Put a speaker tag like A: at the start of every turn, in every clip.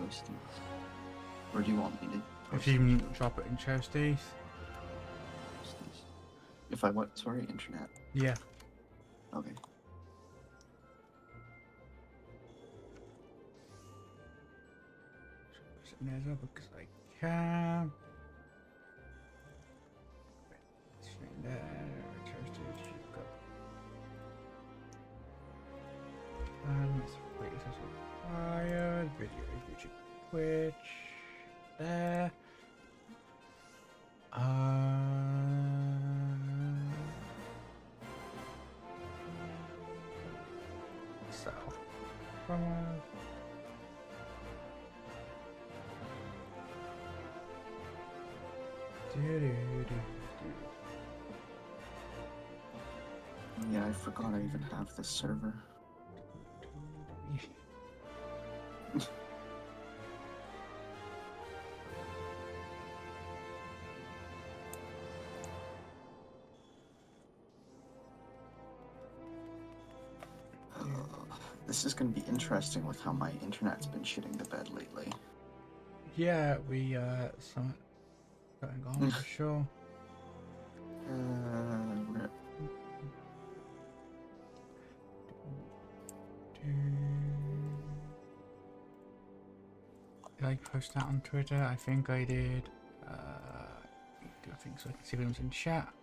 A: Toasties? Or do you want me to
B: If you can drop it in Toasties.
A: Toasties? If I what? Sorry, internet.
B: Yeah.
A: Okay.
B: As well because I can. Straight there, Toasties, you've got. Let's wait, this is required. Video, YouTube, Twitch. There. So, from
A: Yeah, I forgot I even have this server. This is going to be interesting with how my internet's been shitting the bed lately.
B: Yeah, we something going on for sure.
A: We're...
B: Did I post that on Twitter? I think I did. I think so. I can see who's in chat.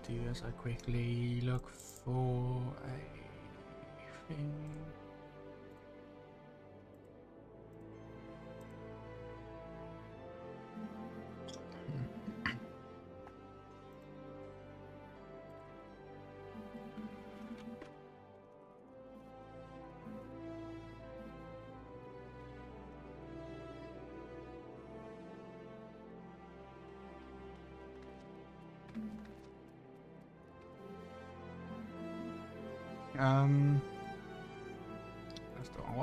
B: Do as I quickly look for a thing. That's the wrong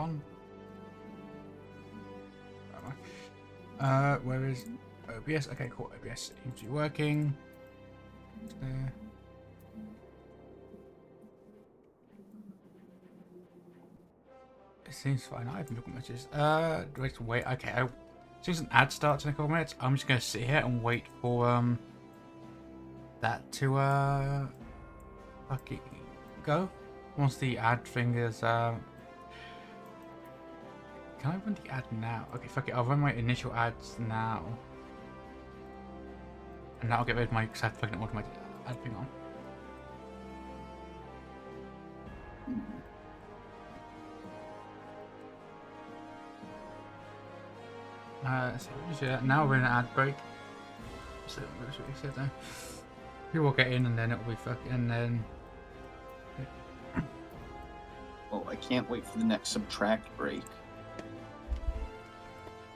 B: one. Where is OBS? Okay, cool. OBS seems to be working. There. It seems fine. I haven't looked at messages. Do I have to wait? Okay. As soon as an ad starts in a couple minutes, I'm just gonna sit here and wait for that to fucking go. Once the ad thing is can I run the ad now? Okay, fuck it. I'll run my initial ads now, and that'll get rid of my because I have fucking automatic ad thing on. So now we're in an ad break. So that's what you said there. We will get in, and then it'll be fucking, and then.
A: Oh, I can't wait for the next subtract break.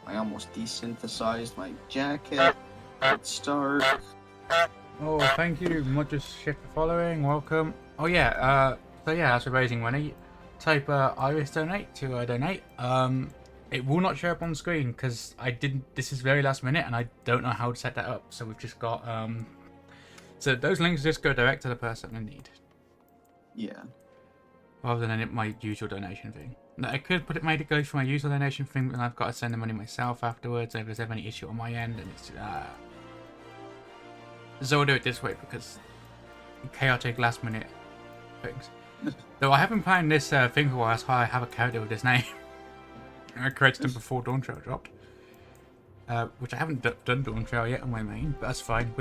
A: I almost desynthesized my jacket. Let's start.
B: Oh, thank you, Modest Ship for following. Welcome. Oh yeah. So yeah, as we're raising money, type Iris donate to donate. It will not show up on screen because I didn't. This is very last minute, and I don't know how to set that up. So we've just got So those links just go direct to the person in need.
A: Yeah.
B: Rather than my usual donation thing. I could put it made it go for my usual donation thing, and I've got to send the money myself afterwards if there's ever any issue on my end, and it's so I'll do it this way because chaotic last minute things. Though I haven't planned this thing for a while, that's why I have a character with this name. I created him before Dawn Trail dropped, which I haven't done Dawn Trail yet on my main, but that's fine.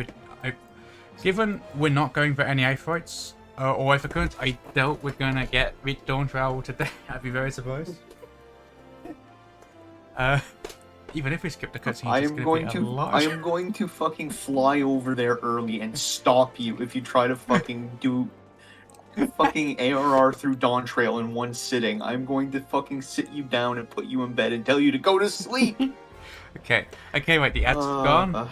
B: Given we're not going for any Aetherytes. Or if I could, I doubt we're gonna get reach Dawn Trail today. I'd be very surprised. Even if we skip the cutscene, it's gonna be a lot.
A: I am going to fucking fly over there early and stop you if you try to fucking do fucking ARR through Dawn Trail in one sitting. I'm going to fucking sit you down and put you in bed and tell you to go to sleep.
B: Okay, wait. The ad's gone.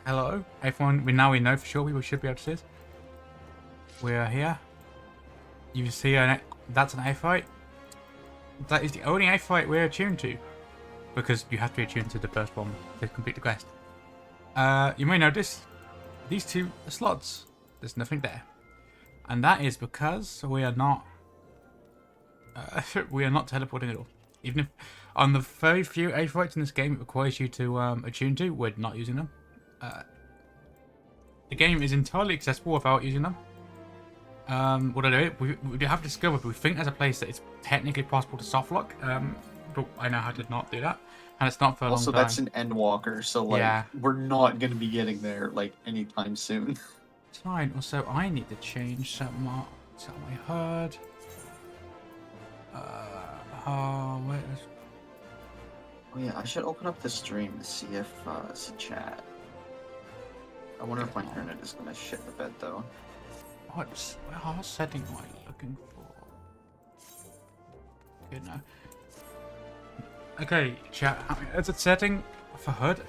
B: Hello, everyone. We know for sure. We should be able to see it. We are here. You see, that's an Aetheryte. That is the only Aetheryte we're attuned to, because you have to be attuned to the first one to complete the quest. You may notice these two slots. There's nothing there, and that is because we are not teleporting at all. Even if on the very few Aetherytes in this game it requires you to attune to, we're not using them. The game is entirely accessible without using them. What I do, we have discovered, we think there's a place that it's technically possible to softlock, but I know how to not do that, and it's not for a long time.
A: Also, that's an Endwalker, so like,
B: Yeah.
A: we're not gonna be getting there like anytime soon.
B: It's fine. Also, I need to change something I heard. Wait.
A: Oh yeah, I should open up the stream to see if it's a chat. I wonder if my internet is gonna shit the bed though.
B: What setting am I looking for? Good now. Okay, chat. It's a setting for HUD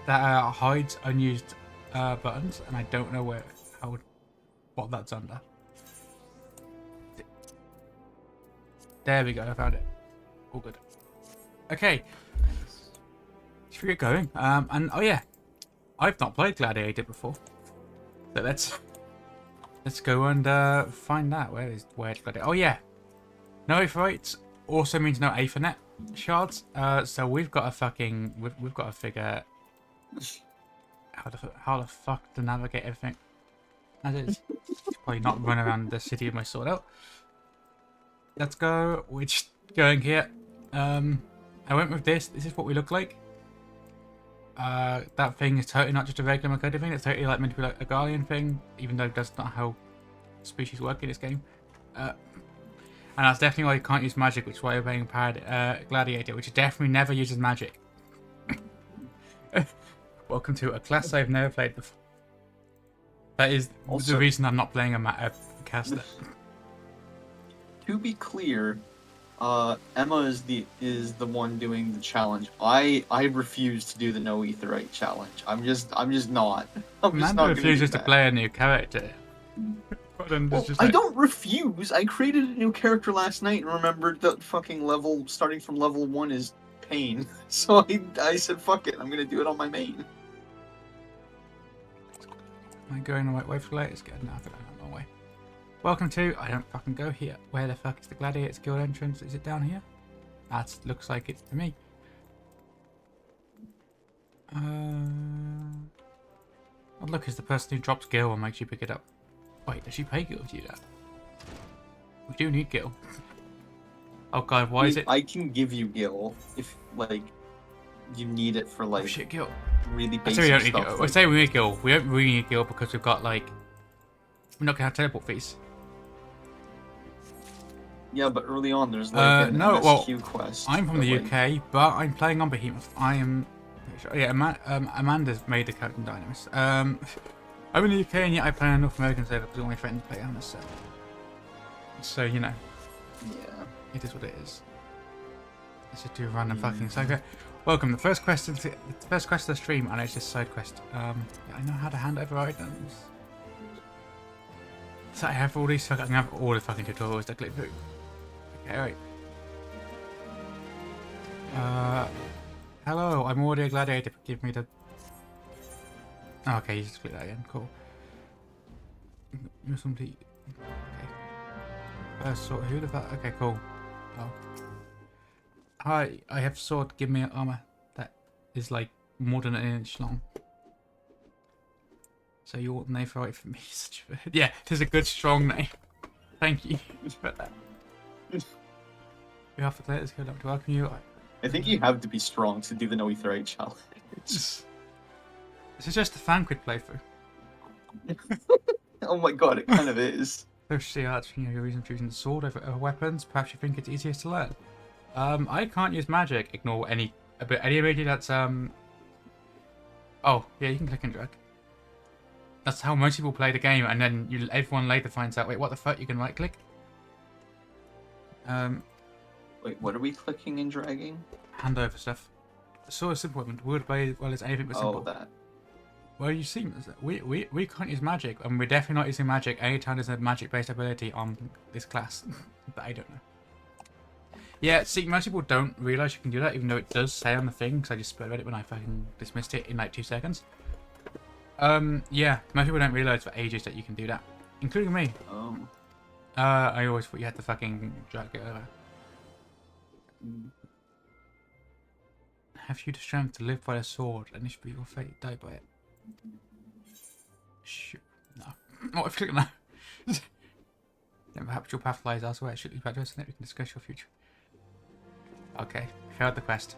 B: that hides unused buttons, and I don't know what that's under. There we go. I found it. All good. Okay. Should we get going? And oh yeah, I've not played Gladiator before, so let's go and find out where's Gladiator. Oh yeah, no Aetherytes also means no Aethernet shards. So we've got to figure how the fuck to navigate everything. As is, probably not run around the city with my sword out. Let's go. We're just going here. I went with this. This is what we look like. That thing is totally not just a regular Makota thing. It's totally like meant to be like a Guardian thing, even though that's not how species work in this game. And that's definitely why you can't use magic, which is why you're playing Gladiator, which definitely never uses magic. Welcome to a class I've never played before. That is also the reason I'm not playing a caster.
A: To be clear, Emma is the one doing the challenge. I refuse to do the no Aetheryte challenge. I'm just not.
B: Amanda refuses to play a new character.
A: I don't refuse. I created a new character last night and remembered that fucking level starting from level 1 is pain. So I said fuck it. I'm gonna do it on my main.
B: Am I going the right way for latest? Good. No, I think I'm the wrong way. Welcome to. I don't fucking go here. Where the fuck is the Gladiator's Guild entrance? Is it down here? That looks like it to me. Oh, look, it's the person who drops Gil and makes you pick it up. Wait, does she pay Gil to do that? We do need Gil. Oh god, why is it?
A: I can give you Gil if like you need it for like
B: shit, Gil.
A: Really basic
B: I say we don't need
A: stuff.
B: Gil.
A: Like...
B: I say we need Gil. We don't really need Gil because we've got like we're not gonna have teleport fees.
A: Yeah, but early on there's like an MSQ quest.
B: I'm from the UK, but I'm playing on Behemoth. I am. Yeah, Amanda's made the character Dynamis. I'm in the UK and yet I play on North American server because all my friends play on this server. So you know.
A: Yeah.
B: It is what it is. Let's just do a random fucking saga. Welcome. The first quest of the stream, and it's just side quest. Yeah, I know how to hand over items. So I have all these. I have all the fucking tutorials to click through. Okay, right. Hello, I'm already a gladiator. Give me the. Oh, okay, you just click that again. Cool. You're somebody. Okay. Sword. Who the fuck? Okay, cool. Oh. Hi, I have sword. Give me an armor that is like more than an inch long. So you want an Aetheryte for me? Yeah, it is a good strong name. Thank you for that. We have to play this code up to welcome you.
A: I think you have to be strong to do the no Aetheryte challenge.
B: This is just a Thancred playthrough.
A: Oh my god, it kind of is.
B: Social arts, you know, your reason for choosing the sword over weapons. Perhaps you think it's easiest to learn. I can't use magic. Ignore any ability that's Oh, yeah, you can click and drag. That's how most people play the game, and then everyone later finds out. Wait, what the fuck? You can right click.
A: Wait, what are we clicking and dragging?
B: Hand over stuff. So simple. Word play well as anything but simple.
A: Oh, that.
B: Well, you see, we can't use magic, and we're definitely not using magic anytime there's a magic-based ability on this class. But I don't know. Yeah, see, most people don't realize you can do that, even though it does say on the thing, because I just read it when I fucking dismissed it in like 2 seconds. Yeah, most people don't realize for ages that you can do that, including me. I always thought you had to fucking drag it over. Have you the strength to live by the sword, and if you your fate, die by it? Shoot. No. What if you click no? Then perhaps your path lies elsewhere. Should you back to us, and we can discuss your future. Okay, failed the quest.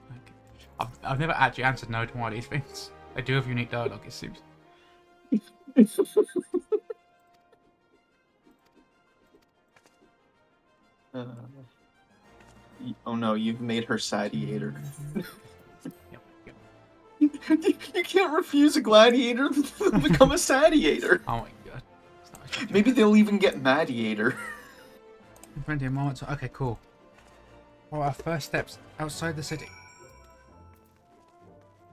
B: Okay. I've never actually answered no to one of these things. I do have unique dialogue, it seems.
A: Oh no, you've made her satiator.
B: Yep.
A: You can't refuse a gladiator to become a satiator.
B: Oh my god.
A: Maybe they'll even get Madiator.
B: 20 moments. Okay, cool. Well, our first steps outside the city.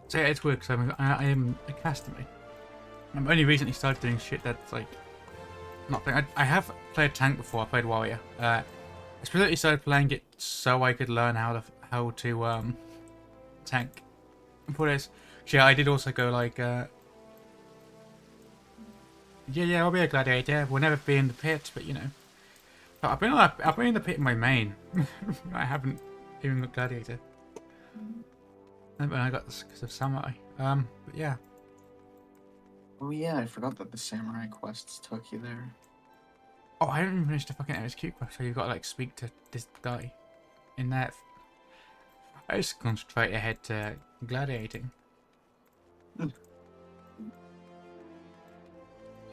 B: So yeah, it's weird because I am a caster. I've only recently started doing shit that's like not. I have played tank before. I played warrior. I specifically started playing it so I could learn how to tank. For this, yeah, I did also go like yeah, I'll be a gladiator. We'll never be in the pit, but you know. But I've been in the pit in my main. I haven't even got gladiator. And I got this because of samurai. But yeah.
A: Oh yeah, I forgot that the samurai quests took you there.
B: Oh, I haven't even finished the fucking MSQ quest, so you've got to like speak to this guy in that. I just gone straight ahead to gladiating.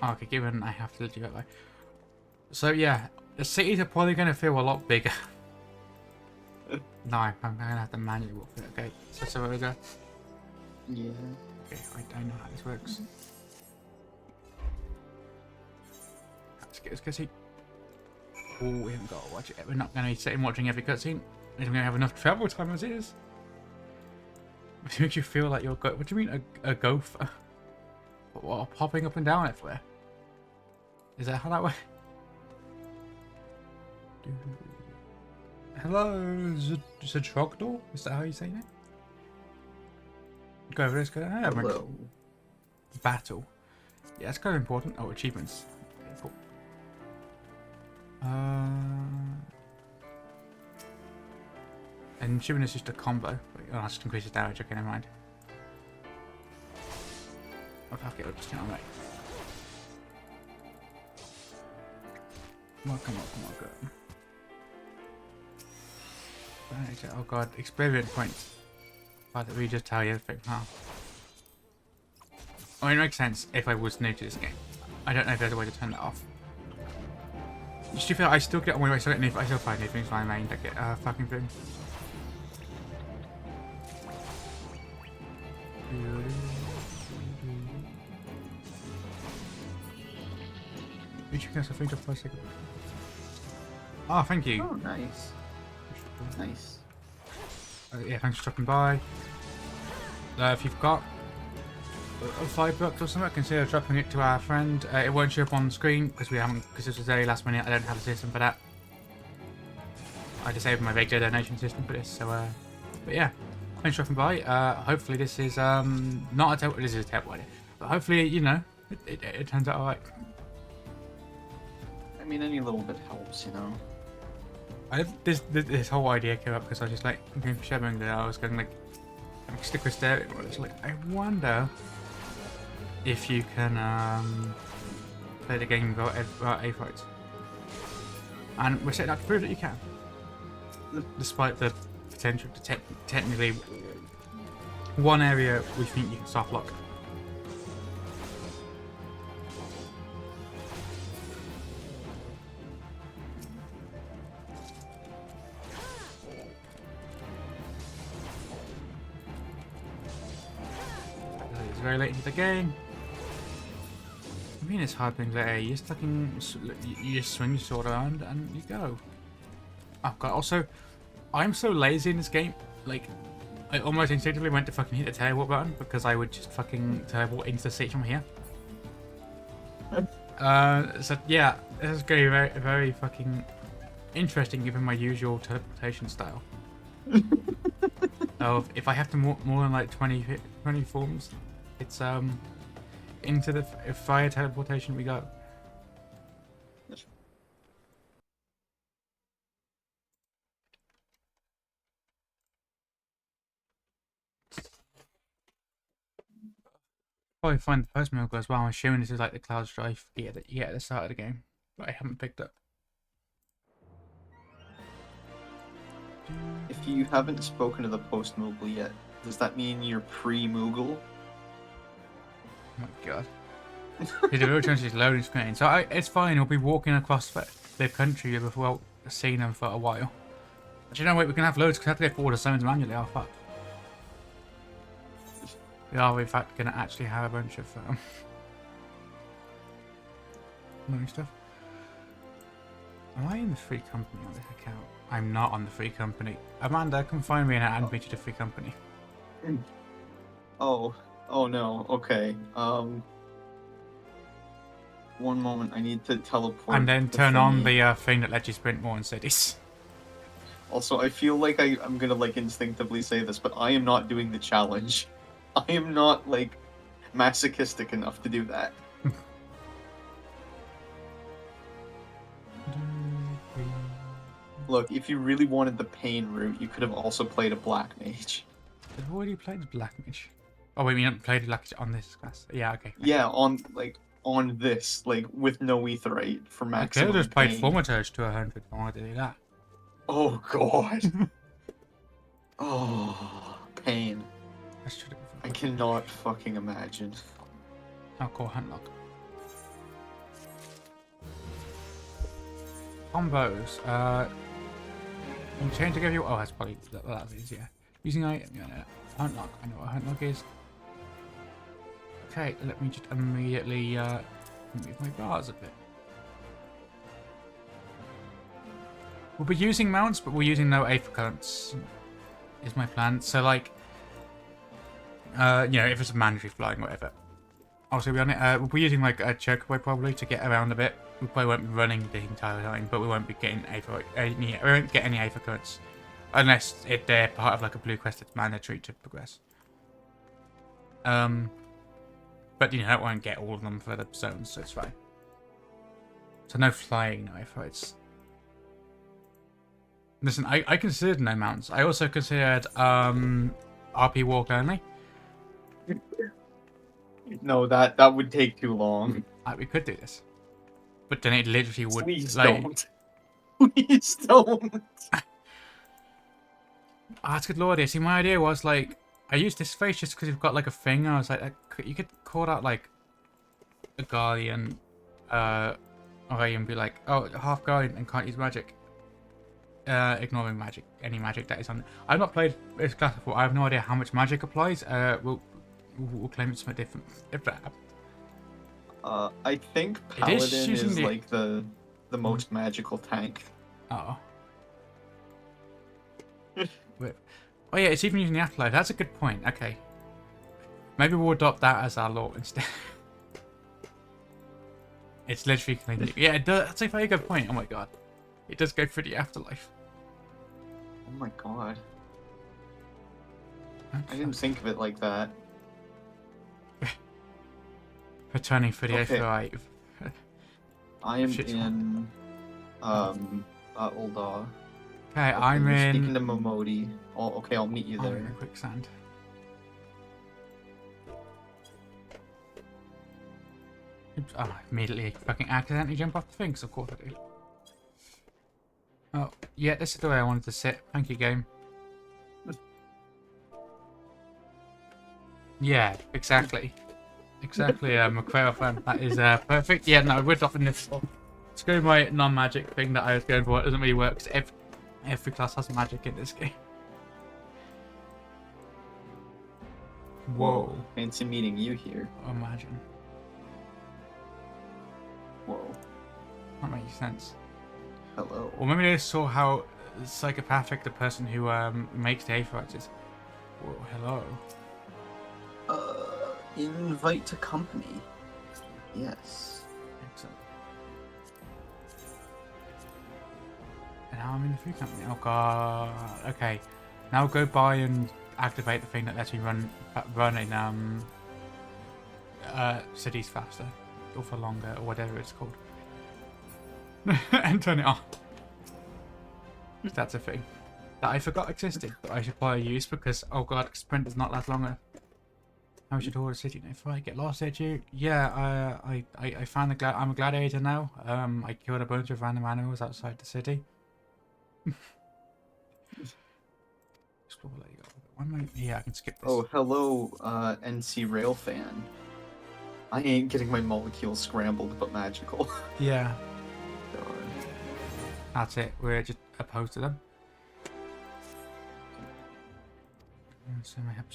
B: Okay, given I have to do it like. So yeah, the cities are probably going to feel a lot bigger. No, I'm going to have to manually walk it. Okay, so we go.
A: Yeah.
B: Okay, I don't know how this works. Let's go see. Oh, we haven't got to watch it. We're not going to be sitting watching every cutscene. We're going to have enough travel time as it is. It makes you feel like you're what do you mean a gopher? What, popping up and down everywhere? Is that how that works? Hello, Zedrogdor? Is that how you say it? Go over this, go.
A: Hello.
B: Battle. Yeah, it's kind of important. Oh, achievements. Okay, cool. And achievement is just a combo. Wait, oh, that just increases damage. Okay, never mind. Okay, I'll just turn on right. Come on, go. Oh god, experience points. Why did we just tell you everything? Huh? I mean, it makes sense if I was new to this game. I don't know if there's a way to turn that off. Just to feel I still get on my way, so I still find new things by my main that get fucking thing. Each cast a feature plus second. Oh, thank you.
A: Oh, nice. Nice.
B: Yeah, thanks for stopping by. If you've got $5 or something, consider dropping it to our friend. It won't show up on the screen because this was very last minute. I don't have a system for that. I disabled my regular donation system for this, so but yeah, thanks for dropping by. Hopefully this is not a terrible. This is a terrible idea, but hopefully you know it turns out alright.
A: I mean, any little bit helps, you know.
B: This whole idea came up because I was just like showing that I was going like stick with stereo. It's like I wonder if you can play the game without Aetheryte, and we're setting out to prove that you can, despite the potential to technically one area we think you can soft lock. Very late into the game. I mean, it's hard things there. You just swing your sword around and you go. Oh god! Also, I'm so lazy in this game. Like, I almost instinctively went to fucking hit the teleport button because I would just fucking teleport into the city from here. So yeah, this is going to be very, very fucking interesting given my usual teleportation style. Of if I have to more than like 20 forms, it's into the fire teleportation we go. Probably find the post miracle as well. I'm assuming this is like the cloud strife you get at the start of the game, but I haven't picked up.
A: If you haven't spoken to the post Moogle yet, does that mean you're pre-Moogle?
B: Oh my god. The real chance is loading screen, so it's fine. We'll be walking across the country without seeing them for a while. But you know what? We can have loads because I have to go forward the summons manually. Oh fuck. We are in fact going to actually have a bunch of annoying stuff. Am I in the free company on this account? I'm not on the free company. Amanda, come find me and add me to the free company.
A: Oh no. Okay. One moment. I need to teleport.
B: And then turn on the thing that lets you sprint more in cities.
A: Also, I feel like I'm gonna like instinctively say this, but I am not doing the challenge. I am not like masochistic enough to do that. Look, if you really wanted the pain route, you could have also played a black mage.
B: I've already played the black mage. Oh wait, we haven't played black mage on this class. Yeah, okay.
A: Yeah, on this, like with no Aetheryte for maximum.
B: I could have just played
A: pain.
B: Formatage to 100 if I wanted to do that.
A: Oh god. Oh, pain. I cannot fucking imagine.
B: I'll call Huntlock. Combos. I'm trying to give you. Oh, that's probably that's easier. Using item. Yeah, Huntlock. I know what Huntlock is. Okay, let me just immediately move my bars a bit. We'll be using mounts, but we're using no Aether currents. Is my plan. So like, you know, if it's a mandatory flying, whatever. Also, we'll be using like a chocobo probably to get around a bit. We probably won't be running the entire time, but we won't be getting we won't get any Aether currents unless they're part of like a blue quest that's mandatory to progress. But you know, I won't get all of them for the zones, so it's fine. So no flying, no Aetherites. Listen, I considered no mounts. I also considered RP walk only.
A: No, that would take too long.
B: We could do this, but then it literally would.
A: Please
B: like,
A: don't. Please don't.
B: Oh, that's good lord. See, my idea was like I used this face just because you've got like a thing. I was like, you could call out like a guardian, array and be like, oh, half guardian and can't use magic. Ignoring magic, any magic that is on. I've not played this class before. I have no idea how much magic applies. We'll claim it's something different. If that.
A: I think Paladin is like the most magical tank.
B: Oh. Wait. Oh yeah, it's even using the afterlife. That's a good point. Okay. Maybe we'll adopt that as our law instead. It's literally clean. Yeah, it does. That's a very good point. Oh my god. It does go for the afterlife.
A: Oh my god. I didn't think of it like that.
B: Returning for the Aetheryte.
A: I am in Ulda.
B: Okay, I'm in.
A: Speaking to Momodi. Oh, okay, I'll meet you there.
B: I'm in quicksand. Oops, oh, I immediately fucking accidentally jump off the thing, so of course I do. Oh, yeah, this is the way I wanted to sit. Thank you, game. Yeah, exactly. Exactly, McQuarrie fan. That is perfect. Yeah, no, we're dropping this. Screw my non-magic thing that I was going for. It doesn't really work because every class has magic in this game. Whoa.
A: Fancy meeting you here.
B: Imagine.
A: Whoa.
B: That makes sense.
A: Hello.
B: Or maybe they saw how psychopathic the person who makes the Aetheryte is. Whoa, hello.
A: Invite to company. Yes.
B: Excellent. And now I'm in the food company. Oh god. Okay. Now go by and activate the thing that lets me run in cities faster. Or for longer, or whatever it's called. And turn it on. That's a thing that I forgot existed, but I should probably use because, oh god, sprint does not last longer. How should order a city if I get lost at you? Yeah, I found I'm a gladiator now. I killed a bunch of random animals outside the city. Explore later. Yeah, I can skip this.
A: Oh, hello, NC Rail fan. I ain't getting my molecules scrambled, but magical.
B: Yeah,
A: God.
B: that's it. We're just opposed to them. So I have.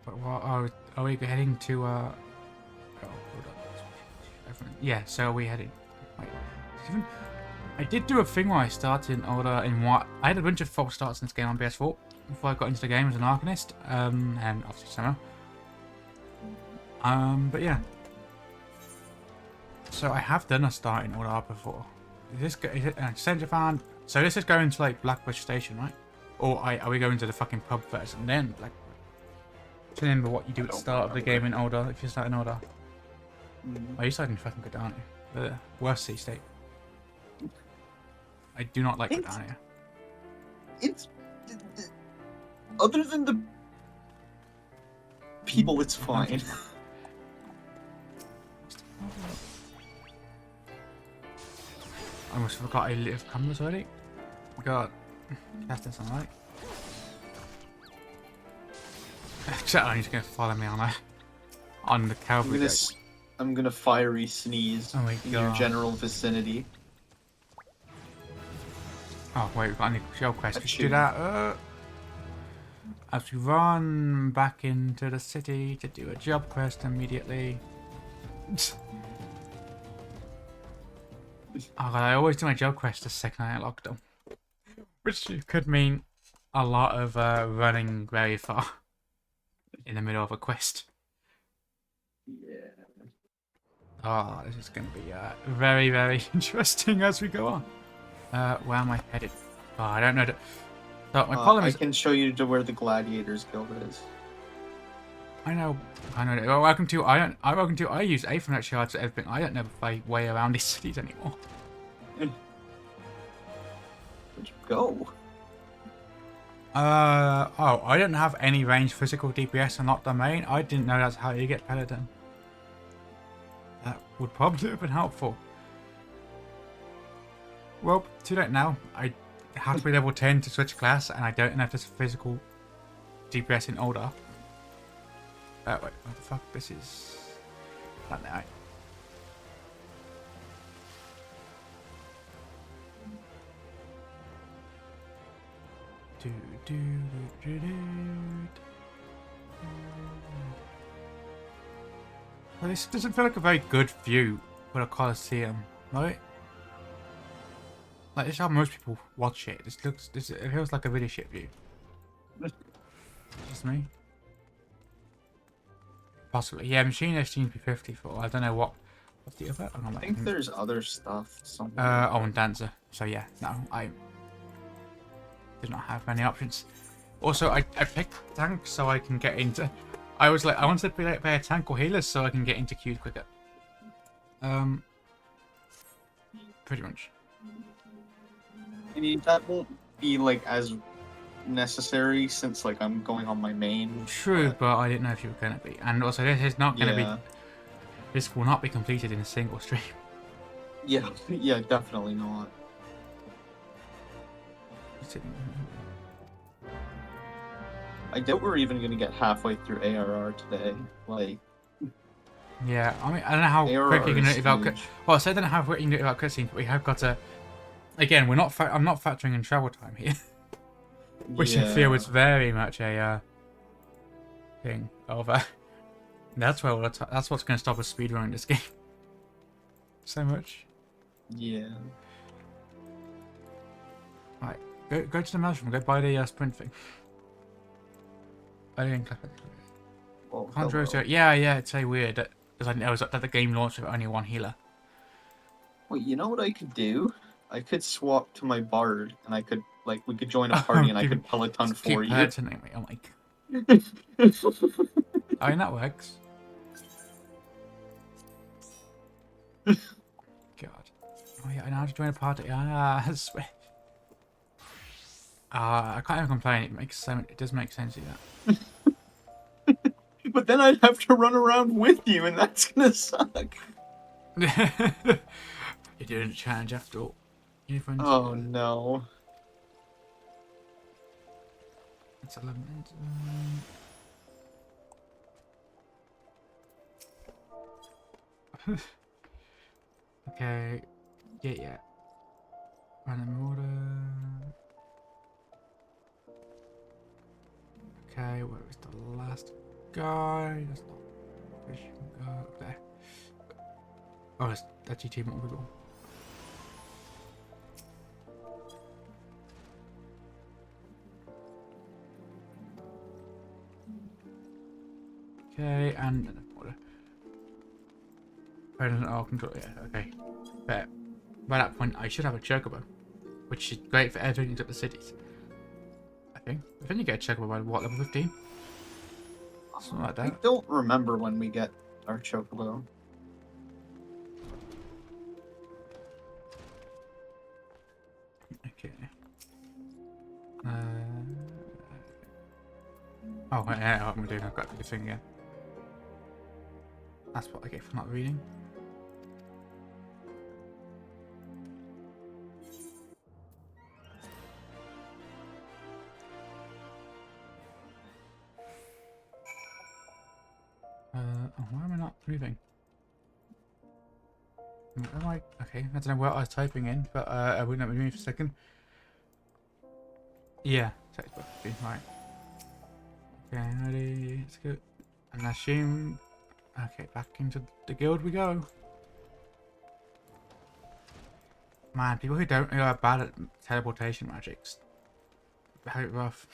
B: But what are we heading to? Oh, hold on. Yeah, so are we heading? Wait, I did do a thing where I started in order in what I had a bunch of false starts in this game on PS4 before I got into the game as an Arcanist, and obviously Summer. But yeah. So I have done a start in order before. Is it Centre Fan? So this is going to like Blackbush Station, right? Or are we going to the fucking pub first and then Blackbush? Do you remember what you do at the start of the game in order if you start in order? Oh, you started in fucking Gridania. The worst sea state. I do not like Gridania.
A: It's other than the people, it's fine.
B: I almost forgot I lit cameras already. God, cast this on right. Chat, he's gonna follow me on the cavalry deck.
A: I'm gonna fiery sneeze in your general vicinity.
B: Oh wait, we've got any shell quest. Let's do that. As we run back into the city to do a job quest immediately. Oh god, I always do my job quest the second I lock them. Which could mean a lot of running very far in the middle of a quest.
A: Yeah.
B: Oh, this is going to be very, very interesting as we go on. Where am I headed? Oh, I don't know. So my problem is...
A: I can show you to where the Gladiators Guild is.
B: I know. Well, welcome to... I use Aetheryte shards for everything. I don't know if I way around these cities anymore.
A: Where'd you go?
B: Oh, I don't have any range physical DPS unlocked domain. I didn't know that's how you get Paladin. That would probably have been helpful. Well, too late now. I have to be level 10 to switch class, and I don't know if there's physical DPS in order. Wait, what the fuck? This is... that night. Well, this doesn't feel like a very good view for a Colosseum, right? Like, this is how most people watch it. It feels like a really shit view. Just me? Possibly. Yeah, machine seems to be 54. I don't know what's the other?
A: I think there's other stuff somewhere.
B: Oh, and Dancer. So yeah, no, I did not have many options. Also, I picked tank so I can get into... I wanted to play a tank or healer so I can get into queues quicker. Pretty much.
A: I mean, that won't be, like, as necessary since, like, I'm going on my main.
B: True, but I didn't know if you were going to be. And also, this is not going to be... This will not be completed in a single stream.
A: Yeah, yeah, definitely not. I doubt we're even gonna get halfway through ARR today. Like,
B: yeah, I mean, I don't know how quick you can do it without. Well, I said I don't know how quick you can do it without cutscenes, but we have got to. Again, we're not. I'm not factoring in travel time here, which I feel is very much a thing over. That's where that's what's going to stop us speedrunning this game. So much.
A: Yeah.
B: Right, go to the mushroom. Go buy the sprint thing. I didn't click it.
A: Well,
B: Controversy. Yeah, it's so weird that because I know that the game launched with only one healer.
A: well, you know what I could do? I could swap to my bard, and I could we could join a party, and I could Peloton for
B: keep
A: you.
B: hurting me. I'm like, I mean that works. God. Oh yeah, I know how to join a party. Ah, I swear. I can't even complain. It makes so. It does make sense. Yeah.
A: But then I'd have to run around with you, and that's gonna suck.
B: You're doing a challenge after all.
A: Oh no.
B: It's 11. Okay. Yeah. Random order. Okay, where is the last guy? That's not where you can go up there. Oh, that's actually 2 more people. Okay, and then order. President or control. Yeah, okay. But by that point, I should have a chocobo, which is great for entering into the cities. I think you get a chocobo by what, level 15? Something like that.
A: I don't remember when we get our chocobo.
B: Okay. Oh, yeah, what am I doing? I've got the thing again. That's what I get for not reading. Why am I not moving? Am I? Okay, I don't know what I was typing in, but I wouldn't have moved for a second. Yeah, textbook. Right. Okay, ready, let's go. And I assume... Okay, back into the guild we go. Man, people who are bad at teleportation magics. Very rough.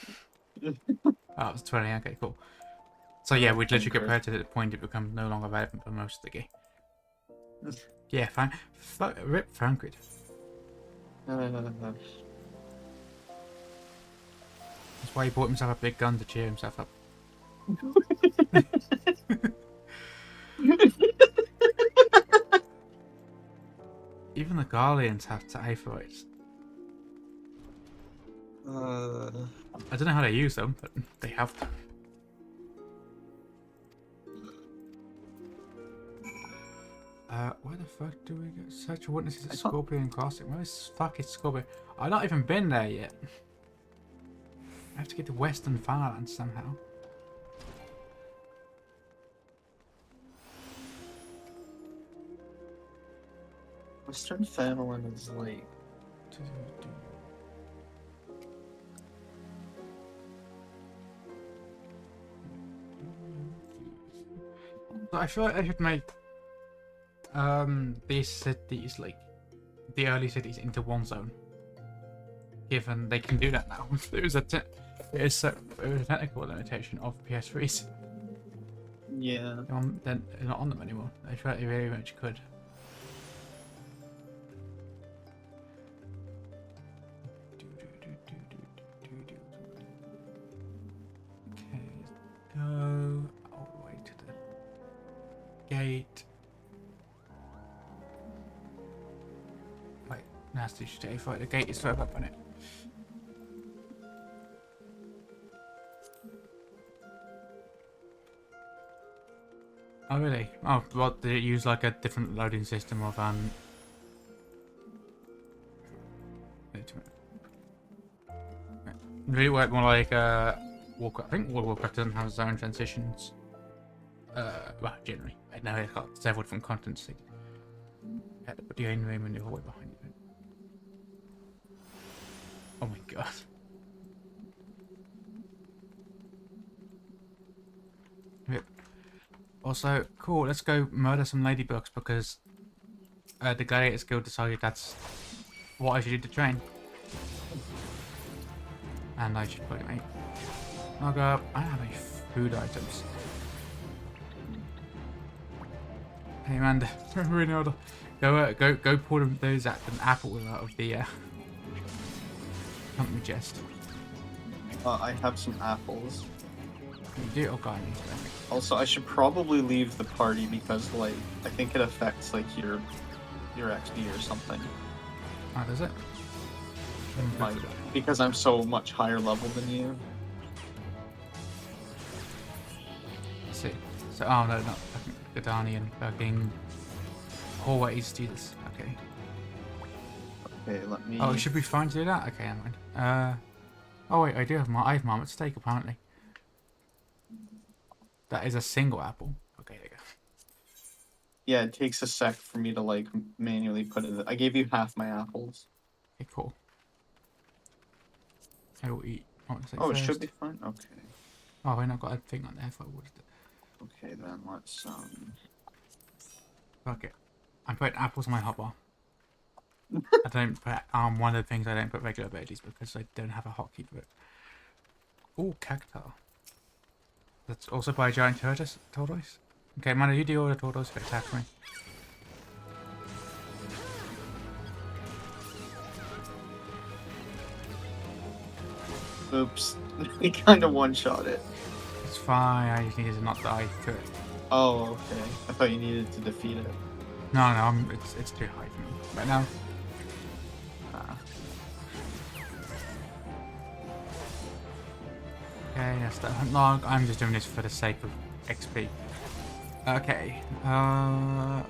B: Oh, it was 20, okay, cool. So yeah, we'd literally compare to the point it becomes no longer relevant for most of the game. Yeah, fine. Rip Frankrid. That's why he bought himself a big gun to cheer himself up. Even the Guardians have to Aetherytes. I don't know how they use them, but they have to. Where the fuck do we get search witnesses at Scorpion Crossing? Where the fuck is Scorpion? I've not even been there yet. I have to get to Western Farlands somehow.
A: Western Farland is like... I feel like I should make these cities, like the early cities, into one zone. Given they can do that now. There was a technical limitation of PS3s. Yeah. They're not on them anymore. I feel like they very much could. Okay, let's go all the way to the gate. Wait, nasty stay for the gate is further up on it. Oh really? Oh, what, did it use like a different loading system of really work more like Warcraft. I think World of Warcraft doesn't have its own transitions. Well, generally. I know it's got several different contents. Yeah, but the only room and the way behind you. Oh my god. Yep. Also, cool, let's go murder some ladybugs because the Gladiators Guild decided that's what I should do to train. And I should put it, mate.
B: I'll go up. I don't have any food items. Hey man, Ronaldo, go pour them those an apple out of the company chest.
A: I have some apples.
B: You do? Oh god, I need to.
A: Also, I should probably leave the party because, like, I think it affects, like, your XP or something.
B: Oh, does it?
A: Like, because I'm so much higher level than you.
B: Let's see. So, oh no, not fucking Gadani and fucking hallways. Jesus. Okay.
A: Okay, let me.
B: Oh, it should be fine to do that. Okay, never mind. Oh wait, I have Marmot steak apparently. That is a single apple. Okay, there you go.
A: Yeah, it takes a sec for me to, like, manually put it. I gave you half my apples.
B: Okay, cool. I will eat.
A: Oh, it should be fine. Okay.
B: Oh, I've not got a thing on there. If I would.
A: Okay, then let's
B: Fuck it. I'm putting apples on my hotbar. I don't put one of the things I don't put regular veggies because I don't have a hotkey for it. Oh, cacti. That's also by a giant tortoise. Okay, Manu, you do all the tortoise if it attacks me.
A: Oops. He kind of one-shot it.
B: It's fine. I just needed to not die to it.
A: Oh, okay. I thought you needed to defeat it.
B: No, it's too high for me right now. Okay, that's the hunt log. I'm just doing this for the sake of XP. Okay. That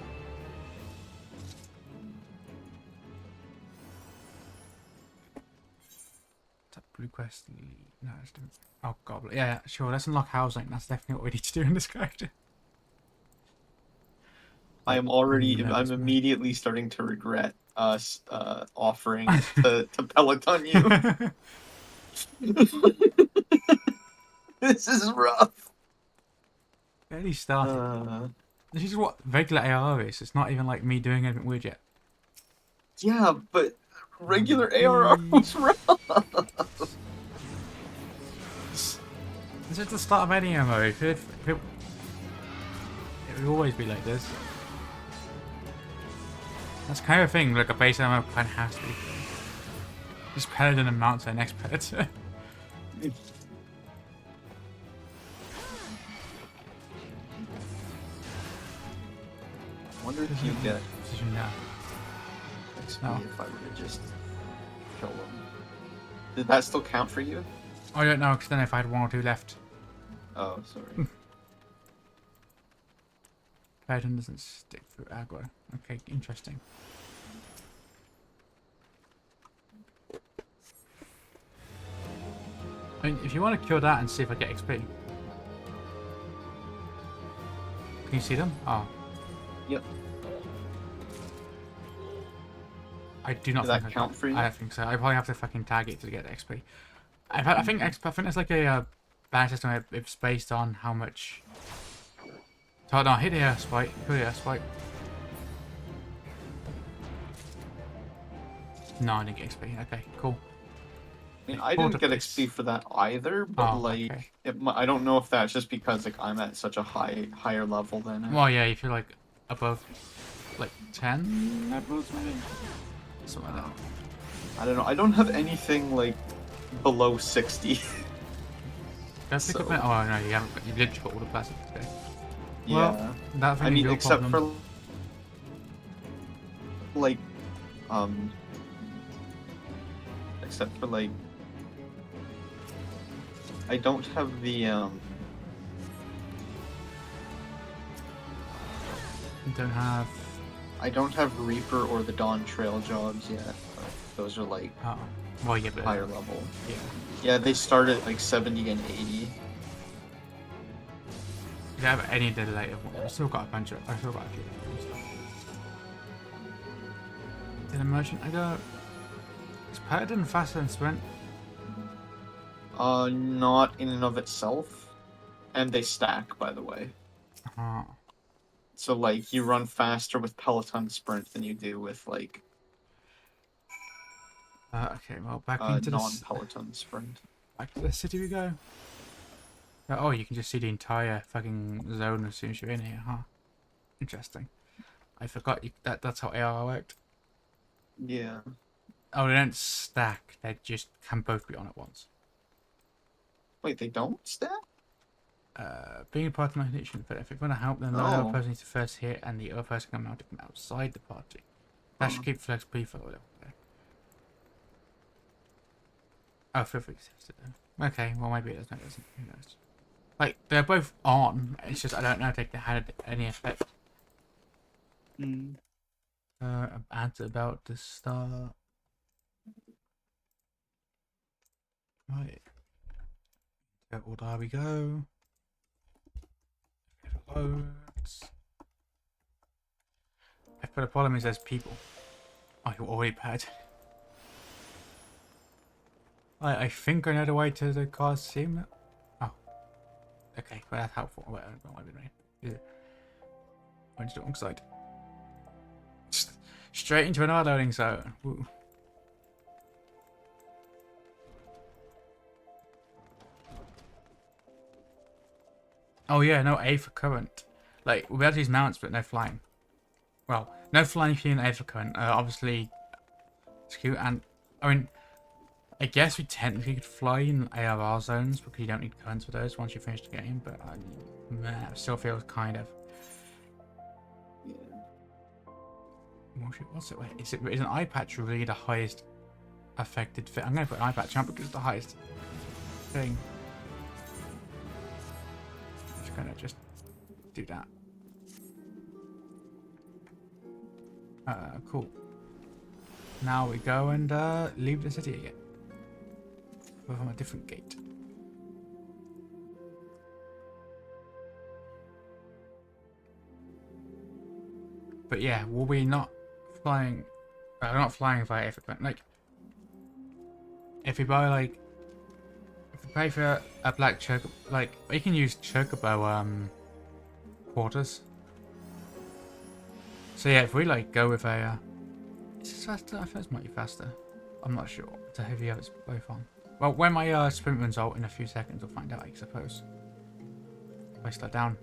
B: blue quest. No, it's different. Oh, goblet. Yeah, sure. Let's unlock housing. That's definitely what we need to do in this character.
A: I'm immediately starting to regret us offering to Peloton you. This is rough.
B: Barely started. This is what regular AR is. It's not even like me doing anything weird yet.
A: Yeah, but regular ARR was rough.
B: This is the start of any MMO. It would always be like this. That's kind of a thing, like a base MMO kind of has to be. Just Paladin and mount to the next predator.
A: I wonder if you get
B: position now.
A: XP if I were to just kill them. Did that still count for you?
B: I don't know, because then if I had one or two left.
A: Oh, sorry.
B: Paladin doesn't stick through aggro. Okay, interesting. I mean, if you want to kill that and see if I get XP. Can you see them? Oh.
A: Yep.
B: I do not
A: Did
B: think
A: that count for you?
B: I don't think so. I probably have to fucking tag it to get XP. I think it's like a balance system. It's based on how much. So no, hit the air spike. Kill the air spike. No, I didn't get XP. Okay, cool.
A: I mean, I didn't get XP for that either, but like,
B: okay.
A: I don't know if that's just because like I'm at such a higher level than it.
B: Well, yeah, if you're like above like 10 levels, maybe something like that.
A: I don't know. I don't have anything like below 60.
B: That's pick up it. Oh no, you haven't. You literally got all the plastic today.
A: Yeah.
B: Well, that's
A: I mean,
B: your
A: except
B: problem.
A: for like, except for like, I don't have the
B: You don't have.
A: I don't have Reaper or the Dawn Trail jobs yet. Those are like
B: well, yeah, but
A: higher level.
B: Yeah.
A: Yeah, they start at like 70 and 80.
B: You don't have any of the later ones. I've still got a bunch of. I've still got a few of stuff. In a merchant, I go. Is Paladin faster than Sprint?
A: Not in and of itself, and they stack, by the way. So like you run faster with Peloton Sprint than you do with like.
B: Okay, well back into
A: non-Peloton Sprint.
B: Back to the city we go. Oh, you can just see the entire fucking zone as soon as you're in here, huh? Interesting. I forgot that's how AR worked.
A: Yeah.
B: Oh, they don't stack. They just can both be on at once.
A: Wait, they don't stack?
B: Being a party nomination, but if you're going to help, then the other
A: Oh.
B: person needs to first hit, and the other person can mount it from outside the party. That should
A: Huh.
B: keep flex B for a little bit. Oh, feel free to test it then. Okay, well maybe it doesn't. Who knows? Like, they're both on, it's just I don't know if they had any effect.
A: Hmm.
B: Ads about to start. Right. Or there we go. It loads. But the problem is there's people. Oh, you're already bad. I think I know the way to the Coliseum. Oh. Okay, well that's helpful. Wait, what am I doing? Is it? Went to the wrong side. Straight into another loading zone. Woo. Oh yeah, no A for current. Like, we'll be able to use mounts, but no flying. Well, no flying if you're in A for current. Obviously, it's cute, and I mean, I guess we technically could fly in ARR zones because you don't need currents for those once you finish the game, but man, it still feels kind of.
A: Yeah.
B: What's it? Wait, is an eye patch really the highest affected thing? I'm gonna put an eye patch on because it's the highest thing. Just gonna do that. Cool. Now we go and leave the city again. But from a different gate. But yeah, will we not flying? We're not flying via Aetheryte. Like, if we buy like, if we pay for a black chocobo, like we can use chocobo quarters. So yeah, if we like go with a, is this faster? I think this might be faster. I'm not sure. It's a heavy it's both on. Well, when my sprint runs out in a few seconds, we'll find out, I suppose. If I slow down.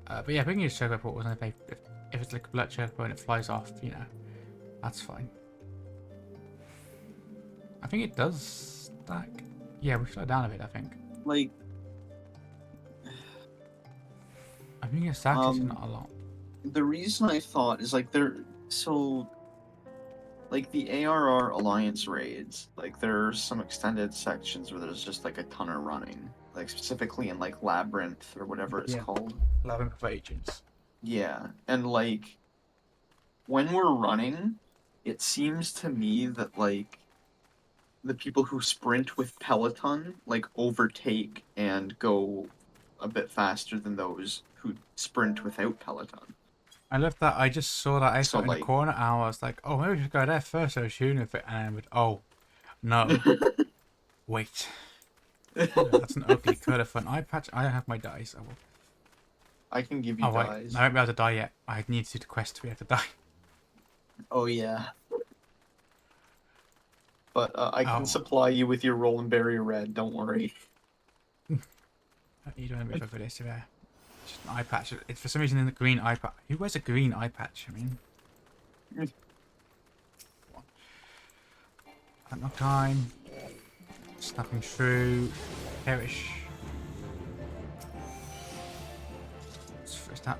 B: But yeah, if we can use chocobo portals, and if it's like a black chocobo and it flies off, you know, that's fine. I think it does stack. Yeah, we slow down a bit, I think.
A: Like,
B: I think it stacks is not a lot.
A: the reason I thought is like like the ARR Alliance raids, like there's some extended sections where there's just like a ton of running, like specifically in like Labyrinth or whatever it's called.
B: Labyrinth of Agents.
A: Yeah, and like when we're running, it seems to me that like the people who sprint with Peloton like overtake and go a bit faster than those who sprint without Peloton.
B: I love that. I just saw that I
A: So
B: saw in the
A: like
B: corner and I was like, oh, maybe we should go there first. I was shooting with it and I went, oh, no. Wait. That's an ugly cut of an eye patch. I don't have my dice. I will.
A: I can give you
B: Oh, wait.
A: dies.
B: I won't be able to die yet. I need to do the quest to be able to die.
A: Oh yeah. But I can
B: Oh.
A: supply you with your Rolling Berry Red, don't worry.
B: You don't move over this. Just an eye patch. It's for some reason in the green eye patch. Who wears a green eye patch? I mean. Knock time. Snapping through. Perish. Let's first that.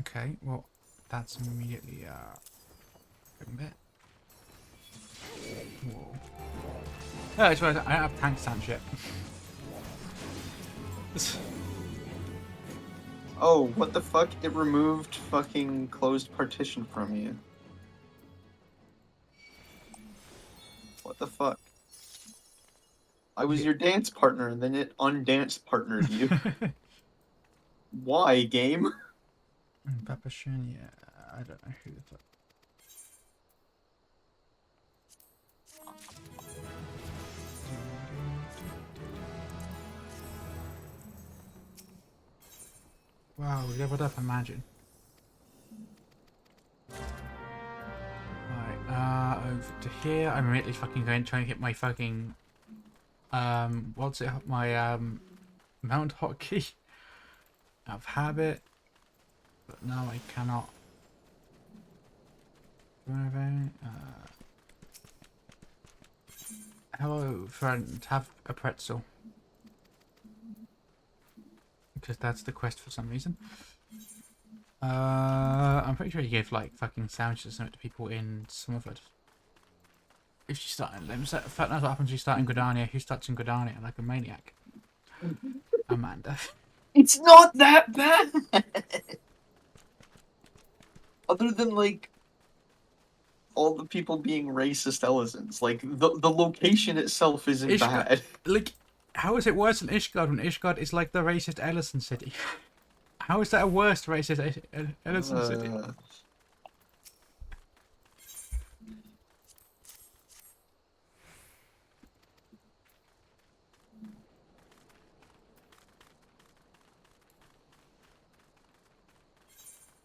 B: Okay, well, that's immediately a bit. Whoa. Oh, it's right. I don't have tank stamps yet.
A: Oh, what the fuck? It removed fucking closed partition from you. What the fuck? I was your dance partner and then it undance partnered you. Why, game?
B: Papashin, yeah, I don't know who the fuck. Wow, we leveled up, imagine. Right, over to here. I'm immediately fucking going trying to hit my fucking what's it? My mount hotkey out of habit, but now I cannot. Hello, friend. Have a pretzel. Because that's the quest for some reason. I'm pretty sure you gave like fucking sandwiches to people in Summerford. If you start in Limbs, that's what happens if you start in Gridania. Who starts in Gridania like a maniac? Amanda.
A: It's not that bad! Other than, like, all the people being racist Ellisons. Like, the location itself isn't bad.
B: Like, how is it worse than Ishgard when Ishgard is like the racist Ellison city? How is that a worse racist Ellison city?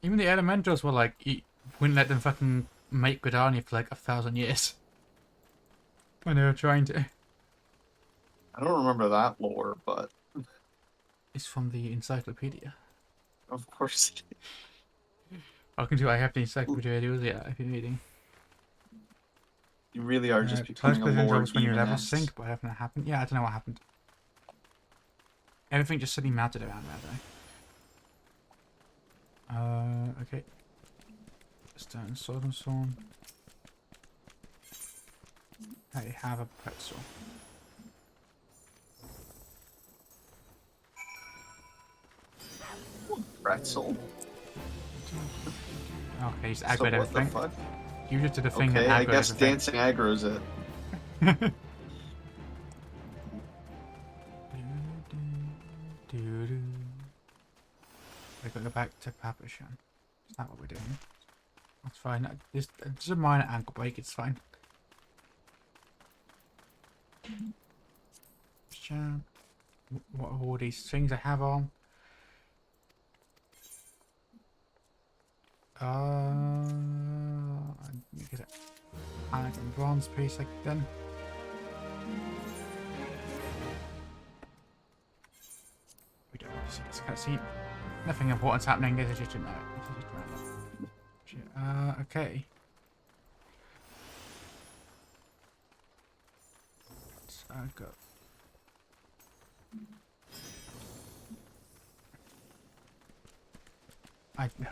B: Even the elementals were like, you wouldn't let them fucking make Gridania for like 1,000 years. When they were trying to.
A: I don't remember that lore, but...
B: It's from the encyclopedia.
A: Of course it is.
B: I have the encyclopedia, yeah, I've been reading.
A: You really are just becoming a lore
B: when your levels
A: demoness.
B: sync, but haven't happened. Yeah, I don't know what happened. Everything just suddenly melted around there, though. Okay. Stone, sword and so on. I have a pretzel.
A: Pretzel.
B: Okay, he's
A: So
B: aggroed
A: what the
B: everything.
A: fuck?
B: You just did a thing
A: Okay,
B: and
A: I
B: aggroed
A: guess
B: everything.
A: dancing aggro's it.
B: We gotta go back to Papashan. Is that what we're doing? That's fine. Just a minor ankle break, it's fine. What are all these things I have on? I get it. And a bronze piece again. We don't need to see this cutscene. Nothing important's happening. This is just a okay. So go.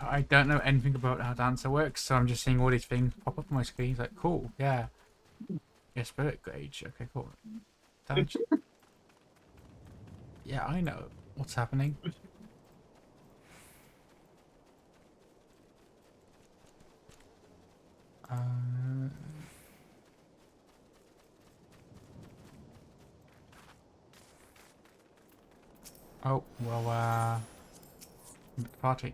B: I don't know anything about how Dancer works, so I'm just seeing all these things pop up on my screen. It's like, cool, yeah. Yeah, spirit gauge. Okay, cool. Damage. Yeah, I know what's happening. Oh, well, party.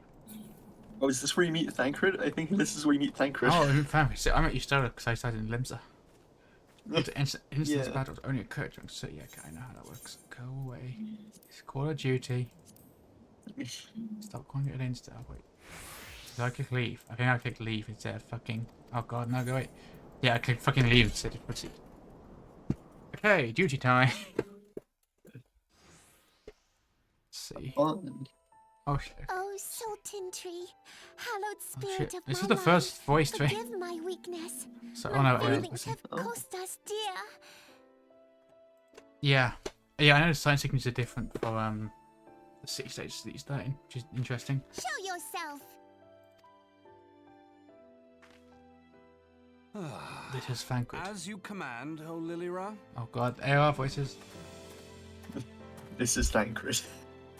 A: Oh, is this where you meet Thancred? I think this is where you meet Thancred.
B: Oh, in fact, so I'm at Estola because I started in Limsa. Instance
A: Yeah.
B: battles only occur during so yeah, okay, I know how that works. Go away. It's Call of Duty. Stop calling it an Insta. Wait. Did I click leave? I think I clicked leave instead of fucking. Oh god, no, go away. Yeah, I clicked fucking leave instead of proceed. Okay, duty time. Let's see.
A: Fun.
B: Oh shit.
C: Oh, Sultan Tree, hallowed
B: Oh
C: spirit
B: shit.
C: of
B: This
C: my
B: is the
C: life,
B: first voice train.
C: forgive my weakness.
B: So,
C: My
B: oh no,
C: feelings
B: listen.
C: have cost us dear.
B: Yeah. Yeah, I know the science signatures are different for the city stages that you start in, which is interesting.
C: Show yourself.
B: This is Thancred.
D: As you command, O Lilira.
B: Oh god, AR voices.
A: This is Thancred.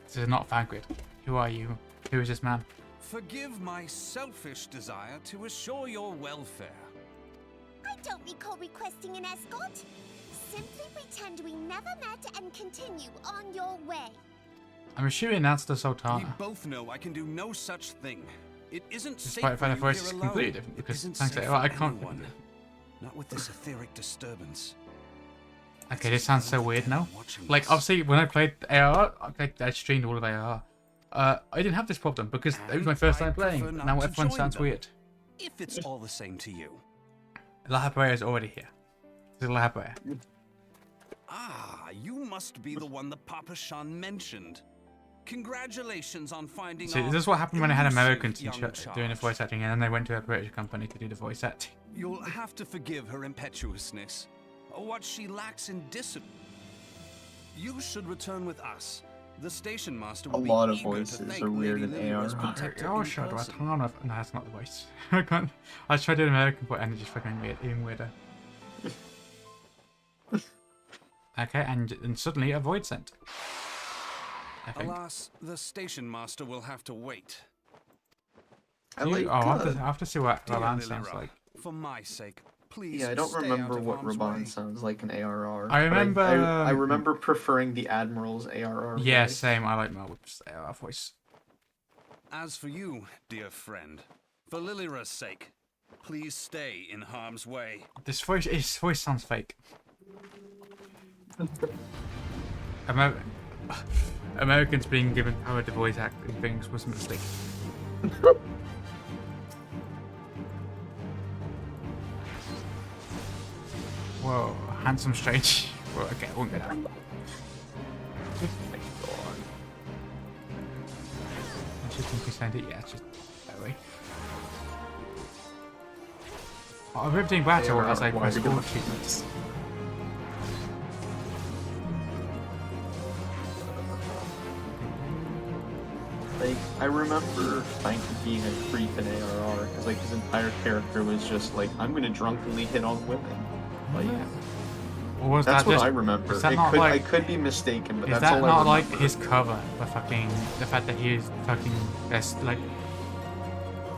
B: This is not Thancred. Who are you? Who is this man?
D: Forgive my selfish desire to assure your welfare.
C: I don't recall requesting an escort. Simply pretend we never met and continue on your way.
B: I'm assuming that's the
D: We
B: Sultana.
D: both know I can do no such thing. It isn't safe
B: Despite the fact
D: for
B: the
D: you
B: voice
D: here
B: is
D: alone.
B: completely different,
D: It
B: because
D: isn't
B: thanks to
D: safe
B: AR, I
D: for
B: can't.
D: anyone. Not with this etheric disturbance.
B: Okay, this sounds so weird now. Like, obviously, when I played AR, I streamed all of AR. I didn't have this problem because it was my first time playing. But now everyone sounds weird.
D: If it's all the same to you.
B: Lahabrea is already here. This is Lahabrea.
D: Ah, you must be the one that Papa Shan mentioned. Congratulations on finding
B: See,
D: our
B: this is what happened when I had
D: elusive
B: Americans
D: young
B: doing the
D: charge.
B: voice acting, and then they went to a British company to do the voice acting.
D: You'll have to forgive her impetuousness. What she lacks in discipline. You should return with us. The station master will
A: A
D: be
A: lot of
D: eager to
A: voices
D: thank
A: are weird
D: Lady
A: in
D: Lilira's
A: AR.
D: protector
B: Oh,
D: in
B: shut up.
D: person.
B: No, that's not the voice. I can't. I tried doing American voice, and it just fucking weird, even weirder. Okay, and suddenly a void sent. I think.
D: Alas, the station master will have to wait.
A: I like.
B: I have to see what
D: Dear
B: Ralan sounds
D: Lilira,
B: like.
D: for my sake, please
A: Yeah, I don't
D: stay
A: remember
D: out of
A: what
D: harm's
A: Raban
D: way.
A: sounds like in ARR.
B: I
A: but
B: remember.
A: I remember preferring the Admiral's ARR.
B: Yeah,
A: voice.
B: same. I like Melwood's voice.
D: As for you, dear friend, for Lilira's sake, please stay in harm's way.
B: His voice sounds fake. Americans being given power to voice acting things was a mistake. Whoa, handsome strange. Well, okay, I won't get that. I should think we send it, yeah, it's just that way. Oh, riveting battle
A: Yeah,
B: as like
A: why
B: my
A: are we
B: school
A: doing
B: achievements.
A: Like, I remember kind of being a creep in ARR, because like his entire character was just like, I'm gonna drunkenly hit on women. Like,
B: Or was
A: that's
B: that
A: what
B: just,
A: I remember.
B: is that not
A: I
B: like,
A: could be mistaken, but
B: is
A: that's
B: that
A: all I
B: not
A: remember.
B: like his cover? The fucking, the fact that he is fucking best, like,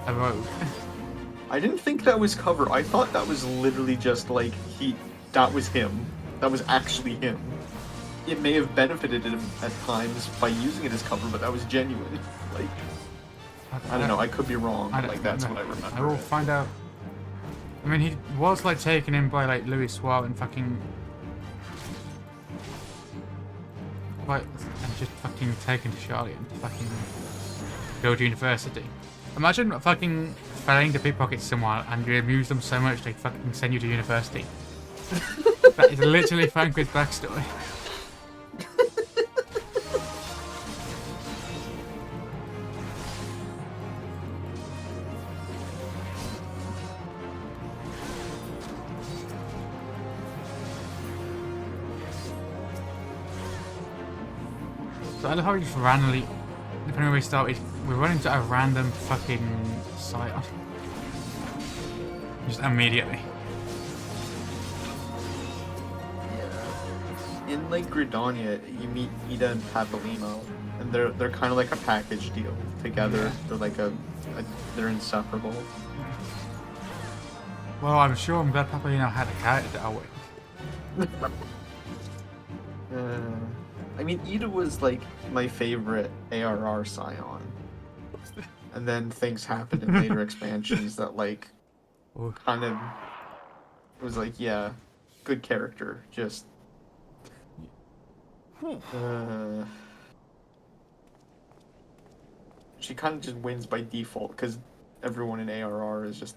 B: a rogue.
A: I didn't think that was cover. I thought that was literally just like that was him. That was actually him. It may have benefited him at times by using it as cover, but that was genuine. Like, I don't know. I could be wrong.
B: I
A: But,
B: don't
A: like, that's
B: know.
A: what I remember.
B: I will find out. I mean, he was like taken in by like Louis Suave and fucking, like, and just fucking taken to Charlie and fucking go to university. Imagine fucking failing to pickpocket someone and you amuse them so much they fucking send you to university. That is literally Franklin's backstory. So I love how we just randomly, depending on where we start, we're running to a random fucking site. Just immediately.
A: Yeah. In like Gridania, you meet Ida and Pavolino, and they're kind of like a package deal together.
B: Yeah.
A: They're like they're inseparable.
B: Well, I'm sure I'm glad Papalino had a character that I would.
A: I mean, Ida was like my favorite ARR Scion, and then things happened in later expansions that like
B: Ooh.
A: kind of was like, yeah, good character, just. She kind of just wins by default because everyone in ARR is just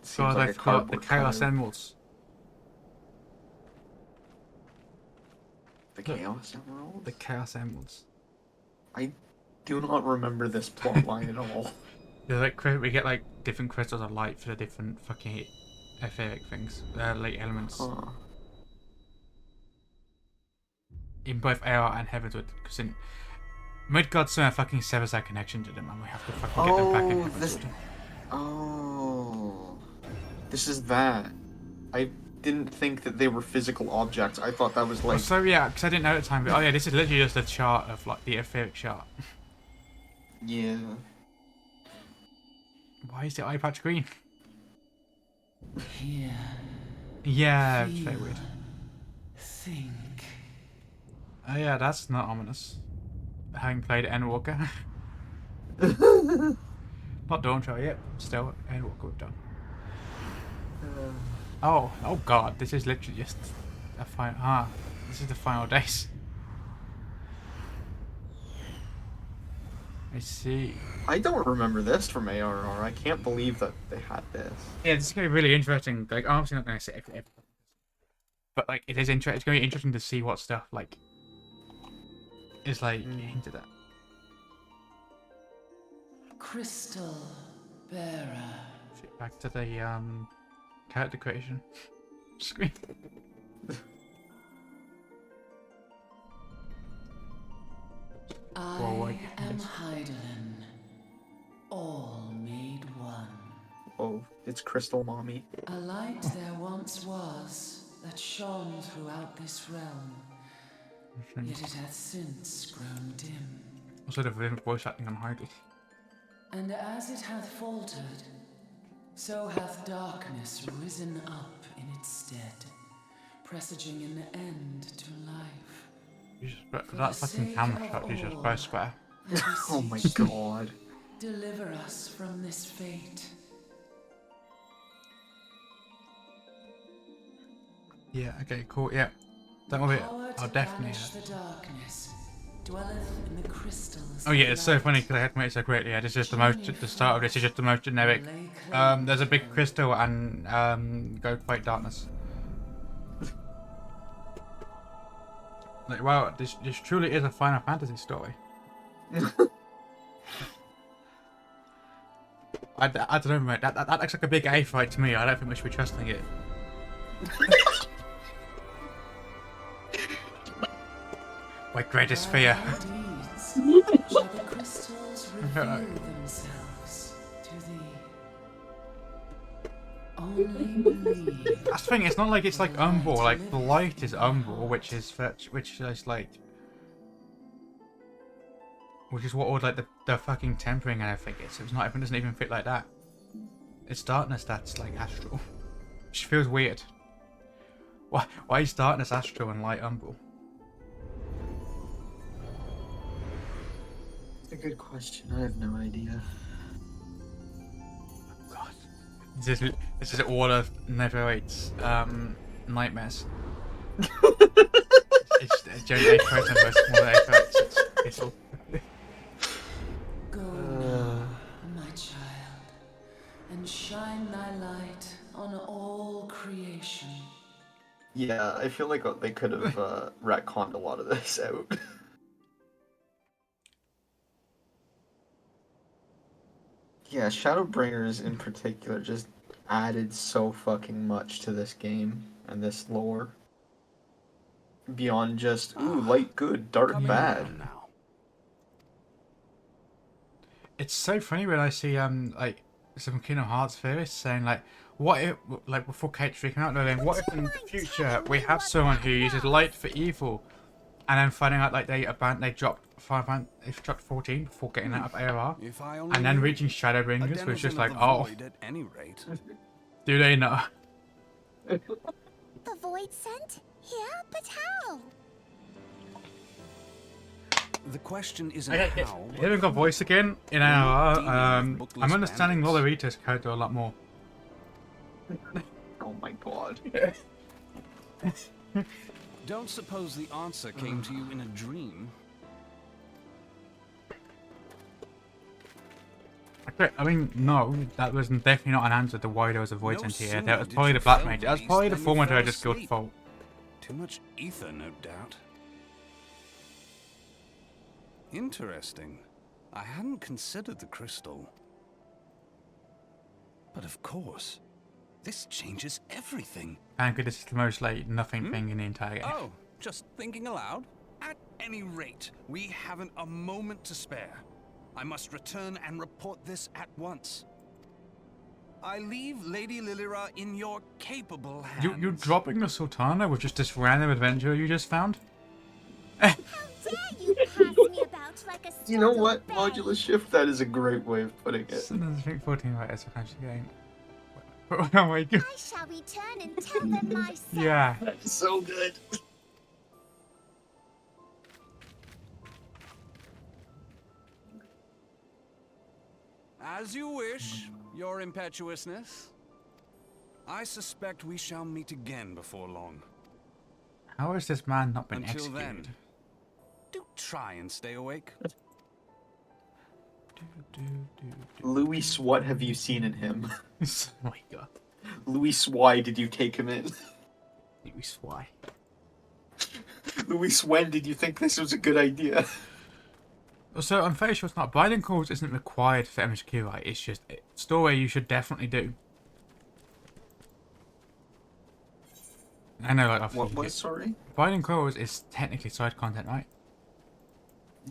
B: So
A: seems like a
B: they've got the
A: cardboard
B: Chaos
A: cutout.
B: Emeralds.
A: The Chaos Emerald?
B: The Chaos Emeralds.
A: I do not remember this plot line at all.
B: They're like, we get like different crystals of light for the different fucking etheric things, like elements.
A: Huh.
B: In both AR and Heavenswood, because in Midgard fucking severs that connection to them, and we have to fucking get them back in Heavenswood.
A: Oh, this is that. I didn't think that they were physical objects. I thought that was like.
B: Well, so yeah, because I didn't know at the time, but oh yeah, this is literally just a chart of like the etheric chart.
A: Yeah.
B: Why is the eye patch green?
E: Here,
B: Yeah, it's very
E: feel,
B: weird.
E: think.
B: Oh yeah, that's not ominous. Having played Endwalker. Not Dawn Trail yet, still Endwalker we've done. Oh god, this is literally just a final. This is the final days. I see.
A: I don't remember this from ARR. I can't believe that they had this.
B: Yeah, this is going to be really interesting. Like, I'm obviously not going to say everything, but like, it is interesting. It's going to be interesting to see what stuff like is like hinted at.
E: Crystal bearer.
B: Shit, back to the character creation screen.
E: I am Heidelin, all made one.
A: Oh, it's Crystal Mommy.
E: A light there once was that shone throughout this realm, yet it hath since grown dim.
B: Also, the voice acting on Heidel.
E: And as it hath faltered, so hath darkness risen up in its stead, presaging an end to life.
B: That fucking camera shot is just so square.
A: Oh my god.
E: Deliver us from this fate.
B: Yeah, okay, cool, yeah. Don't worry,
E: Power
B: I'll
E: to
B: definitely...
E: banish the darkness dwelleth in the crystals.
B: Oh yeah, it's so funny because I had to make it so greatly. Yeah, this is just the most, the start of this is just the most generic. There's a big crystal and go fight darkness. Like, wow, this truly is a Final Fantasy story. I don't know, mate. That looks like a big Aetheryte to me. I don't think we should be trusting it. My greatest fear.
E: Shall the crystals reveal themselves to thee? Only believe.
B: That's the thing. It's not like it's like Umbral. Like the light is Umbral, which is like, which is what all like the fucking tempering and everything is. So it's not even doesn't even fit like that. It's darkness that's like astral, which feels weird. Why is darkness astral and light Umbral?
A: A good question. I have no idea.
B: God, this is all of Neverite's nightmares. It's generally 8% versus more Aetherytes. It's all.
E: Go now, my child, and shine thy light on all creation.
A: Yeah, I feel like they could have retconned a lot of this out. Yeah, Shadowbringers in particular just added so fucking much to this game and this lore. Beyond just, ooh, light good, dark bad.
B: It's so funny when I see like some Kingdom Hearts theorists saying like, what if, like before Kate freaking out, they're going, what if in the future we have someone who uses light for evil, and then finding out like they dropped 14 before getting out of ARR, and then reaching Shadowbringers was just like, oh,
D: at any rate.
B: do they know?
C: The void sent? Here? But how?
D: The question isn't
B: Okay,
D: how.
B: here we've got voice again in ARR. I'm understanding Lolorita's character a lot more.
A: Oh my god.
D: Don't suppose the answer came to you in a dream.
B: Okay, I mean, no, that was definitely not an answer to why there was a void
D: No
B: sent here.
D: sooner
B: That was
D: did
B: probably
D: you
B: the Black
D: fail
B: Mage. That was
D: these
B: probably the
D: than you
B: former
D: fell
B: Dirge's Guild
D: asleep.
B: fault.
D: Too much ether, no doubt. Interesting. I hadn't considered the crystal. But of course, this changes everything.
B: Thank you, this is the most like nothing thing in the entire game.
D: Oh, just thinking aloud? At any rate, we haven't a moment to spare. I must return and report this at once. I leave Lady Lilira in your capable hands.
B: You're dropping the Sultana with just this random adventure you just found?
C: How dare you pass me about like a
A: You know what?
C: startled
A: Modular
C: babe?
A: shift, that is a great way of putting it.
B: Sometimes I think 14 right is a country game. Oh my god.
C: I shall return and tell them myself.
B: Yeah.
A: That's so good.
D: As you wish, your impetuousness. I suspect we shall meet again before long.
B: How has this man not been
D: Until
B: executed?
D: then, do try and stay awake.
A: Luis, what have you seen in him?
B: Oh my god.
A: Luis, why did you take him in?
B: Luis, why?
A: Luis, when did you think this was a good idea?
B: So I'm fairly sure it's not. Binding calls isn't required for MHQ, right? It's just a story you should definitely do. I know, like,
A: What was, sorry?
B: Binding calls is technically side content, right?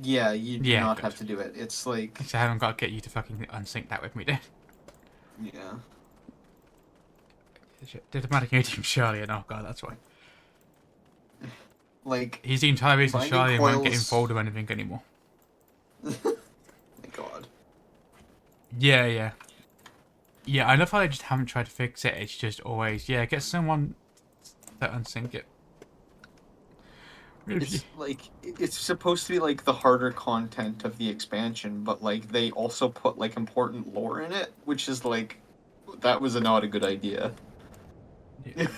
A: Yeah, you do
B: Yeah,
A: not
B: good.
A: have to do it. It's like,
B: So I haven't got to get you to fucking unsync that with me, dude.
A: yeah.
B: Diplomatic medium Charlie, and oh god, that's why.
A: Like,
B: He's the entire reason
A: Binding
B: Charlie won't get
A: coils-
B: involved with anything anymore.
A: my god.
B: Yeah, yeah. Yeah, I love how they just haven't tried to fix it. It's just always, yeah, get someone to unsync it.
A: It's like, it's supposed to be like the harder content of the expansion, but like they also put like important lore in it, which is like, that was not a good idea.
B: Yeah.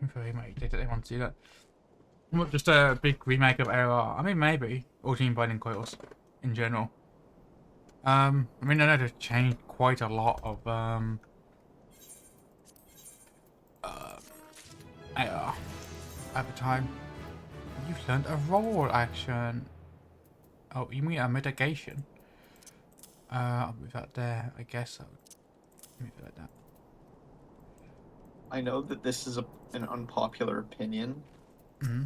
B: Very much. They want to do that. Not just a big remake of AOR. I mean, maybe. Or Team Binding Coils in general. I mean, I know they've changed quite a lot of AOR at the time. You've learned a roll action. Oh, you mean a mitigation? I'll move that there. I guess I'll move it like that.
A: I know that this is an unpopular opinion,
B: Mm-hmm.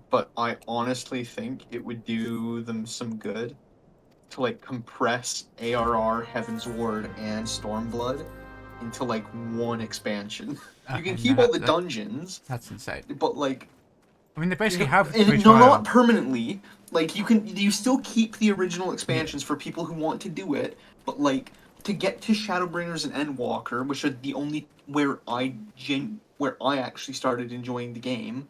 A: but I honestly think it would do them some good to like compress ARR, Heaven's Ward, and Stormblood into like one expansion. You can
B: Okay,
A: keep
B: no,
A: all the dungeons,
B: That's insane.
A: but like,
B: I mean, they basically have
A: and
B: free
A: no,
B: trial.
A: not permanently. Like you still keep the original expansions for people who want to do it, but like to get to Shadowbringers and Endwalker, which are the only where I actually started enjoying the game,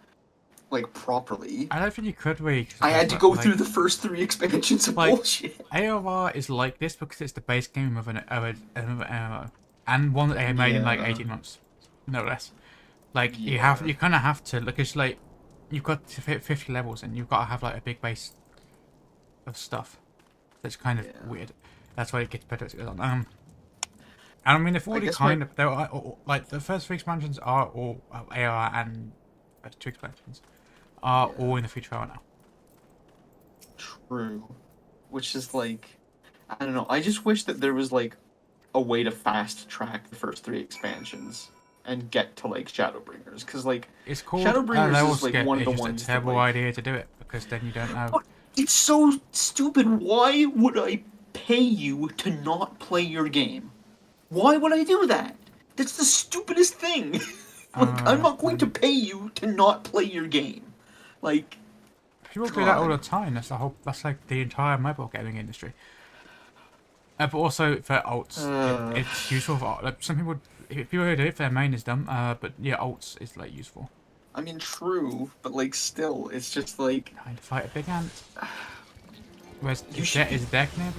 A: like properly.
B: I don't think you could really. 'Cause
A: I had to
B: like-
A: go
B: like,
A: through the first 3 expansions of
B: Like-
A: bullshit.
B: AOR is like this because it's the base game of an MMO, and one that they made in like
A: Yeah.
B: 18 months, no less. Like you
A: Yeah.
B: kind of have to, like, it's like you've got to fit 50 levels and you've got to have like a big base of stuff. That's kind of
A: Yeah.
B: weird. That's why it gets better as it goes on. And I mean, they've already
A: guess
B: kind of, they're like the first 3 expansions are all AOR, and 2 expansions are all in the free trial now.
A: True. Which is like, I don't know. I just wish that there was like a way to fast track the first 3 expansions and get to like Shadowbringers, because like
B: It's called
A: Shadowbringers
B: level
A: is, like,
B: skip.
A: one of
B: It's
A: the
B: just
A: ones
B: a
A: that,
B: terrible
A: like-
B: idea to do it because then you don't know.
A: But it's so stupid. Why would I pay you to not play your game? Why would I do that? That's the stupidest thing. Like, I'm not going to pay you to not play your game. Like,
B: People do that all the
A: God.
B: time. That's like the entire mobile gaming industry. But also for alts, it's useful for like some people. If people who do it for their main is dumb. But yeah, alts is like useful.
A: I mean, true, but like, still, it's just like,
B: Trying to fight a big ant. Where's
A: You should-
B: is deck nearby?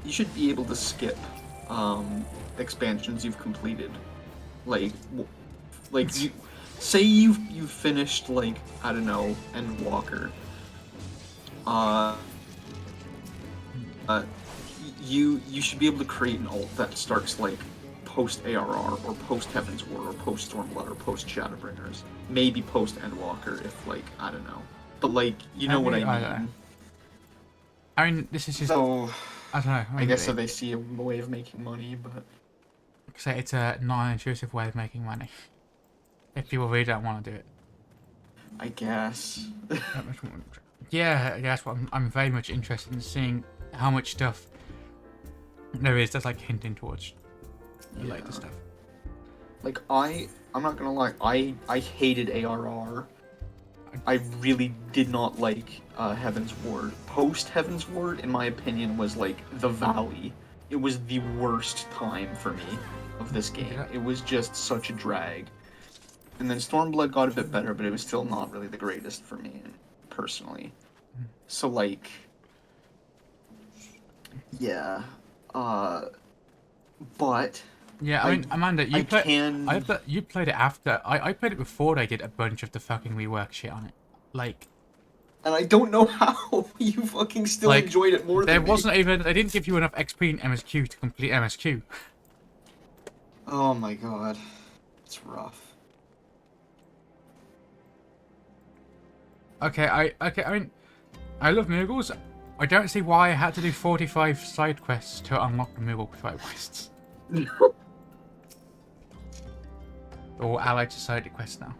A: you should be able to skip expansions you've completed. Like, you say you've finished, like, I don't know, Endwalker. You should be able to create an alt that starts like post ARR or post Heaven's Ward or post Stormblood or post Shadowbringers. Maybe post Endwalker if, like, I don't know. But like, you know what I mean.
B: I mean, this is just.
A: So
B: I don't know.
A: I guess so they see a way of making money, but
B: Say it's a non-intrusive way of making money. If people really don't want to do it.
A: I guess.
B: Yeah, that's what I'm very much interested in seeing how much stuff there is that's like hinting towards the later stuff.
A: Like, I'm not gonna lie, I hated ARR. I really did not like Heaven's Ward. Post Heaven's Ward, in my opinion, was like the Valley. It was the worst time for me of this game.
B: Yeah.
A: It was just such a drag. And then Stormblood got a bit better, but it was still not really the greatest for me, personally. So, like, yeah. But
B: Yeah, I mean, Amanda, you you played it after. I played it before they did a bunch of the fucking rework shit on it. Like,
A: and I don't know how you fucking still
B: like,
A: enjoyed it more
B: there
A: than me.
B: wasn't even. They didn't give you enough XP in MSQ to complete MSQ.
A: Oh my god, it's rough.
B: Okay, I mean, I love Moogles. I don't see why I had to do 45 side quests to unlock the Moogle quests. Or allied society quests now.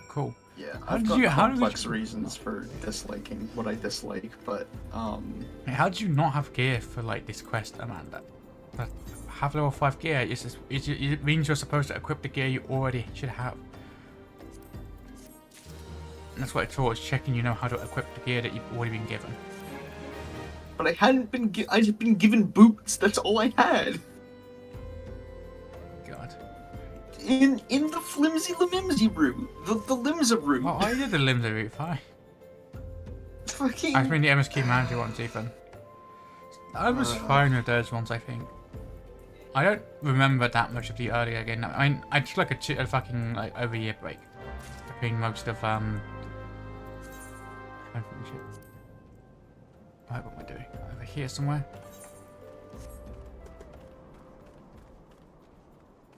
B: Cool.
A: Yeah,
B: How
A: I've
B: did
A: got
B: you- how did
A: complex reasons for disliking what I dislike, but
B: How did you not have gear for like this quest, Amanda? That have level 5 gear it means you're supposed to equip the gear you already should have. And that's what it's for, it's checking you know how to equip the gear that you've already been given.
A: but I hadn't been. I just been given boots. That's all I had.
B: God.
A: In the flimsy limimsy route, the Limsa route.
B: Well, I did the Limsa route fine.
A: Fucking.
B: I mean the MSQ manager ones even. I was fine with those ones, I think. I don't remember that much of the earlier game. I mean, I took like a fucking like over a year break between most of Right, what am I doing? Over here somewhere.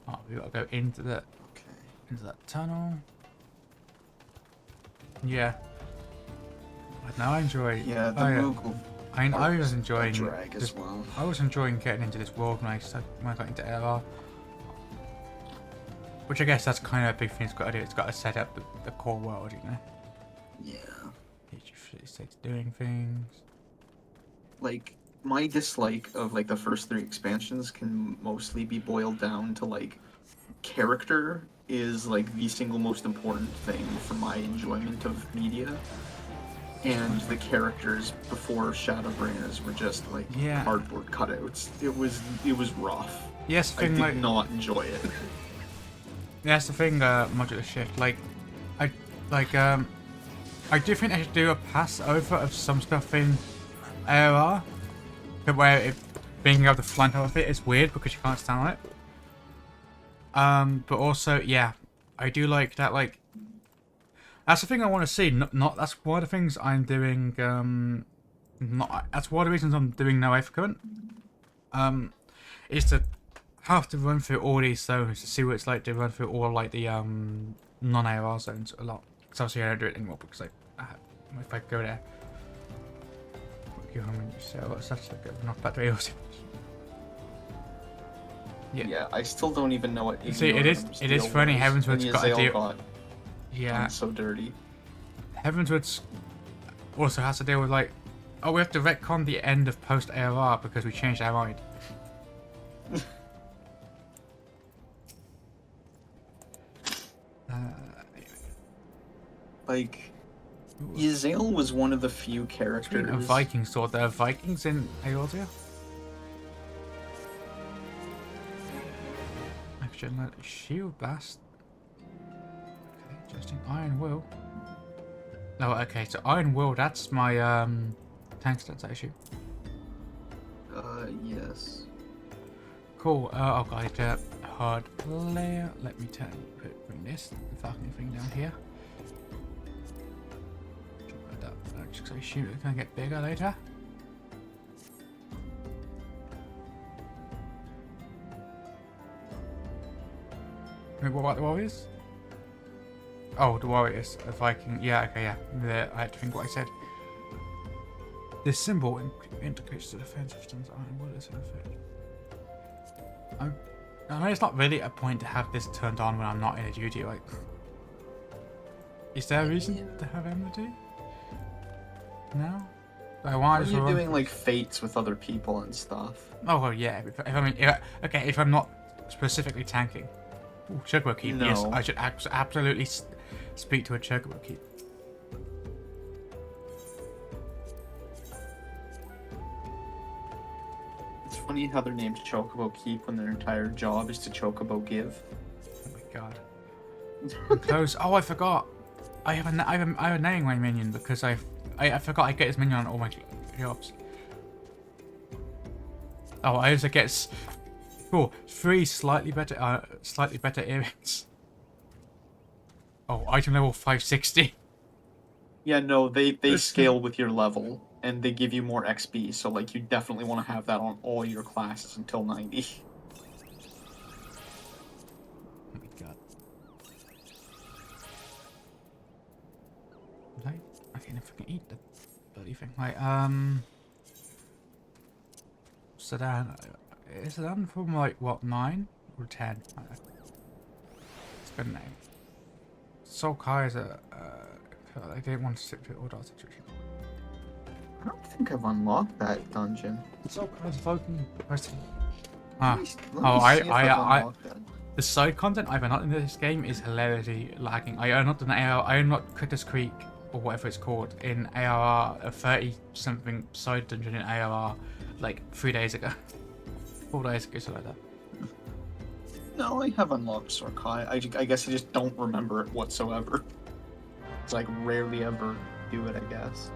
B: Oh, we gotta go into that tunnel. Yeah. But now I enjoy.
A: Yeah, the Moogle.
B: I mean, I was enjoying
A: drag
B: this,
A: as well.
B: I was enjoying getting into this world when I got into ARR. Which I guess that's kind of a big thing it's got to do. It's got to set up the core world, you know.
A: Yeah.
B: It's doing things.
A: Like my dislike of like the first 3 expansions can mostly be boiled down to like character is like the single most important thing for my enjoyment of media. And the characters before Shadowbringers were just like cardboard cutouts. It was rough.
B: Yes,
A: I did not enjoy it.
B: That's the thing, modular shift. Like, I do think I should do a pass over of some stuff in AOR, but where being able to flank off it is weird because you can't stand on it. But also, yeah, I do like that. Like, that's the thing I want to see. That's one of the things I'm doing. That's one of the reasons I'm doing no Aether Current. Is to have to run through all these zones to see what it's like to run through all like the non-AOR zones a lot. Because obviously I don't do it anymore because if I go there, such like not bad rails.
A: Yeah, I still don't even know what.
B: See, it is funny. Heavensward's got a deal. Yeah.
A: I'm so dirty.
B: Heavensward's also has to deal with like, oh, we have to retcon the end of post AOR because we changed our mind.
A: Like, Yzael was one of the few characters.
B: A Viking sword. There are Vikings in Eorzea. Actually, shield blast. Okay, interesting. Iron will. No, okay. So iron will. That's my tank stats, I assume.
A: Yes.
B: Cool. Oh god, hard layer. Let me bring this fucking thing down here. Just I assume it's gonna get bigger later. Wait, what about the warriors? Oh, the warriors, a Viking. Yeah, okay, yeah. I had to think what I said. This symbol integrates the defense systems. What is it effect? I mean, it's not really a point to have this turned on when I'm not in a duty. Like, is there a reason to have enmity? No.
A: Why are you doing like fates with other people and stuff?
B: Oh well, yeah. If I'm not specifically tanking. Ooh, Chocobo Keep. No. Yes, I should absolutely speak to a Chocobo Keep.
A: It's funny how they're named Chocobo Keep when their entire job is to Chocobo Give.
B: Oh my god. Close. Oh, I forgot. I have a name my minion because I forgot I get his minion on all my helps. Oh, I also get 3 slightly better earrings. Oh, item level 560.
A: Yeah, no, they scale with your level, and they give you more XP, so, like, you definitely want to have that on all your classes until 90.
B: Oh my god. I can't fucking eat the bloody thing. Like, Sedan. Is Sedan from, like, what, 9 or 10? It's been named. Soul Kai is a, I didn't want to stick to order situation.
A: I don't think I've unlocked that dungeon.
B: Soul Kai's voting person.
A: Let me see if I've unlocked that.
B: The side content I've unlocked in this game is hilariously lacking. I unlocked Critters Creek, or whatever it's called, in ARR, a 30-something side dungeon in ARR, like 3 days ago. 4 days ago, something like that.
A: No, I have unlocked Sorkai. I guess I just don't remember it whatsoever. It's like rarely ever do it, I guess.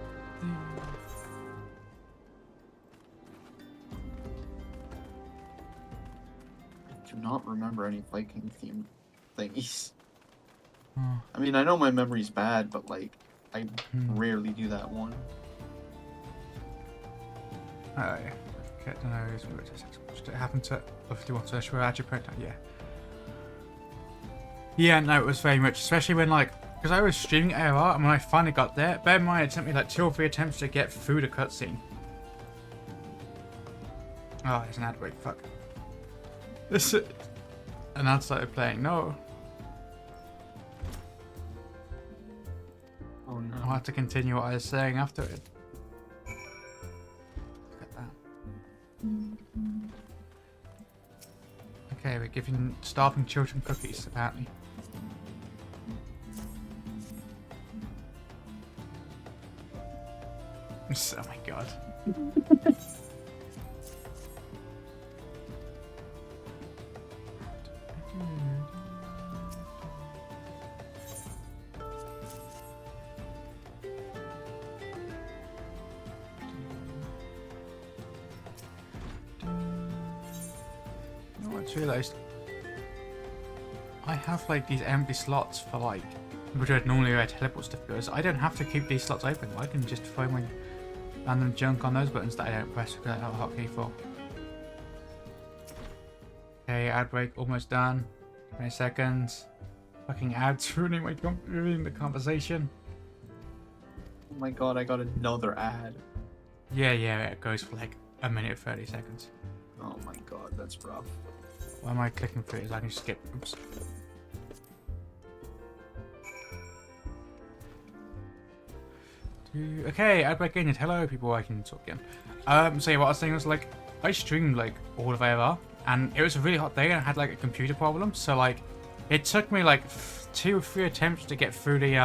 A: I do not remember any Viking themed thingies. I mean, I know my memory's bad, but like, I rarely do that one.
B: Oh, yeah. Okay, I don't know. Did it happen to 51 search for Agipent? Yeah. Yeah, no, it was very much, especially when, like, because I was streaming AOR, and when I finally got there, bear in mind it took me like 2 or 3 attempts to get through the cutscene. Oh, there's an ad break, fuck. This an ad started playing, no.
A: Oh no.
B: I'll have to continue what I was saying after it. Look at that. Okay, we're giving starving children cookies, apparently. Oh my god. I just realised I have like these empty slots for like, which would normally where teleport stuff goes. I don't have to keep these slots open. I can just throw my random junk on those buttons that I don't press because I don't have a hotkey for. Okay, ad break almost done. 20 seconds. Fucking ads ruining the conversation.
A: Oh my god, I got another ad.
B: Yeah, it goes for like 1 minute 30 seconds.
A: Oh my god, that's rough.
B: Why am I clicking through it? I can skip. Oops. Okay, ad break ended. Hello, people. I can talk again. So yeah, what I was saying was like, I streamed like all of AOR, and it was a really hot day, and I had like a computer problem. So like, it took me like 2 or 3 attempts to get through the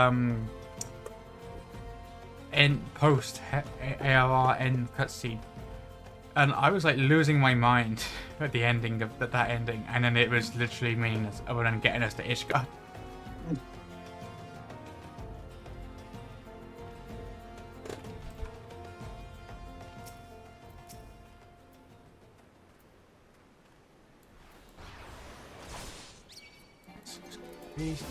B: end post AOR end cutscene, and I was like losing my mind at the ending of that ending, and then it was literally meaningless other than getting us to Ishgard. Please.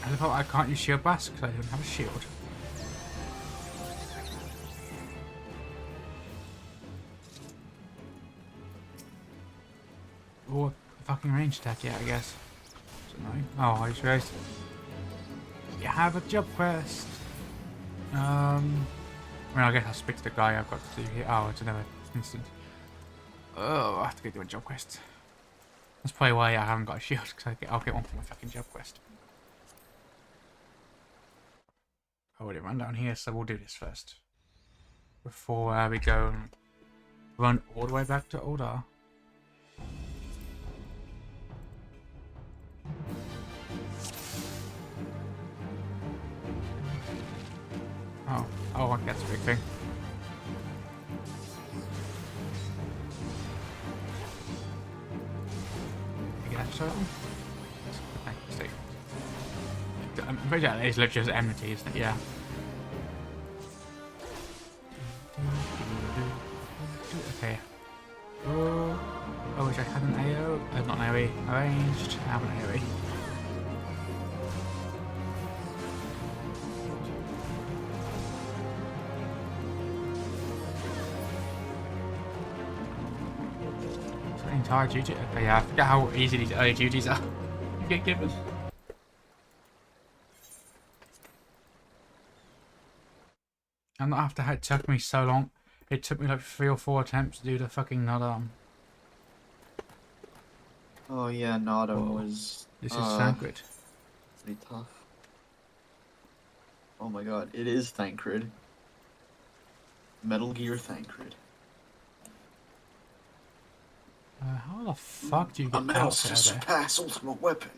B: I love how I can't use shield blast because I don't have a shield. Or fucking range attack, yeah, I guess. It's annoying. Oh, I just realized you have a job quest. I mean, I guess I'll speak to the guy I've got to do here. Oh, it's another instance. Oh, I have to go do a job quest. That's probably why I haven't got a shield, because I'll get one for my fucking job quest. I already run down here, so we'll do this first. Before we go and run all the way back to Oldar. Oh, that's a big thing. You get that certain? I'm pretty sure it's literally just enmity, isn't it? Yeah. Okay. Oh, I wish I had an AO. Not an AoE. Arranged. I have an AoE. Entire duty. Okay, yeah, I forget how easy these early duties are. You get given. And after it took me so long, it took me like 3 or 4 attempts to do the fucking nod arm.
A: Oh yeah, Nodum was
B: This is sacred.
A: pretty tough. Oh my god, it is Thancred. Metal Gear Thancred.
B: How the fuck do you get
A: a metal
B: out
A: to
B: there?
A: surpass ultimate weapon.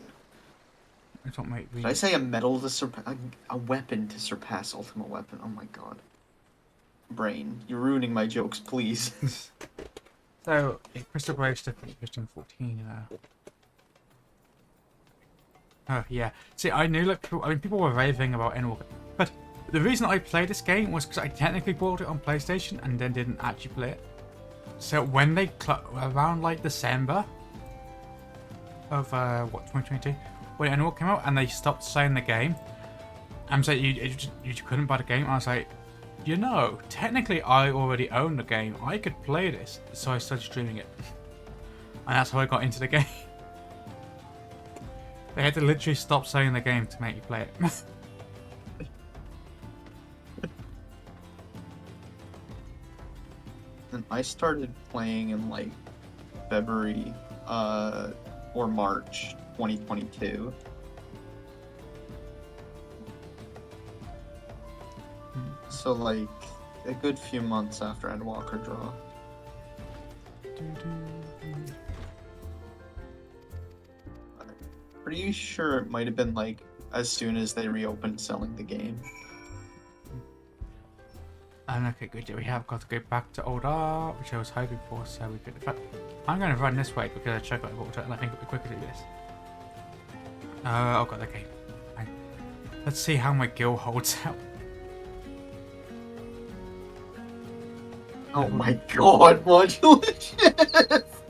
B: It's not mate.
A: Did I say a metal to surpass a weapon to surpass ultimate weapon? Oh my god. Brain, you're ruining my jokes, please.
B: So, Crystal Brave stuff is Christian 14, you know. Oh, yeah. See, I knew, like, people were raving about Endwalker. But the reason I played this game was because I technically bought it on PlayStation and then didn't actually play it. So, when they, around, like, December of, 2022, when Endwalker came out and they stopped saying the game, and said you couldn't buy the game, I was like, you know, technically I already own the game. I could play this. So I started streaming it. And that's how I got into the game. They had to literally stop saying the game to make you play it.
A: And I started playing in like February or March 2022. So like a good few months after Endwalker dropped. Pretty sure it might have been like as soon as they reopened selling the game.
B: And okay, good. We have got to go back to old art, which I was hoping for, so we could. In fact, I'm going to run this way because I checked out water, and I think it'll be quicker to do this. Oh god, okay. Fine. Let's see how my gill holds out.
A: Oh my god, modulation!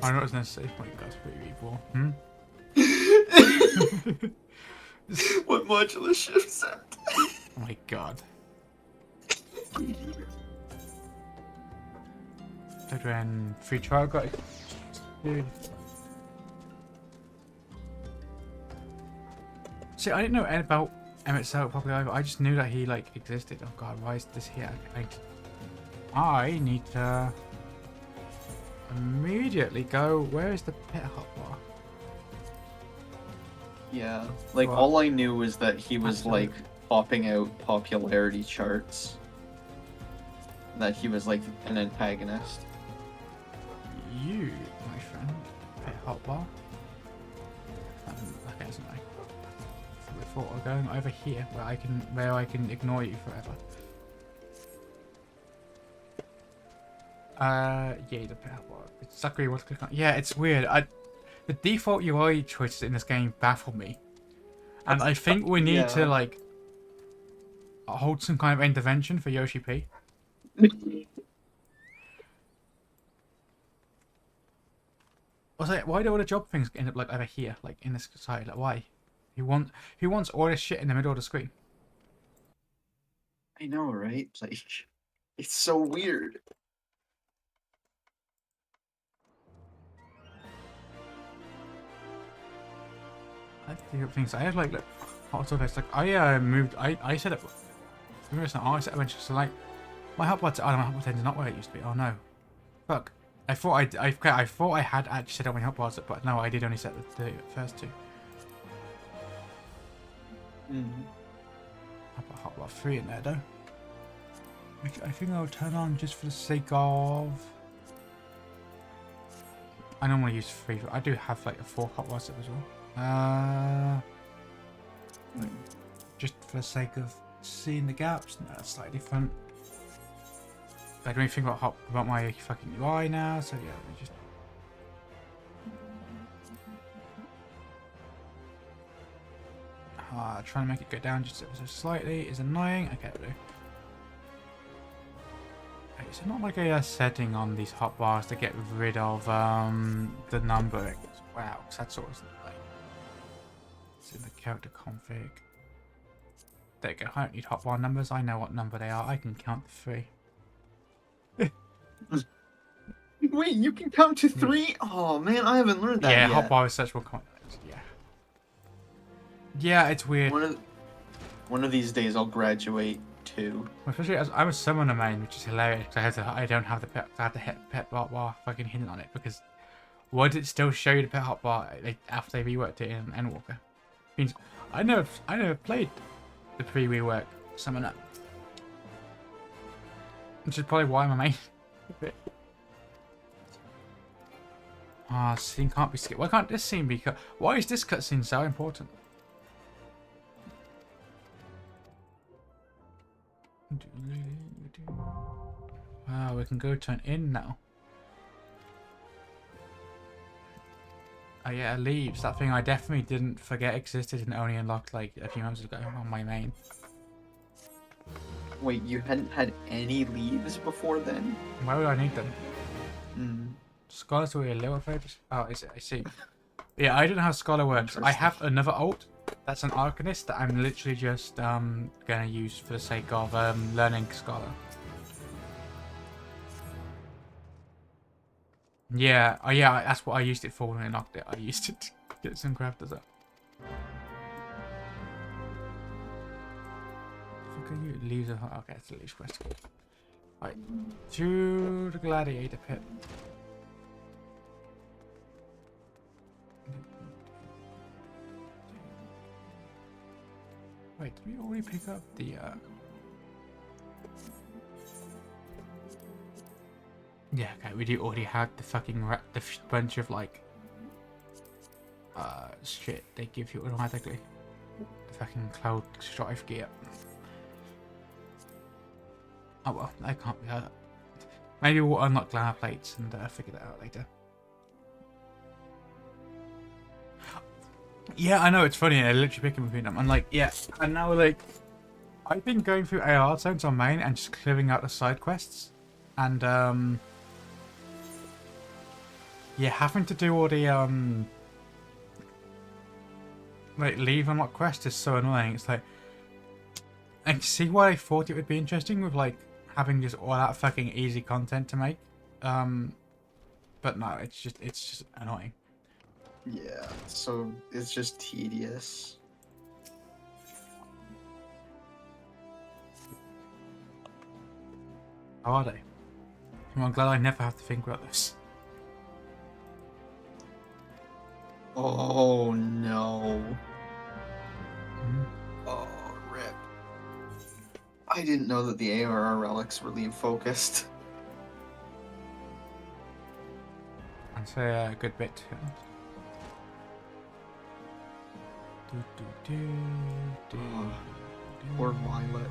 B: I know it's necessary. Oh my god, it's pretty evil.
A: What modular shift set?
B: Oh my god. Then free trial got it. Dude. See, I didn't know anything about Emmett Cell properly either. I just knew that he like existed. Oh god, why is this here? I need to immediately go. Where is the pit hotbar?
A: Yeah, like
B: What?
A: all I knew was that he was
B: Absolutely.
A: like popping out popularity charts. That he was like an antagonist.
B: You, my friend, pit hotbar. Okay, isn't I? Before we're going over here, where I can ignore you forever. Yeah, the pit hotbar. It's exactly what to click on. Yeah, it's weird. The default UI choices in this game baffle me, and I think we need to like hold some kind of intervention for Yoshi P. I was like, why do all the job things end up like over here, like in this side? Like, why? Who wants all this shit in the middle of the screen?
A: I know, right? Like, it's so weird.
B: I think things. I have like also it's like I moved. I set up. I set eventually. So like my hotbar. Oh, my hotbar is not where it used to be. Oh no, fuck. I thought I thought I had actually set up my hotbars, but no, I did only set the first two. I put hotbar 3 in there though. Which I think I'll turn on just for the sake of. I normally use 3. I do have like a 4 hotbar set as well. Just for the sake of seeing the gaps. No, that's slightly different. I don't even think about my fucking UI now, so yeah, let me just. Trying to make it go down just ever so slightly is annoying. Okay, we'll do. Okay, so not like a setting on these hotbars to get rid of the numbering. Wow, 'cause that's always like it's in the character config. There you go. I don't need hotbar numbers. I know what number they are. I can count to 3.
A: Wait, you can count to 3? Oh man, I haven't learned that
B: Yeah,
A: yet.
B: hotbar is such one context. Yeah. Yeah, it's weird.
A: One of these days I'll graduate too.
B: Especially as I'm a summoner main, which is hilarious because I don't have the pet. I have the pet hotbar fucking hidden on it because why did it still show you the pet hotbar after they reworked it in Endwalker? Means I never played the pre-rework summoner, which is probably why I'm a main. Scene can't be skipped. Why can't this scene be cut? Why is this cutscene so important? Wow, we can go to an inn now. Oh yeah, leaves. That thing I definitely didn't forget existed and only unlocked like a few months ago on my main.
A: Wait, you hadn't had any leaves before then?
B: Why would I need them?
A: Hmm.
B: Scholars were a little favors. Oh, is it? I see. Yeah, I don't know how Scholar works. I have another alt. That's an Arcanist that I'm literally just gonna use for the sake of learning Scholar. Yeah, oh yeah, that's what I used it for when I knocked it. I used it to get some crafters up. Fuck are you? Leaves of... Okay, it's a leaves quest. Right, to the gladiator pit. Wait, did we already pick up the Yeah, okay, we do already have the fucking bunch of like shit they give you automatically. The fucking cloud strife gear. Oh well, I can't be hurt. Maybe we'll unlock glamour plates and figure that out later. Yeah, I know, it's funny, I literally picking between them. I'm like, yeah, and now like I've been going through AR zones on main and just clearing out the side quests. And yeah, having to do all the like leave unlock quest is so annoying. It's like I can see why I thought it would be interesting with like having just all that fucking easy content to make. But no, it's just annoying.
A: Yeah, so it's just tedious.
B: How are they? Well, I'm glad I never have to think about this.
A: Oh no.
B: Mm-hmm.
A: Oh, rip. I didn't know that the ARR relics were leave focused.
B: I'd say a good bit.
A: Poor Violet.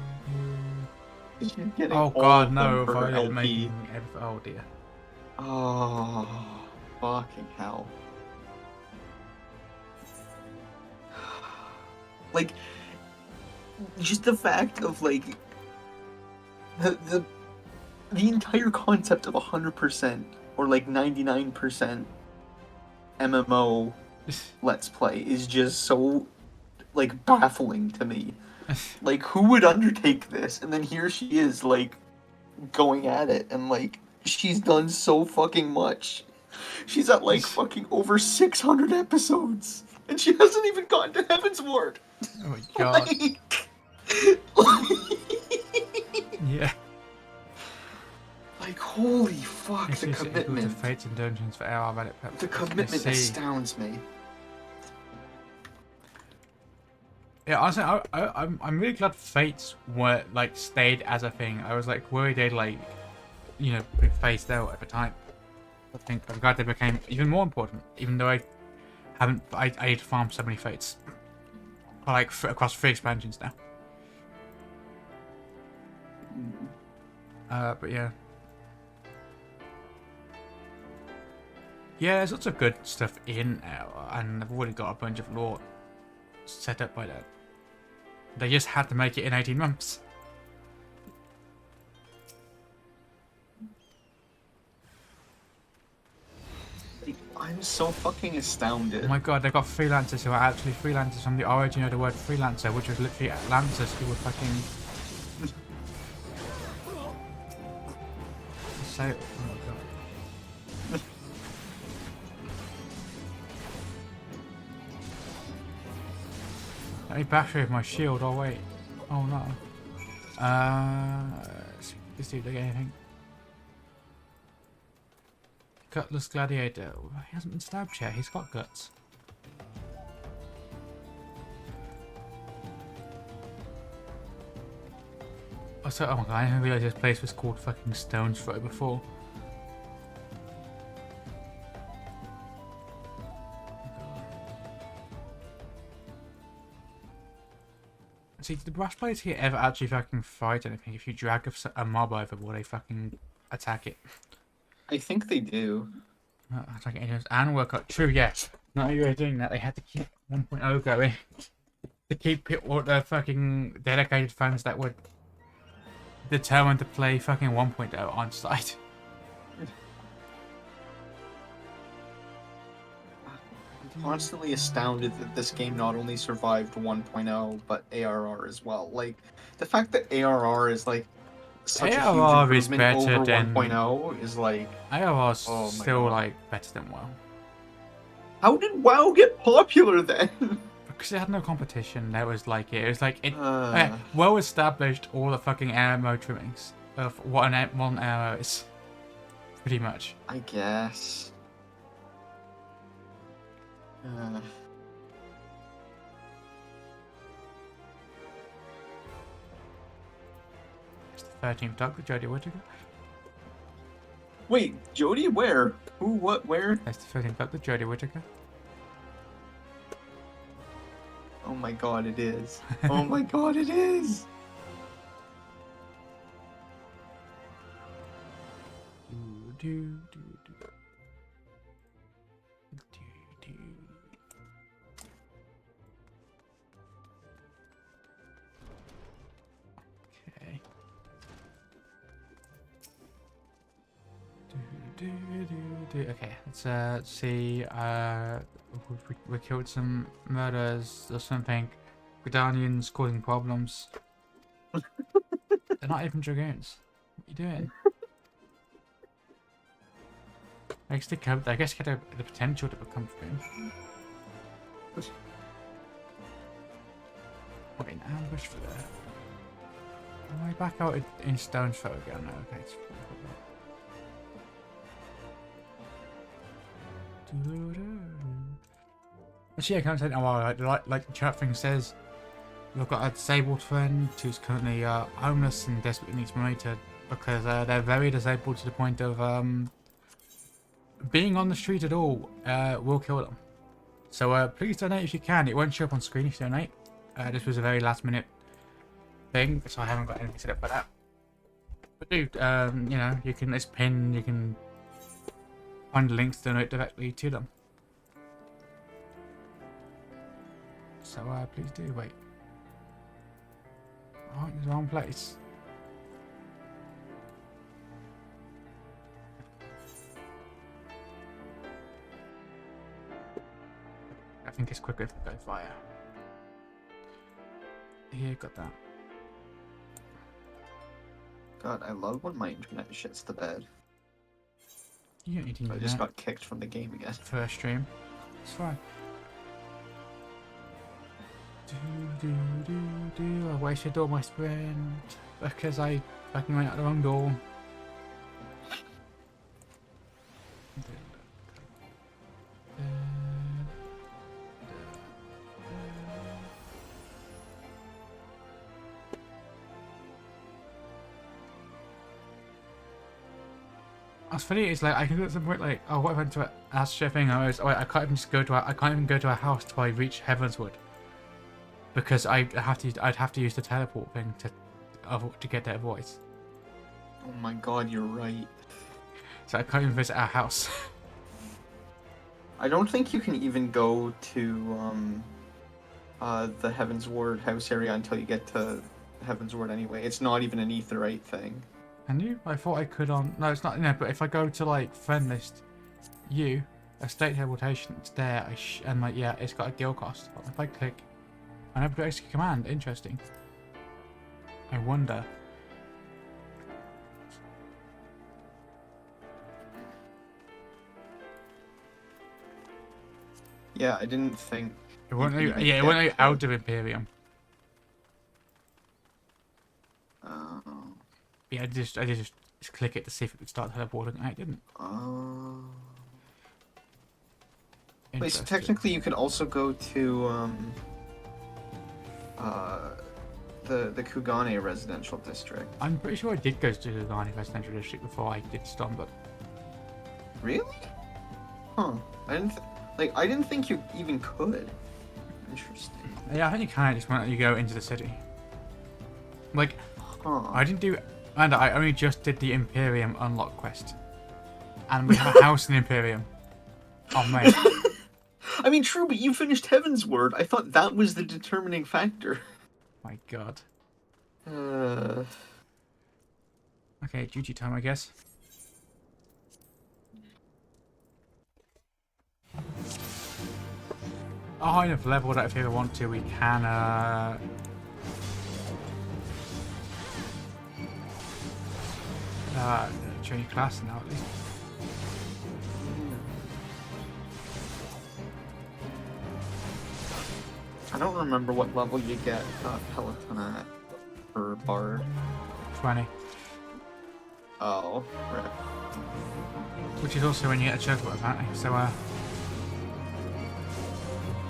B: Oh god, no, Violet making oh dear.
A: Oh, fucking hell. Like, just the fact of like the entire concept of 100% or like 99% MMO Let's Play is just so like baffling to me. Like, who would undertake this? And then here she is like going at it, and like she's done so fucking much. She's at like fucking over 600 episodes, and she hasn't even gotten to Heaven's Ward.
B: Oh my god. Yeah.
A: Like, holy fuck,
B: It's
A: the
B: just equal to
A: commitment.
B: Fates and Dungeons for AR Reddit purposes.
A: The commitment astounds me.
B: Yeah, honestly, I'm really glad Fates were like stayed as a thing. I was like worried they'd like, you know, be phased out over time. I'm glad they became even more important, even though I need to farm so many Fates. Like across 3 expansions now. But yeah. Yeah, there's lots of good stuff in AR, and I've already got a bunch of lore set up by that. They just had to make it in 18 months.
A: Like, I'm so fucking astounded.
B: Oh my god, they've got freelancers who are actually freelancers from the origin of the word freelancer, which was literally Atlantis who were fucking... So... Oh my god. Let me bash with my shield, oh wait. Oh no. Let's see if they get anything. Gutless Gladiator. He hasn't been stabbed yet, he's got guts. Also, oh my god, I didn't realise this place was called fucking Stone's Throw before. See, do the brass blades here ever actually fucking fight anything? If you drag a mob over, will they fucking attack it?
A: I think they do.
B: Attack it and work out. True, yes. Not only were they doing that, they had to keep 1.0 going. To keep all the fucking dedicated fans that were determined to play fucking 1.0 on site.
A: I'm constantly astounded that this game not only survived 1.0 but ARR as well. Like the fact that ARR is like such
B: ARR
A: a
B: is
A: huge
B: better
A: improvement over
B: than
A: 1.0 is like
B: ARR's
A: oh my
B: still
A: God.
B: like better than WoW.
A: How did WoW get popular then?
B: Because it had no competition. That was like it. It was like it well established all the fucking MMO trimmings of what an one MMO is. Pretty much.
A: I guess.
B: It's the 13th Doctor, Jodie Whittaker.
A: Wait, Jodie, where? Who? What? Where?
B: That's the 13th Doctor, Jodie Whittaker.
A: Oh my God, it is. Oh my God, it is.
B: Okay. Okay, let's see. We killed some murders or something. Gridanians causing problems. They're not even dragoons. What are you doing? I guess they had the potential to become dragoons. Wait, an ambush for there. Am I back out in Stone's Throw again? No, okay. Actually, I can't say like the chat thing says, we've got a disabled friend who's currently homeless and desperately needs money because they're very disabled to the point of being on the street at all will kill them. So please donate if you can. It won't show up on screen if you donate. This was a very last minute thing, so I haven't got anything set up for that. But dude, you know, you can, it's pinned, you can find links to donate directly to them. So please do, wait. Oh, in the wrong place. I think it's quicker if we go fire. Here, got that.
A: God, I love when my internet shits the bed.
B: You don't need to
A: I
B: do
A: just
B: that
A: got kicked from the game again.
B: first stream. It's fine. I wasted all my sprint because I fucking went out the wrong door. What's funny is like I can go at some point like, oh, what if I went to a shipping? I can't even just go to I can't even go to a house till I reach Heavenswood because I'd have to use the teleport thing to get that voice.
A: Oh my God, you're right.
B: So I can't even visit our house.
A: I don't think you can even go to the Heaven's Ward house area until you get to Heaven's Ward anyway. It's not even an Aetheryte thing.
B: Can you? I thought I could on... No, it's not. No, but if I go to, like, friend list, you, estate teleportation, it's there, and, like, yeah, it's got a guild cost. But if I click... I never put execute command. Interesting. I wonder...
A: Yeah, I didn't think...
B: It won't
A: you
B: let
A: could
B: you, yeah, it won't let you
A: get
B: out of Imperium. Yeah, I just click it to see if it would start teleporting. I didn't.
A: Wait, so
B: Interesting.
A: technically you could also go to the Kugane residential district.
B: I'm pretty sure I did go to the Garni Residential District before I did Storm, but
A: Really? Huh. I didn't think you even could. Interesting.
B: yeah, I think you can. Just when you go into the city. Like,
A: Huh.
B: I didn't do, and I only just did the Imperium unlock quest, and we have a house in Imperium. Oh mate,
A: I mean, true, but you finished Heaven's Word. I thought that was the determining factor.
B: my god.
A: Okay,
B: duty time, I guess. A high enough level that if you ever want to, we can change class now at least.
A: I don't remember what level you get Peloton at for Bard.
B: 20.
A: Oh, right.
B: Which is also when you get a chocobo apparently, so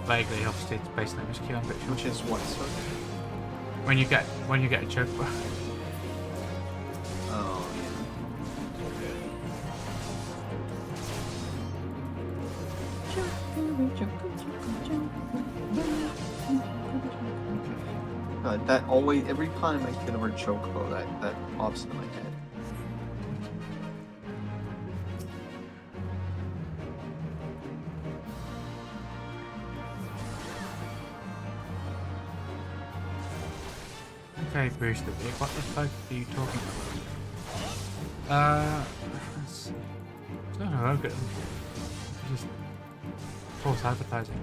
B: vaguely obviously it's based on MSQ, I'm pretty sure.
A: Which is what, sir?
B: When you get a chocobo.
A: Oh, yeah. That always, every time I get the word chocobo, that pops into my head.
B: Okay, Bruce, what the fuck are you talking about? It's not a logo. It's just false advertising.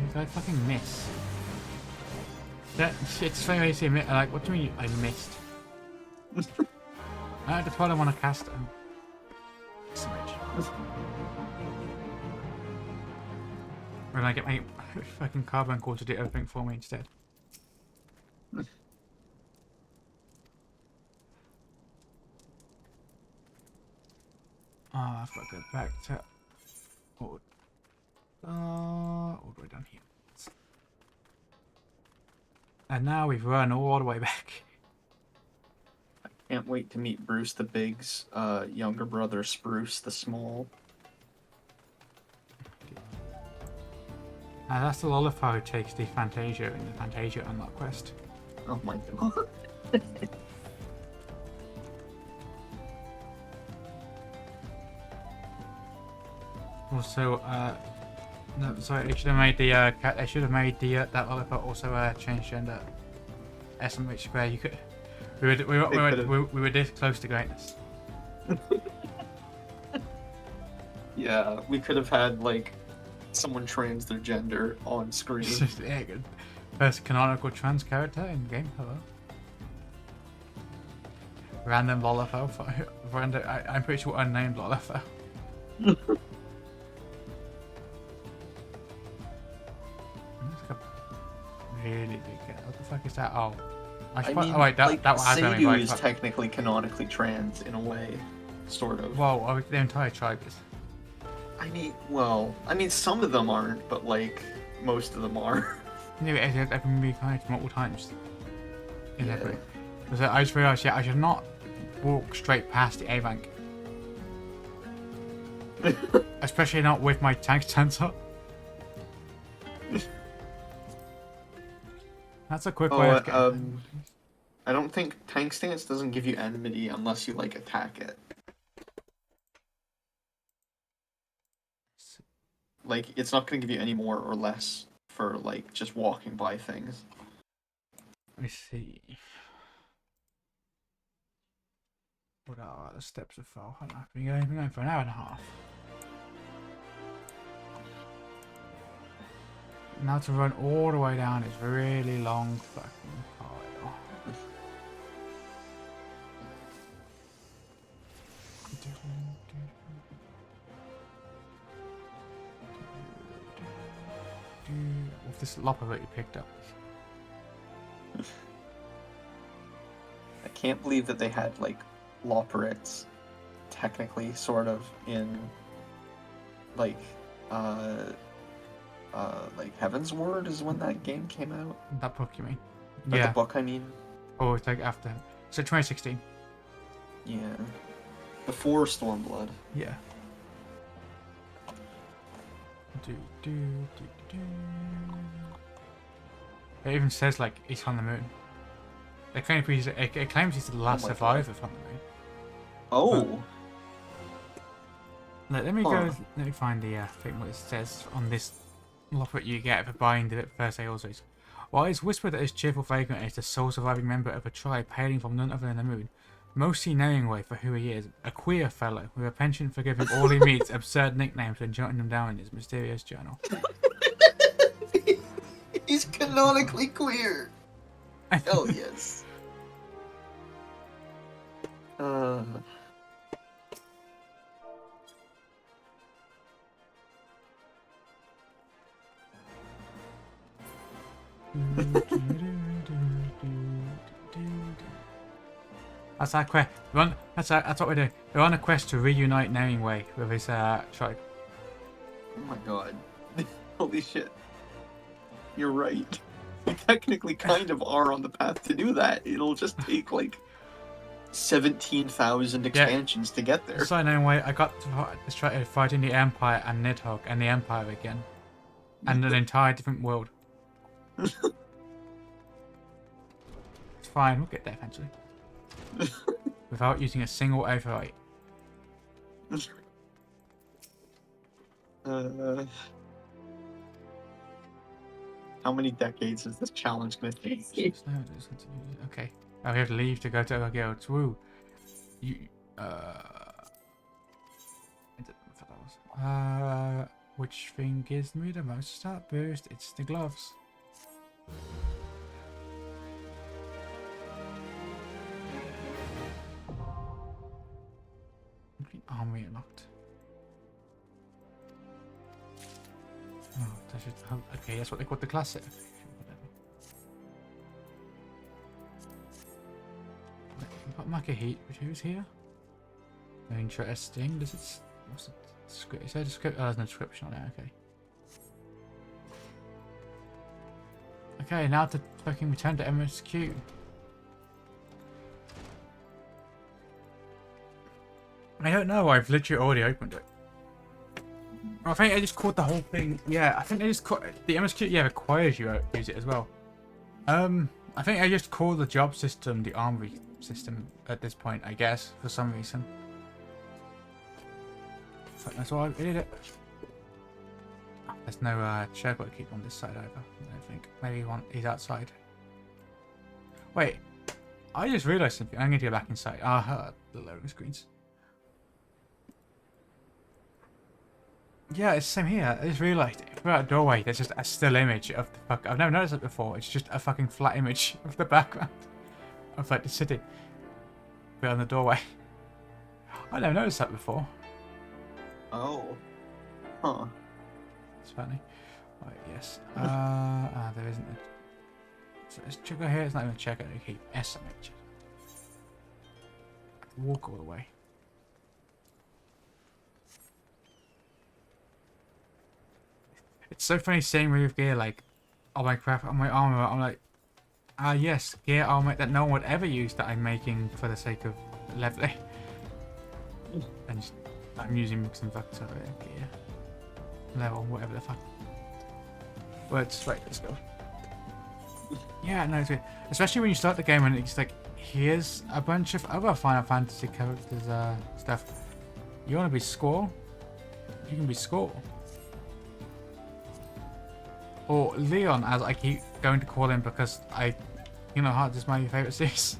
B: Did I fucking miss? That shit's very easy. Like, what do you mean I missed? I had to put him on a caster. Smidge. When I get my fucking carbon core to do everything for me instead. I've got to go back to all the way down here. And now we've run all the way back.
A: Can't wait to meet Bruce the Big's younger brother, Spruce the Small.
B: That's the Lullaby who takes the Fantasia in the Fantasia unlock quest.
A: Oh my god.
B: Also, no, sorry, I should have made the I should have made the that Lullaby also change gender. SMH square. You could. We were this close to greatness.
A: Yeah, we could have had like someone trans their gender on screen.
B: Yeah, good. First canonical trans character in game. Hello. Random Lolafo. Random. I'm pretty sure unnamed Lolafo. Really big guy. What the fuck is that? Oh.
A: I mean,
B: oh wait, that was
A: Seidu is technically canonically trans in a way, sort of.
B: Well, the entire tribe is.
A: I mean, some of them aren't, but like most of them are.
B: Yeah, I've been refined multiple times.
A: Yeah.
B: Because I just realised, I should not walk straight past the A rank. Especially not with my tank stance up. That's a quick way of getting...
A: I don't think tank stance doesn't give you enmity unless you like attack it. Like, it's not going to give you any more or less for, like, just walking by things.
B: Let me see. What are the steps of Far Hunt? I've been going for an hour and a half. Now to run all the way down this really long fucking corridor. With this lopper that you picked up.
A: I can't believe that they had, like, Loporrits, technically, sort of, in, like, Heaven's Word is when that game came out?
B: That book, you mean?
A: Or
B: Yeah.
A: the book, I mean.
B: Oh, it's like after. So 2016.
A: Yeah. Before Stormblood.
B: Yeah. It even says, like, he's on the moon. It claims he's the last survivor from the moon.
A: Oh!
B: Let me go. Let me find the thing what it says on this locket you get for buying the first AOZs. While it's whispered that this cheerful vagrant is the sole surviving member of a tribe hailing from none other than the moon, mostly knowing way for who he is, a queer fellow with a penchant for giving all he meets absurd nicknames and jotting them down in his mysterious journal.
A: He's canonically queer! Hell yes.
B: That's our quest. That's what we're doing. We're on a quest to reunite Knowing Way with his tribe.
A: Oh my god. Holy shit. You're right. We technically kind of are on the path to do that. It'll just take like 17,000 expansions to get there.
B: So Knowing Way, I got to try fighting the Empire and Nidhogg and the Empire again. And an entire different world. It's fine, we'll get there eventually. Without using a single Aetheryte.
A: How many decades is this challenge going to take?
B: Okay. Oh, we have to leave to go to our guilds. Woo. You, which thing gives me the most start boost? It's the gloves. Armory unlocked. Oh, that should, okay, that's what they call the classic. Got Maka Heat, who's here? Interesting. Does it? What's it? Script? Is there a description? Oh, there's no description on it. Okay. Okay, now to fucking return to MSQ. I don't know. I've literally already opened it. I think I just called the whole thing. Yeah, I think they just called the MSQ. Yeah, requires you to use it as well. I think I just called the job system the armory system at this point. I guess for some reason. So that's why I did it. Oh, there's no SharePoint keep on this side either. I don't think. Maybe he's outside. Wait, I just realised something. I'm going to go back inside. The loading screens. Yeah, it's the same here. I just realised throughout the doorway there's just a still image of the fuck. I've never noticed it before. It's just a fucking flat image of the background of like the city. Right on the doorway. I never noticed that before.
A: Oh. Huh.
B: It's funny. Right, yes. There isn't a... So let's check out here. It's not even a check out. Okay, SMH. Walk all the way. It's so funny seeing me with gear like, oh my crap, on my armor. I'm like, yes, gear armor that no one would ever use that I'm making for the sake of leveling. And just, I'm using some vector gear. Level, whatever the fuck. Words, right, let's go. Yeah, no, it's good. Especially when you start the game and it's like, here's a bunch of other Final Fantasy characters, stuff. You want to be Squall? You can be Squall. Or Leon, as I keep going to call him because Kingdom Hearts is my favourite series.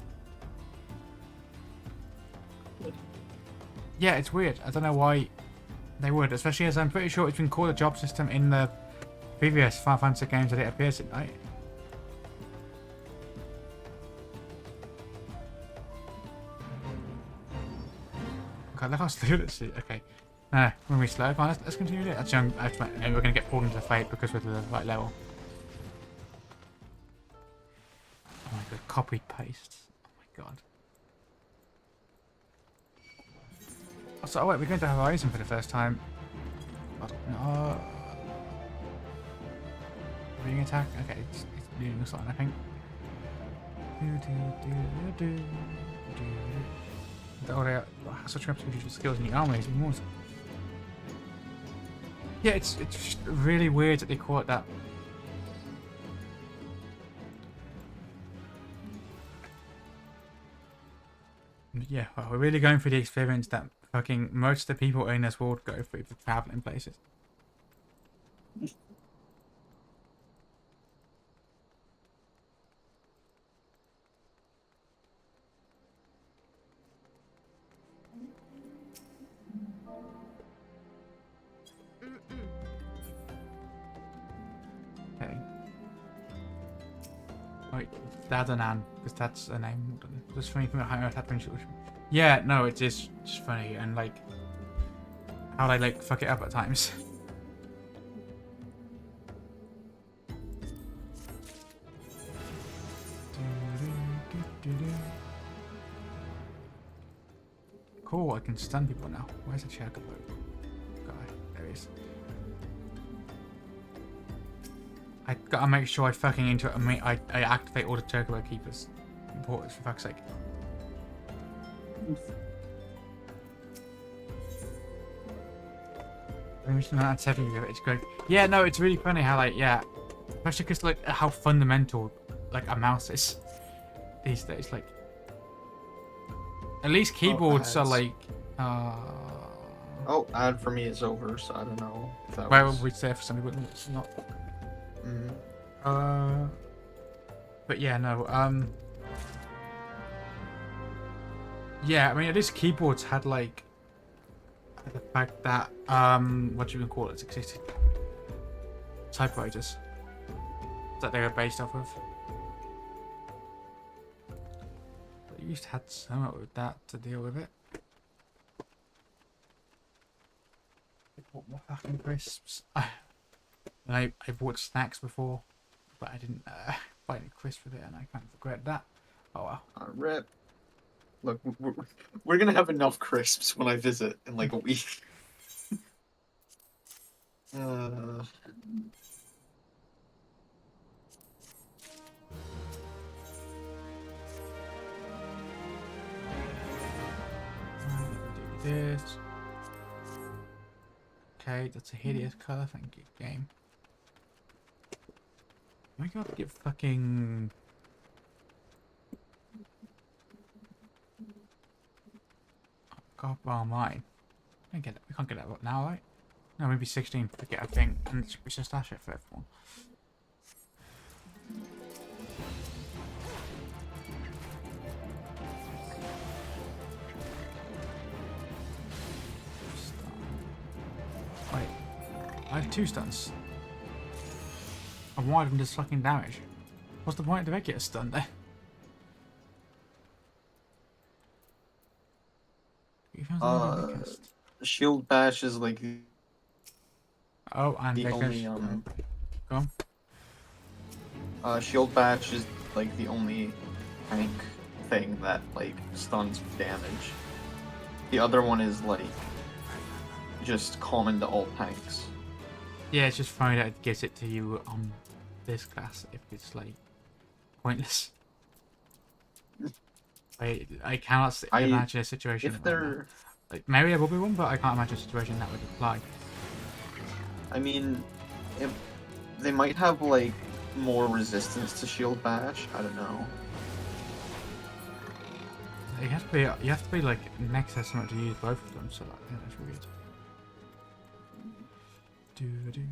B: Yeah, it's weird. I don't know why they would, especially as I'm pretty sure it's been called a job system in the previous Final Fantasy games that it appears in, right? Okay, look how slow this is. Okay. No, when we slow, come on, let's continue it. Actually, we're going to get pulled into the fight because we're to the right level. Oh my god, copy paste. Oh my god. So, oh wait, we're going to Horizon for the first time. No. Being attacked? Okay, it's doing this one, I think. Oh, they such reputation skills in the armor is more. Yeah, it's just really weird that they call it that. Yeah, well, we're really going for the experience that fucking most of the people in this world go through for traveling places. Okay. Wait, Dad and Anne, because that's a name. Just funny thing about how that yeah, no, it's just funny and like how they like fuck it up at times. Cool, I can stun people now. Where's the chocobo guy? There he is. I gotta make sure I fucking I activate all the chocobo keepers. Important for fuck's sake. It's great. Yeah, no, it's really funny how like especially because like how fundamental like a mouse is these days. Like at least keyboards are like.
A: Oh, ad for me is over, so I don't know if that
B: Well,
A: was.
B: we'd say for some people it's not.
A: Mm-hmm.
B: But yeah, no. Yeah, I mean, at least keyboards had like the fact that what do you call it? Existed typewriters that they were based off of. They used to have so much with that to deal with it. I bought more fucking crisps. I bought snacks before, but I didn't buy any crisps with it, and I kind of regret that. Oh well.
A: Rip. Look, we're gonna have enough crisps when I visit in like a week. Do
B: this. Okay, that's a hideous color. Thank you, game. I gotta get fucking. God, well, mine. I get it. We can't get that now, right? No, maybe 16 to get a thing, and it's just dash it for everyone. Wait, I have 2 stuns. And why didn't this fucking damage? What's the point? Did I get a stun there?
A: Shield bash is like
B: Oh, and
A: the only
B: go on.
A: shield bash is like the only tank thing that like stuns damage. The other one is like just common to all tanks.
B: Yeah, it's just funny that it gives it to you on this class if it's like pointless. I cannot imagine a situation.
A: If they're
B: like maybe there will be one, but I can't imagine a situation that would apply.
A: I mean, they might have like more resistance to shield bash. I don't know.
B: You have to be like next estimate to use both of them. So like, yeah, that's weird. Okay.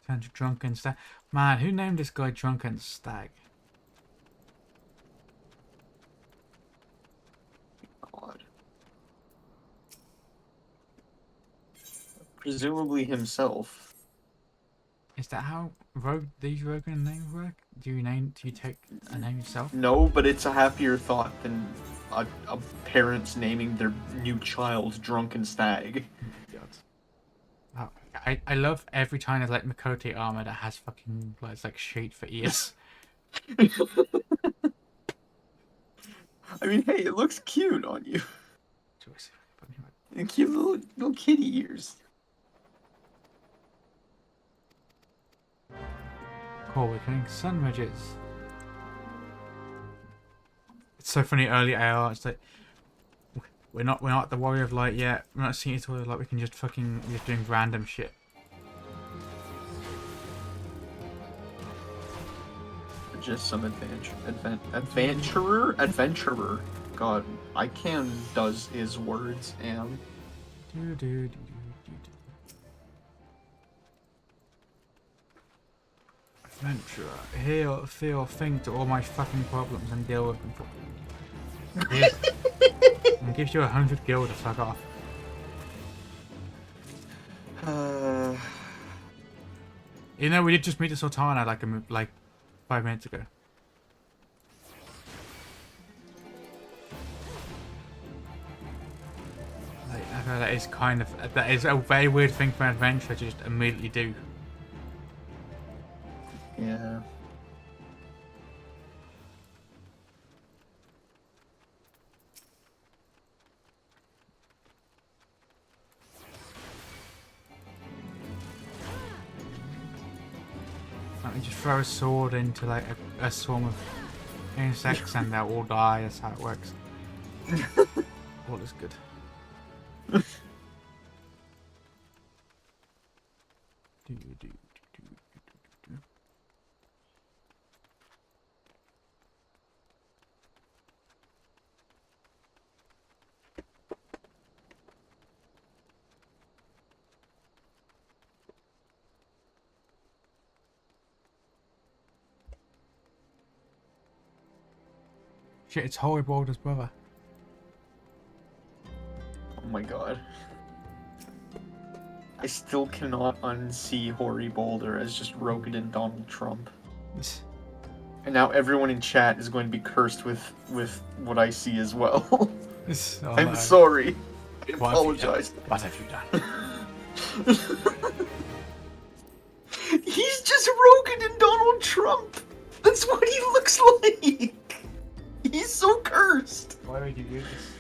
B: turn to Drunken Stag. Man, who named this guy Drunken Stag?
A: God. Presumably himself.
B: Is that how these Rogan names work? Do you take a name yourself?
A: No, but it's a happier thought than a parents naming their new child Drunken Stag.
B: Oh, I love every time there's like Makote armor that has fucking like shade for ears.
A: I mean, hey, it looks cute on you. And cute little kitty ears.
B: Cool, we're getting sun ridges. It's so funny early AR, it's like we're not the Warrior of Light yet. We're not seeing it all like we can just fucking just doing random shit.
A: Just some adventurer. God, I can does his words and
B: adventurer, heal, feel, think to all my fucking problems and deal with them. And gives you 100 gil to fuck off. You know, we did just meet the Sultana like 5 minutes ago. Like, I feel that is a very weird thing for an adventure to just immediately do.
A: yeah.
B: Let me just throw a sword into like a swarm of insects and they'll all die. That's how it works. All is good. Shit, it's Holy Boulder's brother.
A: Oh my god. I still cannot unsee Hoary Boulder as just Rogan and Donald Trump. And now everyone in chat is going to be cursed with what I see as well.
B: Oh,
A: I'm sorry. I
B: What
A: apologize.
B: What have you done?
A: He's just Rogan and Donald Trump. That's what he looks like. He's so cursed.
B: Why would you do this?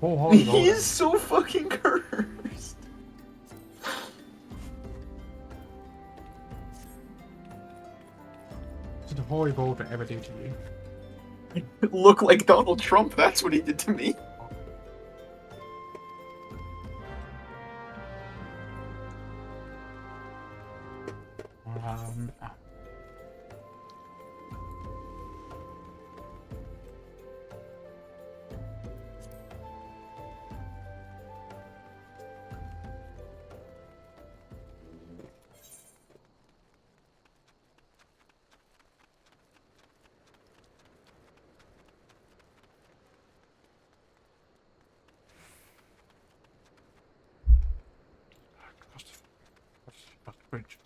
B: Oh, Holy Boulder.
A: He is so fucking cursed.
B: What did the Holy Boulder ever do to you?
A: Look like Donald Trump, that's what he did to me.
B: Um, bridge.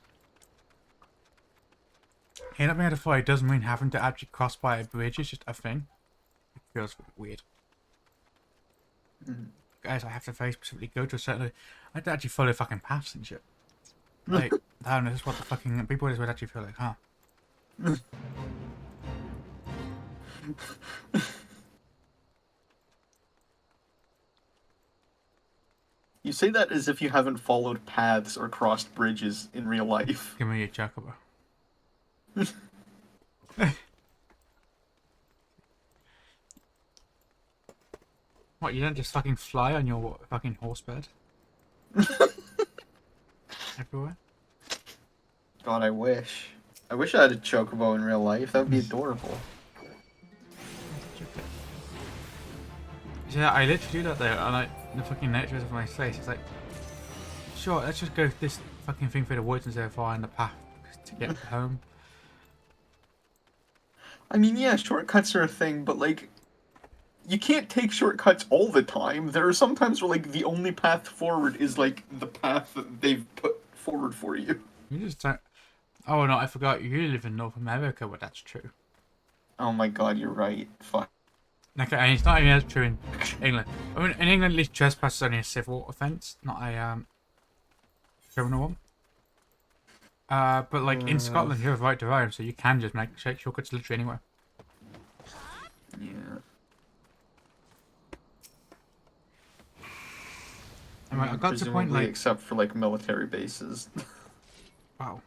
B: Hey, not being able to fly doesn't mean having to actually cross by a bridge. It's just a thing. It feels weird. Guys, I have to very specifically go to a certain... I have to actually follow fucking paths and shit. Like, I don't know, this is what the fucking people would actually feel like, huh?
A: You say that as if you haven't followed paths or crossed bridges in real life.
B: Give me a chocobo. What, you don't just fucking fly on your fucking horse bed? Everywhere?
A: God, I wish. I wish I had a chocobo in real life. That would be adorable.
B: Yeah, I literally do that though. I like the fucking nature of my face. It's like, sure, let's just go this fucking thing through the woods instead of following the path to get home.
A: I mean, yeah, shortcuts are a thing, but like, you can't take shortcuts all the time. There are some times where like the only path forward is like the path that they've put forward for you.
B: You just don't. Oh no, I forgot. You live in North America, but that's true.
A: Oh my god, you're right. Fuck.
B: Okay, and it's not even as true in England. I mean, in England, at least trespass is only a civil offence, not a criminal one. But like in Scotland, you have a right to roam, so you can just take shortcuts literally anywhere.
A: Yeah.
B: I mean, I got to the point
A: Presumably
B: like,
A: except for like military bases.
B: wow,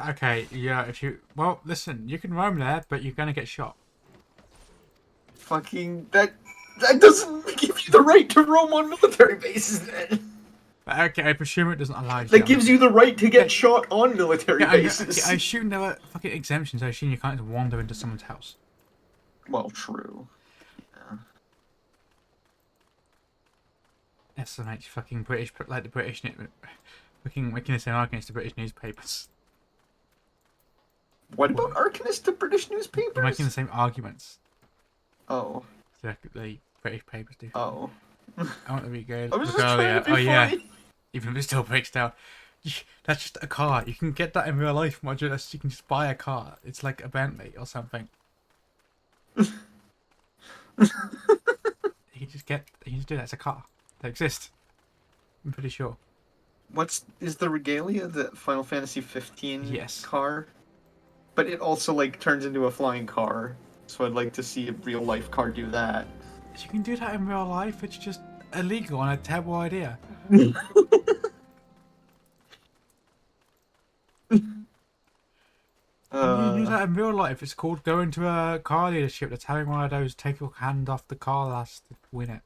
B: okay, yeah. If you listen, you can roam there, but you're gonna get shot.
A: Fucking that doesn't give you the right to roam on military bases then.
B: Okay, I presume it doesn't allow you.
A: That gives you the right to get shot on military bases.
B: I assume there were fucking exemptions. I assume you can't just wander into someone's house.
A: Well, true. Yeah.
B: That's so much fucking British, like the British, fucking making the same arguments to British newspapers.
A: What about Arcanist to British newspapers?
B: You're making the same arguments.
A: Oh.
B: That the British papers do.
A: Oh.
B: I want to be good.
A: I was just trying to be funny.
B: Yeah. Even if it still breaks down. That's just a car. You can get that in real life, Modulus. You can just buy a car. It's like a Bentley or something. You can just do that. It's a car. They exist. I'm pretty sure.
A: Is the Regalia the Final Fantasy 15
B: Yes.
A: car? But it also like turns into a flying car. So I'd like to see a real life car do that.
B: You can do that in real life. It's just illegal and a terrible idea. You do that in real life. It's called going to a car dealership that's having one of those take your hand off the car last to win it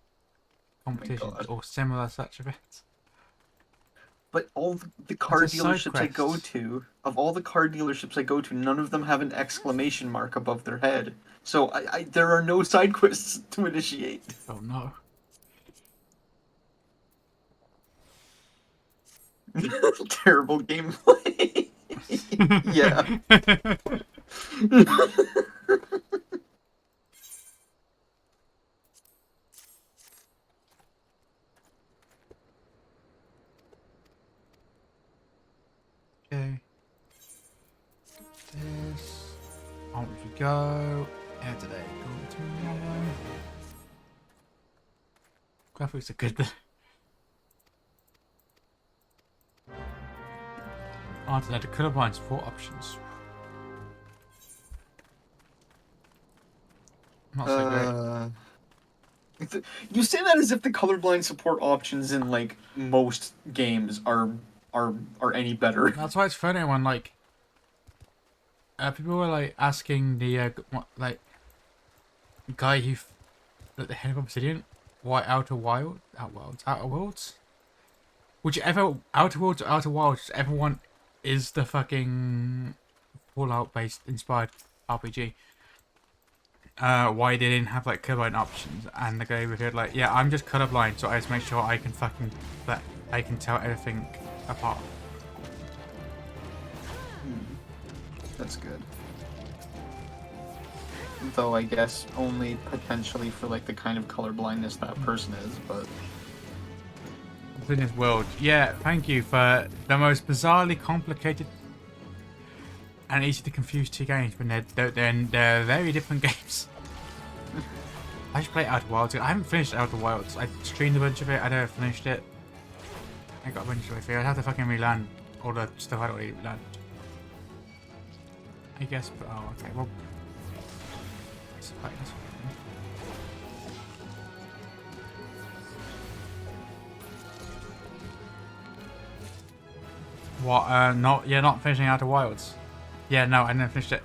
B: competitions or similar such events.
A: But all the car
B: It's a side
A: dealerships I go
B: quest.
A: to, of all the car dealerships I go to, none of them have an exclamation mark above their head. So there are no side quests to initiate.
B: Oh no.
A: Terrible gameplay. Yeah.
B: Okay. This. On we go. And today, go tomorrow. Graphics are good. After that, the colorblind support options. Not so great.
A: You say that as if the colorblind support options in like most games are any better.
B: That's why it's funny when like people were like asking the guy who at the head of Obsidian why Outer Worlds, whichever Outer Worlds or Outer Wilds everyone is the fucking Fallout based inspired RPG. Why they didn't have like colorblind options, and the guy revealed like, yeah, I'm just colorblind, so I just make sure I can I can tell everything apart.
A: That's good. Though I guess only potentially for like the kind of color blindness that person is, but
B: Goodness world. Yeah, thank you for the most bizarrely complicated and easy to confuse two games, but they're very different games. I should play Outer Wilds. I haven't finished Outer Wilds. I streamed a bunch of it. I never finished it. I got a bunch of way through. I'd have to fucking relearn all the stuff I'd already learned. I guess, but oh, okay. Well, let's play this one. What? Not finishing Outer Wilds. Yeah, no, I never finished it.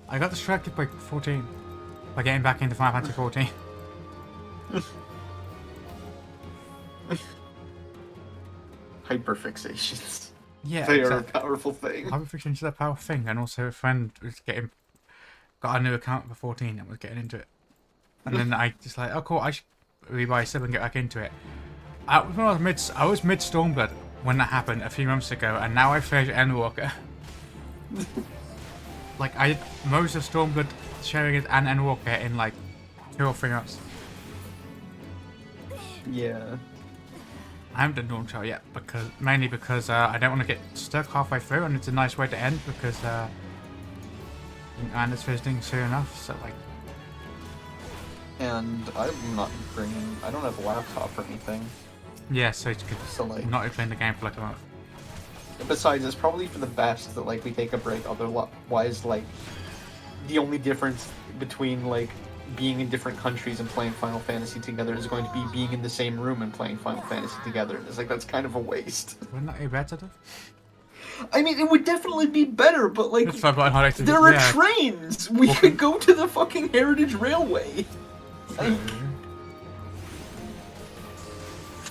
B: I got distracted by 14. By getting back into Final Fantasy 14.
A: hyperfixations.
B: Yeah,
A: They
B: exactly.
A: are a powerful thing.
B: Hyperfiction is a powerful thing, and also a friend was got a new account for 14 and was getting into it. And then I just like, oh cool, I should rebuy sub and get back into it. I was mid Stormblood, when that happened a few months ago, and now I finished Endwalker. Like, I did most of Stormblood, Chariot, and Endwalker in like 2 or 3 months.
A: Yeah.
B: I haven't done Dawn Trail yet, mainly because I don't want to get stuck halfway through, and it's a nice way to end because and it's visiting soon enough, so like.
A: And I'm not bringing. I don't have a laptop or anything.
B: Yeah, so you could
A: like,
B: not playing the game for like a month.
A: Besides, it's probably for the best that like we take a break. Otherwise, like the only difference between like being in different countries and playing Final Fantasy together is going to be being in the same room and playing Final Fantasy together. It's like that's kind of a waste.
B: Wouldn't that be better?
A: I mean, it would definitely be better, but like there are trains. We could go to the fucking Heritage Railway. Like,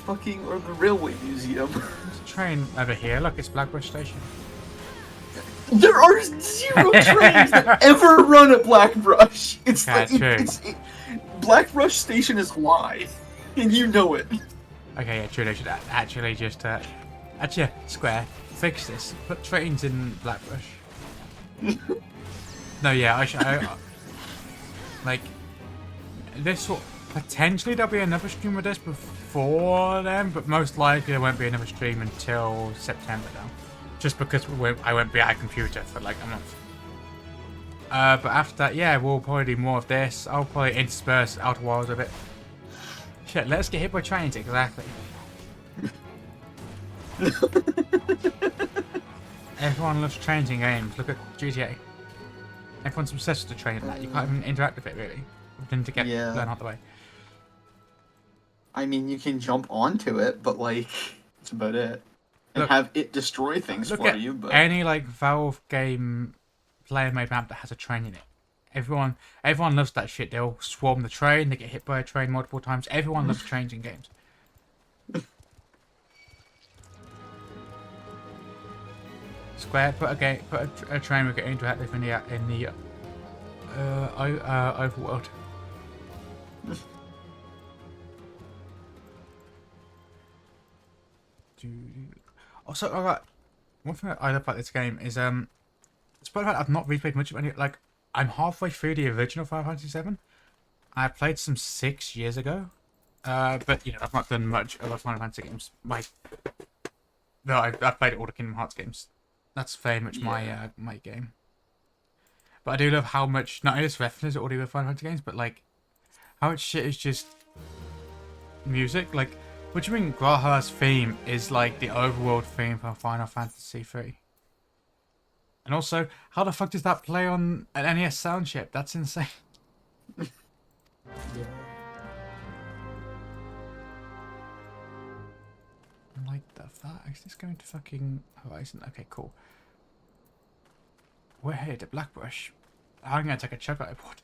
A: fucking or the Railway Museum.
B: There's a train over here. Look, it's Blackbush Station.
A: There are 0 trains that ever run at Blackbrush. It's like Blackbrush Station is live, and you know it.
B: Okay, yeah, true. They should actually just actually Square fix this. Put trains in Blackbrush. No, yeah, like this will potentially there'll be another stream with this before then, but most likely there won't be another stream until September now. Just because I won't be at a computer for like a month. But after that, yeah, we'll probably do more of this. I'll probably intersperse Outer Wilds a bit. Shit, let's get hit by trains, exactly. Everyone loves trains in games. Look at GTA. Everyone's obsessed with the train that. You can't even interact with it, really. Than to learn out the way.
A: I mean, you can jump onto it, but like, that's about it. And have it destroy things for you. But
B: any like Valve game player-made map that has a train in it, everyone loves that shit. They'll swarm the train. They get hit by a train multiple times. Everyone loves trains in games. Square put a train we get interactive in the overworld. Also, alright. One thing I love about this game is despite the fact I've not replayed much of any, like I'm halfway through the original Final Fantasy VII. I played some 6 years ago, but you know I've not done much of the Final Fantasy games. No, I've played all the Kingdom Hearts games. That's very much my game. But I do love how much not only this references all the other Final Fantasy games, but like how much shit is just music. Like, what do you mean Graha's theme is like the overworld theme for Final Fantasy III? And also, how the fuck does that play on an NES sound chip? That's insane.
A: Yeah.
B: I'm like, is this going to fucking Horizon? Okay, cool. We're here to Blackbush. I'm gonna take a chug out of water.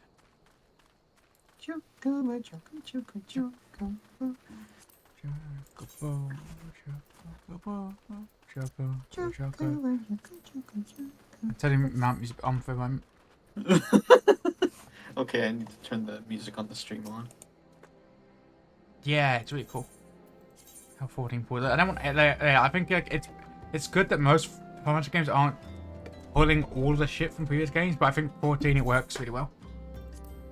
B: I'm telling Mount Music on for a moment.
A: Okay, I need to turn the music on the stream on.
B: Yeah, it's really cool. How 14 pulls. I don't want. I think like, it's good that most Final Fantasy games aren't pulling all the shit from previous games, but I think 14 it works really well.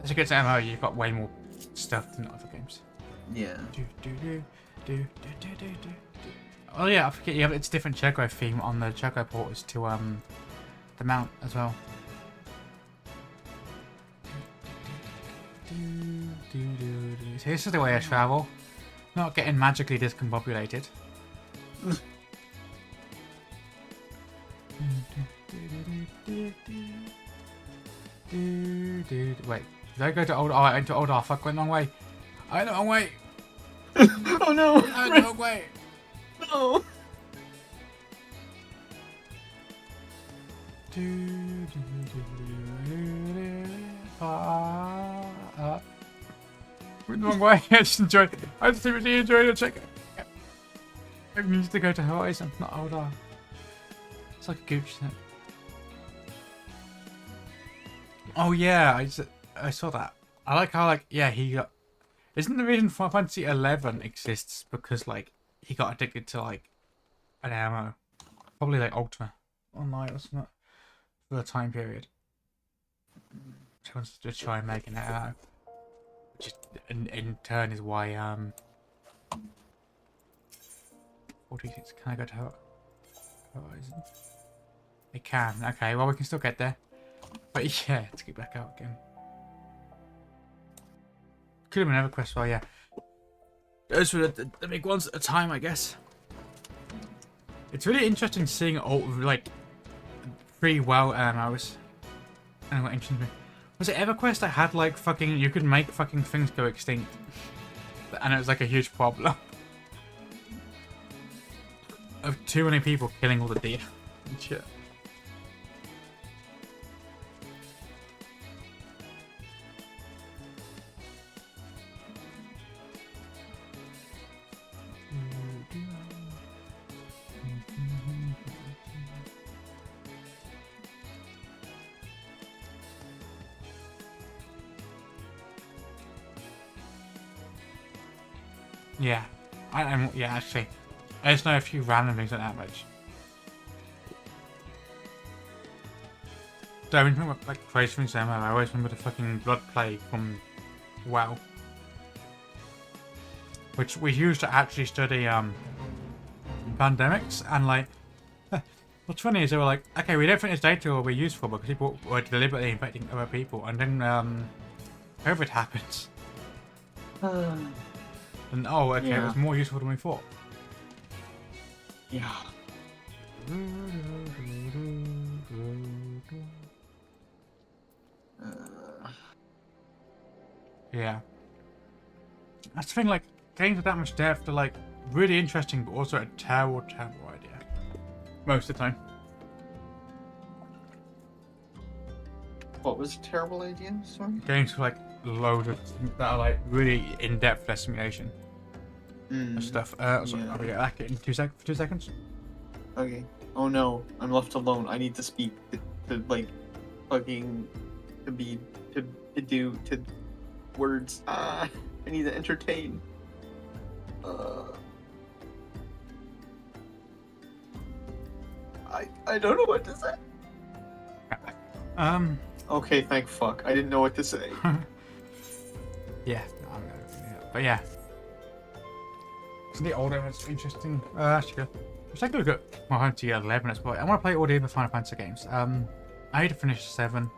B: As you get to MMO, you've got way more stuff than other games.
A: Yeah.
B: Oh yeah, I forget. Yeah, it's different Choco theme on the Choco portals to the mount as well. So this is the way I travel. Not getting magically discombobulated. Wait, did I go to old? Oh, I went to old. Oh, fuck, went the wrong way. I went the wrong way.
A: Oh no!
B: I went the wrong way.
A: No.
B: Went the wrong way. I just enjoyed. I just really enjoyed it. Check it. I need to go to Horizon, not older. It's like a gooch thing. Oh yeah, I saw that. I like how he got. Isn't the reason Final Fantasy 11 exists because like he got addicted to like an ammo. Probably like Ultima Online or something for the time period. She wants to try and make an ammo. Which is, in turn is why 46. Can I go to Horizon? I can. Okay, well we can still get there. But yeah, let's get back out again. Could have been another quest, well yeah. Those were the big ones at the time, I guess. It's really interesting seeing all like free WoW MMOs. And what interesting me. Was it EverQuest that had like fucking you could make fucking things go extinct? And it was like a huge problem. Of too many people killing all the deer and shit. Yeah, I'm yeah actually. I just know a few random things like that much. So I mean, like crazy things I always remember the fucking blood plague from WoW, which we used to actually study pandemics, and like what's funny is they were like, okay, we don't think this data will be useful because people were deliberately infecting other people, and then COVID happens. And oh, okay,
A: Yeah.
B: it was more useful than we thought.
A: Yeah.
B: Yeah. That's the thing, like, games with that much depth are, like, really interesting, but also a terrible, terrible idea. Most of the time.
A: What was a terrible idea? Sorry.
B: Games with, like, loads of, that are, like, really in-depth estimation of stuff. So
A: yeah.
B: I'll be back in 2 seconds.
A: Okay. Oh no, I'm left alone. I need to speak to like, fucking, to do words. I need to entertain. I don't know what to say. Okay, thank fuck. I didn't know what to say.
B: Yeah, but yeah. Isn't the older one's interesting? Actually, let's take a look at my home to 11 at this point. I want to play all the other Final Fantasy games. I need to finish 7.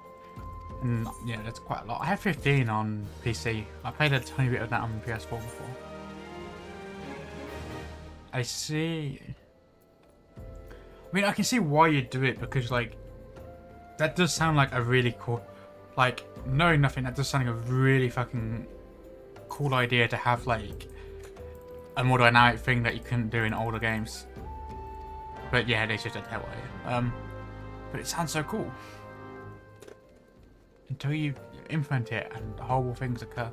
B: And yeah, that's quite a lot. I have 15 on PC. I played a tiny bit of that on PS4 before. I see. I mean, I can see why you do it because, like, that does sound like a really cool. Like, knowing nothing, that does sound like a really fucking cool idea to have, like, a more dynamic thing that you couldn't do in older games. But yeah, they just don't have idea. But it sounds so cool. Until you implement it and horrible things occur.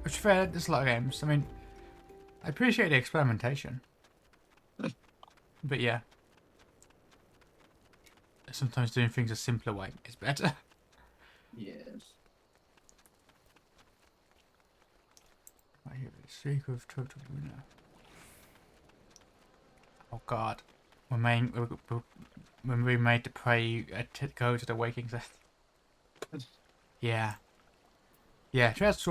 B: Which fair, there's a lot of games. I mean, I appreciate the experimentation. But yeah. Sometimes doing things a simpler way is better.
A: Yes.
B: I hear the secret of total winner. Oh god. We're made to pray to go to the waking set. Yeah. Yeah, just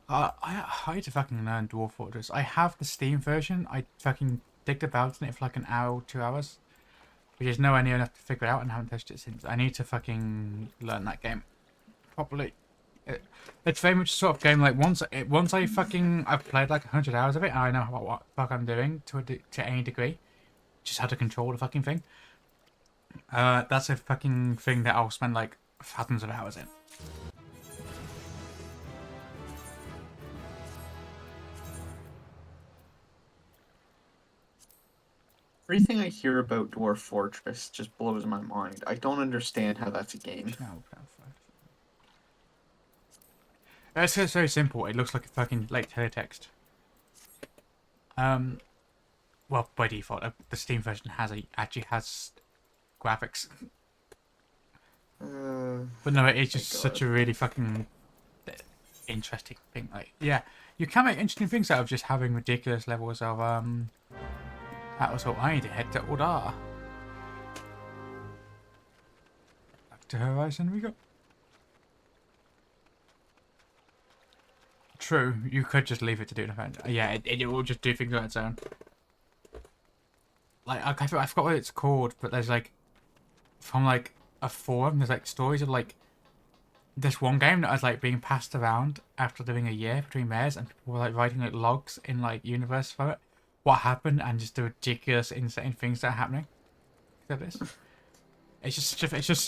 B: I need to fucking learn Dwarf Fortress. I have the Steam version. I fucking digged about in it for like an hour or 2 hours. Which is nowhere near enough to figure it out and haven't touched it since. I need to fucking learn that game properly. It's very much sort of game like once I've played like 100 hours of it and I know what the fuck I'm doing to any degree. Just how to control the fucking thing. That's a fucking thing that I'll spend like thousands of hours in.
A: Everything I hear about Dwarf Fortress just blows my mind. I don't understand how that's a game.
B: It's just very simple. It looks like a fucking like teletext. Well, by default, the Steam version actually has graphics. But no, it's just such a really fucking. interesting thing. Like, yeah, you can make interesting things out of just having ridiculous levels of That was all. I need to head to Orda. Back to Horizon we go. True, you could just leave it to do an event. Yeah, it will just do things on its own. Like, I forgot what it's called, but there's like, from like a forum, there's like stories of like this one game that was like being passed around after doing a year between mares, and people were like writing like logs in like universe for it, what happened, and just the ridiculous, insane things that are happening. Look at this. It's just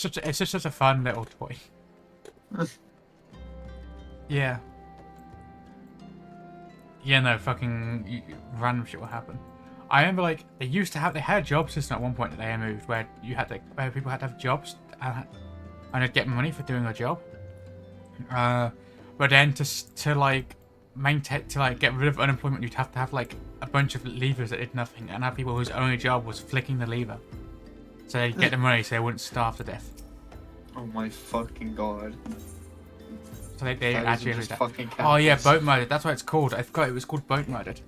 B: such a fun little toy. Yeah. Yeah, no, fucking random shit will happen. I remember, like, they had a job system at one point that they moved where where people had to have jobs and they'd get money for doing a job. But then to get rid of unemployment, you'd have to have like a bunch of levers that did nothing, and have people whose only job was flicking the lever, so they'd get the money so they wouldn't starve to death.
A: Oh my fucking god.
B: So they actually
A: just
B: that.
A: fucking
B: Oh yeah,
A: countless.
B: boat murdered. That's what it's called. I forgot it was called boat murdered.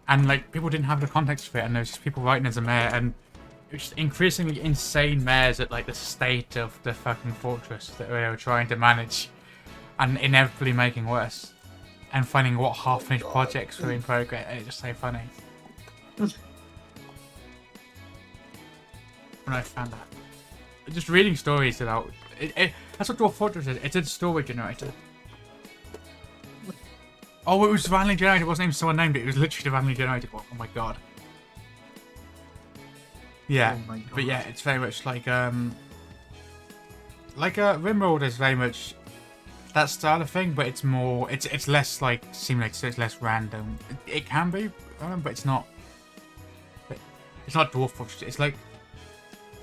B: And like people didn't have the context for it, and there was just people writing as a mayor, and it was just increasingly insane mayors at like the state of the fucking fortress that they were trying to manage, and inevitably making worse, and finding what half-finished projects were in progress. It's just so funny. When I found that, just reading stories about it, that's what Dwarf Fortress is. It's a story generator. Oh, it was randomly generated. It wasn't even someone named it. It was literally the randomly generated one. Oh my god. Yeah,
A: Oh my god.
B: but yeah, it's very much like Rimworld is very much that style of thing, but it's more, it's less like simulated, so it's less random. It can be, but it's not. It's not Dwarf Fortress. It's like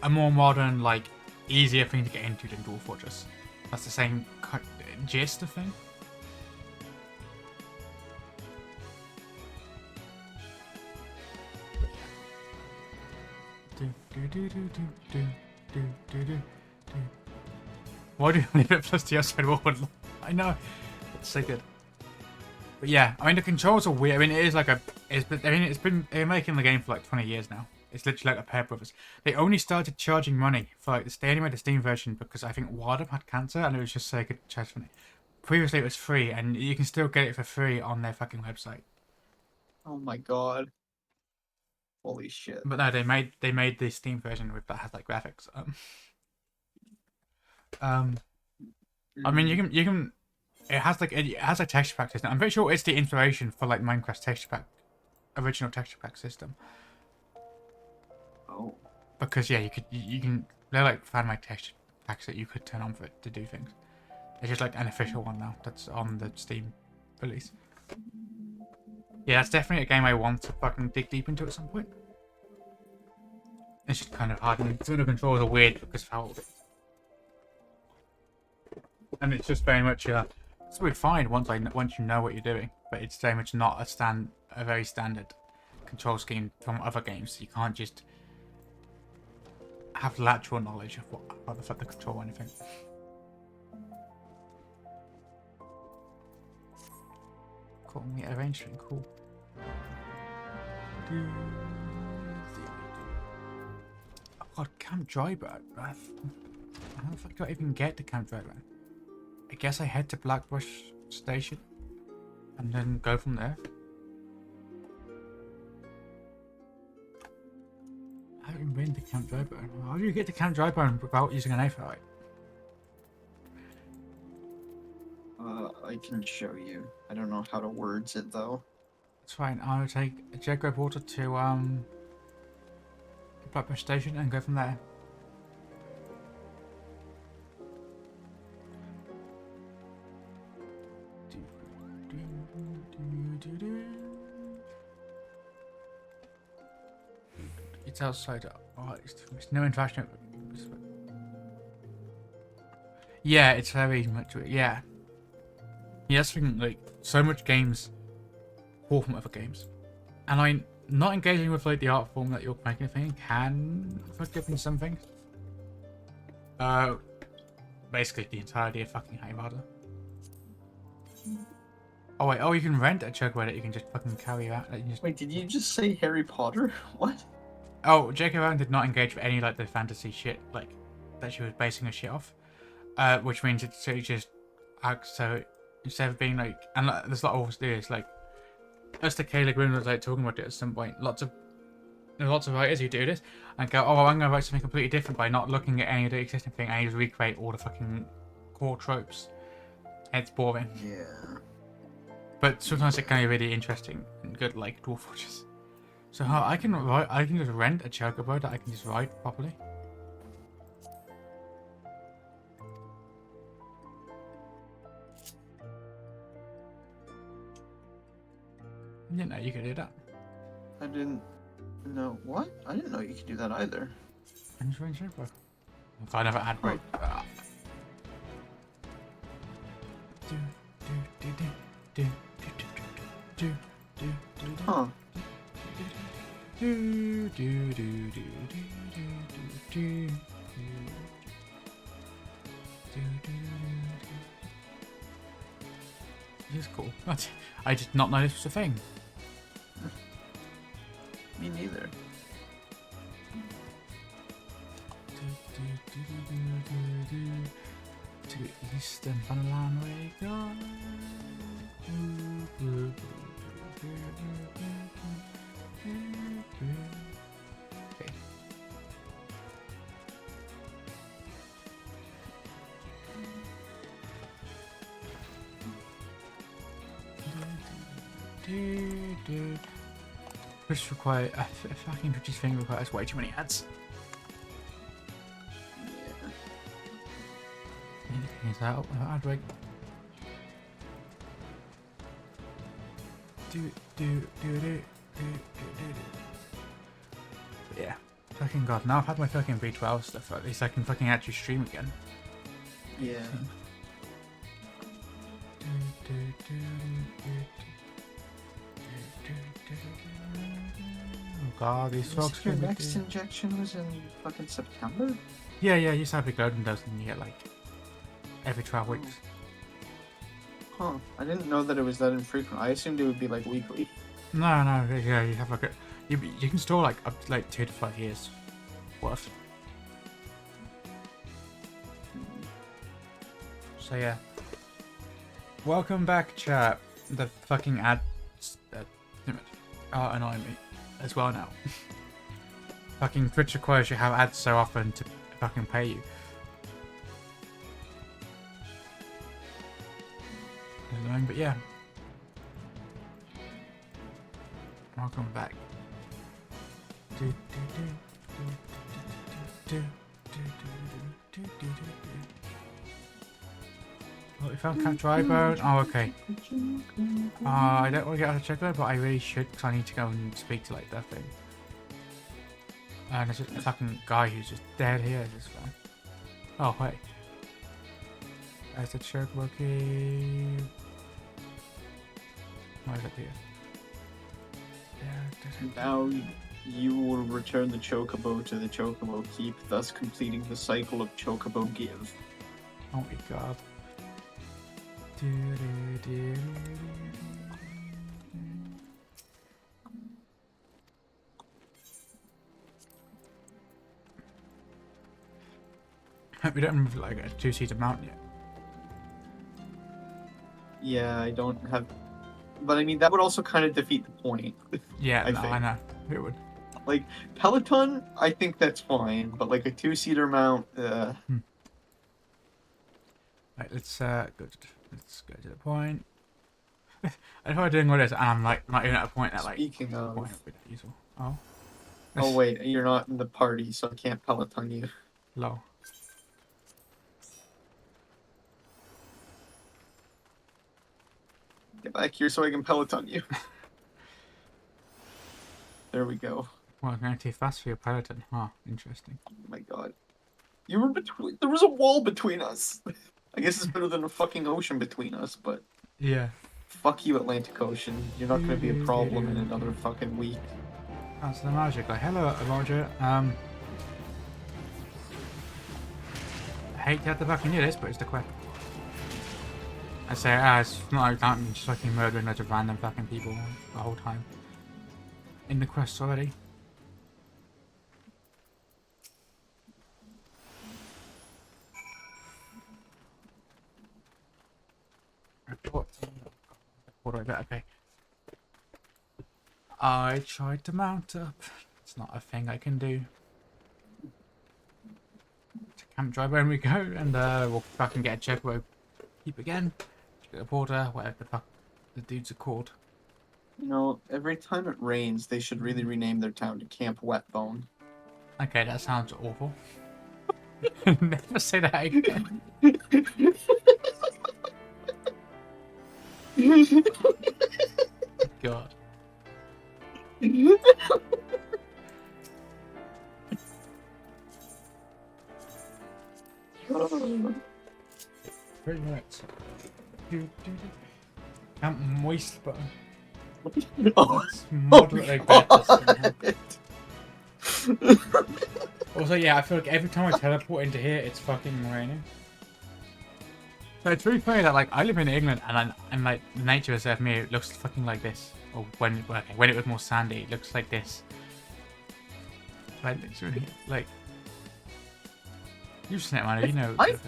B: a more modern, like easier thing to get into than Dwarf Fortress. That's the same gist of thing. Why do you leave it plus the outside wall? I know, it's so good. But yeah, I mean the controls are weird. I mean it is like they're making the game for like 20 years now. It's literally like a pair of brothers. They only started charging money for like they only made the Steam version because I think one of them had cancer and it was just so they could charge money. Previously it was free and you can still get it for free on their fucking website.
A: Oh my god. Holy shit.
B: But no, they made the Steam version with that has like graphics. I mean you can it has a texture pack system. I'm pretty sure it's the inspiration for like Minecraft's texture pack, original texture pack system.
A: Oh.
B: Because yeah, you can they're like fan-made texture packs that you could turn on for it to do things. It's just like an official one now that's on the Steam release. Yeah, that's definitely a game I want to fucking dig deep into at some point. It's just kind of hard, and some of the controls are weird because of how old it is. And it's just very much it's really fine once you know what you're doing, but it's very much not a very standard control scheme from other games. So you can't just have lateral knowledge of what the fuck the control or anything. Cool, yeah, arranged thing, cool. Oh god, Camp Dryburn. How the fuck do I even get to Camp Dryburn? I guess I head to Blackbush Station and then go from there. I haven't been to Camp Dryburn. How do you get to Camp Dryburn without using an Aetheryte?
A: I can show you. I don't know how to words it though.
B: That's fine. I'll take a Jaguar Porter to Blackbush Station and go from there. It's outside. Oh, it's no interaction. Yeah, it's very much. Yeah. Yes, like so much games pull from other games, and I'm not engaging with like the art form that you're making a thing can forgive me some things. Basically the entirety of fucking Harry Potter. Oh wait, oh you can rent a chocobo that you can just fucking carry out. Like, you just...
A: Wait, did you just say Harry Potter? What?
B: Oh, J.K. Rowling did not engage with any like the fantasy shit like that she was basing her shit off. Which means it's just so instead of being like, and like, there's a lot of authors do this, like as the Kayla Green was like talking about it at some point. There's lots of writers who do this and go, oh, I'm gonna write something completely different by not looking at any of the existing thing and just recreate all the fucking core tropes. It's boring.
A: Yeah.
B: But sometimes it can be really interesting and good, like Dwarf Fortress. So I can just rent a chocobo that I can just ride properly. I didn't know you could do that.
A: I didn't know. What? I didn't know you could do that either.
B: I'm just rent chocobo. If I never had right.
A: Huh.
B: It's cool. I did not know this was a thing.
A: Me neither.
B: To Eastern Funland we go. Okay. Which require a fucking Twitch's thing requires way too many ads.
A: Yeah.
B: Is that ad break? Yeah. Fucking god, now I've had my fucking B12 stuff, at least I can fucking actually stream again.
A: Yeah.
B: Oh god, these frogs
A: Your
B: can be
A: next injection was in fucking September?
B: Yeah, you used to have big loading dose and you get like every 12 weeks.
A: Huh. I didn't know that it was that infrequent. I assumed it would be like weekly.
B: No, yeah, you have like a you can store like up to like 2 to 5 years worth. So yeah. Welcome back, chat. The fucking ads are annoying me as well now. Fucking Twitch requires you have ads so often to fucking pay you. It's annoying, but yeah. Welcome back. Well, we found Camp Drybone. Oh, okay. I don't want to get out of check though, but I really should because I need to go and speak to like that thing. And there's just a fucking guy who's just dead here. This guy. Oh wait. There's the chocobo key. Why is it here?
A: Now you will return the chocobo to the chocobo keep, thus completing the cycle of chocobo give.
B: Oh my god. We don't have like a 2-seater mount yet.
A: Yeah, I don't have... But I mean, that would also kind of defeat the point.
B: Yeah,
A: I
B: no,
A: think.
B: I know. It would.
A: Like, Peloton, I think that's fine, but like a 2-seater mount,
B: Right, let's go to the point. I tried doing all this and I'm like not even at a point that like
A: speaking of...
B: point with diesel. Oh.
A: Oh wait, you're not in the party, so I can't Peloton you.
B: Low.
A: Get back here so I can Peloton you. There we go.
B: Well, going too fast for your Peloton, huh? Interesting.
A: Oh my god. You were between... There was a wall between us! I guess it's better than a fucking ocean between us, but...
B: Yeah.
A: Fuck you, Atlantic Ocean. You're not gonna be a problem in another fucking week.
B: That's the magic. Like, hello, Roger. I hate to have to fucking do this, but it's the quest. I say, it's not like that, I'm just fucking murdering loads of random fucking people the whole time. In the quest already. Report. Okay. I tried to mount up. It's not a thing I can do. To camp drive when we go, and we'll fucking get a checkpoint. Keep again. Get a porter, whatever the fuck the dudes are called.
A: You know, every time it rains, they should really rename their town to Camp Wetbone.
B: Okay, that sounds awful. Never say that again. God. Pretty much. Camp moist button.
A: Oh,
B: It's moderately better.
A: God.
B: Also, yeah, I feel like every time I teleport into here, it's fucking raining. So it's really funny that like I live in England and like the nature reserve me it looks fucking like this. Or when it was more sandy, it looks like this. Like literally, like you've seen it, man. You know.
A: I've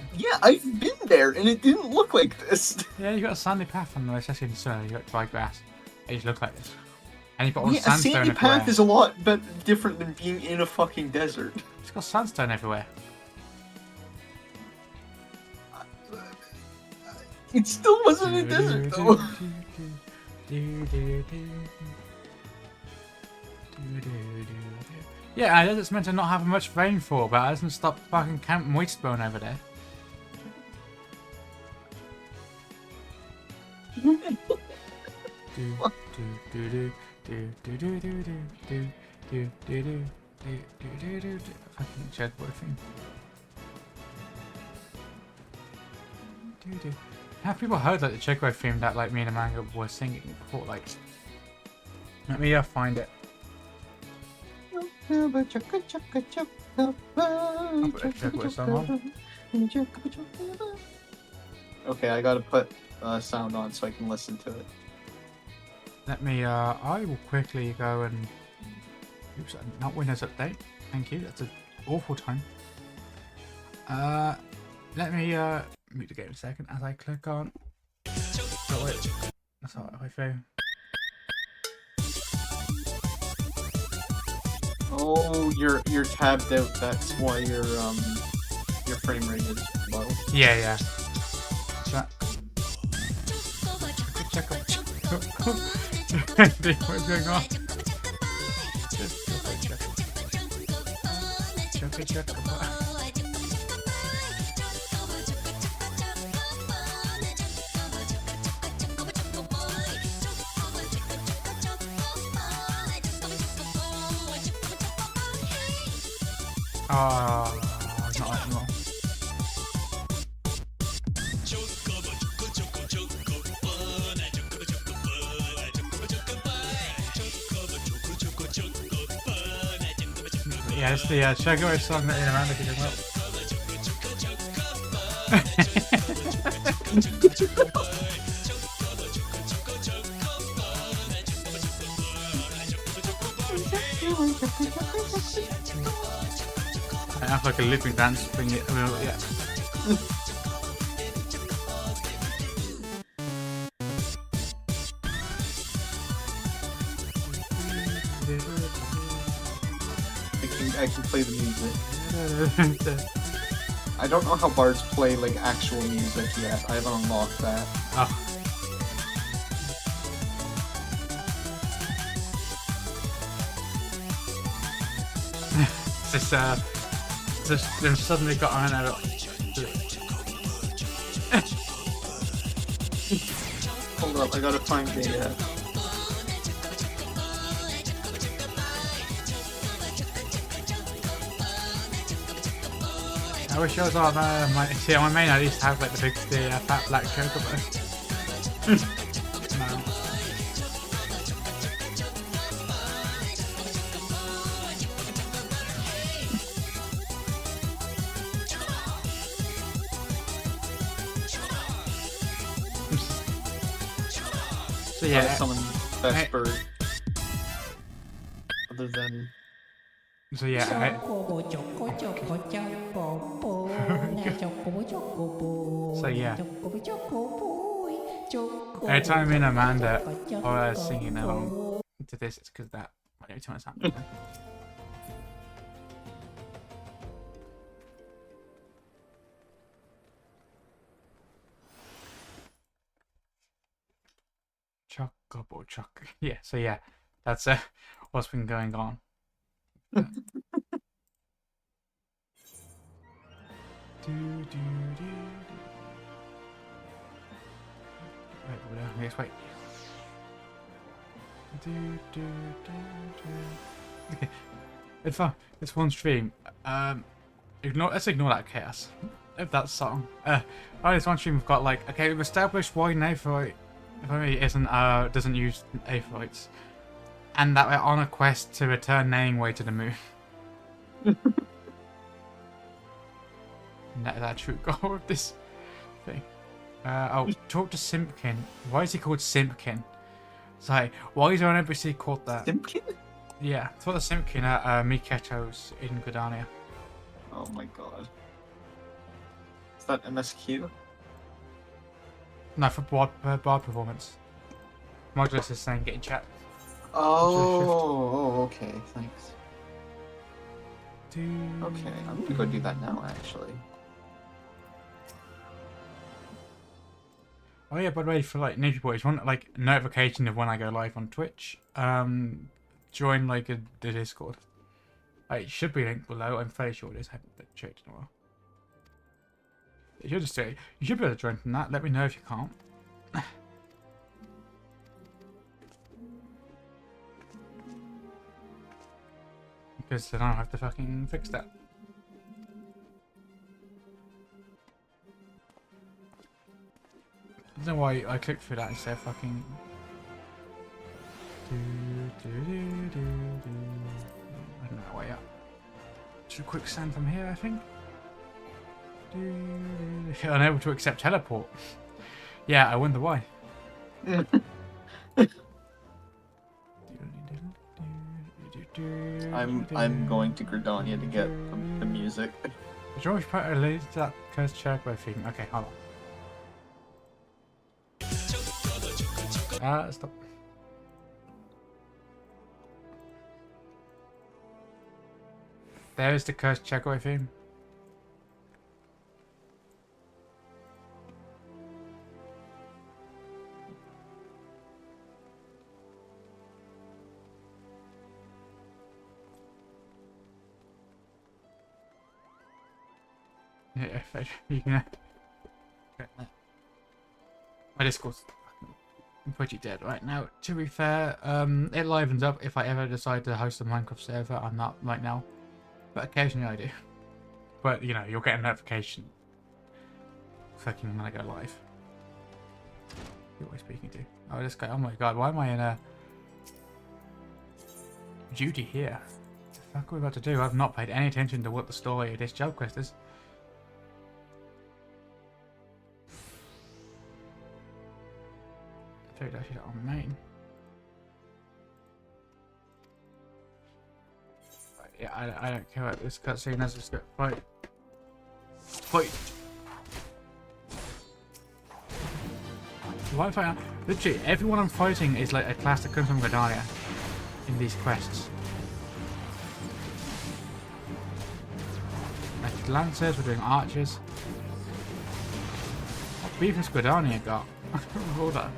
A: been there, and it didn't look like this.
B: Yeah, you got a sandy path on the especially in the summer. You got dry grass. It just looks like this. And you've got all
A: Yeah, a
B: sandstone
A: sandy
B: everywhere.
A: path is a lot different than being in a fucking desert.
B: It's got sandstone everywhere.
A: It still wasn't a desert, though.
B: Yeah, I know it's meant to not have much rainfall, but it doesn't stop fucking Camp Moistbone over there. Fucking checkboard thing. Have people heard like the checkboard theme that like me and Amanda were singing before? Like, let me find it. I'll put a checkboard song on.
A: Okay, I gotta put sound on so I can listen to it.
B: Let me, I will quickly go and... Oops, not Windows Update. Thank you, that's an awful time. Let me, mute the game a second as I click on... Oh, wait. That's not my phone.
A: Oh, you're tabbed out. That's why your frame rate is low.
B: Yeah, yeah. That... What's going on? Not that anymore. Yeah, it's the Sugar song that Amanda can talking about. I have like a looping dance thing. Yeah.
A: I can play the music. I don't know how bards play like actual music yet. I haven't unlocked that.
B: Oh. Just they've suddenly got on out.
A: Hold up, I gotta find the.
B: I wish I was on my main. I used to have like the fat black chocobo. No. So yeah,
A: Summon best bird. Other than
B: so yeah, so yeah. Anytime me and Amanda are singing along to this, it's because that. Every time it's happening. Chocobo choc. Yeah, so yeah, that's what's been going on. Do, do, do, do. Wait, wait. Do, do, do, do. Okay, it's fun. It's one stream. Let's ignore that chaos. If that song. This one stream we've got like, okay, we've established why an Aetheryte doesn't use Aetherytes, and that we're on a quest to return Nameway to the moon. That true goal of this thing. Talk to Simpkin. Why is he called Simpkin? It's like, why is there an NPC called that?
A: Simpkin?
B: Yeah, it's what the Simpkin at Miketo's in Gridania.
A: Oh my god. Is that MSQ?
B: No, for bard performance. Modulus is saying get in chat.
A: Oh, okay, thanks.
B: Do...
A: Okay, I'm gonna go do that now, actually.
B: Oh yeah, by the way, for like new people, if you want like notification of when I go live on Twitch, join like the Discord. It should be linked below. I'm fairly sure it is. I haven't checked in a while. You should be able to join from that. Let me know if you can't. Because then I'll have to fucking fix that. I don't know why I clicked through that instead of fucking... I don't know, way up. Just a quick sand from here, I think. Unable to accept teleport. Yeah, I wonder why.
A: I'm going to Gridania to get the music.
B: Did you always put a lead to that cursed Cherokee theme? Okay, hold on. Stop. There's the cursed Cherokee theme. Yeah, you can. My Discord's pretty dead right now. To be fair, it livens up if I ever decide to host a Minecraft server. I'm not right now, but occasionally I do. But you know, you'll get a notification fucking when I go live. Who am I speaking to? Oh, this guy. Oh my god, why am I in a duty here? What the fuck are we about to do? I've not paid any attention to what the story of this job quest is. Actually on main. Yeah, I don't care about this cutscene as just go fight. Fight! Why am I fighting? Literally, everyone I'm fighting is like a class that comes from Gridania in these quests. Like Lancers, we're doing archers. What beef has Gridania got? Hold on.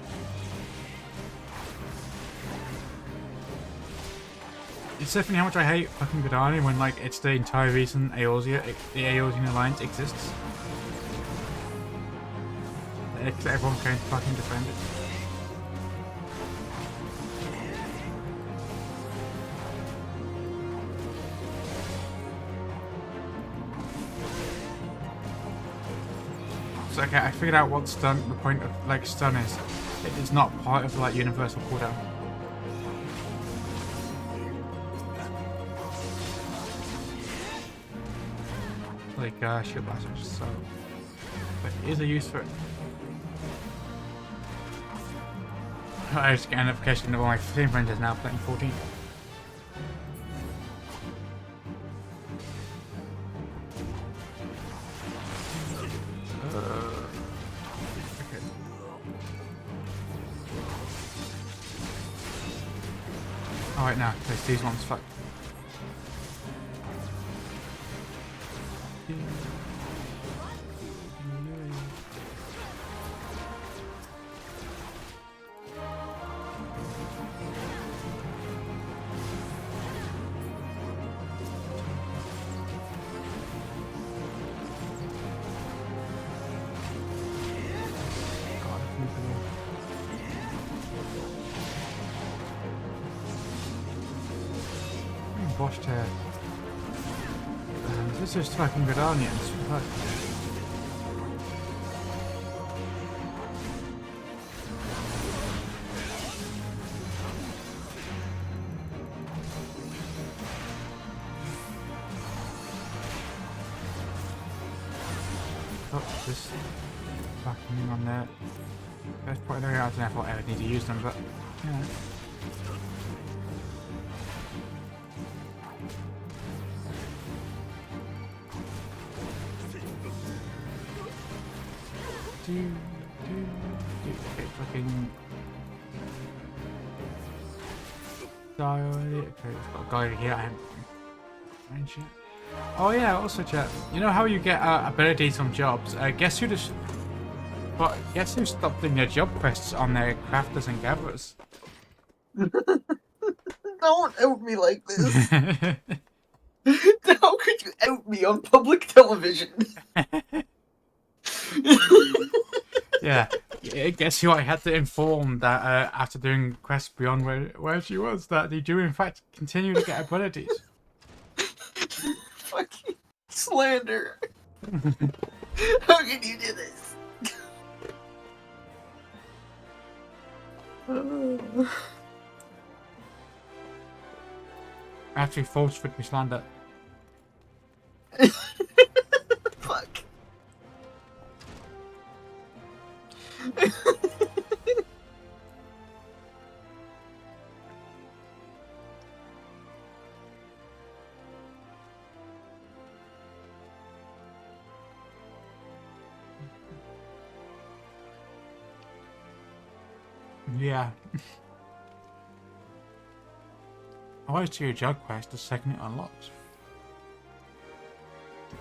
B: It's definitely how much I hate fucking Gridania when like it's the entire reason the Eorzean Alliance exists. Everyone can fucking defend it. So okay, I figured out what stun, the point of like stun is. It is not part of like universal cooldown. Like shield blast, so but is a use for it. I just get a notification that all my 15 friends is now playing 14. Okay. Alright, now, these ones, fuck. Washed hair. This is fucking good onions. Fuck. Oh, this fucking on there. That's probably I don't know if I ever need to use them, but yeah. Okay, fucking dial. Okay, it's got a guy here. I haven't arranged yet. Oh yeah, also chat. You know how you get abilities on jobs? Guess who just? But guess who stopped doing their job quests on their crafters and gatherers?
A: Don't out me like this. How could you out me on public television?
B: Yeah, guess who I had to inform that after doing quests beyond where she was, that they do in fact continue to get abilities.
A: Fucking slander. How can you do this?
B: Actually, false would be slander.
A: Fuck.
B: Yeah. I always do a jug quest the second it unlocks.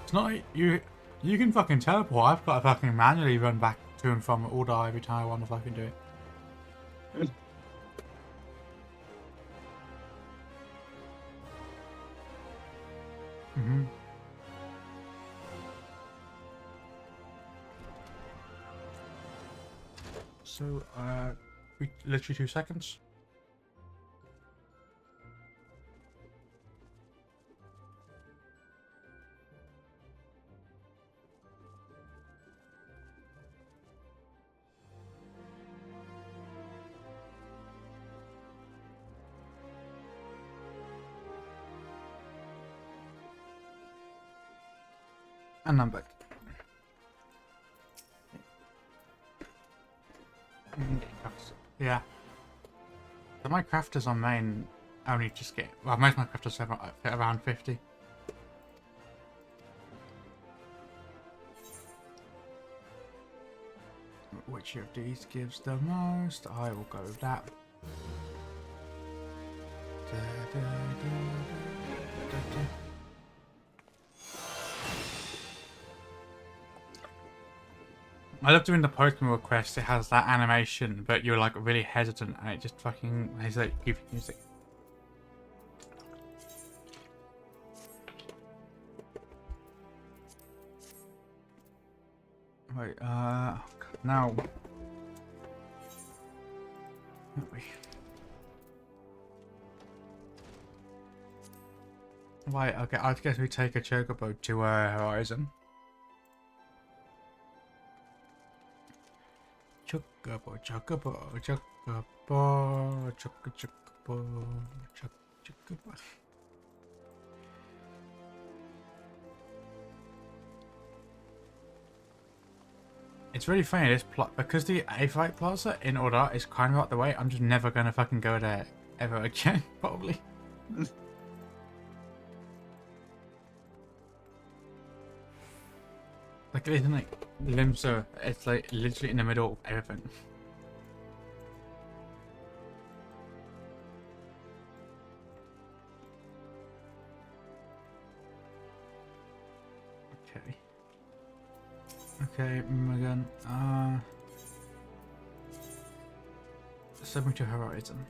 B: It's not like you can fucking teleport. I've got to fucking manually run back to and from order every time I want to fucking do it. Mm-hmm. So, literally 2 seconds. And I'm back. Yeah. So my crafters on main only just get... Well, most of my crafters fit around 50. Which of these gives the most? I will go with that. I love doing the Pokemon request. It has that animation, but you're like really hesitant, and it just fucking has like goofy music. Wait, now. Right, okay, I guess we take a Chocobo to Horizon. Chocobo, Chocobo, Chocobo, Chocobo, Chocobo. It's really funny, this plot, because the Aetheryte Plaza in Order is kind of out the way, I'm just never going to fucking go there ever again, probably. Like, it isn't like Limsa, it's like literally in the middle of everything. Okay. Okay, again. Submit to Horizon.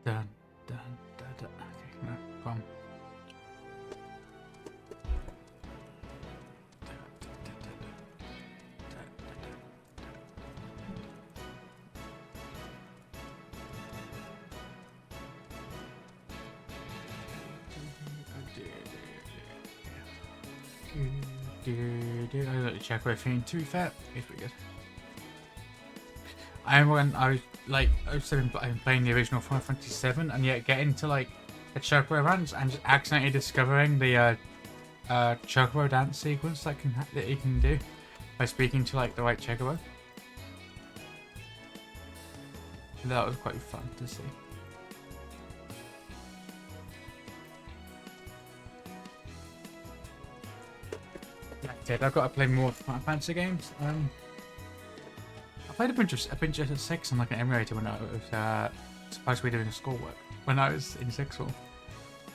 B: Dun, dun, dun, dun. Okay, no, come. I got to check everything. To be fair, it's pretty good. I remember when I was like, I'm playing the original Final Fantasy VII, and yet getting to like the Chocobo ranch and just accidentally discovering the Chocobo dance sequence that you can do by speaking to like the right Chocobo. That was quite fun to see. I've got to play more Final Fantasy games. I played a bunch of 6 on like an emulator when I was supposed to be doing schoolwork when I was in 6th form.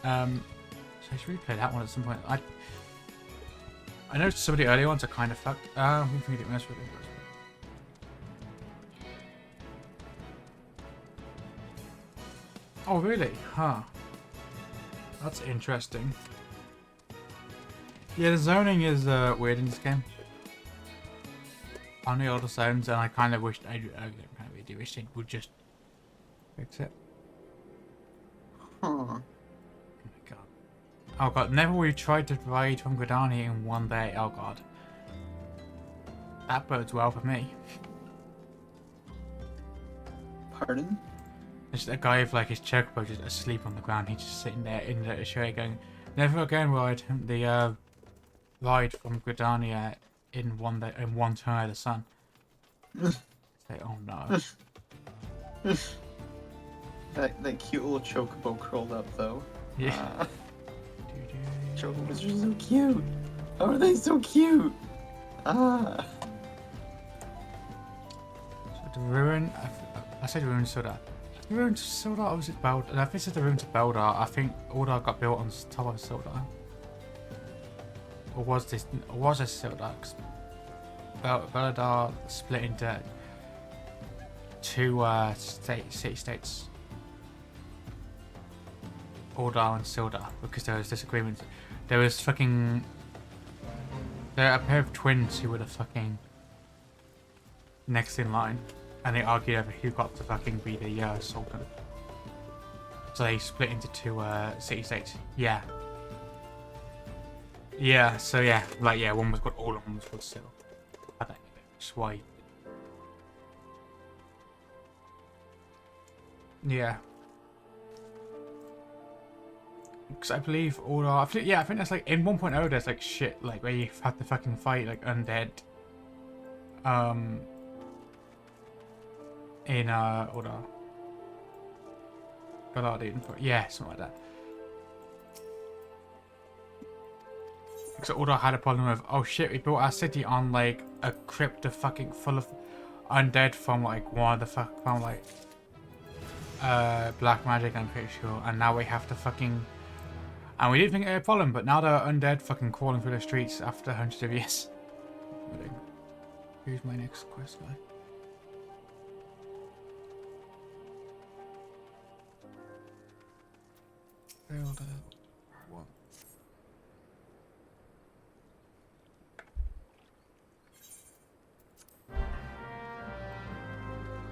B: So I should replay that one at some point. I know some of the earlier ones are kind of fucked. We can get this with it. Oh really? Huh. That's interesting. Yeah, the zoning is weird in this game. On the older zones, and I kind of wish I really wish they would just fix it.
A: Huh.
B: Oh my god. Oh god, never we tried to ride from Gridania in one day. Oh god. That bodes well for me.
A: Pardon?
B: There's a guy with like his chocobo just asleep on the ground. He's just sitting there in the chair going, never again ride the ride from Gridania in one day, in one turn of the sun. Say, oh no.
A: That cute little chocobo curled up though.
B: Yeah.
A: Chocobos are so cute. How are they so cute? Ah.
B: So the ruin. I said ruin Soda. The ruins of Soda, or was it Beldar? I think it's the ruins of Beldar. I think Ordar got built on top of Soda. Or was this? Or was this Soda? Beldar split into two city-states. Ordar and Sildar, because there was disagreements. There was fucking... There are a pair of twins who were the fucking next in line, and they argued over who got to fucking be the Sultan. So they split into two city-states. Yeah. Yeah, so yeah, like yeah, one was called All and one was called Sil. I don't know, that's why. Yeah. Because I believe all our, I think that's like in 1.0 there's like shit like where you have to fucking fight like undead. In Order. Balladian, yeah, something like that. Because Order had a problem with, oh shit, we built our city on like a crypt of fucking full of undead from like one of the from like black magic, I'm pretty sure, and now we have to fucking. And we didn't think it was a problem, but now they're undead fucking crawling through the streets after hundreds of years. Who's my next quest guy? Builder 1.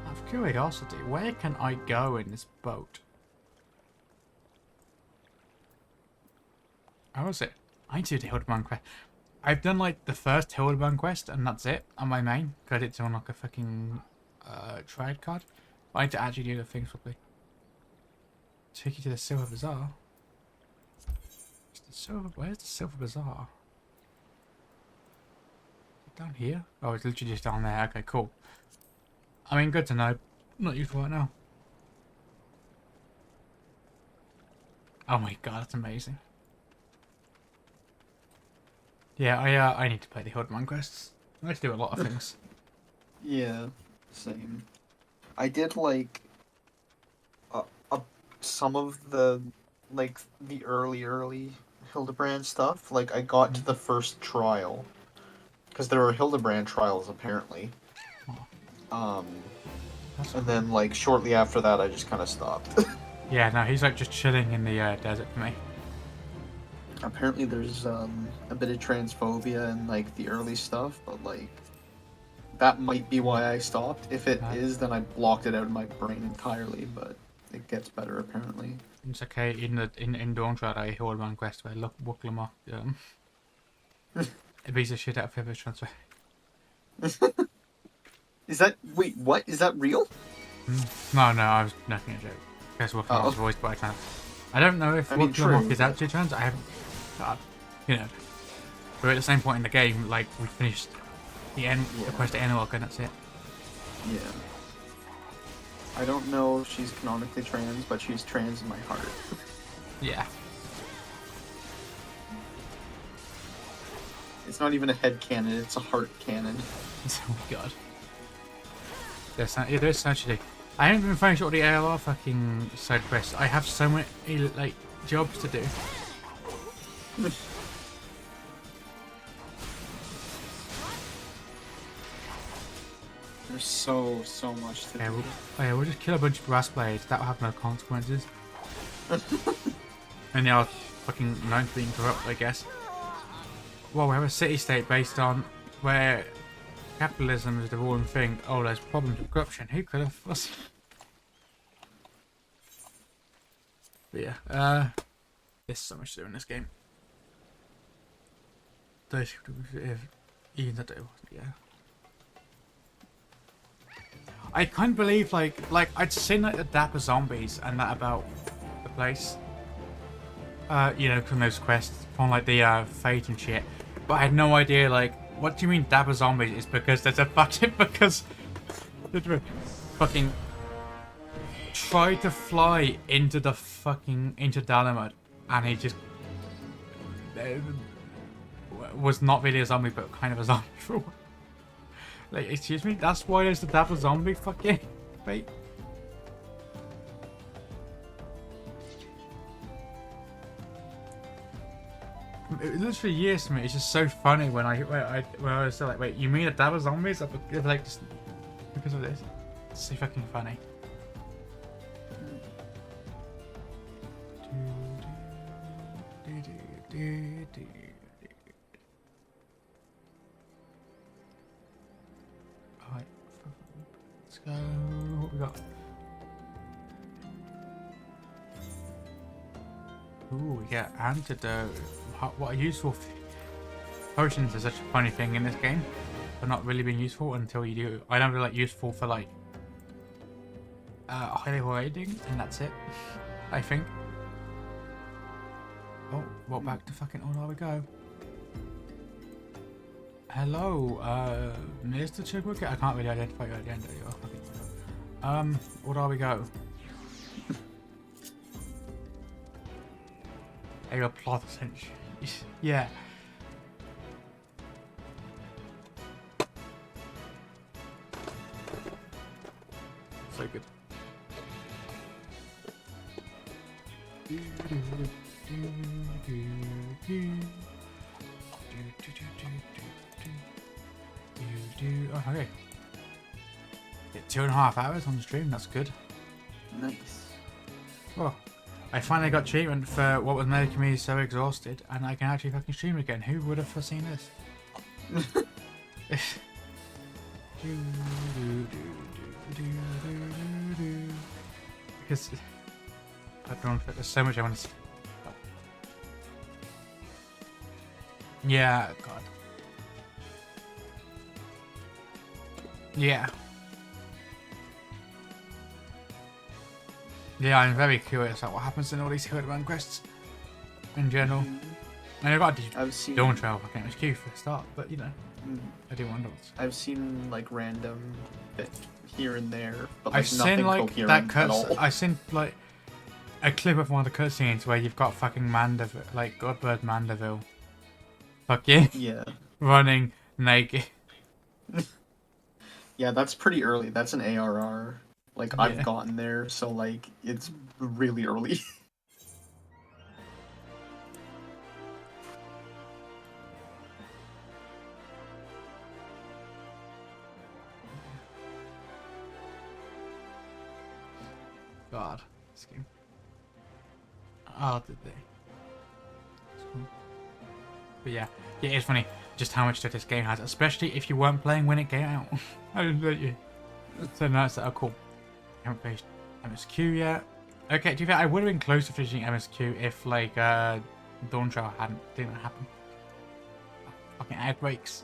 B: Out of curiosity, where can I go in this boat? How is it? I need to do the Hildebrand quest. I've done like the first Hildebrand quest and that's it on my main. Because it's on like a fucking triad card. But I need to actually do the things properly. Take you to the Silver Bazaar. Where's the Silver Bazaar? Down here? Oh, it's literally just down there. Okay, cool. I mean, good to know. Not useful right now. Oh my god, that's amazing. Yeah, I need to play the Hildman quests. I need to do a lot of things.
A: Yeah, same. I did like uh, some of the the early Hildebrand stuff. Like I got to the first trial because there were Hildebrand trials apparently.
B: Oh, that's
A: And
B: cool.
A: then like shortly after that, I just kind of stopped.
B: Yeah, no, he's like just chilling in the desert for me.
A: Apparently, there's a bit of transphobia in like the early stuff, but like that might be why I stopped. If it is, then I blocked it out of my brain entirely. But it gets better apparently.
B: It's okay in Dawntrad I hold one quest where look Wuklama a piece of shit out of Pivot Transfer.
A: Is that wait? What is that real?
B: No, I was making a joke. Because Wuklama's voiced by trans. I don't know if Wuklama is actually trans. I haven't. You know. We're at the same point in the game, like we finished the quest at Endwalker and that's it.
A: Yeah. I don't know if she's canonically trans, but she's trans in my heart.
B: Yeah.
A: It's not even a head cannon, it's a heart cannon.
B: Oh my god. There's actually. I haven't even finished all the ALR fucking side quests. I have so many like jobs to do.
A: There's so much to do.
B: We'll just kill a bunch of brass blades. That'll have no consequences. And they'll fucking known to being corrupt, I guess. Well, we have a city-state based on where capitalism is the ruling thing. Oh, there's problems with corruption. Who could have foreseen? But yeah, there's so much to do in this game. Even that day, yeah. I can't believe like I'd seen like the dapper zombies and that about the place. You know, from those quests from like the fate and shit. But I had no idea like what do you mean dapper zombies? It's because there's a fucking fucking tried to fly into the fucking into Dalamud and he just was not really a zombie but kind of a zombie for a while. Like, excuse me? That's why there's the dapper zombie fucking fate? It literally years to me. It's just so funny when I was like, wait, you mean a dapper zombies? Like, just because of this. It's so fucking funny. Alright, let's go. What we got? Ooh, we get antidote. What a useful potions are such a funny thing in this game. They're not really being useful until you do. I know they're like useful for like highly rating, and that's it. I think. Oh, well, back to fucking Order we go. Hello, Mr. Chigwick. I can't really identify you at the end of you. Order we go. Hey, your plot essentially. Yeah. So good. Oh, okay. Get 2.5 hours on the stream, that's good.
A: Nice.
B: Well, I finally got treatment for what was making me so exhausted, and I can actually fucking stream again. Who would have foreseen this? Because I don't know, there's so much I want to see. Yeah, God. Yeah. Yeah, I'm very curious about what happens in all these Herdman quests in general. I got to
A: I've seen.
B: Dawn Trail fucking MSQ for the start, but you know,
A: Mm,
B: I do wonder what's.
A: I've seen like random bit here and there, but
B: I've
A: like nothing
B: seen like that
A: coherent at all.
B: I've seen like a clip of one of the cutscenes where you've got fucking Mandeville, like Godbird Mandeville, fucking
A: Yeah.
B: running naked.
A: Yeah, that's pretty early. That's an ARR. Like,
B: Yeah.
A: I've gotten there, so, like, it's really early.
B: God, this game. Oh, did they? That's cool. But yeah, it's funny just how much stuff this game has, especially if you weren't playing when it came out. I didn't let you. So nice that. Oh, cool. Haven't finished MSQ yet. Okay, to be fair, I would have been close to finishing MSQ if like Dawn Trail didn't happen. Oh, fucking outbreaks.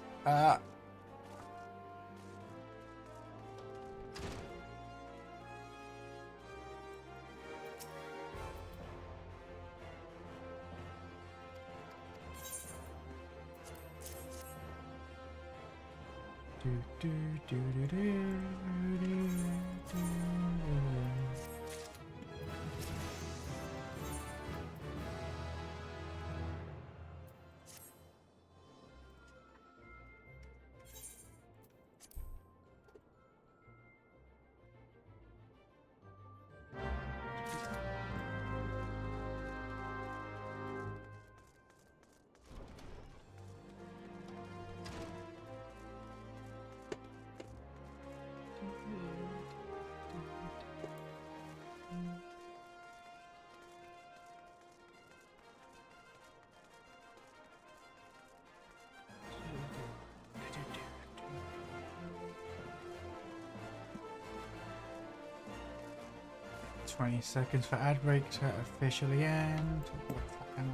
B: 20 seconds for ad break to officially end. What fucking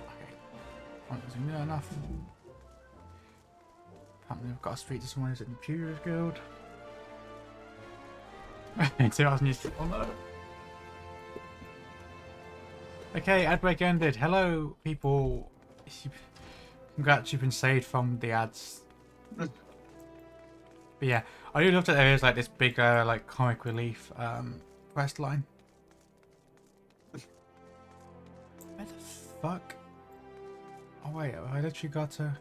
B: okay. Wasn't near enough. Apparently I've got to speak to someone who's at the Computers Guild. 2000 years. Oh no. Okay, ad break ended. Hello, people. Congrats, you've been saved from the ads. But yeah, I do love that there is like this big like comic relief quest line. Where the fuck? Oh wait, I literally got to.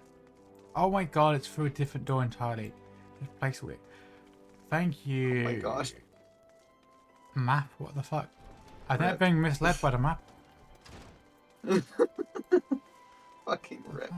B: Oh my god, it's through a different door entirely. Just place with it. Thank you.
A: Oh my gosh.
B: Map? What the fuck? I think I'm being misled by the map.
A: Fucking rip.
B: Fuck.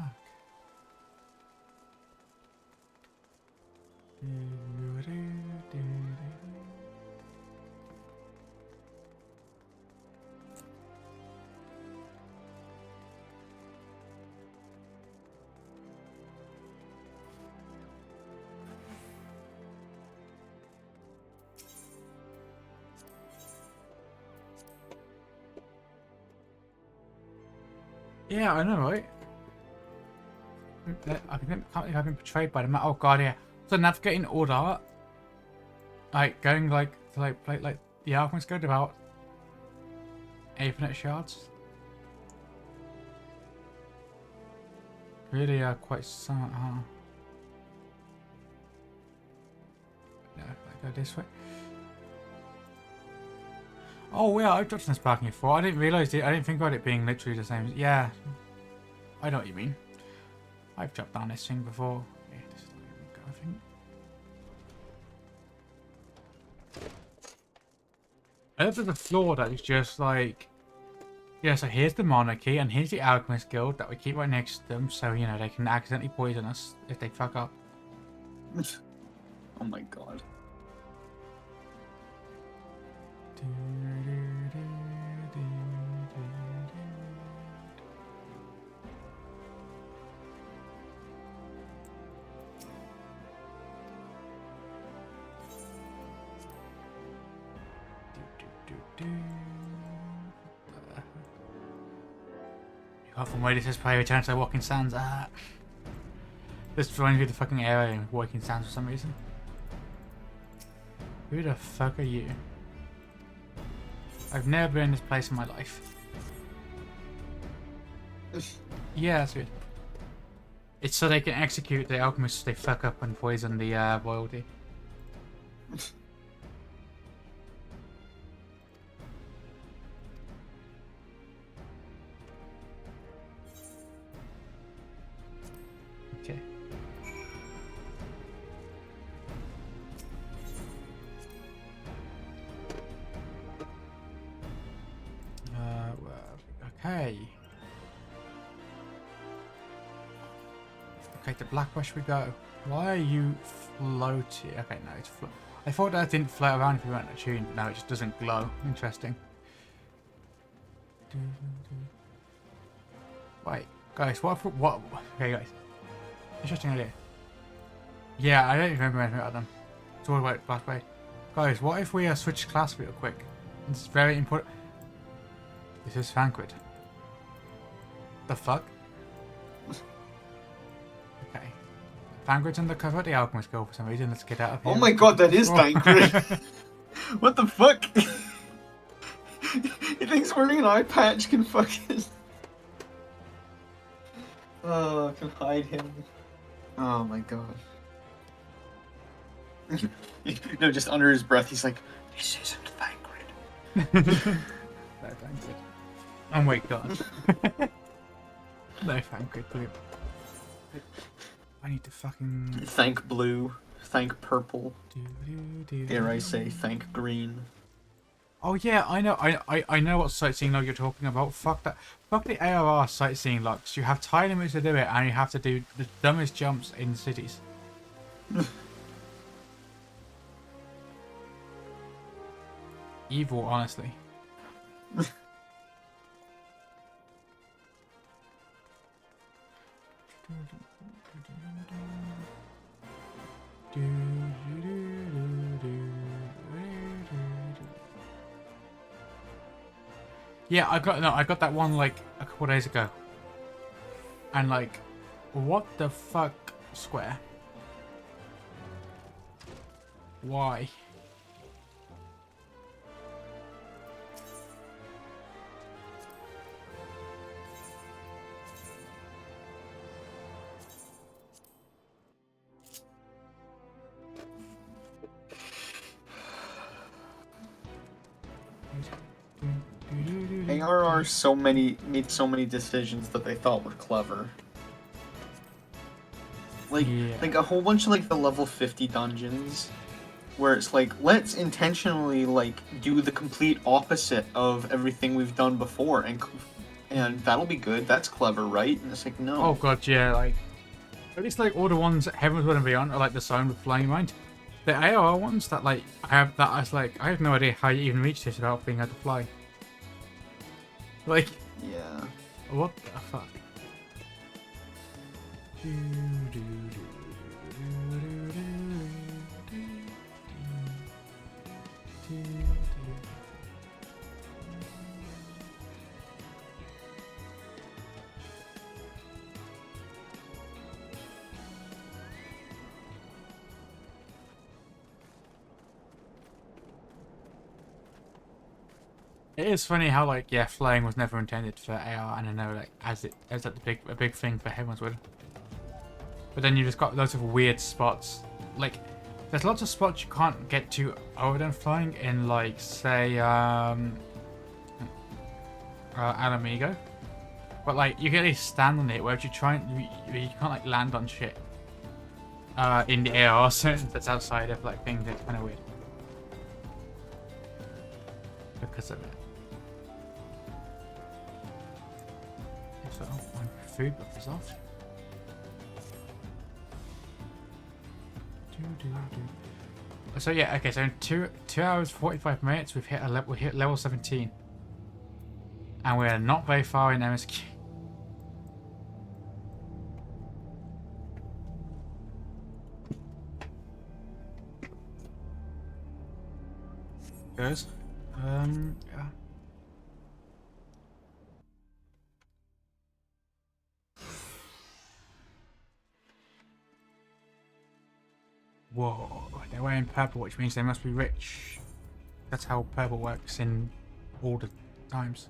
B: Yeah, I know, right? I can't believe I've been betrayed by the map. Oh god, yeah. So navigating order, like going like to like play the Alchemist Guild about Aetheryte shards. Really quite smart, huh? No, I go this way. Oh yeah, I've touched on this parking before. I didn't realise it. I didn't think about it being literally the same. Yeah, I know what you mean. I've dropped down this thing before. Yeah, this is where we go, I think. I love there's a floor that is just like, yeah, so here's the monarchy and here's the Alchemist Guild that we keep right next to them, so you know they can accidentally poison us if they fuck up.
A: Oh my god. You got from where this is play return to the Walking Sands. This reminds me of the fucking area in Walking Sands for some reason. Who the fuck are you?
B: I've never been in this place in my life. Yeah, that's good. It's so they can execute the alchemists if they fuck up and poison the royalty. Okay. Okay. Okay, to Blackbush we go. Why are you floating? Okay, no, it's float. I thought that didn't float around if you weren't attuned, but no, it just doesn't glow. Interesting. Wait, guys, what? Okay, guys. Interesting idea. Yeah, I don't remember anything about them. It's all about Blackbush. Guys, what if we switch class real quick? It's very important. This is Thancred. The fuck? Okay. Thancred's undercover at the Alchemist Guild for some reason. Let's get out of here.
A: Oh my god, that is Thancred. What the fuck? He thinks wearing an eye patch can fucking... Oh, can hide him. Oh my god. No, just under his breath, he's like, this isn't Thancred.
B: No, Thancred. Oh my god. No, Thancred, please. I need to fucking...
A: Thank blue. Thank purple. Dare I say, thank green.
B: Oh yeah, I know. I know what sightseeing log you're talking about. Fuck that. Fuck the ARR sightseeing logs. You have time limits to do it, and you have to do the dumbest jumps in cities. Evil, honestly. Yeah, I got that one like a couple days ago. And like, what the fuck, Square? Why?
A: ARR made so many decisions that they thought were clever. Like,
B: Yeah.
A: like a whole bunch of like the level 50 dungeons, where it's like, let's intentionally like do the complete opposite of everything we've done before, and that'll be good. That's clever, right? And it's like, no.
B: Oh god, yeah, like at least like all the ones at Heaven's Word and Beyond are like the Zone with Flying Mind. The AOR ones that like I have no idea how you even reach this without being able to fly. Like,
A: Yeah.
B: what the fuck? It is funny how like yeah, flying was never intended for AR, and I know like as like a big thing for Heaven's Word. But then you just got lots of weird spots. Like there's lots of spots you can't get to other than flying in like say Alamigo. But like you can at least stand on it, where if you try you can't like land on shit. In the AR zone that's outside of like things that's kinda weird. Because of it. So my food buff is off. So yeah, okay. So in 2 hours 45 minutes, we hit level 17, and we're not very far in MSQ. Guys, yeah. Whoa, they're wearing purple, which means they must be rich. That's how purple works in all the times.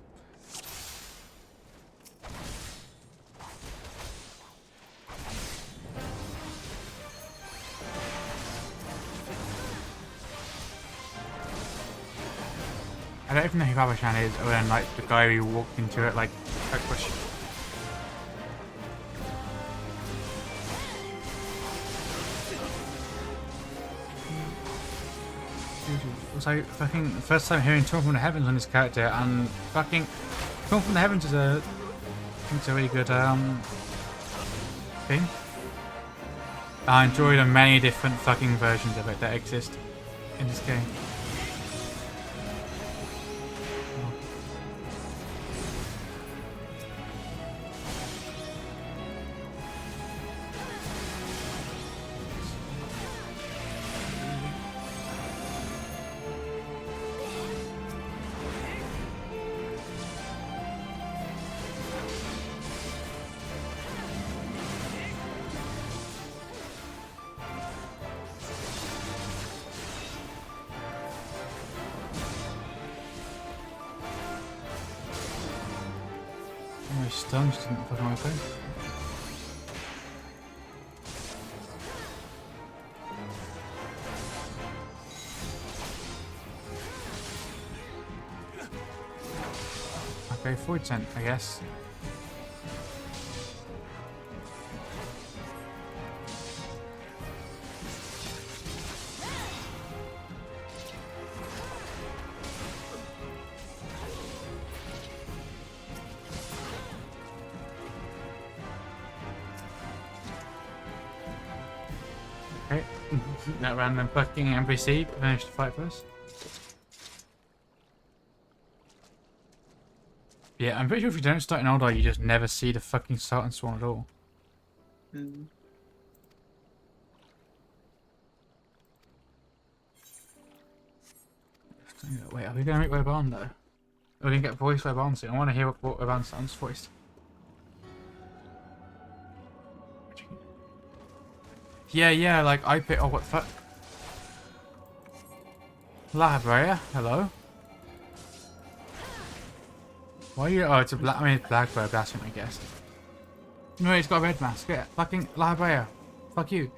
B: I don't even know who Babashan is, other than like the guy who walked into it like a push. It was like fucking first time hearing Talk from the Heavens on this character, and fucking Talk from the Heavens is a really good thing. I enjoy the many different fucking versions of it that exist in this game. My stunts didn't fucking work out. Okay, 4%, I guess. Okay, that random fucking NPC finished the fight first. Yeah, I'm pretty sure if you don't start in order, you just never see the fucking Sultan spawn at all.
A: Mm.
B: Wait, are we going to meet Weban though? Are we going to get voice Weban soon? I want to hear what Weban sounds voiced. Yeah, like I pick. Oh, what the fuck? La Brea, hello? Why are you? Oh, it's a black. I mean, it's Blackbird, that's what I guess. No, he's got a red mask. Yeah, fucking La Brea. Fuck you.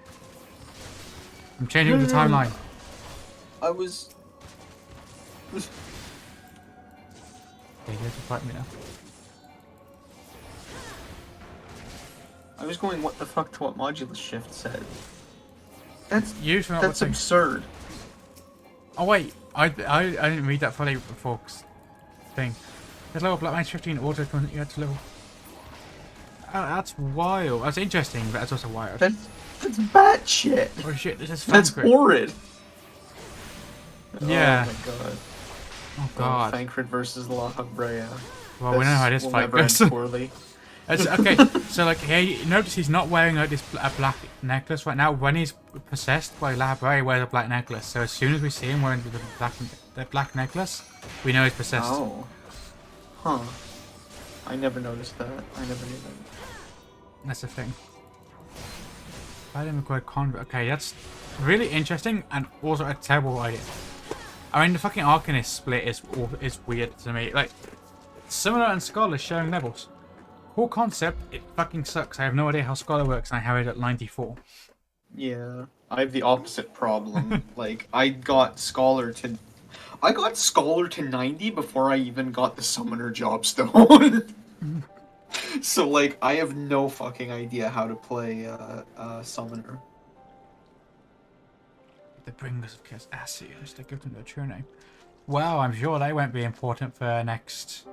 B: I'm changing the timeline.
A: I was.
B: Yeah, you have to fight me now.
A: I was going, what the fuck, to what Modulus Shift said. That's
B: That's
A: absurd.
B: Oh wait, I didn't read that fully before thing. There's level Black Mage 15 auto content you had to level. Oh, that's wild. That's interesting, but that's also wild.
A: That's batshit.
B: Oh shit, this is
A: That's
B: Thancred.
A: horrid.
B: Yeah.
A: Oh my god.
B: Oh god.
A: Thancred versus La Brea.
B: Well, we know how this
A: will
B: fight
A: never end
B: goes.
A: poorly.
B: Okay, so like, hey, notice he's not wearing like this black necklace right now. When he's possessed by La Brea, he wears a black necklace. So as soon as we see him wearing the black necklace, we know he's possessed.
A: Oh. Huh. I never noticed that. I never knew that.
B: That's the thing. Fighting required convert. Okay, that's really interesting and also a terrible idea. I mean, the fucking Arcanist split is weird to me. Like, Summoner and Scholar sharing levels. Whole concept, it fucking sucks. I have no idea how Scholar works and I have it at 94.
A: Yeah. I have the opposite problem. Like, I got Scholar to 90 before I even got the Summoner Jobstone. So, like, I have no fucking idea how to play Summoner.
B: The Bringers of Chaos Ascians, they give them their true name. Well, I'm sure they won't be important for next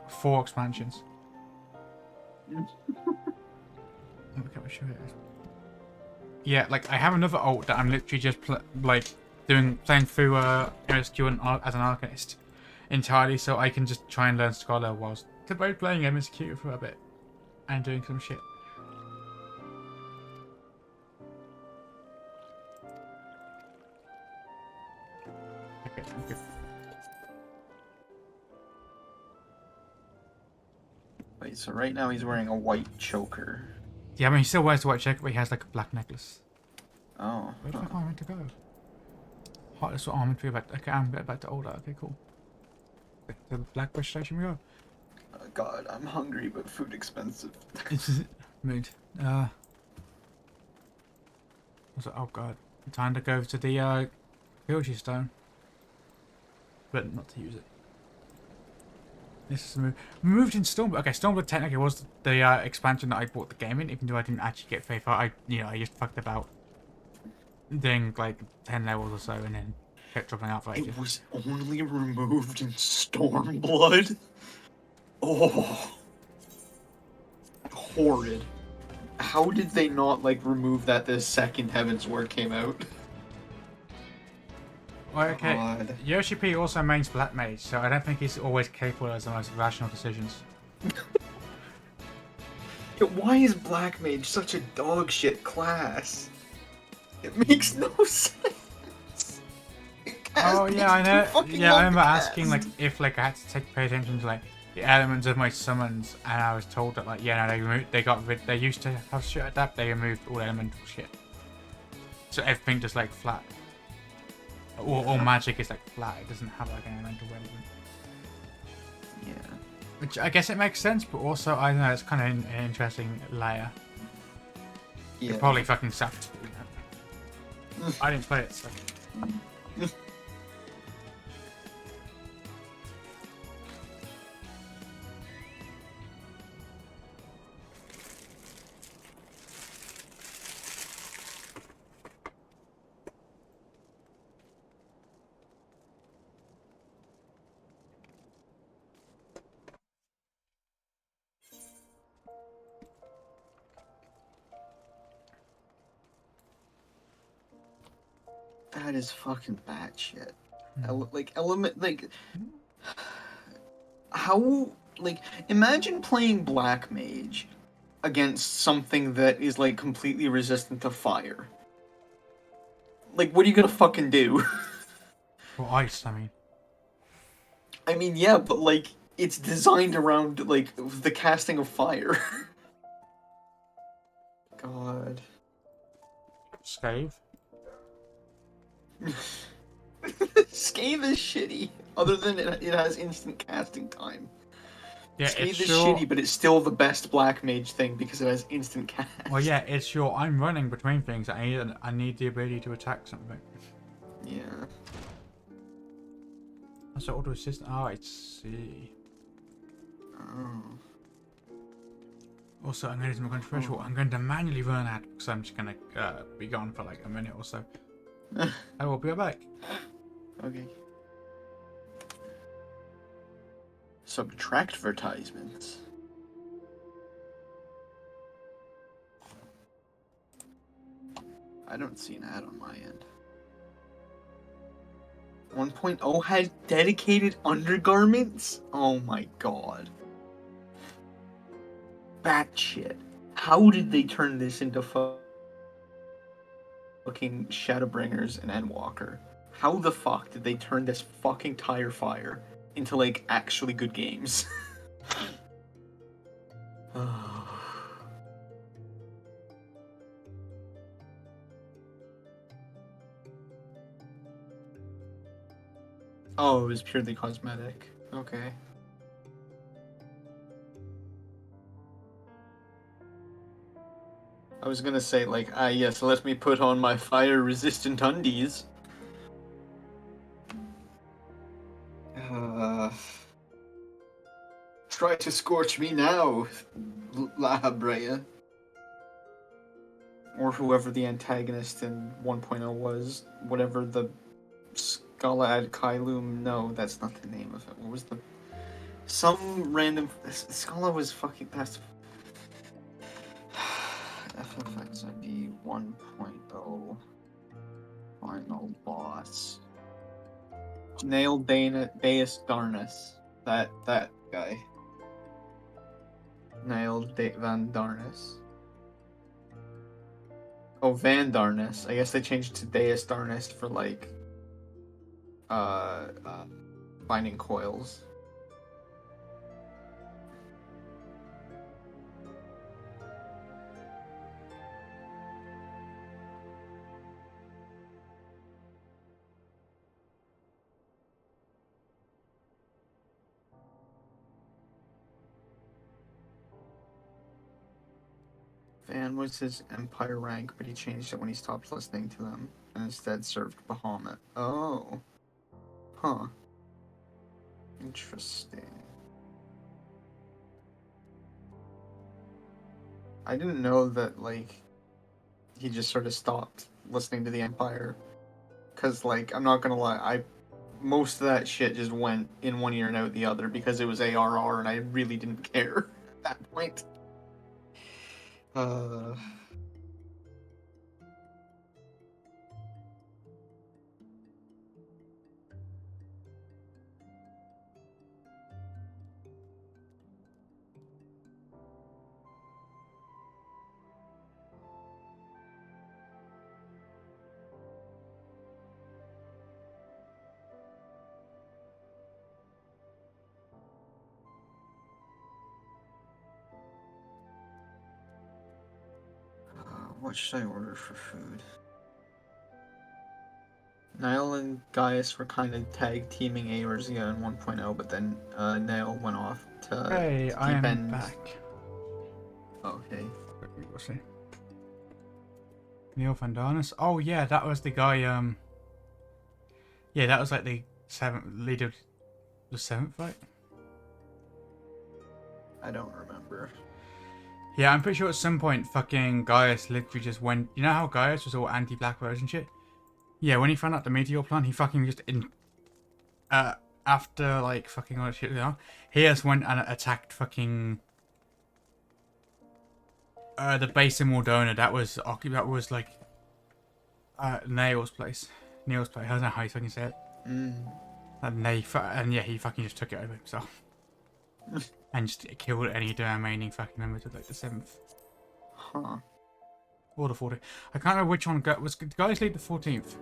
B: 4 expansions. Yeah, like I have another ult that I'm literally just playing through MSQ as an Arcanist entirely, so I can just try and learn Scholar whilst playing MSQ for a bit and doing some shit. Okay, I'm good.
A: Wait, so right now he's wearing a white choker.
B: Yeah, I mean he still wears the white check, but he has like a black necklace.
A: Oh.
B: Where the fuck am I meant to go? Heartless armored to back. Okay, I'm back to older. Okay, cool. To the Blackbush station we go.
A: Oh, God, I'm hungry, but food expensive.
B: Mood. Oh god. Time to go to the Filgy Stone. But not to use it. This is a move. Moved in Stormblood. Okay, Stormblood technically was the expansion that I bought the game in, even though I didn't actually get Faith. I just fucked about doing like 10 levels or so and then kept dropping out for ages.
A: It was only removed in Stormblood? Oh. Horrid. How did they not, like, remove that the second Heaven's Word came out?
B: Well, okay.
A: God.
B: Yoshi P also mains Black Mage, so I don't think he's always capable of the most rational decisions.
A: Yeah, why is Black Mage such a dog shit class? It makes no sense.
B: Oh yeah, I know. Yeah, I remember asking like if like I had to pay attention to like the elements of my summons, and I was told that like yeah, no, they used to have shit like that. They removed all elemental shit, so everything just like flat. All magic is like flat. It doesn't have like an elemental element.
A: Yeah.
B: Which I guess it makes sense, but also I don't know. It's kind of an interesting layer.
A: Yeah.
B: It probably fucking sucked. I didn't play it, so.
A: That is fucking batshit. How, like, imagine playing Black Mage against something that is, like, completely resistant to fire. Like, what are you gonna fucking do?
B: Or ice, I mean.
A: I mean, yeah, but, like, it's designed around, like, the casting of fire. God.
B: Scave?
A: Scathe is shitty, other than it has instant casting time.
B: Yeah,
A: Scathe
B: it's
A: is
B: sure.
A: shitty, but it's still the best Black Mage thing because it has instant cast.
B: Well, yeah, it's sure. I'm running between things. I need the ability to attack something.
A: Yeah.
B: That's the auto assist. Oh, I see.
A: Oh.
B: Also, I'm going to do something controversial. I'm going to manually run out because I'm just going to be gone for like a minute or so. I will be right back.
A: Okay. Subtract advertisements. I don't see an ad on my end. 1.0 has dedicated undergarments? Oh my god. Batshit. How did they turn this into fucking Shadowbringers and Endwalker? How the fuck did they turn this fucking Tire Fire into, like, actually good games? Oh, it was purely cosmetic. Okay. I was gonna say, like, yes, let me put on my fire-resistant undies. Try to scorch me now, La Brea. Or whoever the antagonist in 1.0 was. Whatever the Scala ad Kailum. No, that's not the name of it. What was the... Some random... Scala was fucking... That's... FFXIP 1.0 final boss. Nail Deus Darnus. That guy. Nail Van Darnus. Oh, Van Darnus. I guess they changed it to Deus Darnus for like binding coils. Van was his Empire rank, but he changed it when he stopped listening to them and instead served Bahamut. Oh. Huh. Interesting. I didn't know that, like, he just sort of stopped listening to the Empire. Because, like, I'm not gonna lie, most of that shit just went in one ear and out the other because it was ARR and I really didn't care at that point. What should I order for food? Niall and Gaius were kind of tag teaming Eorzea in 1.0, but then Niall went off to
B: Hey, I
A: deep
B: am
A: end.
B: back.
A: Okay.
B: We'll see. Neil Vandanis. Oh yeah, that was the guy. Yeah, that was like the leader of the 7th fight.
A: I don't remember.
B: Yeah, I'm pretty sure at some point fucking Gaius literally just went. You know how Gaius was all anti-Blackbirds and shit? Yeah, when he found out the meteor plan, he fucking just after like fucking all that shit, you know, he just went and attacked fucking the base in Mordona. That was like Neil's place. Neil's place. I don't know how you fucking say it. And yeah, he fucking just took it over himself. And just killed any remaining fucking members of like the 7th.
A: Huh.
B: Or the 14th. I can't remember which one was the guys lead the 14th.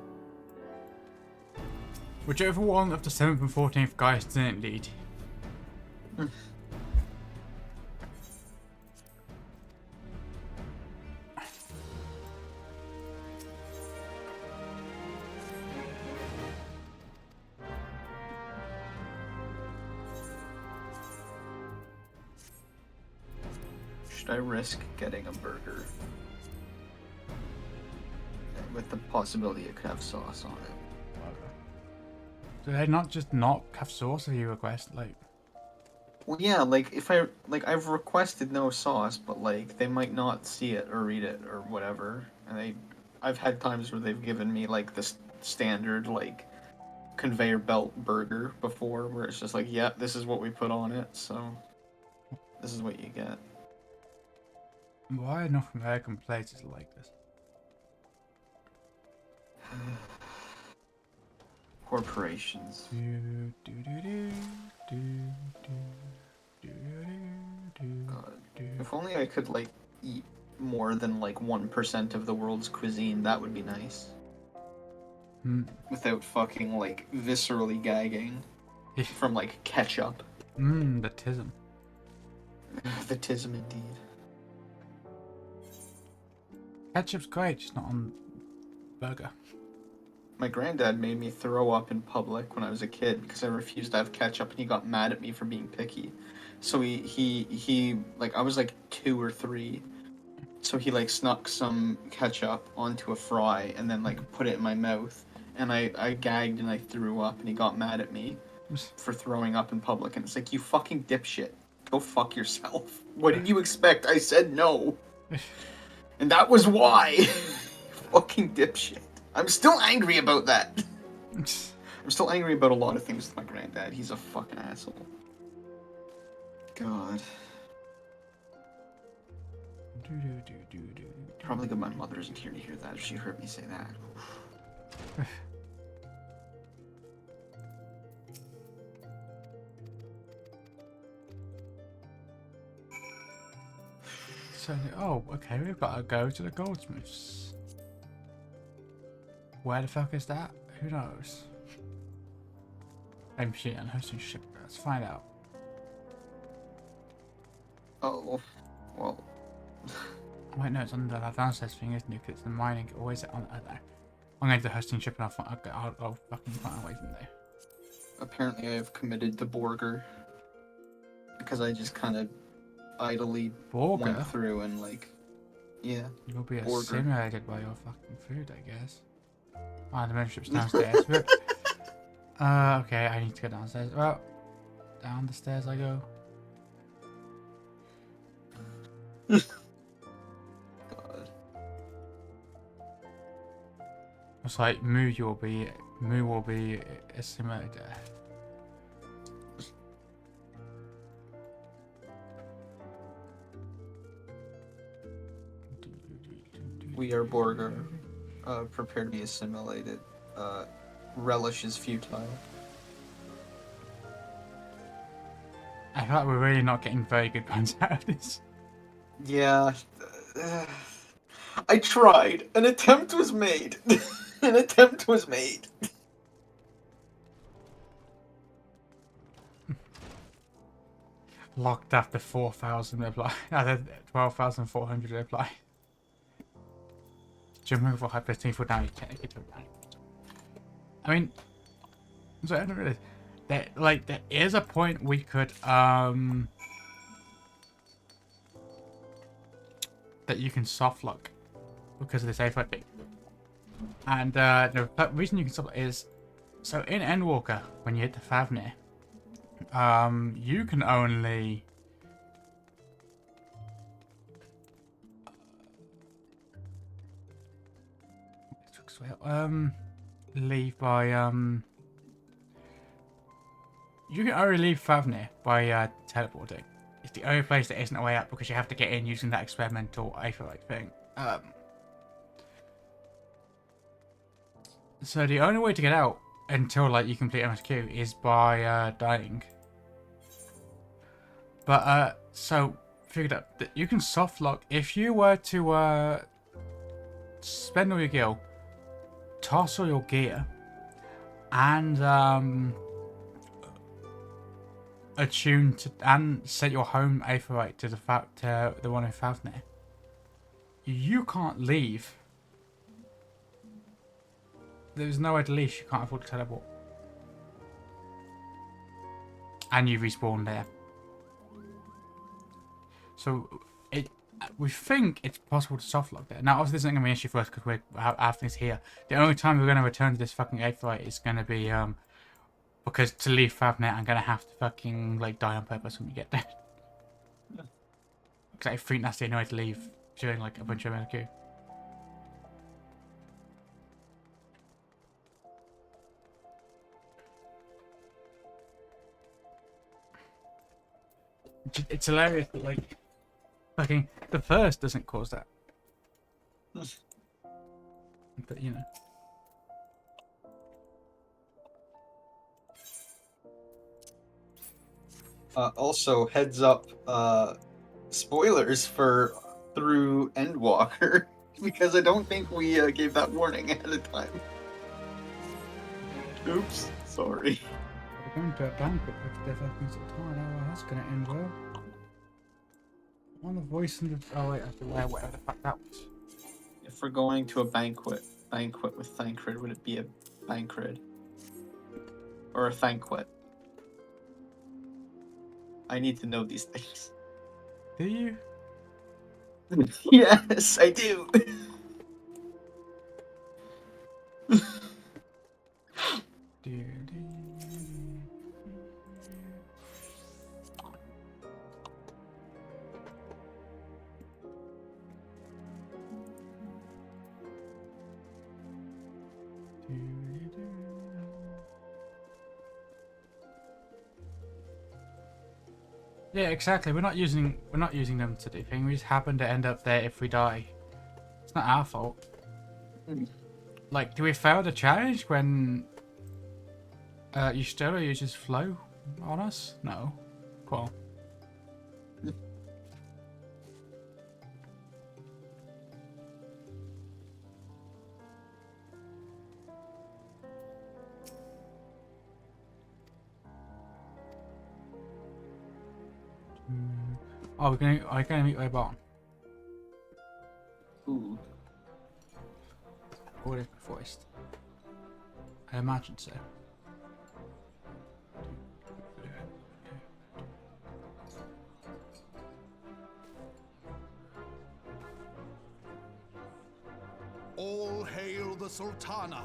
B: Whichever one of the 7th and 14th guys didn't lead.
A: Should I risk getting a burger? With the possibility it could have sauce on it.
B: Do they not just not have sauce if you request, like...
A: Well, yeah, like, I've requested no sauce, but, like, they might not see it or read it or whatever. And I've had times where they've given me, like, the standard, like, conveyor belt burger before, where it's just like, yeah, this is what we put on it, so this is what you get.
B: Why are North American places like this?
A: Corporations. God. If only I could, like, eat more than, like, 1% of the world's cuisine, that would be nice. Without fucking, like, viscerally gagging from, like, ketchup.
B: The tism.
A: The tism, indeed.
B: Ketchup's great, just not on burger.
A: My granddad made me throw up in public when I was a kid because I refused to have ketchup, and he got mad at me for being picky. So he like, I was like 2 or 3. So he like snuck some ketchup onto a fry and then like put it in my mouth, and I gagged and I threw up, and he got mad at me for throwing up in public. And it's like, you fucking dipshit, go fuck yourself. What did you expect? I said no. And that was why. Fucking dipshit. I'm still angry about that. I'm still angry about a lot of things with my granddad. He's a fucking asshole. God. Probably good my mother isn't here to hear that if she heard me say that.
B: So, oh, okay, we've got to go to the goldsmiths. Where the fuck is that? Who knows? MC and hosting ship. Let's find out.
A: Oh, well.
B: Wait, no, it's on the downstairs thing, isn't it? 'Cause it's the mining. Always on. There. I'm going to the hosting ship, and I'll fucking find away from there.
A: Apparently, I have committed to Borger because I just kind of idly went through and like Yeah.
B: You'll be
A: Order.
B: assimilated by your fucking food, I guess. Ah, the membership's downstairs. Okay, I need to go downstairs. Well, down the stairs I go.
A: God.
B: It's like Moo will be assimilated.
A: We are Borger. Prepare to be assimilated. Relish is futile.
B: I feel like we're really not getting very good puns out of this.
A: Yeah. I tried. An attempt was made. An attempt was made.
B: Locked after 4,000 reply. 12,400 reply. Jumping for hypothetical now you can't get to it. I mean, so I don't really. There is a point we could that you can soft lock because of this Aetheryte thing. And the reason you can soft lock is so in Endwalker when you hit the Favnir, you can only leave by you can only leave Favnir by teleporting. It's the only place that isn't a way out because you have to get in using that experimental Aetheryte thing. So the only way to get out until like you complete MSQ is by dying. But so figured out that you can soft lock if you were to spend all your gil, toss all your gear, and attune to and set your home Aetheryte to the one in Favnir. You can't leave. There's nowhere to leave. You can't afford to teleport, and you respawn there. So we think it's possible to softlock there. Now, obviously, this isn't going to be an issue for us because we have things here. The only time we're going to return to this fucking Aetheryte is going to be because to leave Favnet, I'm going to have to fucking like die on purpose when we get there. Because I think that's the only way to leave during like a bunch of MQ. It's hilarious that like fucking the first doesn't cause that. But you know.
A: Also, heads up, spoilers for through Endwalker, because I don't think we gave that warning ahead of time. Oops, sorry.
B: We're going to a banquet because they're fucking so tired. Oh, that's gonna end well. On the voice and the... Oh wait, I have to wear whatever the fuck that was.
A: If we're going to a banquet with Thancred, would it be a Bancred? Or a Thanquet? I need to know these things.
B: Do you?
A: Yes, I do.
B: Yeah, exactly. We're not using them to do things. We just happen to end up there if we die. It's not our fault. Like, do we fail the challenge when Ystella uses flow on us? No. Cool. Oh, are we gonna meet by barn?
A: Ooh.
B: Or different forest? I imagine so.
D: the Sultana.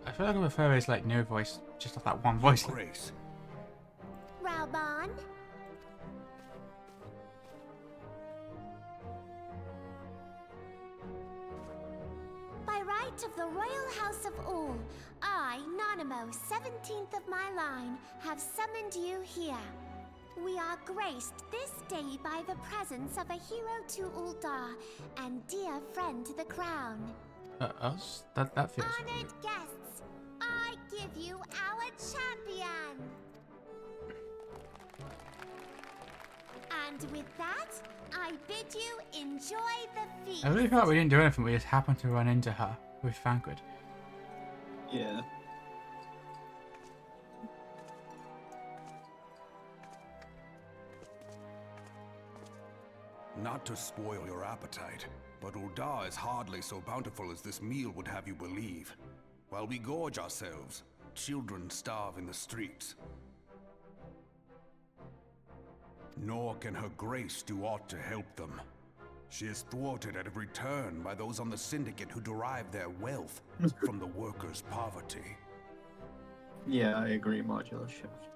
B: I feel like I prefer his like new voice, just like that one voice.
D: Grace.
C: Raoban? By right of the Royal House of All, I, Nanamo, 17th of my line, have summoned you here. We are graced this day by the presence of a hero to Uldar and dear friend to the crown.
B: Us? That feels
C: Honored
B: weird.
C: guests, I give you our champion. And with that, I bid you enjoy the feast.
B: I really thought we didn't do anything, we just happened to run into her with Thancred.
A: Yeah.
D: Not to spoil your appetite, but Uldar is hardly so bountiful as this meal would have you believe. While we gorge ourselves, children starve in the streets. Nor can her grace do aught to help them. She is thwarted at every turn by those on the Syndicate who derive their wealth from the workers' poverty.
A: Yeah, I agree, Modular Shift.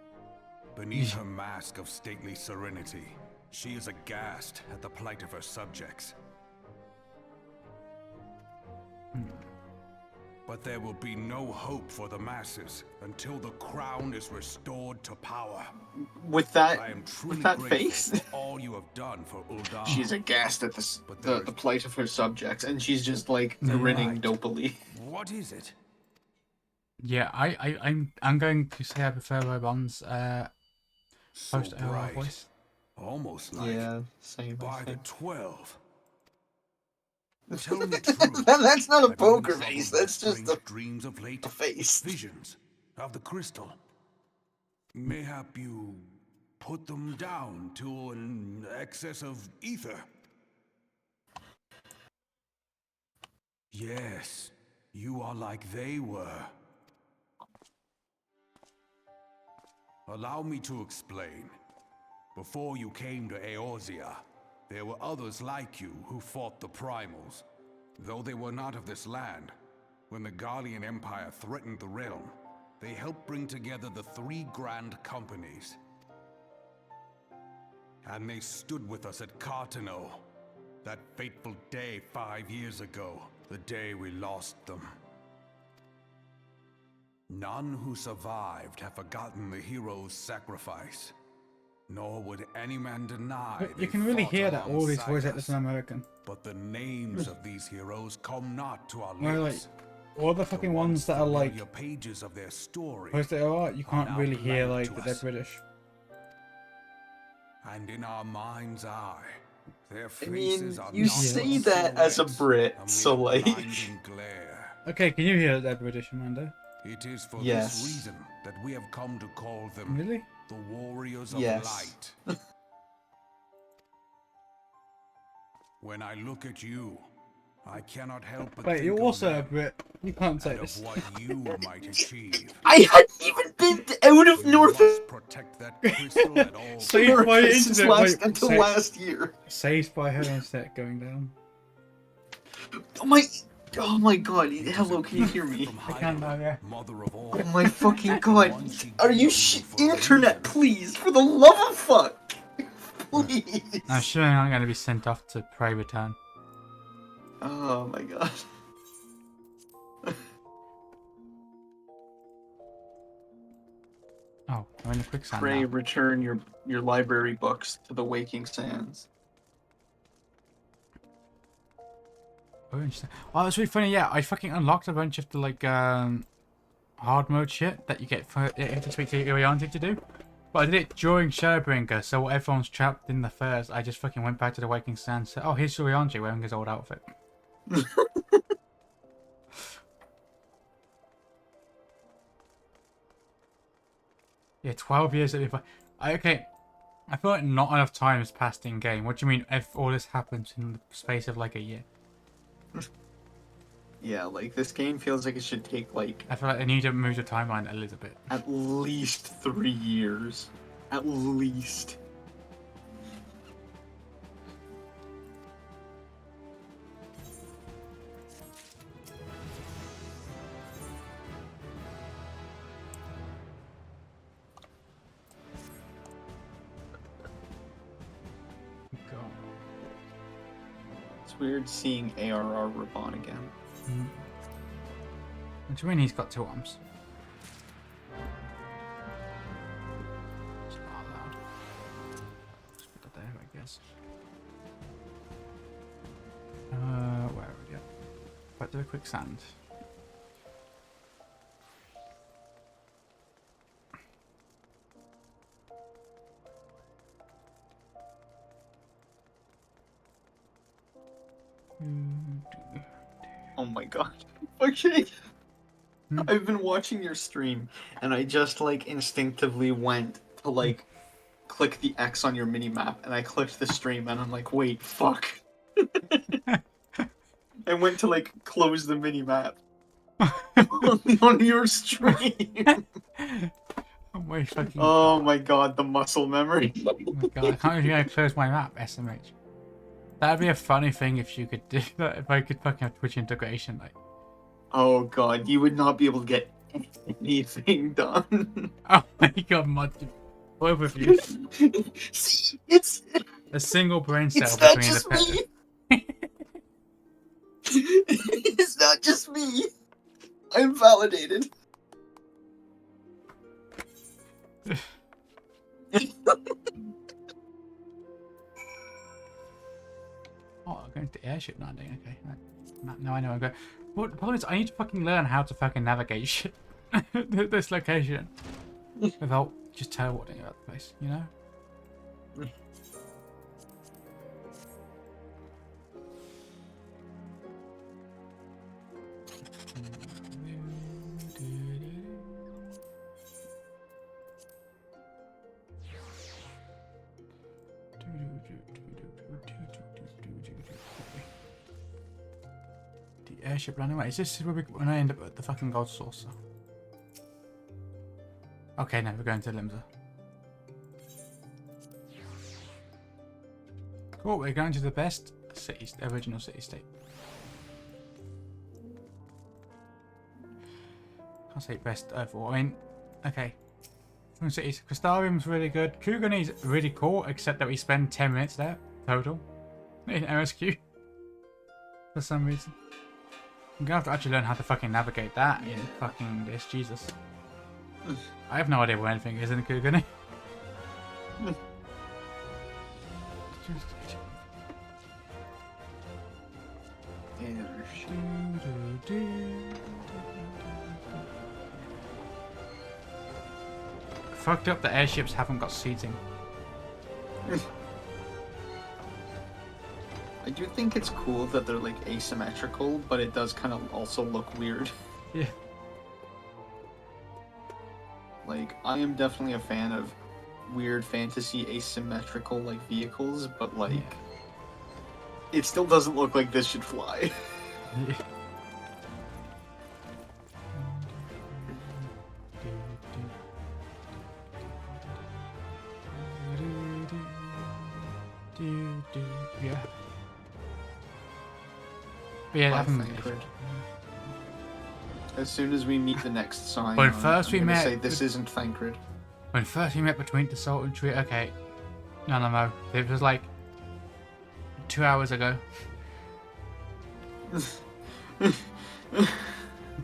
D: Beneath her mask of stately serenity, she is aghast at the plight of her subjects. But there will be no hope for the masses until the crown is restored to power.
A: With
D: I am
A: that,
D: truly
A: with that
D: grateful
A: face,
D: for all you have done for Uldar.
A: she's aghast at the plight of her subjects, and she's just like
B: Yeah.
A: grinning
D: Right.
A: dopily.
D: What is it?
B: Yeah, I'm going to say I prefer Robon's
D: So
B: post AOR
D: bright,
B: voice.
D: almost like
A: Yeah, same.
D: by
A: I
D: the
A: think.
D: 12. Tell me true.
A: That's not a
D: Have you been
A: poker
D: troubled
A: face.
D: by
A: That's just
D: strange dreams of late.
A: a face.
D: Visions of the crystal. Mayhap you put them down to an excess of ether. Yes, you are like they were. Allow me to explain. Before you came to Eorzea, there were others like you who fought the Primals. Though they were not of this land, when the Garlean Empire threatened the realm, they helped bring together the three grand companies. And they stood with us at Cartano, that fateful day 5 years ago, the day we lost them. None who survived have forgotten the hero's sacrifice. Nor would any man deny
B: You
D: they
B: can really
D: fought
B: hear that all these
D: alongside
B: voice actors
D: us.
B: are American.
D: But the names of these heroes come not to our
B: Well, like,
D: lips.
B: all the fucking ones that are like
D: Your pages of their story,
B: post AOR, you can't
D: now
B: really hear
D: blank
B: like
D: to
B: that they're
D: us.
B: British.
D: and in our mind's eye, their
A: I mean,
D: faces are
A: you
D: not
A: say
D: but
A: that as a
D: silhouettes,
A: Brit,
D: a mere
A: so like.
D: blinding glare.
B: Okay, can you hear that they're British, Amanda?
D: It is for
A: Yes.
D: this reason that we have come to call them
B: Really?
D: the Warriors of
A: Yes.
D: Light. When I look at you, I cannot help but
B: Wait,
D: think
B: you're
D: of
B: also a
D: them
B: Brit. You can't say
D: and
B: this.
D: of what you might achieve.
A: I hadn't even been out of
D: You
A: North
D: must protect that crystal at all
B: Saved
D: costs.
B: by
A: America since
B: internet, wait,
A: until
B: say-
A: last year.
B: Saved by her internet going down.
A: Oh my god, hello, can you hear me?
D: From
B: I can't now, yeah.
D: Mother of all.
A: Oh my fucking god.
D: One she
A: Are
D: gave
A: you
D: me for a
A: internet,
D: reason.
A: please, for the love of fuck. Please.
B: I'm sure I'm going to be sent off to Prey Return.
A: Oh my god.
B: Oh, I'm in the quicksand
A: Pray
B: now.
A: return your library books to the Waking Sands.
B: Oh, interesting. Oh, that's really funny. Yeah, I fucking unlocked a bunch of the like hard mode shit that you get for you have to speak to Iriante to do. But I did it during Shadowbringer, so while everyone's trapped in the first, I just fucking went back to the Waking Sands. So, oh, here's Iriante wearing his old outfit. Yeah, 12 years that we've... Okay, I feel like not enough time has passed in game. What do you mean if all this happens in the space of like a year?
A: Yeah, like this game feels like it should take like
B: I feel like I need to move the timeline a little bit.
A: at least 3 years. At least. It's weird seeing ARR Raban again.
B: What do you mean he's got 2 arms? It's not allowed. Just put that there, I guess. Where are we at? Back to the quicksand.
A: Oh my god. Okay.
B: Hmm?
A: I've been watching your stream, and I just, like, instinctively went to, like, click the X on your mini-map, and I clicked the stream, and I'm like, wait, fuck. I went to, like, close the mini-map on your stream.
B: Oh my fucking
A: Oh my god, the muscle memory.
B: Oh my god, I can't even close my map, SMH. That'd be a funny thing if you could do that, if I could fucking have Twitch integration, like.
A: Oh god, you would not be able to get anything done.
B: Oh my god, mod. Both of you.
A: See, it's
B: A single brain cell
A: not
B: between
A: just
B: the
A: me. It's not just me. I'm validated.
B: Oh, I'm going to the airship landing, okay. Now I know I'm going. Well, the problem is, I need to fucking learn how to fucking navigate shit. This location. Without just teleporting about the place, you know? The airship landing. Wait, is this where when I end up at the fucking gold saucer? Okay, no, we're going to Limsa. Cool, we're going to the best city, original city state. Can't say best overall. I mean, okay. From cities, Crystarium's really good. Kugani's really cool, except that we spend 10 minutes there total in MSQ for some reason. I'm gonna have to actually learn how to fucking navigate that in fucking this, Jesus. I have no idea where anything is in Kugani. Fucked up, the airships haven't got seating.
A: I do think it's cool that they're like asymmetrical, but it does kind of also look weird.
B: Yeah.
A: Like, I am definitely a fan of weird fantasy asymmetrical like vehicles, but like it still doesn't look like this should fly.
B: Yeah. Yeah. But yeah,
A: Bye,
B: that
A: Thancred. As soon as we meet the next sign,
B: When first
A: I'm
B: we
A: gonna
B: met-
A: say this isn't Thancred.
B: When first we met between the Salt and Tree, okay. No. It was like 2 hours ago.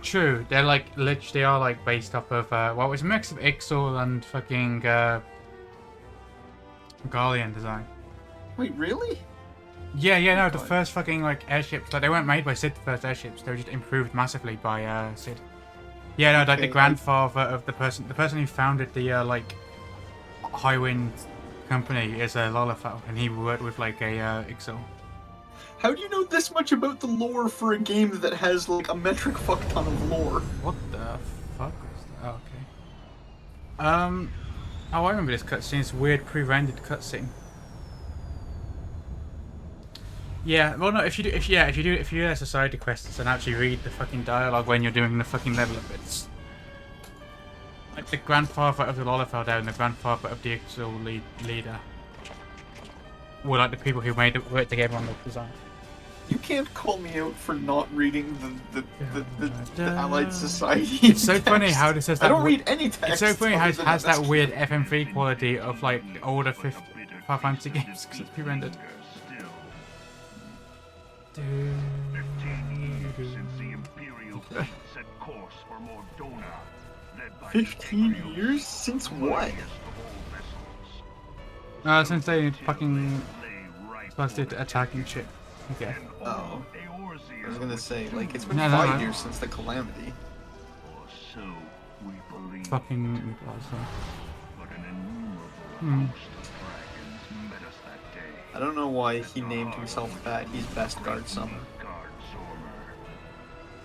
B: True, they're like literally are like based off of well, it's a mix of Ixal and fucking Garlean design.
A: Wait, really?
B: Yeah, no, the
A: God.
B: first fucking like airships, like they weren't made by Sid. The first airships, they were just improved massively by Sid. Yeah, no, like the
A: Okay,
B: grandfather of the person who founded the like Highwind company is a Lolafel, and he worked with like a Ixal.
A: How do you know this much about the lore for a game that has like a metric fuck ton of lore?
B: What the fuck was that? Oh, okay. Oh, I remember this cutscene. This weird pre-rendered cutscene. Yeah, well, no. If you do the society quests and actually read the fucking dialogue when you're doing the fucking level up, it's like the grandfather of the Lolafel and the grandfather of the Ixal leader were like the people who made it work together on the design.
A: You can't call me out for not reading the Allied Society.
B: It's so funny how this has that.
A: I don't read any text.
B: It's so funny how it
A: other than
B: has that
A: MSQ.
B: weird FM3 quality of like older Final Fantasy games because it's pre-rendered.
F: Since the Imperial fleet set course for Mordona, led by
A: 15 years? Since what?
B: Since they fucking started attacking shit. Okay.
A: Oh. I was gonna say, like, it's been
B: No,
A: 5
B: no.
A: years since the Calamity.
F: Or so we believe.
B: Fucking.
F: But an innumerable
B: Hmm.
F: host of dragons met us that day.
A: I don't know why he named himself that. He's best guard summer.
F: Guard Zormer.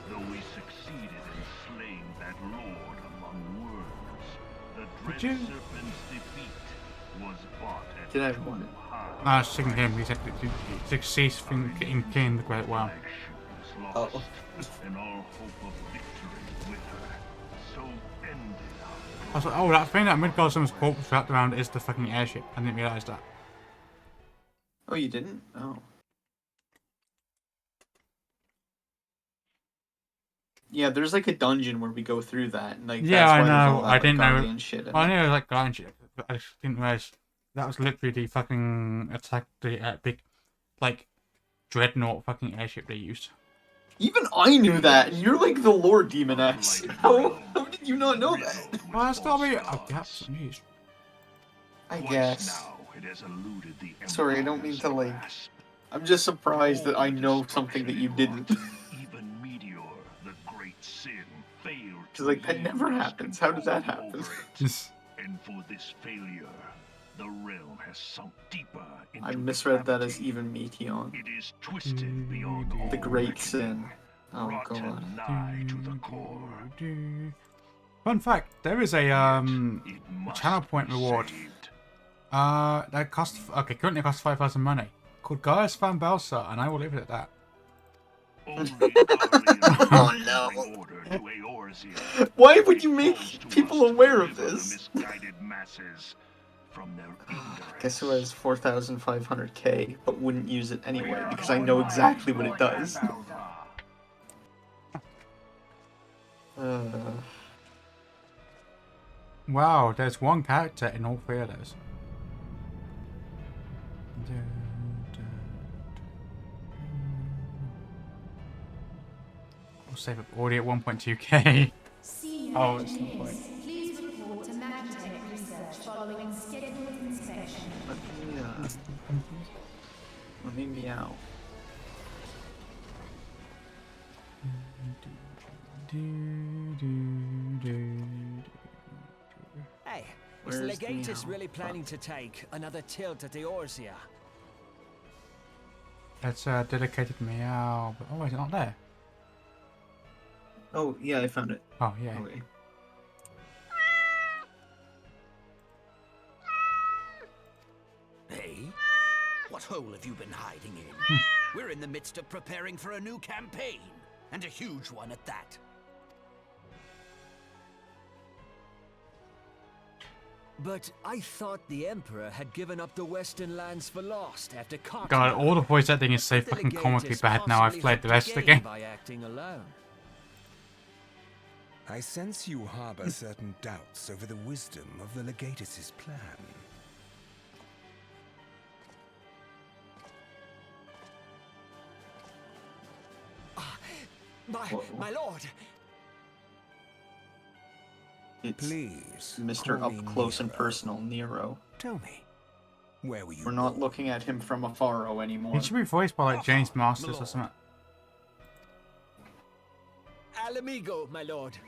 F: Though we succeeded in slaying that lord among worms, the dread
B: you-
F: serpent's defeat was bought at
A: Did I
F: too
A: want it?
F: high.
B: I was thinking him. He said success in King the Great Well.
F: Flagship was
A: Oh.
F: lost, and all hope of victory with her. So ended our
B: I was like, oh, that thing that Midgard Summer's corpse wrapped around is the fucking airship. I didn't realise that.
A: Oh, you didn't? Oh. Yeah, there's like a dungeon where we go through that. And, like,
B: Yeah,
A: that's
B: I
A: why there's
B: know.
A: all that,
B: I
A: like,
B: didn't know.
A: Guardian shit in
B: I
A: it.
B: knew it was like Guardian shit, but I just didn't realise that was literally the fucking attack, the big, like, dreadnought fucking airship they used.
A: Even I knew that, and you're like the Lord Demoness. How did you not know that?
B: Well, that's gotta be. Oh, that's news.
A: I
F: Twice
A: guess.
F: now it has eluded the
A: Sorry, I don't mean
F: Empire's
A: to, like...
F: grasp.
A: I'm just surprised that I know something that you didn't.
F: Even Meteor, the great sin, failed
A: Because, like, that never happens. How did that happen?
F: And for this failure, the realm has sunk deeper into
A: I misread that as
F: depravity.
A: even Meteon.
F: It is twisted beyond all
A: The great
F: reckoning,
A: sin. Oh,
F: rotten
A: God.
F: nigh to the core.
B: Fun fact: there is a
F: It must
B: channel point
F: be
B: reward.
F: saved.
B: That costs currently costs 5,000 money. Called Gaius Van Belsa, and I will leave it at that.
F: Only
A: Oh, no.
F: order to Eorzea.
A: Why would you make
F: Falls to
A: people
F: us to
A: aware of
F: deliver the
A: this?
F: misguided masses from their
A: Guess who
F: ignorance.
A: has 4,500k, but wouldn't use it anyway, because I know exactly what it does.
B: Wow, there's one character in all three of those. We'll save up audio at 1.2k. Oh, it's no point.
G: Please report to Magitech Research following scheduled inspection.
A: Let me meow.
H: Hey,
A: Where's
H: is the
A: the
H: Legatus
A: meow?
H: really planning to take another tilt at Eorzea?
B: That's a dedicated meow. But, oh, is it not there?
A: Oh, yeah, I found it.
B: Oh, yeah.
A: Okay.
D: Hey? What hole have you been hiding in? We're in the midst of preparing for a new campaign, and a huge one at that.
H: But I thought the Emperor had given up the Western lands for lost after Carter.
B: God, all the voice acting is so
H: The
B: fucking
H: Legatus
B: comically bad now I've
H: possibly
B: played the
H: hoped
B: rest
H: to
B: of the
H: gain
B: game.
H: by acting alone.
I: I sense you harbor certain doubts over the wisdom of the Legatus's plan.
H: My lord!
A: It's
I: Please,
A: Mr.
I: call me
A: Up Close and
I: Nero.
A: Personal, Nero.
I: Tell me, where were you
A: We're not
I: born?
A: looking at him from afar anymore.
B: He should be voiced by like James Masters or something.
H: Alamigo, my lord.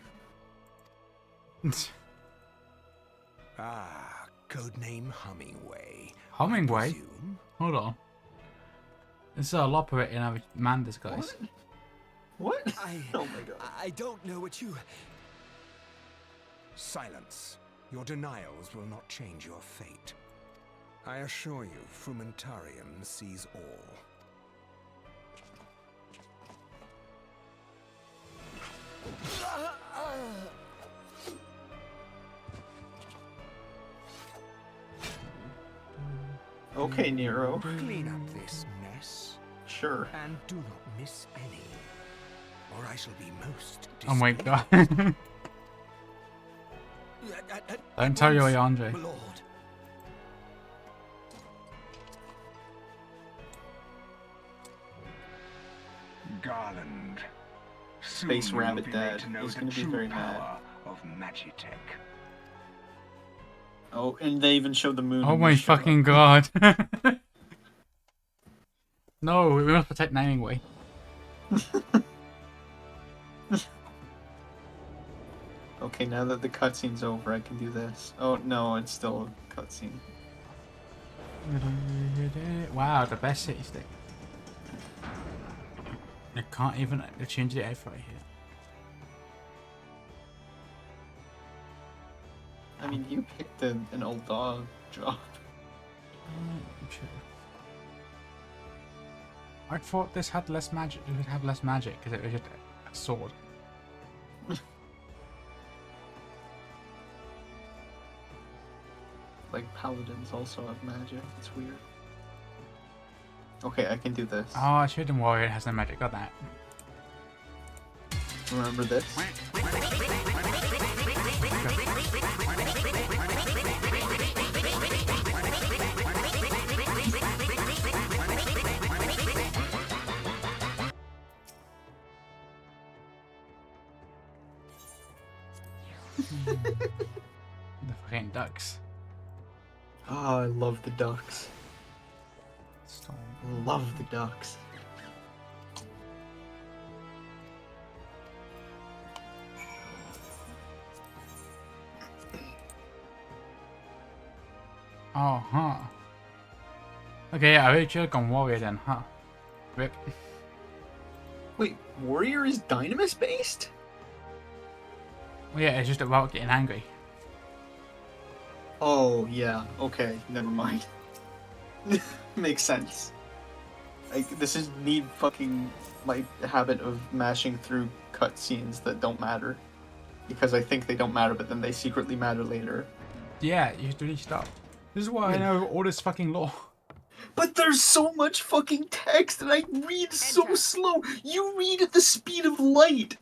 I: Ah, codename Hummingway.
B: Hummingway?
I: I presume?
B: Hold on. There's a lot of it in Amanda's guys.
A: What?
H: I,
A: Oh my god.
H: I don't know what you...
I: Silence. Your denials will not change your fate. I assure you, Frumentarium sees all.
A: Okay, Nero.
I: Clean up this mess,
A: Sure.
I: and do not miss any, or I shall be most
B: Oh my
I: displeased.
B: god. Don't tell your Andre.
H: My lord.
I: Garland.
A: Space
I: Soon
A: Rabbit
I: you'll be made
A: Dad
I: to know
A: is
I: the
A: gonna be
I: true
A: very mad.
I: power of Magitech.
A: Oh, and they even showed the moon.
B: Oh
A: in
B: my
A: this show.
B: fucking god. No, we must protect Nameway.
A: Okay, now that the cutscene's over, I can do this. Oh no, it's still a cutscene.
B: Wow, the best city state. I can't even change the Aetheryte here.
A: I mean, you picked an old dog job.
B: Sure. I thought this had less magic. It would have less magic because it was just a sword.
A: Like paladins also have magic. It's weird. Okay, I can do this.
B: Oh, Shooting Warrior has no magic. Got that.
A: Remember this?
B: The fucking ducks.
A: Oh, I love the ducks.
B: Storm.
A: Love the ducks.
B: Oh, huh. Okay, I really should have gone Warrior then, huh? Rip.
A: Wait, Warrior is Dynamis based?
B: Well, yeah, it's just about getting angry.
A: Oh, yeah. Okay, never mind. Makes sense. Like, this is me fucking my habit of mashing through cutscenes that don't matter. Because I think they don't matter, but then they secretly matter later.
B: Yeah, you have to really stop. This is why I know all this fucking lore.
A: But there's so much fucking text and I read so slow. You read at the speed of light.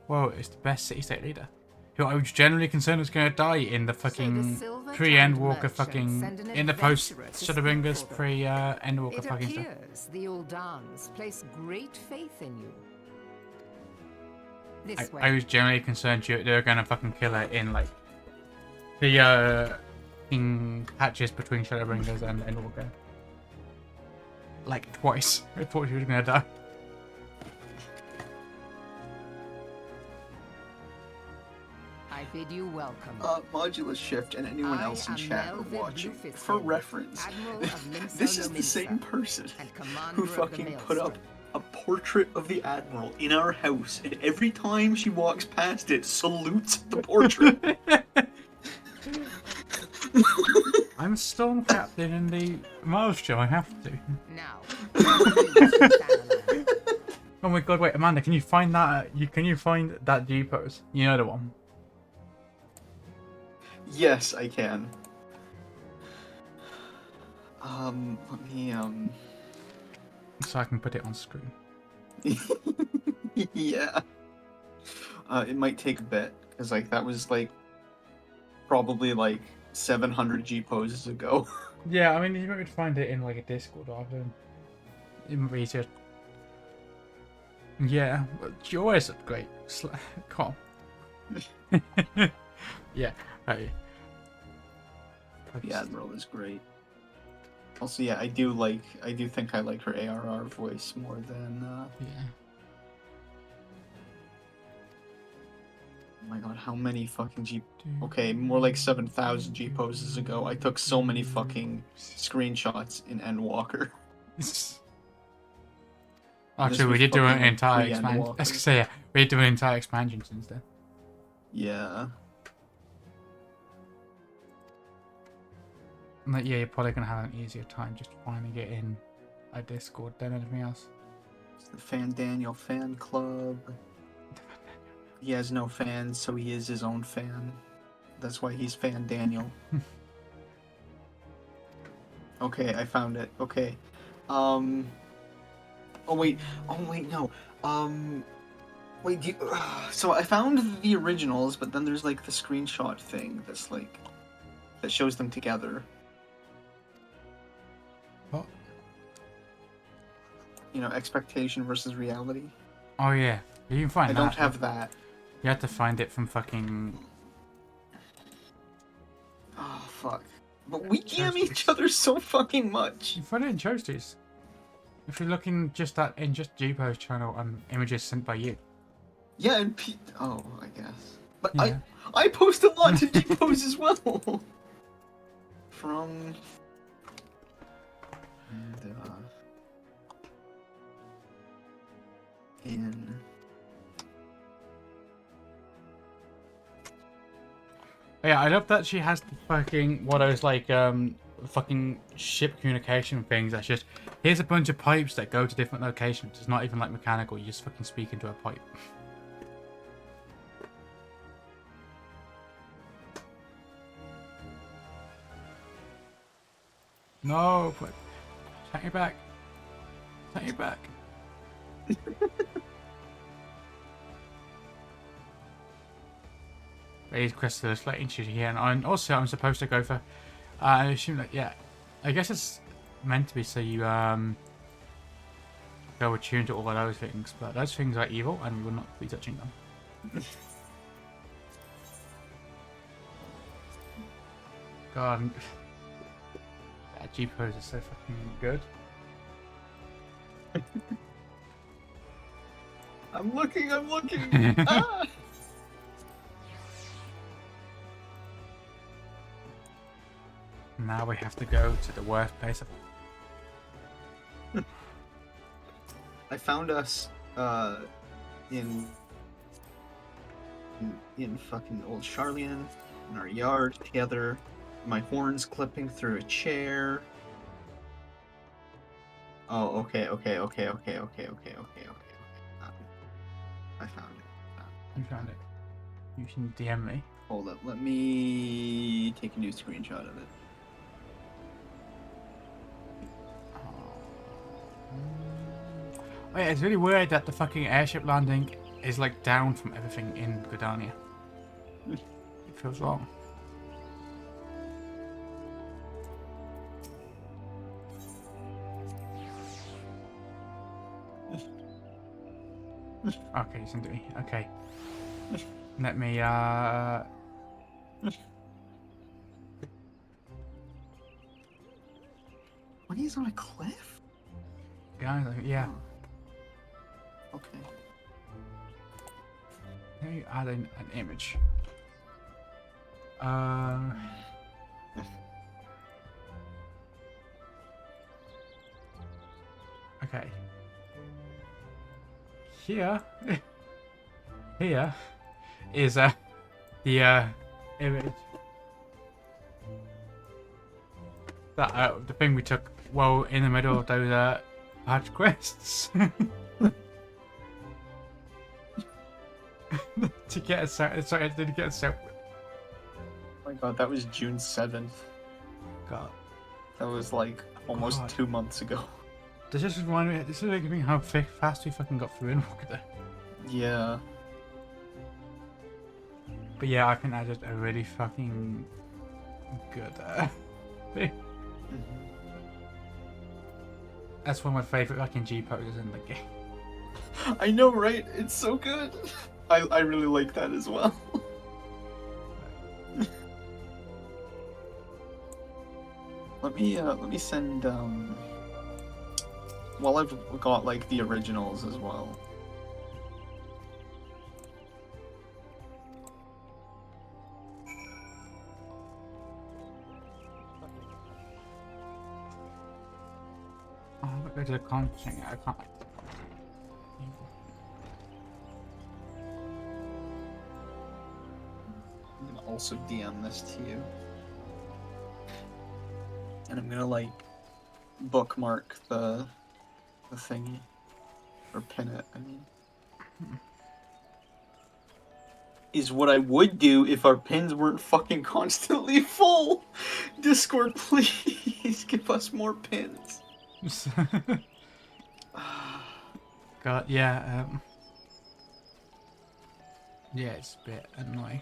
B: Whoa, it's the best city-state leader. Who I was generally concerned was going to die in the fucking pre-Endwalker fucking... In the post-Shadowbringers pre-Endwalker
J: It
B: fucking stuff.
J: appears the Uldans place great faith in you. This way.
B: I was generally concerned they were going to fucking kill her in, like, the, in patches between Shadowbringers and Endwalker. Like, twice. I thought she was going to die.
J: I bid you welcome.
A: Modulus Shift and anyone else in chat are watching. For reference, this is the same person who fucking put up a portrait of the Admiral in our house, and every time she walks past it, salutes the portrait.
B: I'm Storm Captain in the Mars show, I have to.
J: Now.
B: Oh my god, wait, Amanda, can you find that, can you find that G-pose? You know the one.
A: Yes, I can. Let me,
B: So I can put it on screen.
A: yeah. It might take a bit, because, like, that was, like, probably, like, 700 G-poses ago.
B: Yeah, I mean, you might find it in, like, a Discord rather than... It might be easier. Yeah, but you always look great. Come on. Yeah, hey.
A: The Admiral is great. Also, yeah, I do think I like her ARR voice more than,
B: Yeah.
A: Oh my god, how many fucking Okay, more like 7,000 G-poses ago, I took so many fucking screenshots in Endwalker.
B: Actually, we did do an entire expansion.
A: Endwalker.
B: I was gonna say, yeah, we did do an entire expansion since then.
A: Yeah.
B: Like, yeah, you're probably gonna have an easier time just finally get in a Discord than anything else.
A: It's the Fan Daniel fan club. He has no fans, so he is his own fan. That's why he's Fan Daniel. Okay, I found it. Okay. Oh wait, no. Wait, so I found the originals, but then there's like the screenshot thing that's like, that shows them together.
B: What?
A: You know, expectation versus reality.
B: Oh yeah, you can find
A: I
B: that.
A: don't have that.
B: You have to find it from fucking...
A: Oh, fuck. But we DM
B: Toasties.
A: each other so fucking much.
B: You find it in Toasties. If you're looking just at in just Gpo's channel and images sent by you.
A: Yeah, and oh, I guess. But
B: Yeah.
A: I post a lot to Gpose as well. From... And, in...
B: Yeah, I love that she has the fucking what those like fucking ship communication things. That's just here's a bunch of pipes that go to different locations. It's not even like mechanical. You just fucking speak into a pipe. No, but take it back. Take it back. These crystals like into here, and also I'm supposed to go for. I assume that I guess it's meant to be so you go attuned to all of those things, but those things are evil, and we will not be touching them. God, that G-pose is so fucking good.
A: I'm looking. Ah!
B: Now we have to go to the worst place of all.
A: I found us in fucking old Charlian in our yard together. My horns clipping through a chair. Oh, okay. I found it.
B: You found it. You can DM me.
A: Hold up, let me take a new screenshot of it.
B: Oh yeah, it's really weird that the fucking airship landing is like down from everything in Gridania. It feels wrong. Okay, you sent it me. Okay. Let me
A: When he's on a cliff?
B: guys, yeah.
A: Okay.
B: Let me add in an image. Okay. Here is the image that the thing we took well in the middle of those patch quests to get us out. Sorry, I didn't get us out.
A: Oh my god, that was June 7th.
B: God,
A: That was like almost
B: God.
A: 2 months ago.
B: does this remind me? This is making me how fast we fucking got through Inwalker there.
A: Yeah.
B: But yeah, I think that is a really fucking good thing. That's one of my favorite fucking G poses in the game.
A: I know, right? It's so good. I really like that as well. Let me send well, I've got like the originals as well.
B: Oh, look, there's a content. I can't.
A: I'm gonna also DM this to you. And I'm gonna like bookmark the thingy. Or pin it, I mean. Is what I would do if our pins weren't fucking constantly full. Discord, please give us more pins.
B: God, yeah, yeah, it's a bit annoying.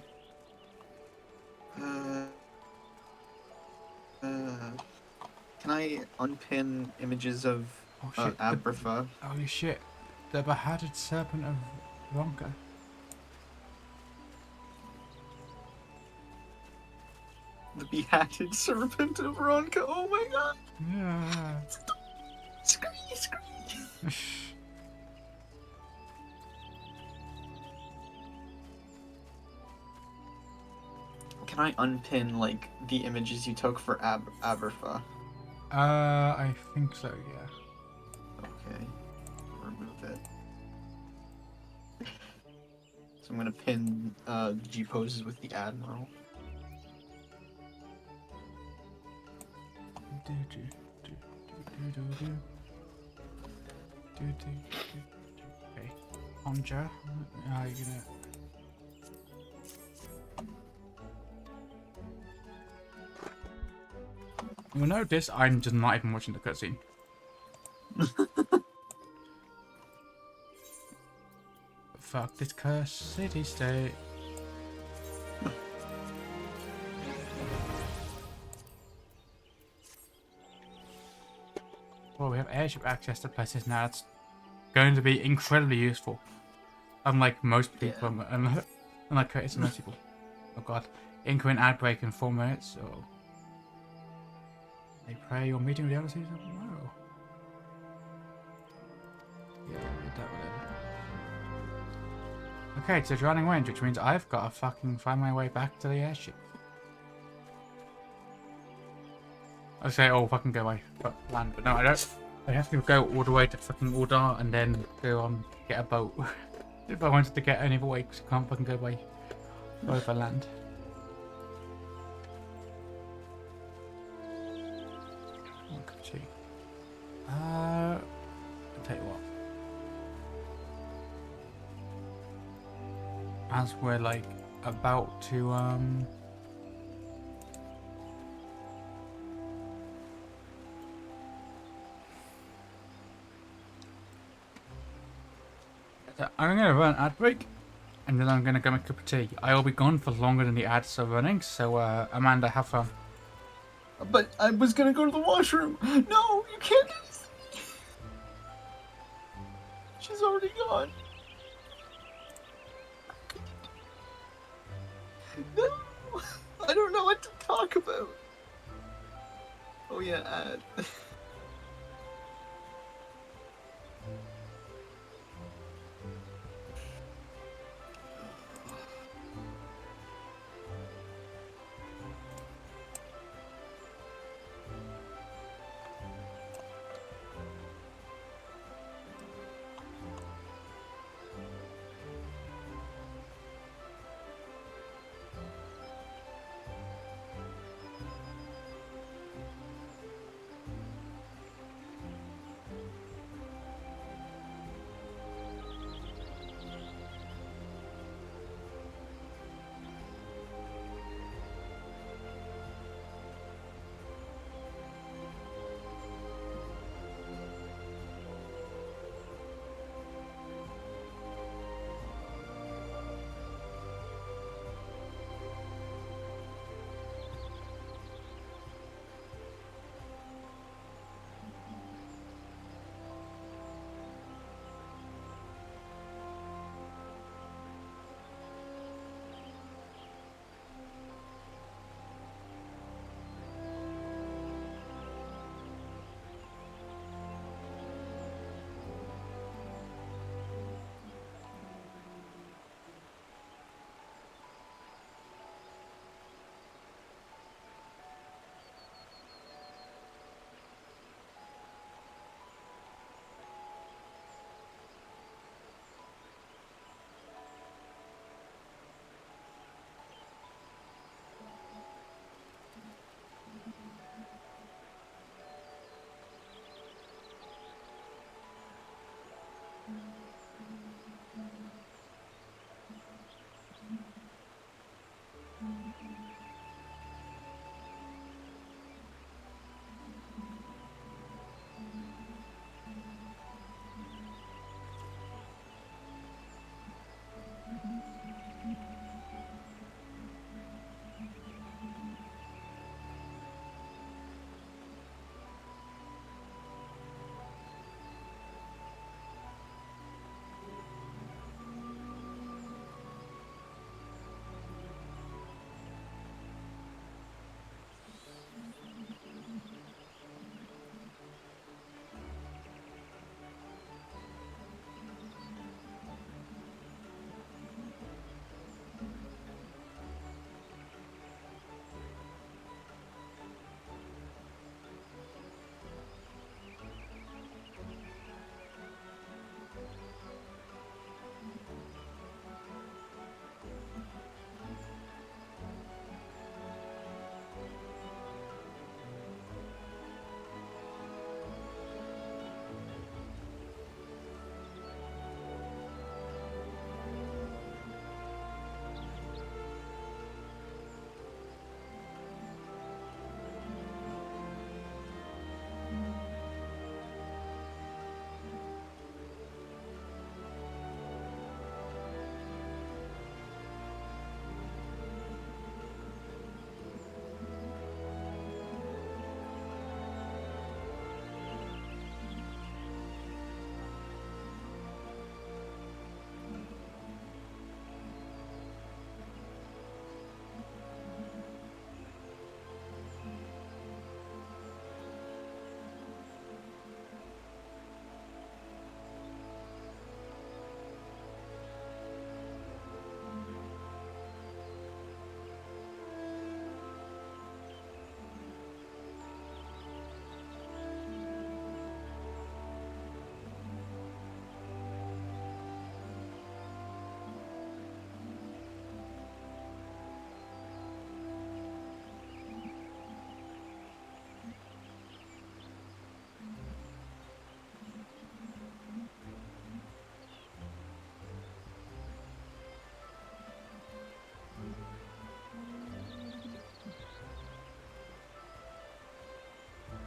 A: Can I unpin images of
B: Oh shit.
A: Abertha?
B: Holy shit. The beheaded serpent of Ronka.
A: The beheaded serpent of Ronka. Oh my god!
B: Yeah.
A: Scree. Can I unpin like the images you took for Abertha?
B: I think so, yeah.
A: Okay. Remove it. So I'm gonna pin G poses with the Admiral.
B: Okay. Conjure. How are you gonna... You'll notice I'm just not even watching the cutscene. Fuck this cursed city-state. Well, we have airship access to places now. It's going to be incredibly useful. Unlike most people,
A: Yeah.
B: unlike it's most people. Oh god. Incoming ad break in 4 minutes. Oh. They pray you're meeting with the other season? Wow. Yeah, that whatever. Okay, so it's running range, which means I've got to fucking find my way back to the airship. I say, oh, fucking go away, fuck land, but no, I don't. I have to go all the way to fucking Ordar and then go on get a boat. If I wanted to get any other way, because I can't fucking go away over land. Okay. I'll tell you what. As we're like about to I'm gonna run an ad break and then I'm gonna go make a cup of tea. I'll be gone for longer than the ads are running, so Amanda, have fun.
A: But I was gonna go to the washroom. No, you can't do this. She's already gone. No, I don't know what to talk about. Oh yeah, ad.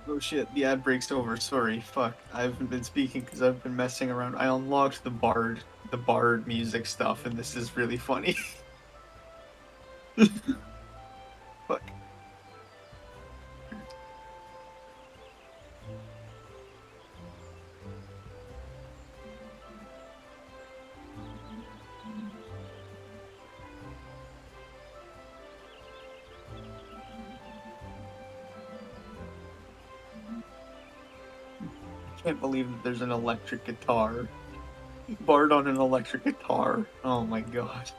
A: Oh shit, the ad breaks over. Sorry, fuck. I haven't been speaking because I've been messing around. I unlocked the bard music stuff, and this is really funny. Fuck. I can't believe that there's an electric guitar. Bard on an electric guitar. Oh my god.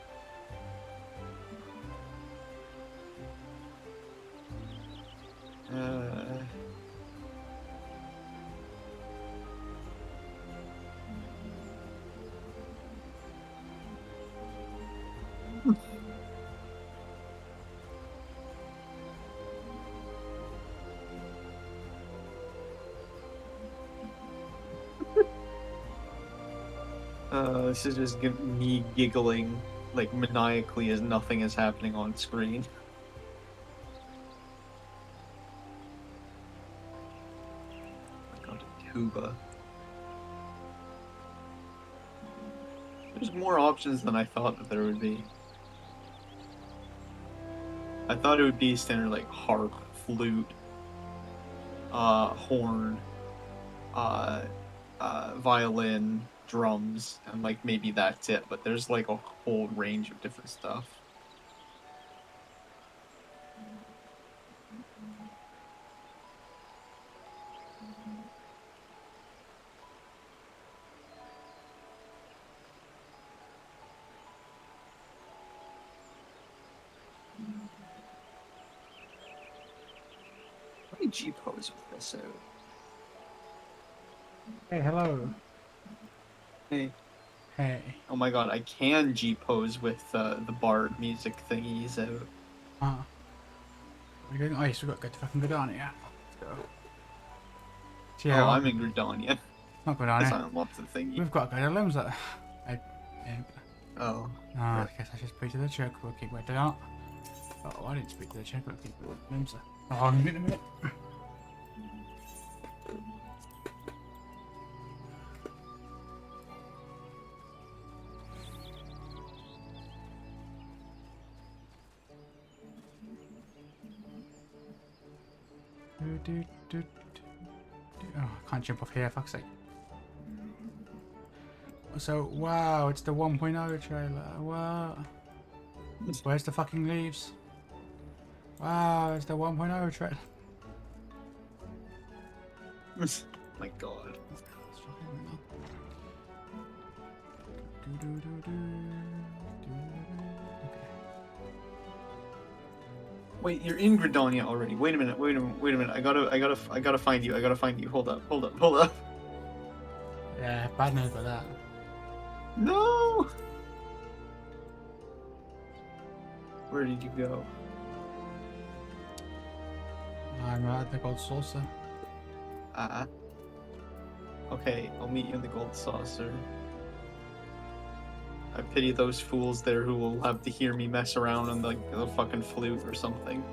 A: This is just me giggling like maniacally as nothing is happening on screen. I got a tuba. There's more options than I thought that there would be. I thought it would be standard like harp, flute, horn, violin, drums, and like maybe that's it, but there's like a whole range of different stuff. Let me G-pose with this out.
B: Hey, hello.
A: Hey.
B: Hey.
A: Oh my god, I can G-pose with the bard music thingies out.
B: Ah. We're going. Oh, yes, we've got to go to fucking Gridania. Let's go. So, yeah,
A: Oh, I'm in Gridania.
B: Not
A: Guess I
B: Gridania.
A: unlocked the thingy.
B: We've got to go to Limsa.
A: Oh.
B: I guess I should speak to the Chocobo King. Wait, they aren't. Oh, I didn't speak to the Chocobo King. Limsa. Oh, I'll get in a minute. Oh, I can't jump off here, fuck's sake. So, wow, it's the 1.0 trailer. What? Where's the fucking leaves? Wow, it's the 1.0 trailer.
A: My god. Wait, you're in Gridania already. Wait a minute. I gotta find you. Hold up.
B: Yeah, bad news about that.
A: No! Where did you go?
B: I'm at the gold saucer.
A: Okay, I'll meet you in the gold saucer. I pity those fools there who will have to hear me mess around on like the fucking flute or something.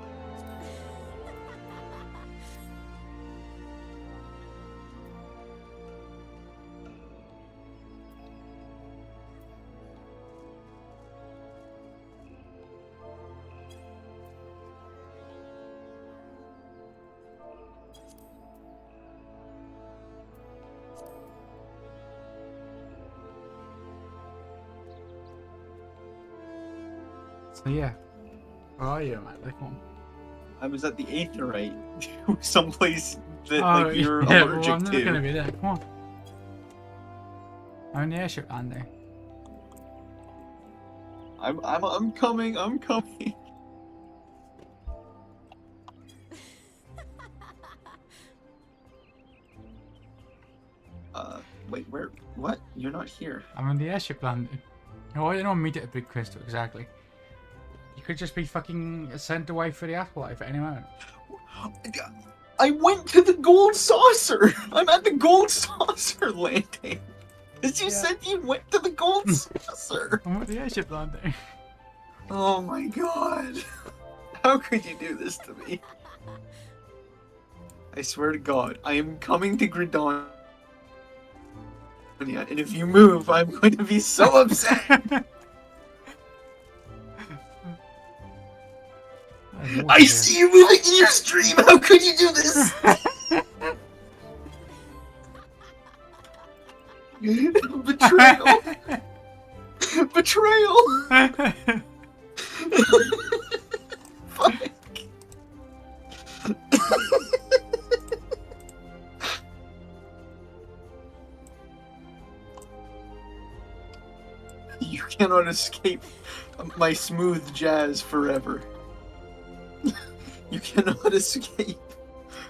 B: So yeah, where are you, man? Like, come on.
A: I was at the Aetheryte, someplace that
B: Oh,
A: like you're
B: yeah,
A: allergic
B: well, I'm not
A: to.
B: gonna be there. Come on. I'm in the airship landing.
A: I'm coming. Wait, where? What? You're not here.
B: I'm in the airship landing. Oh, I didn't meet at a big crystal exactly. You could just be fucking sent away for the afterlife at any moment.
A: I went to the gold saucer. I'm at the gold saucer landing. As you said, you went to the gold saucer.
B: I'm at the airship landing.
A: Oh my god. How could you do this to me? I swear to God, I am coming to Gridonia, and if you move, I'm going to be so upset. I see you moving in your stream. How could you do this? Betrayal. Betrayal. Fuck. You cannot escape my smooth jazz forever. You cannot escape.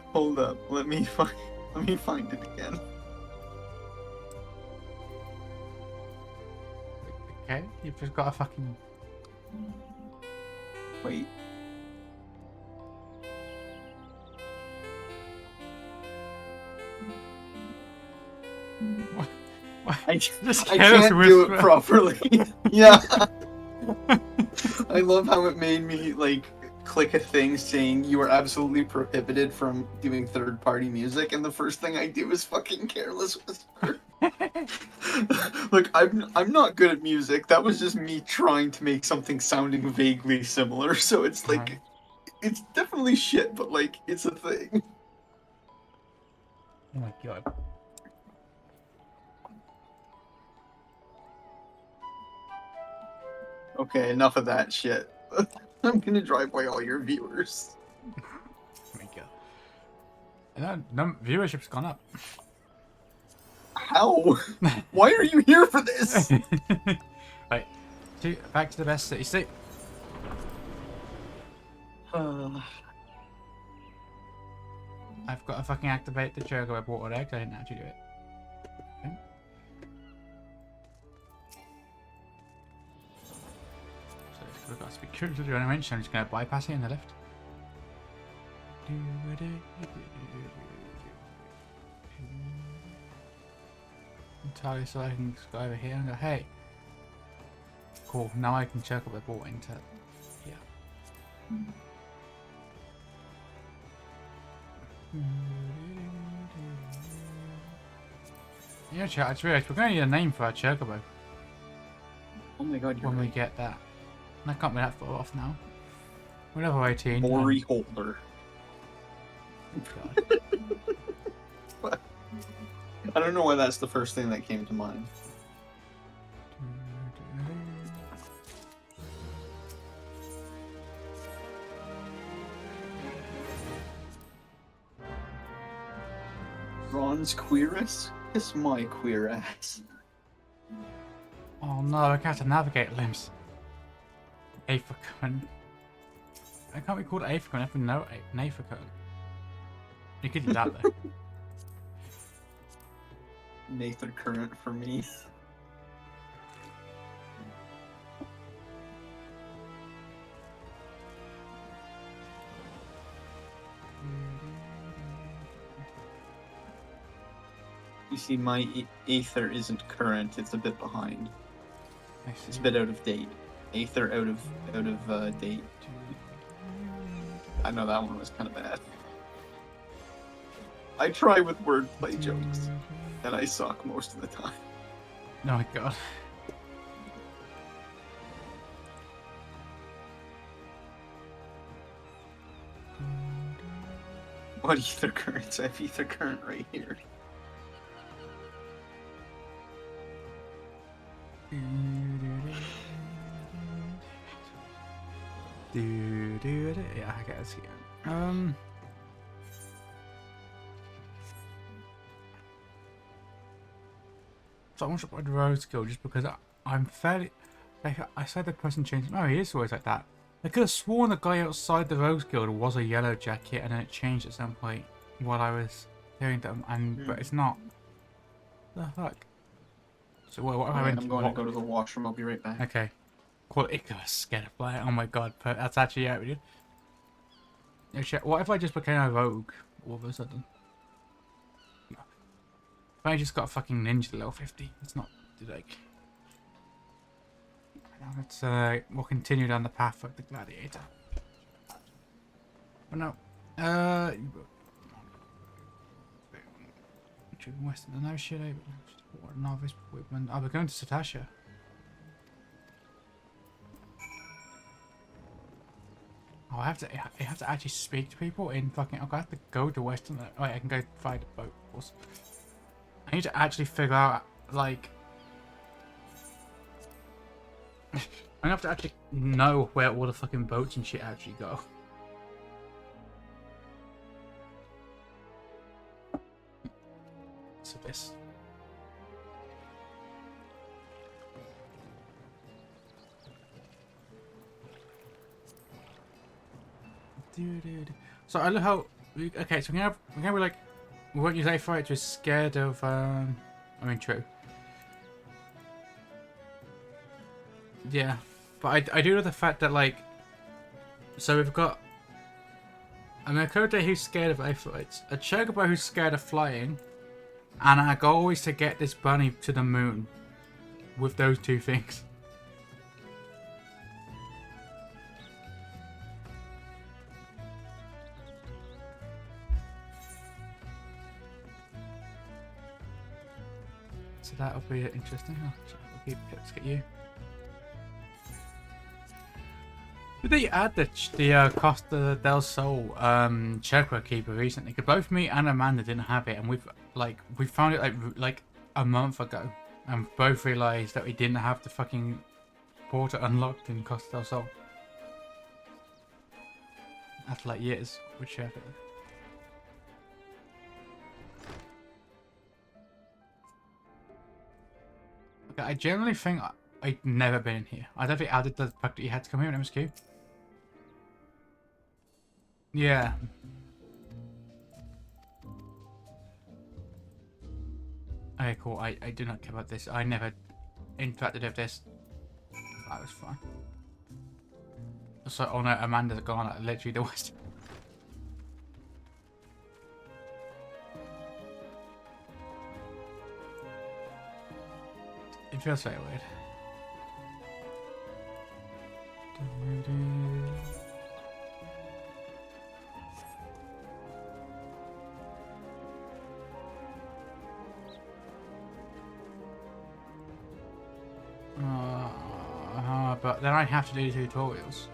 A: Hold up, let me find it again.
B: Okay, you've just got a fucking...
A: Wait. I can't do it properly. Yeah. I love how it made me, like, click a thing saying you are absolutely prohibited from doing third-party music, and the first thing I do is fucking Careless Whisper. Like, I'm not good at music. That was just me trying to make something sounding vaguely similar, so it's like, it's definitely shit, but, like, it's a thing.
B: Oh my god.
A: Okay, enough of that shit. I'm gonna drive by all your viewers.
B: Oh my god. No, viewership's gone up.
A: How? Why are you here for this?
B: Right, back to the best city state. I've got to fucking activate the Chocobo water egg. I didn't actually do it. Okay. So we've got to speak to the animation. I'm just going to bypass it in the left. Entirely so I can just go over here and go, hey. Cool, now I can Chocobo water into here. Yeah, chat, I just realised we're going to need a name for our Chocobo.
A: Oh my god, you're
B: when
A: right.
B: we get that. And I can't be that far off now. We're level 18.
A: Maury Holder.
B: God.
A: I don't know why that's the first thing that came to mind. Ron's queeress? Kiss my queer ass.
B: Oh no, I can't have to navigate limbs. Aethercurrent. I can't be called Aethercurrent if we know an Aethercurrent. You could do that though.
A: Nathan Current for me. You see, my Aether isn't current, it's a bit behind. It's a bit out of date. Aether out of date. I know that one was kind of bad. I try with wordplay jokes, and I suck most of the time.
B: Oh my god.
A: What ether currents? I have ether current right here.
B: Yeah, I guess yeah. So I want to put the road skill just because I'm fairly. I said the person changed. No, he is always like that. I could have sworn the guy outside the Rogues Guild was a yellow jacket and then it changed at some point while I was hearing them, but it's not. The fuck? So what have I been?
A: I'm going to go to the washroom. I'll be right back.
B: Okay. Call it Icarus Scatterfly. Oh my god, that's actually out, dude. What if I just became a rogue all of a sudden? No. If I just got a fucking ninja level 50, it's not like. Now let's we'll continue down the path of the gladiator. But no, trip in Western. No shit, what novice equipment. I'll be going to Satasha. Oh, I have to actually speak to people in fucking. I have to go to Western. Oh, I can go find a boat, of course. I need to actually figure out, like, I'm gonna have to actually know where all the fucking boats and shit actually go. So this. So I love how. Okay, so we're gonna be like, we won't use Aetheryte, we're scared of. I mean, true. Yeah, but I do love the fact that, like, so we've got a Makote who's scared of Aetherytes, a Chocobo who's scared of flying, and our goal is to get this bunny to the moon with those two things. So that'll be interesting. Let's get you. Did they add the Costa del Sol Chakra Keeper recently? Because both me and Amanda didn't have it, and we found it like a month ago, and both realized that we didn't have the fucking portal unlocked in Costa del Sol after like years with Chakra. Okay, I generally think I'd never been in here. I don't think I added the fact that you had to come here in MSQ. Yeah. Okay, cool. I do not care about this. I never interacted with this. That was fine. So, oh no, Amanda's gone. Literally the worst. It feels very weird. But then I have to do tutorials.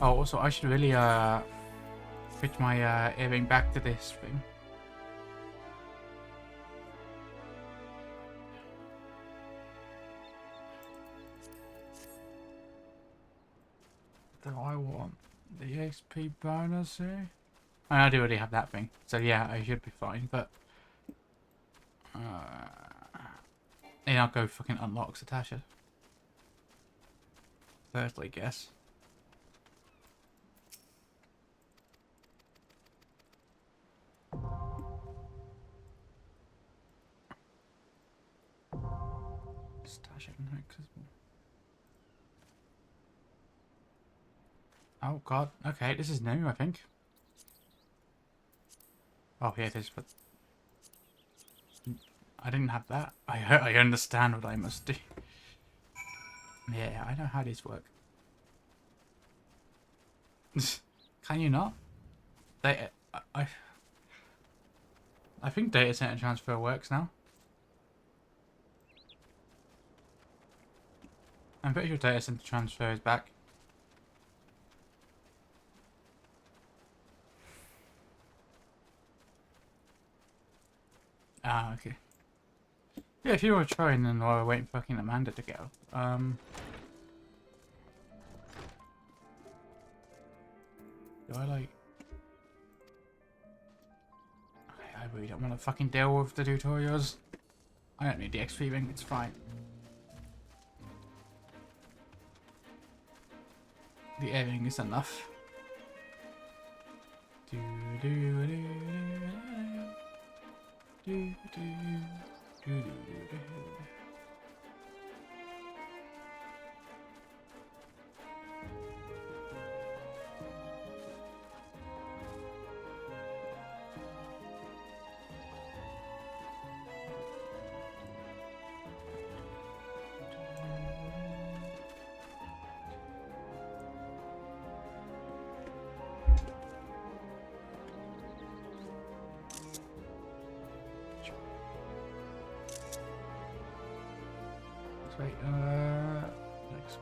B: Oh, also I should really fit my earring back to this thing. Do I want the XP bonus here? I do already have that thing, so yeah, I should be fine. But then I'll go fucking unlock Satasha first, I guess. Satasha inaccessible. Oh god, okay, this is new, I think. Oh, yeah, it is, but I didn't have that. I understand what I must do. Yeah, I know how these work. Can you not? I think data center transfer works now. I'm pretty sure data center transfer is back. Ah, okay. Yeah, if you were trying and while we're waiting for fucking Amanda to go. Do I like... Okay, I really don't want to fucking deal with the tutorials. I don't need the XP ring, it's fine. The air ring is enough. wait. Next.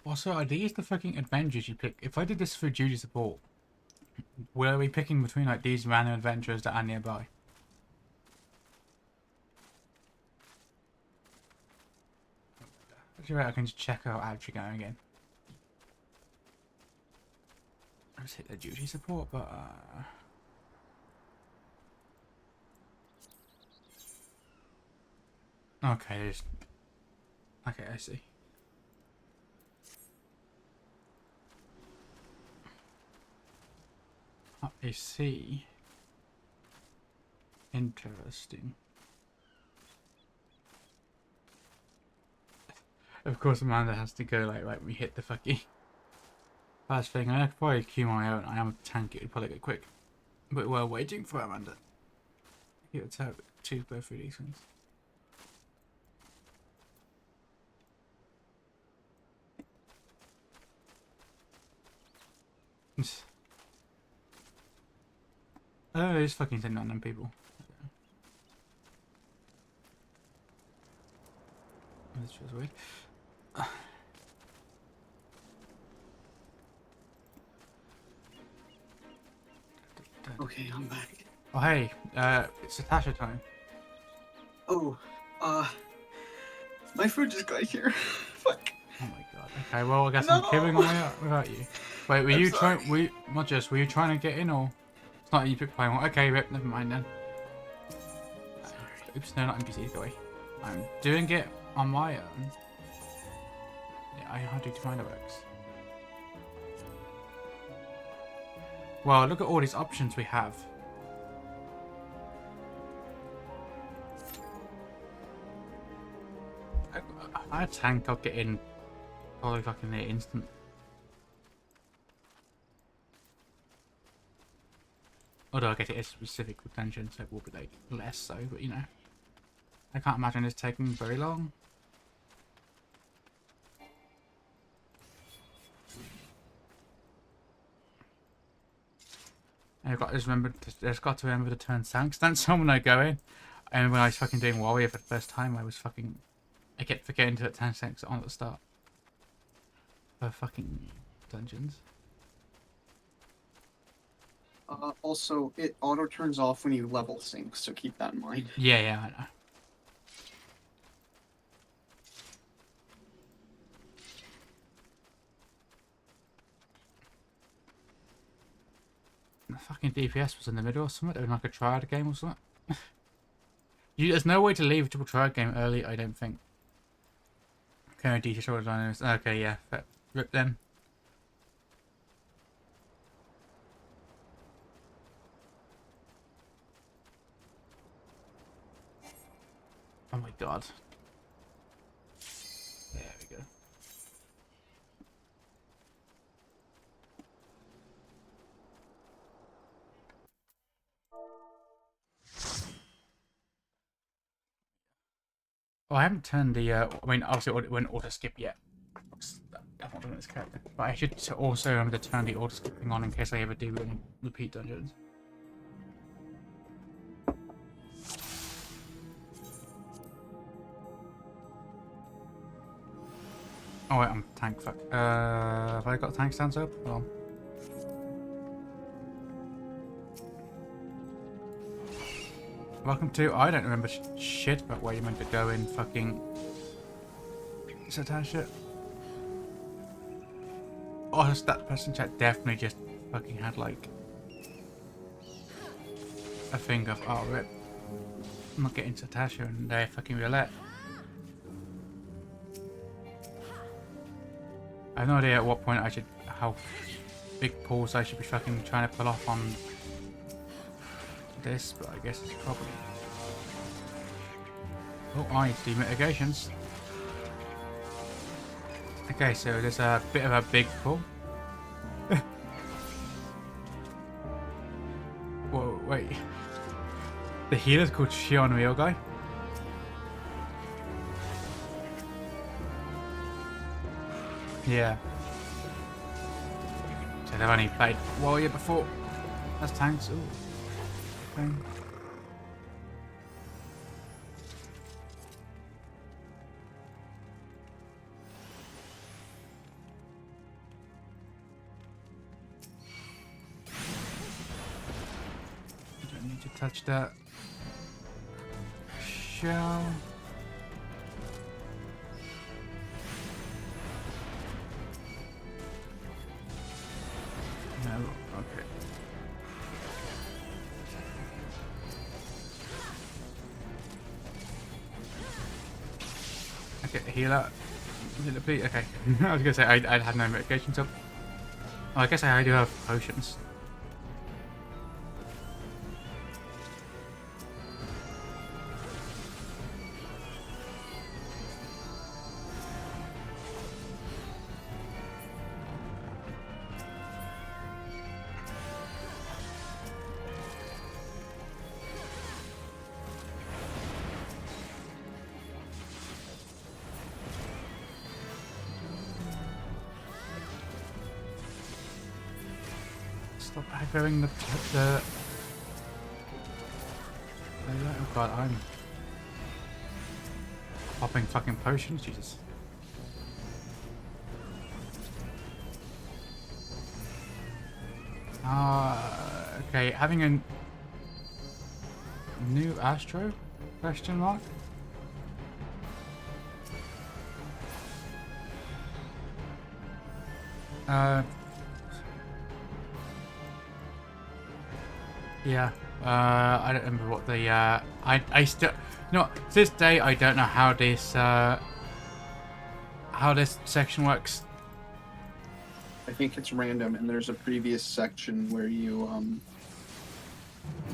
B: Also, are these the fucking adventures you pick? If I did this for duty support, will I be picking between like these random adventures that are nearby? Actually, right, I can just check out actually going again. Let's hit the duty support, but okay, there's... Okay, I see. I see. Interesting. Of course, Amanda has to go like right. We hit the fucking first thing. I could probably queue my own. I am a tank. It would probably go quick. But we're waiting for Amanda. Here, let's have two go through these ones. Oh, it's fucking 10 random people. This feels weird.
A: Okay, I'm back.
B: Oh hey, it's Natasha time.
A: Oh, my food just got here. Fuck.
B: Oh my god. Okay, well I guess I'm queuing on my without you. Wait, were you trying? Were you trying to get in, or it's not you pick playing one? Okay, rip. Never mind then. Oops, no, not NPCs. Go away. I'm doing it on my own. Yeah, I know how to do find works. Well, look at all these options we have. I tank, I'll get in probably fucking the instant. Although I guess it is specific with dungeon, so it will be like less so, but you know. I can't imagine this taking very long. I've got to remember. There's got to remember to turn tank stance on when I go in. And when I was fucking doing warrior for the first time, I kept forgetting to put tank stance on at the start. For fucking dungeons.
A: Also, it auto turns off when you level sync, so keep that in mind.
B: Yeah, I know. The fucking DPS was in the middle or something, doing like a triad game or something. There's no way to leave a triple triad game early, I don't think. Okay, DPS or dynamics. Okay, yeah, rip them. Oh my god. There we go. Oh, I haven't turned the, I mean, obviously it wouldn't auto-skip yet. I'm not doing this character. But I should also remember to turn the auto-skipping on in case I ever do any repeat dungeons. Oh wait, I'm tank fuck. Have I got tank stance up? Hold on. Welcome to... I don't remember shit about where you're meant to go in fucking... Satan shit. Oh, that person chat definitely just fucking had like a thing of, oh rip, I'm not getting Satasha and they're fucking roulette. I have no idea at what point I should, how big pulls I should be fucking trying to pull off on this, but I guess it's probably... Oh, I need to do mitigations. Okay, so there's a bit of a big pull. Whoa, wait. The healer's called Shion Real Guy? Yeah. So they've only played Warrior before. That's tanks. Ooh. Okay. Don't need to touch that shell. No, okay. Okay, healer. Healer, please. Okay. I was gonna say I had no mitigations up. Oh, I guess I do have potions. Stop aggroing the... Oh god, I'm... popping fucking potions, Jesus. Okay, having a new Astro? Question mark? Yeah, I don't remember what the, I still, you know, to this day, I don't know how this section works.
A: I think it's random, and there's a previous section where you,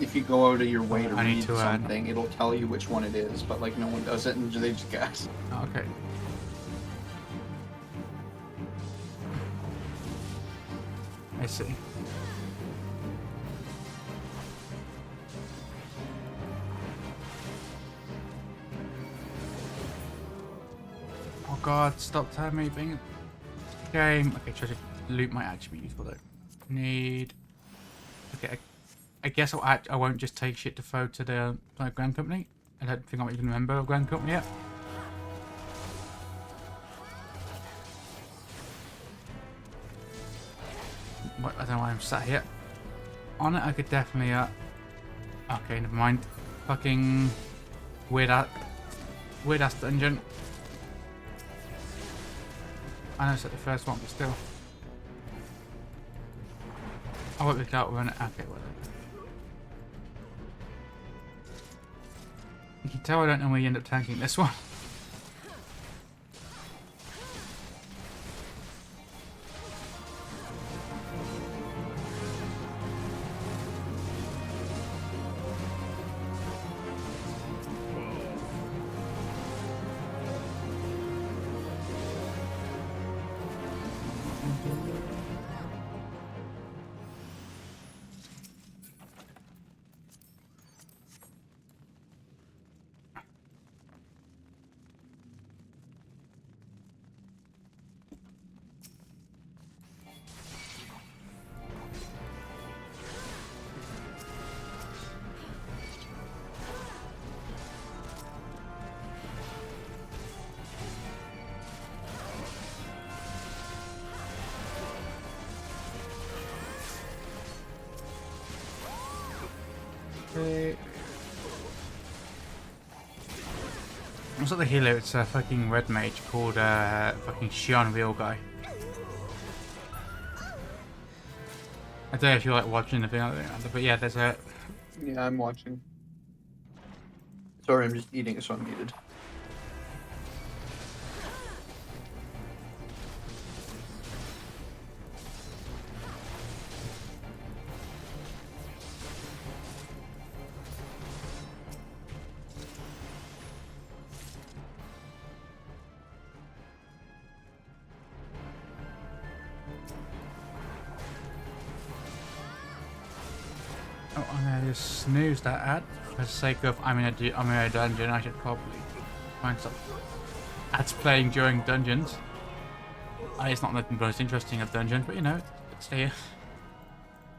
A: if you go out of your way to read something, it'll tell you which one it is, but, like, no one does it, and they just guess.
B: Oh, okay. I see. Oh god, stop telling me being a game. Okay, try to loot my actually useful though. Need... Okay, I guess I won't just take shit to throw to the Grand Company. I don't think I'm even a member of Grand Company yet. What, I don't know why I'm sat here. On it, I could definitely, okay, never mind. Fucking weird ass dungeon. I know it's like the first one, but still. I won't look out when it. Okay, whatever. You can tell I don't normally end up tanking this one. What's not the healer? It's a fucking red mage called fucking Shion Real Guy. I don't know if you like watching the video, but yeah, there's a...
A: Yeah, I'm watching. Sorry, I'm just eating, so I'm muted.
B: Oh, I'm gonna just snooze that ad for the sake of I'm in a dungeon. I should probably find some ads playing during dungeons. It's not the most interesting of dungeons, but you know, it's here.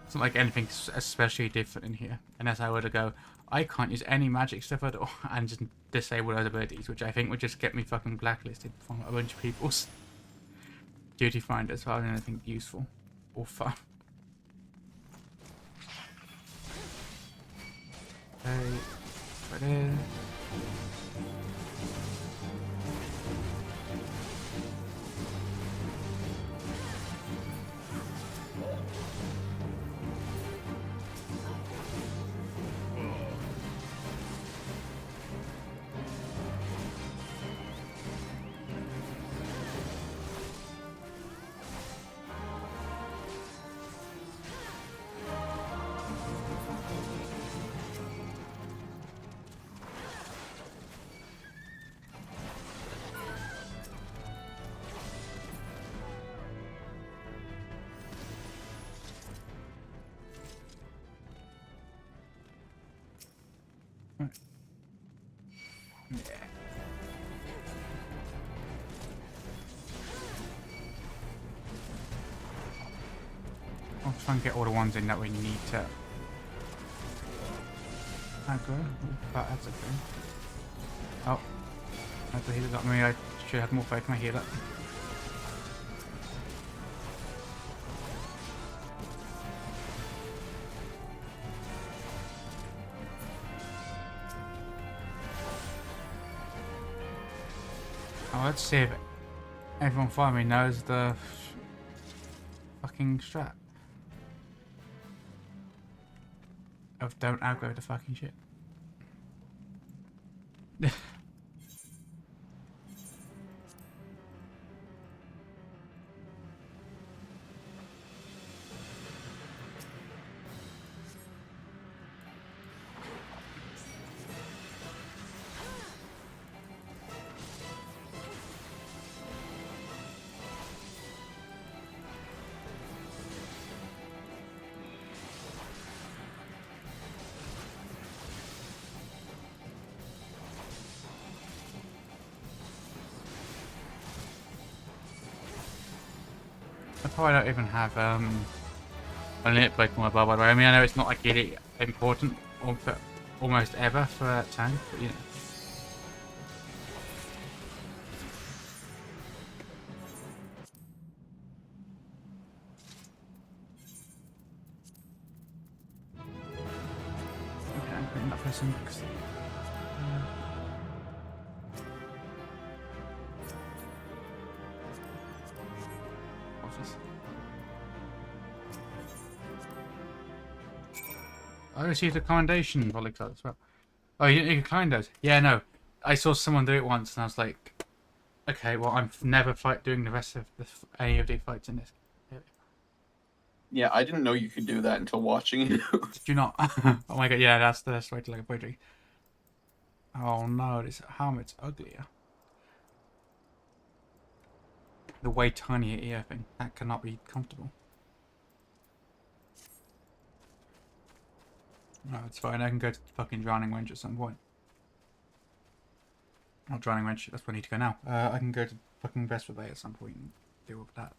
B: It's not like anything especially different in here, unless I were to go, I can't use any magic stuff at all, and just disable those abilities, which I think would just get me fucking blacklisted from a bunch of people's duty finders rather than anything useful or fun. Okay, right there. I'll try and get all the ones in that we need to aggro. That's a thing. Oh, that's the healer got me. I should have more faith in my healer. Oh, let's see if everyone following me knows the fucking strat of don't aggro the fucking shit. That's why I don't even have unlimited Pokemon bar, by the way. I mean, I know it's not like really important or almost ever for that tank, but you know. Okay, I'm putting that person because I received a commendation volley card as well. Oh, you can climb those? Yeah, no. I saw someone do it once and I was like, okay, well, I'm never doing the rest of any of the fights in this.
A: Yeah, I didn't know you could do that until watching it.
B: Did you not? Oh my god, yeah, that's the best way to like a poetry. Oh no, this helmet's uglier. The way tinier ear thing. That cannot be comfortable. No, it's fine. I can go to the fucking Drowning Wench at some point. Not Drowning Wench, that's where I need to go now. I can go to fucking Vesper Bay at some point and deal with that.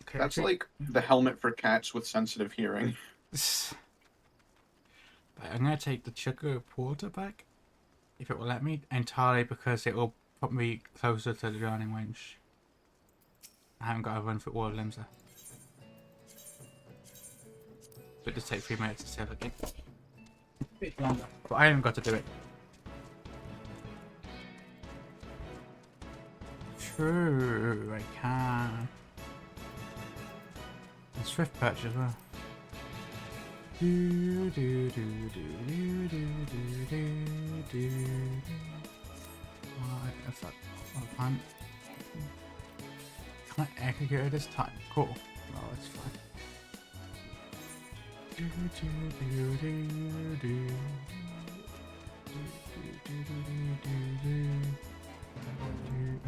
B: Okay,
A: That's like the helmet for cats with sensitive hearing.
B: I'm going to take the Choco Porter back, if it will let me, entirely because it will put me closer to the Drowning Wench. I haven't got a run for War of Limsa. But it does take 3 minutes to save again. A bit longer, but I haven't got to do it. true. I can. And Swift Perch as well. Do, do, do, do, do, do, do, do, do. Oh, fuck. Oh, time. Can I execute it this time? Cool. Oh, it's fine. Do, do, do, do, do.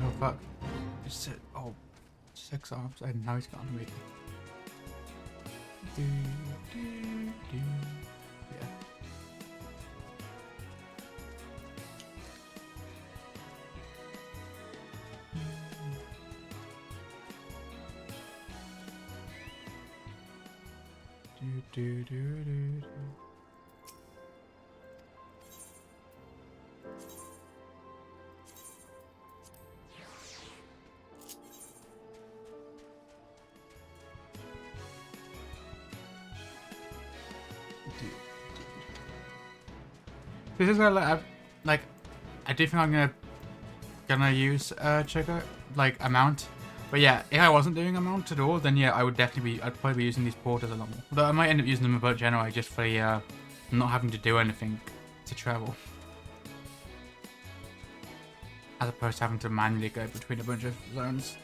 B: Oh fuck. Just said, oh, 6 arms. I know he's got me. Yeah. Do, do, do, do, do. This is gonna like I do think I'm gonna use trigger like amount, but yeah, if I wasn't doing amount at all, then yeah, I would definitely be. I'd probably be using these porters a lot more. Although I might end up using them a bunch anyway, just for not having to do anything to travel, as opposed to having to manually go between a bunch of zones.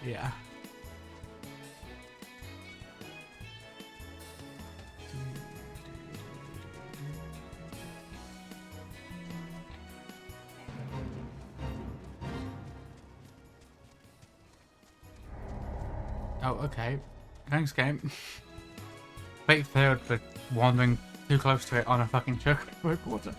B: Yeah. Oh, okay. Thanks, game. Fate failed for wandering too close to it on a fucking choke reporter.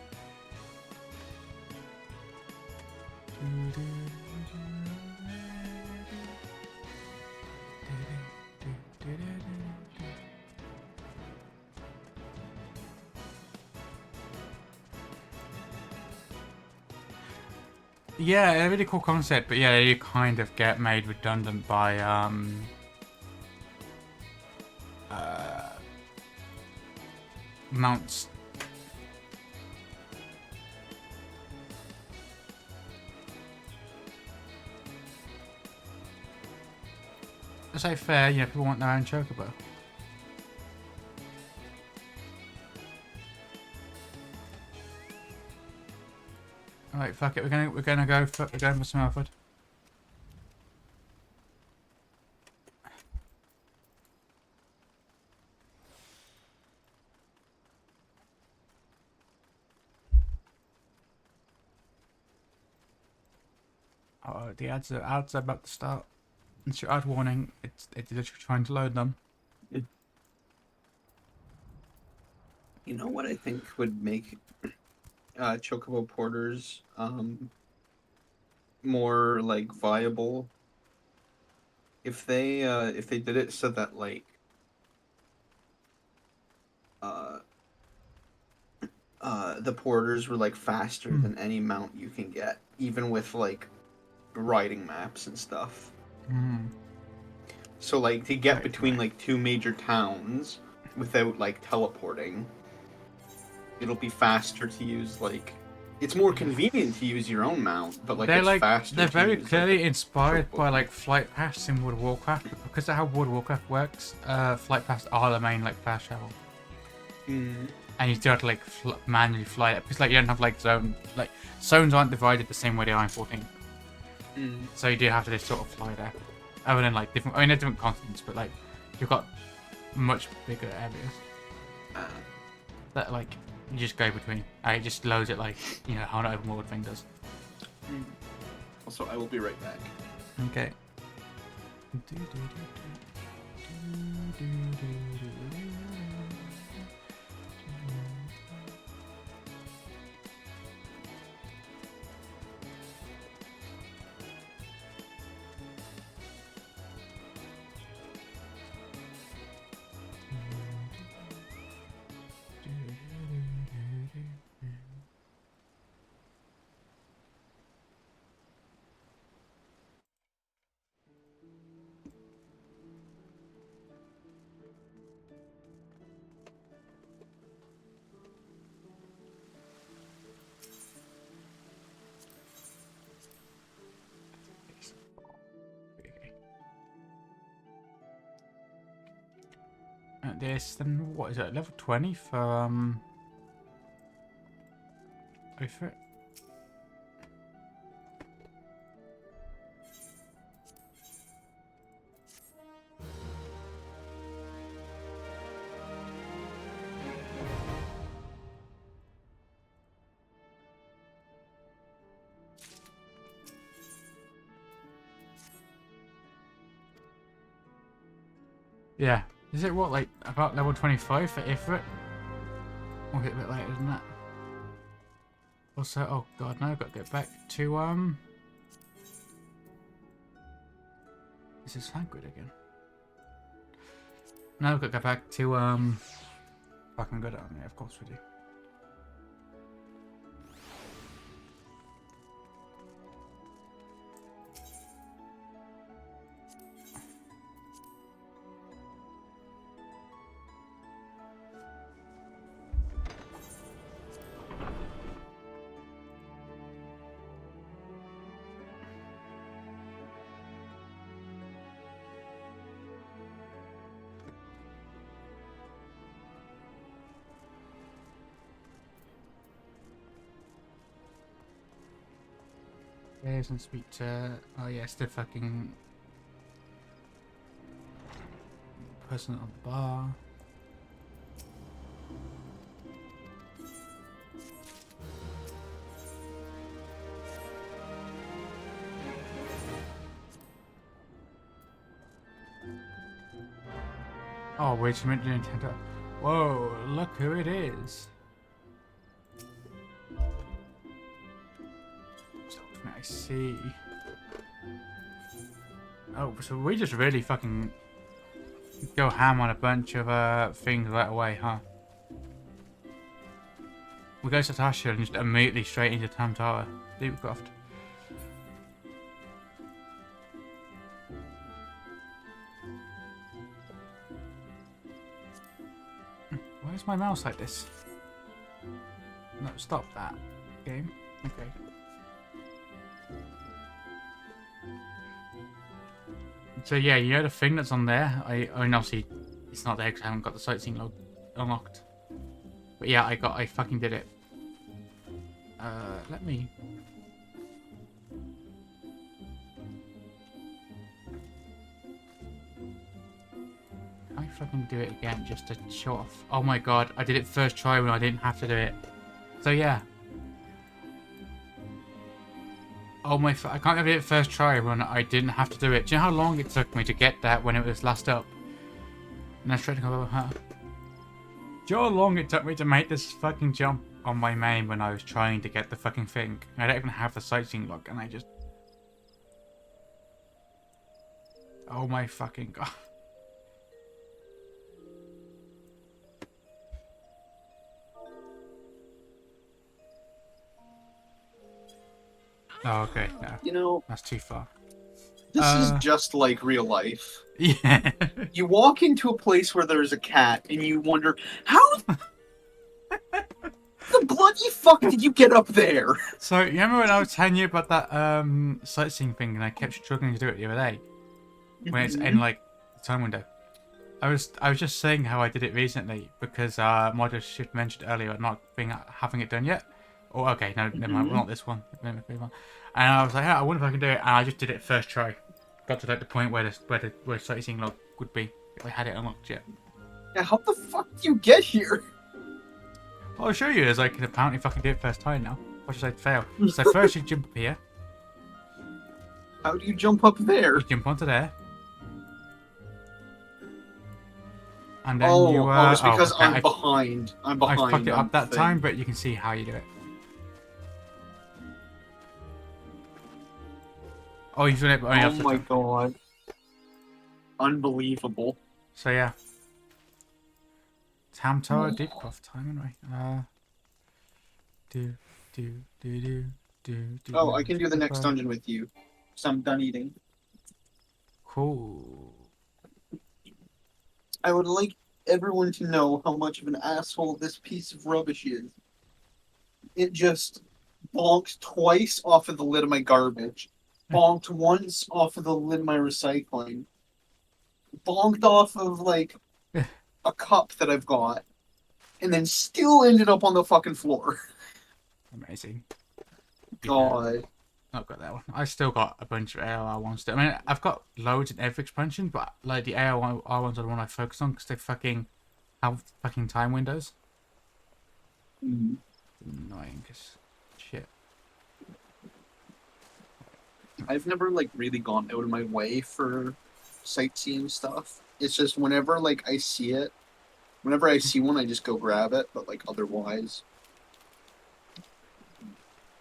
B: Yeah, a really cool concept, but yeah, you kind of get made redundant by mounts. To say fair, you know, people want their own chocobo. Alright, fuck it, we're gonna go for some effort. Oh, the ads are about to start. It's your ad warning. It's literally trying to load them.
A: You know what I think would make chocobo porters more like viable if they did it so that like the porters were like faster than any mount you can get, even with like riding maps and stuff. So like to get between like 2 major towns without like teleporting, it'll be faster to use like. It's more convenient to use your own mount, but like
B: they're
A: it's
B: like
A: faster.
B: They're very
A: use,
B: clearly
A: like,
B: inspired by like flight paths in World of Warcraft, but because of how World of Warcraft works, flight paths are the main like fast travel. And you still have to like manually fly it because like you don't have like zones aren't divided the same way they are in 14. So you do have to just sort of fly there. Other than like different, I mean, they're different continents, but like you've got much bigger areas that like you just go between. It just loads it like, you know, how an open world thing does.
A: Also, I will be right back.
B: Okay. at this, then what is it? Level 20 for Aetheryte? Yeah. Is it what, like, about level 25 for Aetheryte? Or a bit later than that? Also, oh god, now I've got to get back to, This is Hagrid again. Now I've got to go back to, fucking good at me, of course we do. There's and speak to, oh yes, the fucking person on the bar. Oh, wait a minute, Nintendo. Whoa, look who it is. I see. Oh, so we just really fucking go ham on a bunch of things right away, huh? We go to Tasha and just immediately straight into Tam Tower. Deepcroft. Why is my mouse like this? No, stop that. Game. Okay. So yeah, you know the thing that's on there? I mean, obviously, it's not there because I haven't got the sightseeing log unlocked. But yeah, I fucking did it. Let me... I fucking do it again just to show off. Oh my god, I did it first try when I didn't have to do it. So yeah. Oh my, I can't have it first try when I didn't have to do it. Do you know how long it took me to get that when it was last up? And I straight to go over her. Do you know how long it took me to make this fucking jump on my main when I was trying to get the fucking thing? I don't even have the sightseeing log and I just... Oh my fucking god. Oh, okay, no.
A: You know,
B: that's too far.
A: This is just like real life.
B: Yeah.
A: You walk into a place where there's a cat and you wonder, how the bloody fuck did you get up there?
B: So, you remember when I was telling you about that sightseeing thing and I kept struggling to do it the other day? When it's in, like, the time window. I was just saying how I did it recently because Modus should mentioned earlier not having it done yet. Oh, okay, no, never mind, not this one. And I was like, yeah, I wonder if I can do it, and I just did it first try. Got to like the point where the sightseeing log would be if I had it unlocked yet.
A: Yeah, how the fuck do you get here?
B: Well, I'll show you as I can apparently fucking do it first time now. Watch as I fail. So first you jump up here.
A: How do you jump up there?
B: You jump onto there. And then
A: you, it's because
B: okay,
A: I'm behind. I'm behind.
B: I fucked it up that time, but you can see how you do it. Oh, you've done it, but only
A: oh my god. Unbelievable.
B: So yeah. Tam Tower, Deepcroft time anyway.
A: Oh, I can do the next dungeon with you. So I'm done eating.
B: Cool.
A: I would like everyone to know how much of an asshole this piece of rubbish is. It just bonked twice off of the lid of my garbage. Bonked once off of the lid of my recycling. Bonked off of, like, a cup that I've got, and then still ended up on the fucking floor.
B: Amazing.
A: God.
B: I've got that one. I still got a bunch of AOR ones. I mean, I've got loads in every expansion, but like the AOR ones are the one I focus on because they fucking have fucking time windows. Annoying as shit.
A: I've never like really gone out of my way for sightseeing stuff. It's just whenever like I see it, whenever I see one, I just go grab it. But like otherwise,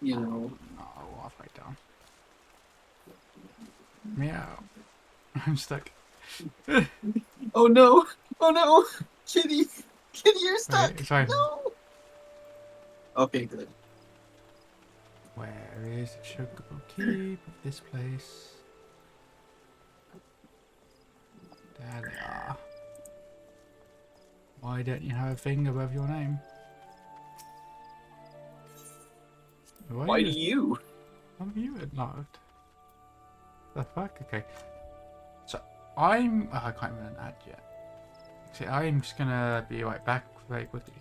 A: you know.
B: No, halfway down. Meow. I'm stuck.
A: Oh no! Oh no! Kitty! Kitty, you're stuck!
B: Wait, sorry.
A: No! Okay, good.
B: Where is the Chocobo Keep of this place? There they are. Why don't you have a thing above your name?
A: Why do you?
B: Have you unlocked? The fuck? Okay. So I'm. Oh, I can't even add yet. See, I'm just gonna be right back very quickly.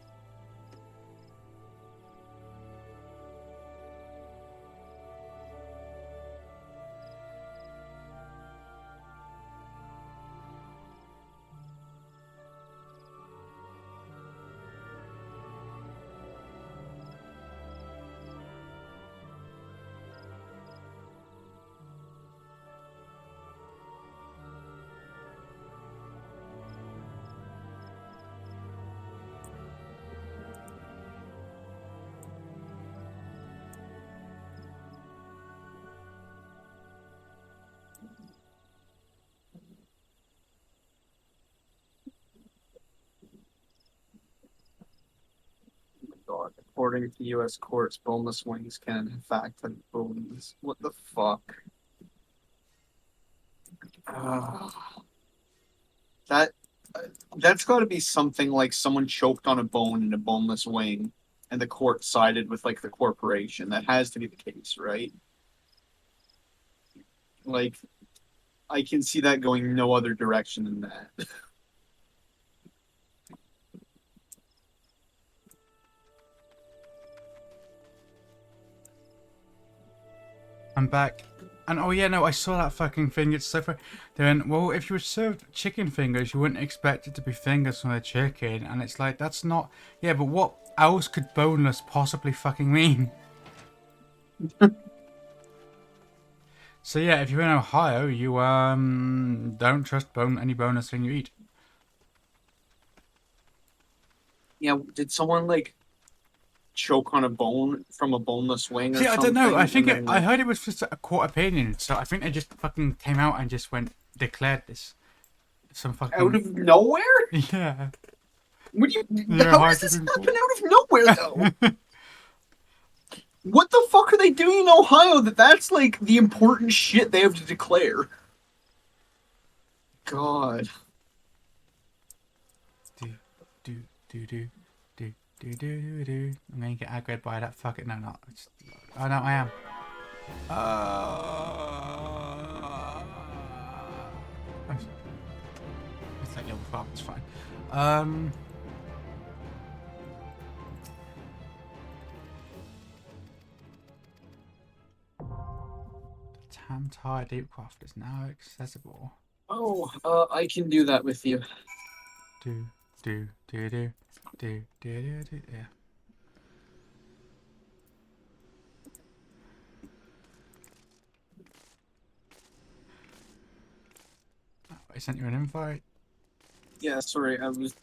A: God, according to U.S. courts, boneless wings can in fact have bones. What the fuck? That that's got to be something like someone choked on a bone in a boneless wing, and the court sided with like the corporation. That has to be the case, right? Like, I can see that going no other direction than that.
B: I'm back. And oh yeah, no, I saw that fucking thing. It's so funny. Then, well, if you were served chicken fingers, you wouldn't expect it to be fingers from a chicken. And it's like, that's not... Yeah, but what else could boneless possibly fucking mean? So yeah, if you're in Ohio, you don't trust any boneless thing you eat.
A: Yeah, did someone like choke on a bone from a boneless wing or
B: See, I
A: something?
B: don't know. I think
A: And then,
B: I heard it was just a court opinion, so I think they just fucking came out and just declared this. Some fucking
A: out of nowhere?
B: Yeah.
A: What do you?
B: Yeah,
A: How does this happen out of nowhere though? What the fuck are they doing in Ohio that's like the important shit they have to declare? God.
B: Do. I'm gonna get aggroed by that. Fuck it. No, not. Oh no, I am. It's like level 5. It's fine. The Tam-Tire Deepcraft is now accessible.
A: Oh, I can do that with you.
B: Do. Yeah. Oh, I sent you an invite.
A: Yeah, sorry, I was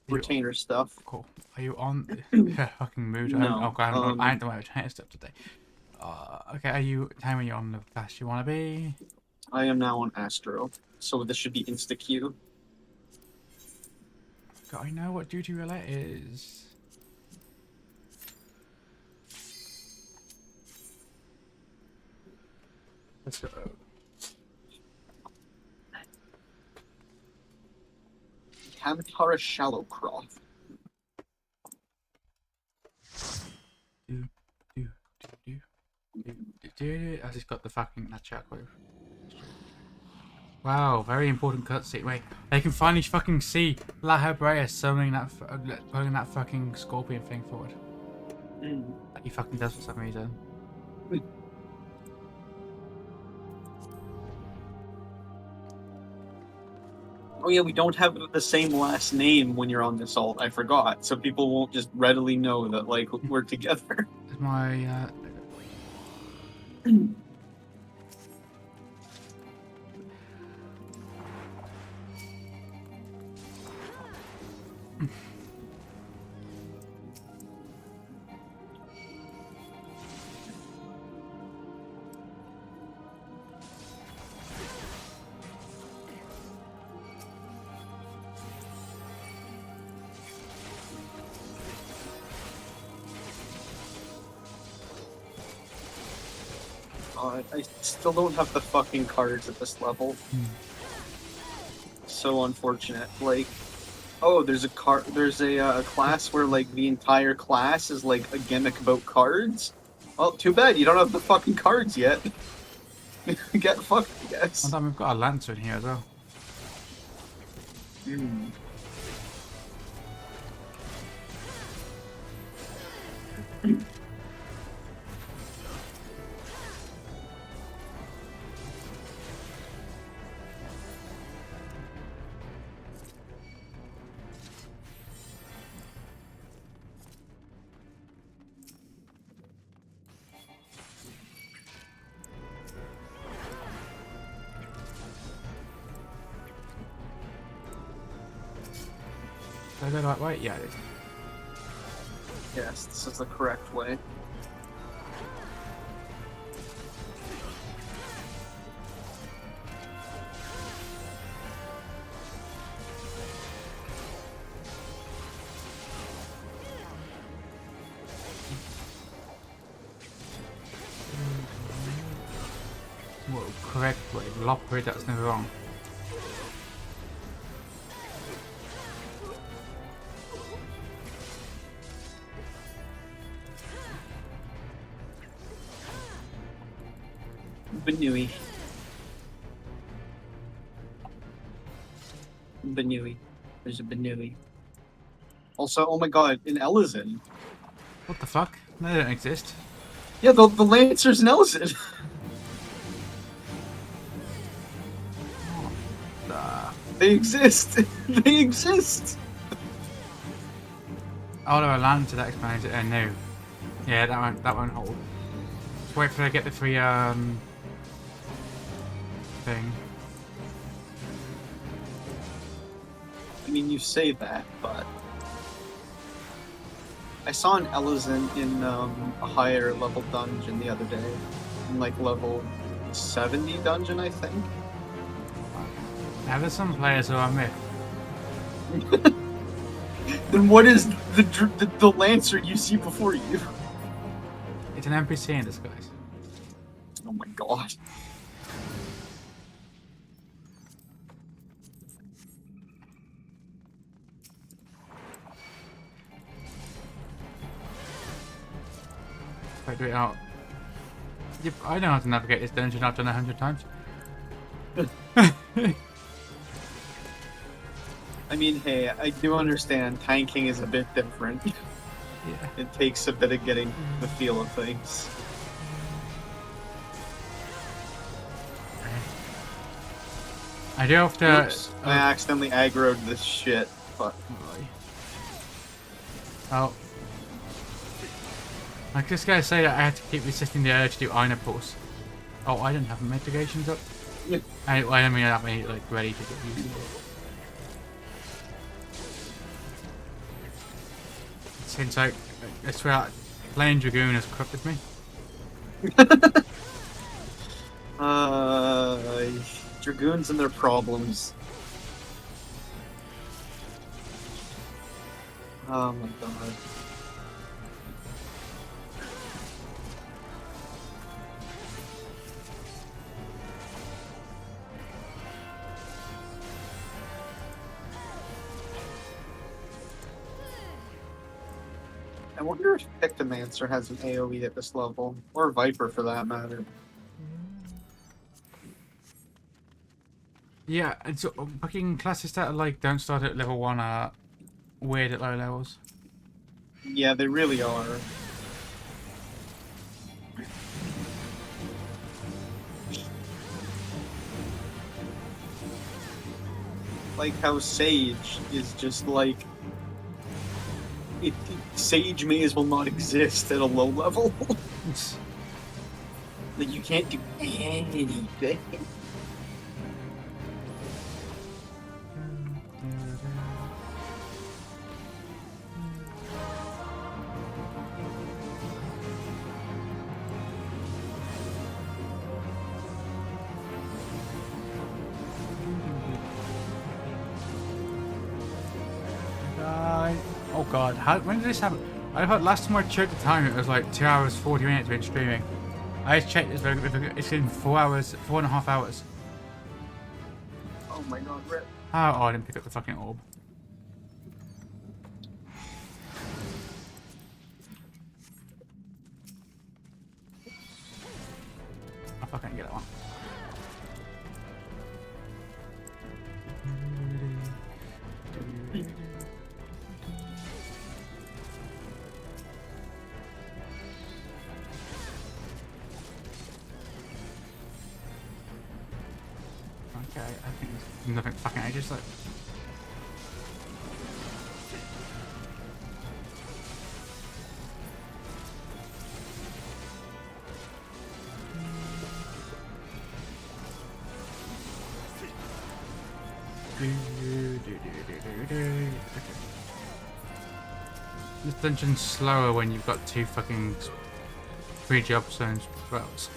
A: retainer stuff.
B: Cool. Are you on? Yeah, fucking mood.
A: No.
B: Oh god, I don't want retainer stuff today. Okay. Are you? Tell me you're on the class you want to be.
A: I am now on Astro, so this should be insta queue.
B: God, I know what duty roulette is. Let's go.
A: Kamtara Shallowcroft.
B: I just got the fucking that chat with. Wow, very important cutscene. Wait, they can finally fucking see La Hebrea summoning that, pulling that fucking scorpion thing forward. That he fucking does for some reason.
A: Oh yeah, we don't have the same last name when you're on this alt. I forgot, so people won't just readily know that like we're together.
B: Is my
A: I still don't have the fucking cards at this level. So unfortunate. Like, oh, there's a class where like the entire class is like a gimmick about cards. Well, too bad you don't have the fucking cards yet. Get fucked, I guess.
B: Hold on, we've got a lancer in here as well. Did I go the right way? Yeah, it is.
A: Yes, this is the correct way.
B: Well, correct way. Loppery, that's never wrong.
A: Benui. Benui. There's a Benui. Also, oh my god, in Elysin.
B: What the fuck? They don't exist.
A: Yeah, the Lancers in Elysin. They exist. They exist.
B: Oh, there are lancer that explains it. No. Yeah, that won't hold. Just wait till I get the free thing.
A: I mean, you say that, but I saw an Elysin in a higher level dungeon the other day, in like level 70 dungeon, I think.
B: Now there's some players who are myth.
A: Then what is the Lancer you see before you?
B: It's an NPC in disguise.
A: Oh my god.
B: If I do it out. Yep, I know how to navigate this dungeon. I've done 100 times.
A: I mean, hey, I do understand tanking is a bit different.
B: Yeah.
A: It takes a bit of getting the feel of things.
B: I do have to.
A: Oops, I accidentally aggroed this shit, but.
B: Oh. I just gotta say that I had to keep resisting the urge to do Ina Pulse. Oh, I didn't have mitigations up.
A: Yeah.
B: I mean, I have me like ready to get used to it. Since I swear, playing Dragoon has corrupted me.
A: Dragoons and their problems. Oh my god. I wonder if Pictomancer has an AoE at this level, or Viper for that matter.
B: Yeah, it's fucking classes that are like don't start at level 1 are weird at low levels.
A: Yeah, they really are. Like how Sage is just like... Sage may as well not exist at a low level. Like, you can't do anything.
B: Oh god, when did this happen? I thought last time I checked the time it was like 2 hours 40 minutes been streaming. I just checked it's in 4 hours, 4.5 hours.
A: Oh my god, Rip.
B: Oh, I didn't pick up the fucking orb. I fucking get that one. Okay, I think there's nothing fucking ages like. This dungeon's slower when you've got 2 fucking 3 job zones spells.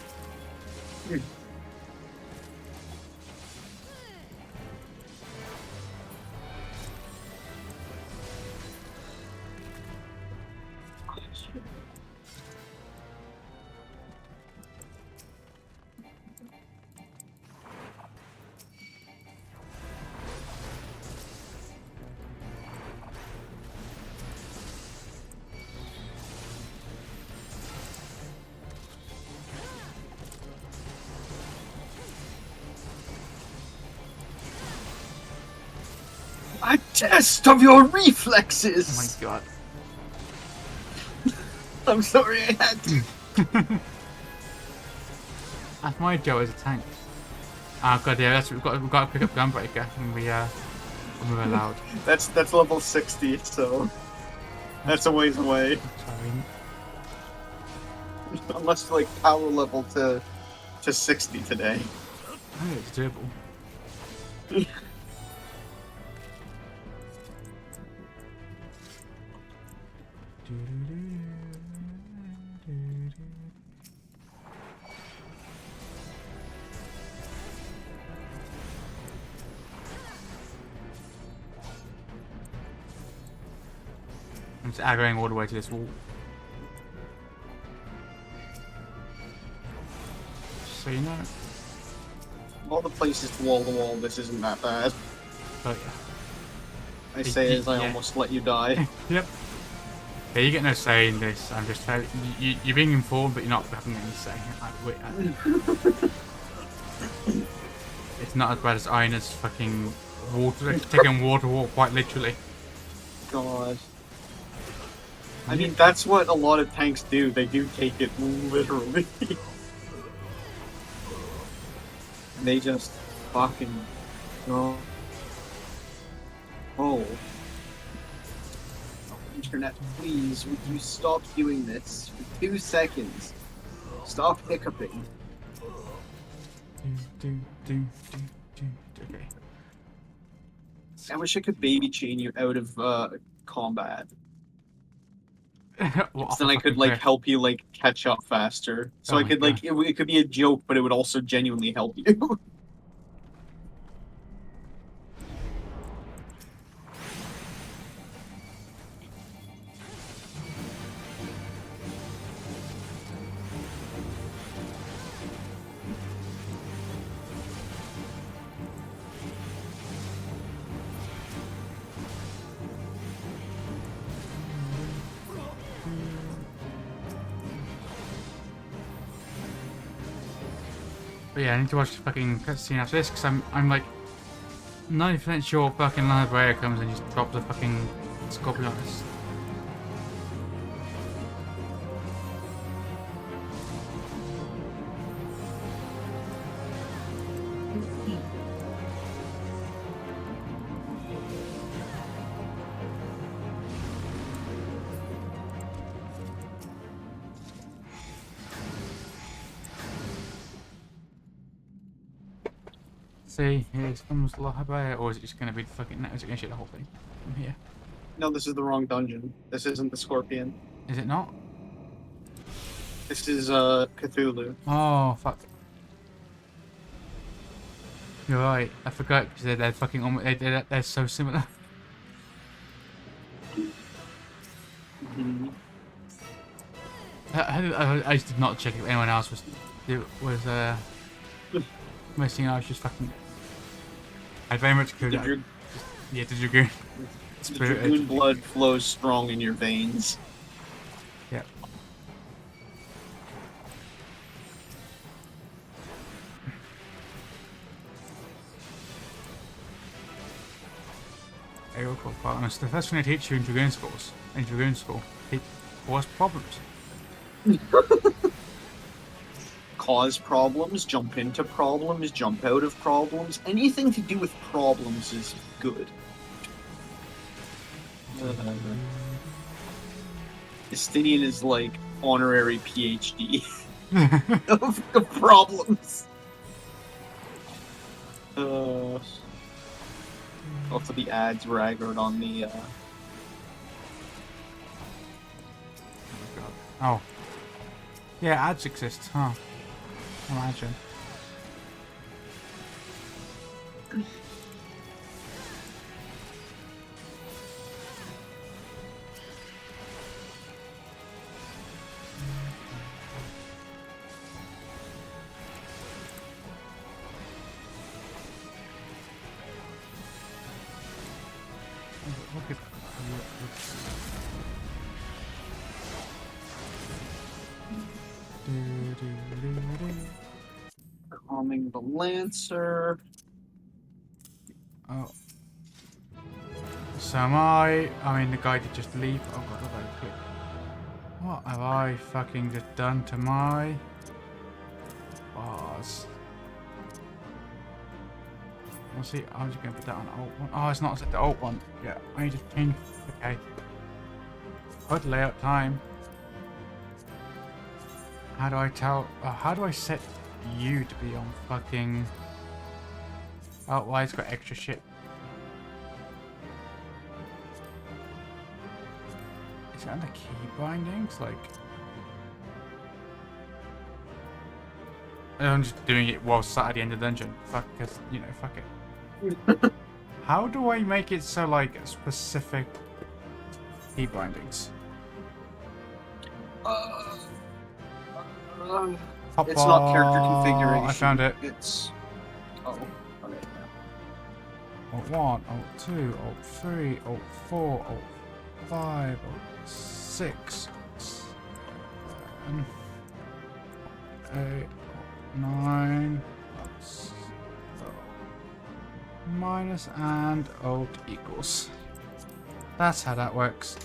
A: A test of your reflexes!
B: Oh my god.
A: I'm sorry I had to.
B: That's my job as a tank. Oh god, yeah, we've got to pick up Gunbreaker when we're allowed.
A: That's level 60, so that's a ways away.
B: Sorry.
A: Unless like power level to 60 today.
B: Oh, it's doable. I'm just aggroing all the way to this wall. So you know.
A: All the places to wall, this isn't that bad.
B: Oh yeah.
A: I say as I almost let you die.
B: Yep. Yeah, you get no say in this. I'm just telling you, you're being informed, but you're not having any say. It's not as bad as Ina's fucking water, taking water walk quite literally.
A: God. I mean, that's what a lot of tanks do. They do take it literally. They just fucking go. Oh. Internet, please, would you stop doing this for 2 seconds? Stop hiccuping.
B: Okay.
A: I wish I could baby chain you out of combat.
B: Well,
A: So then I could like help you like catch up faster. So I could like it could be a joke, but it would also genuinely help you.
B: But yeah, I need to watch the fucking cutscene after this because I'm like 90% sure fucking librarian comes and just drops a fucking scorpion on us. See, here comes the librarian, or is it just gonna be the fucking? Is it gonna shit the whole thing from here?
A: No, this is the wrong dungeon. This isn't the Scorpion.
B: Is it not?
A: This is Cthulhu.
B: Oh fuck! You're right. I forgot because they're fucking almost. They're so similar.
A: Mhm.
B: I just did not check if anyone else was missing. I was just fucking. I very much could. Yeah, the dragoon.
A: The dragoon blood flows strong in your veins.
B: Yeah. Aerocore partners. The first thing they teach you in dragoon school, cause problems.
A: Cause problems, jump into problems, jump out of problems. Anything to do with problems is good. Justinian is like honorary PhD of problems. Also the ads ragged on the
B: Oh. Yeah, ads exist, huh? Imagine. Look at
A: calming the Lancer.
B: Oh. So am I mean the guy did just leave. Oh god, what have I clicked? What have I fucking just done to my bars? We'll see, I'm just gonna put that on alt one. Oh, it's not set the alt one. Yeah, I need to change. Okay. Good layout time. How do I tell? How do I set you to be on fucking? Oh, why it's got extra shit. Is it under key bindings? Like, I'm just doing it while sat at the end of the dungeon. Fuck, cause you know, fuck it. How do I make it so like specific key bindings?
A: It's not character configuration.
B: I found it.
A: It's okay.
B: Alt 1, Alt 2, Alt 3, Alt 4, Alt 5, Alt 6, 7, 8, 9, plus minus and Alt equals. That's how that works.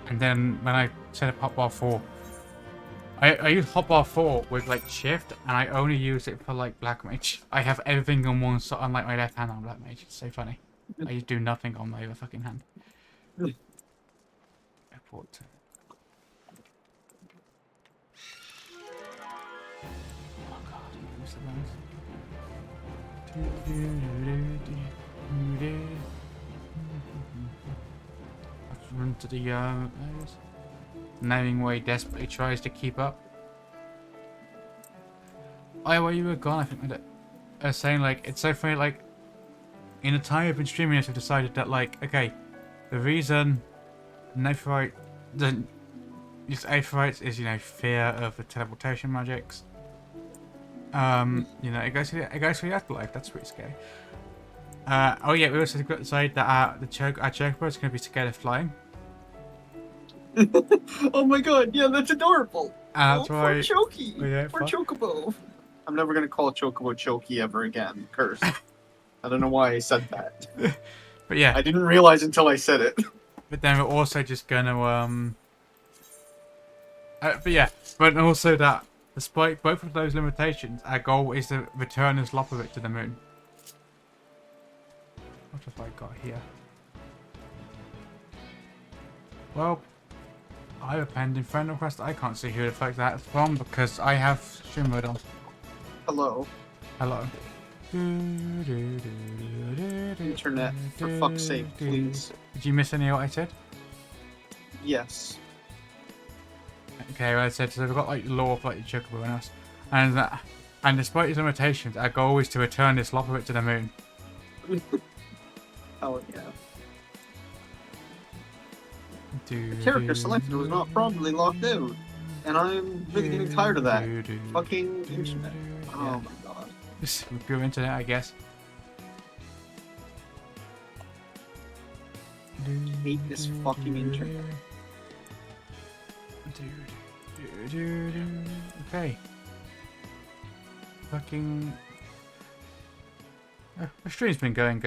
B: And then when I set up hotbar 4, I use hotbar 4 with like shift, and I only use it for like black mage. I have everything on one side, unlike my left hand on black mage. It's so funny. I just do nothing on my other fucking hand. Airport. Oh god, who's the mouse? Let's run to the areas. Naming way desperately tries to keep up. Oh, while you were gone, I think that I was saying like it's so funny. Like in the time I've been streaming this, I've decided that like okay, the reason Aetheryte doesn't use Aetheryte is fear of the teleportation magics. You know, it goes through the afterlife. That's pretty scary. Oh yeah, we also got to say that our chocobo is going to be scared of flying.
A: Oh my god, yeah, that's adorable.
B: That's why.
A: For Choki,
B: yeah,
A: for Chocobo. I'm never gonna call Chocobo Choki ever again. Curse. I don't know why I said that.
B: But yeah.
A: I didn't realize until I said it.
B: But then we're also just gonna but also that despite both of those limitations, our goal is to return this Lopovic to the moon. What have I got here? Well, I have a pending friend request. I can't see who the fuck that's from because I have stream mode on.
A: Hello.
B: Hello.
A: Internet, for fuck's sake, please.
B: Did you miss any of what I said?
A: Yes.
B: Okay, well I said, so we've got like law of like the Chocobo and us. And despite its limitations, our goal is to return this Lopovic to the moon.
A: Oh yeah. The character selected was not properly locked out. And I'm really getting tired of that. Fucking internet. Oh my god.
B: Just pure internet, I guess.
A: I hate this fucking internet.
B: Okay. Fucking. My stream's been going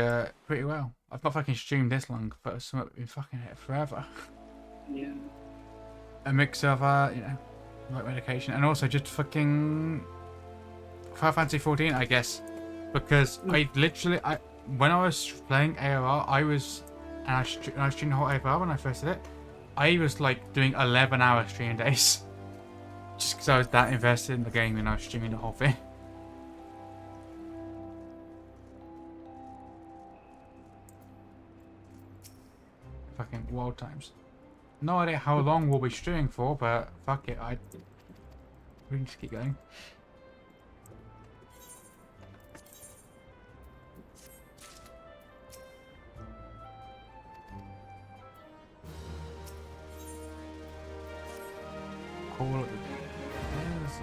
B: pretty well. I've not fucking streamed this long, but I've been fucking it forever.
A: Yeah.
B: A mix of, you know, right medication and also just fucking Final Fantasy 14, I guess, because I literally, when I was playing AOR, I streamed the whole AOR when I first did it. I was like doing 11-hour stream days, just because I was that invested in the game and I was streaming the whole thing. Fucking wild times. No idea how long we'll be streaming for, but fuck it, we can just keep going.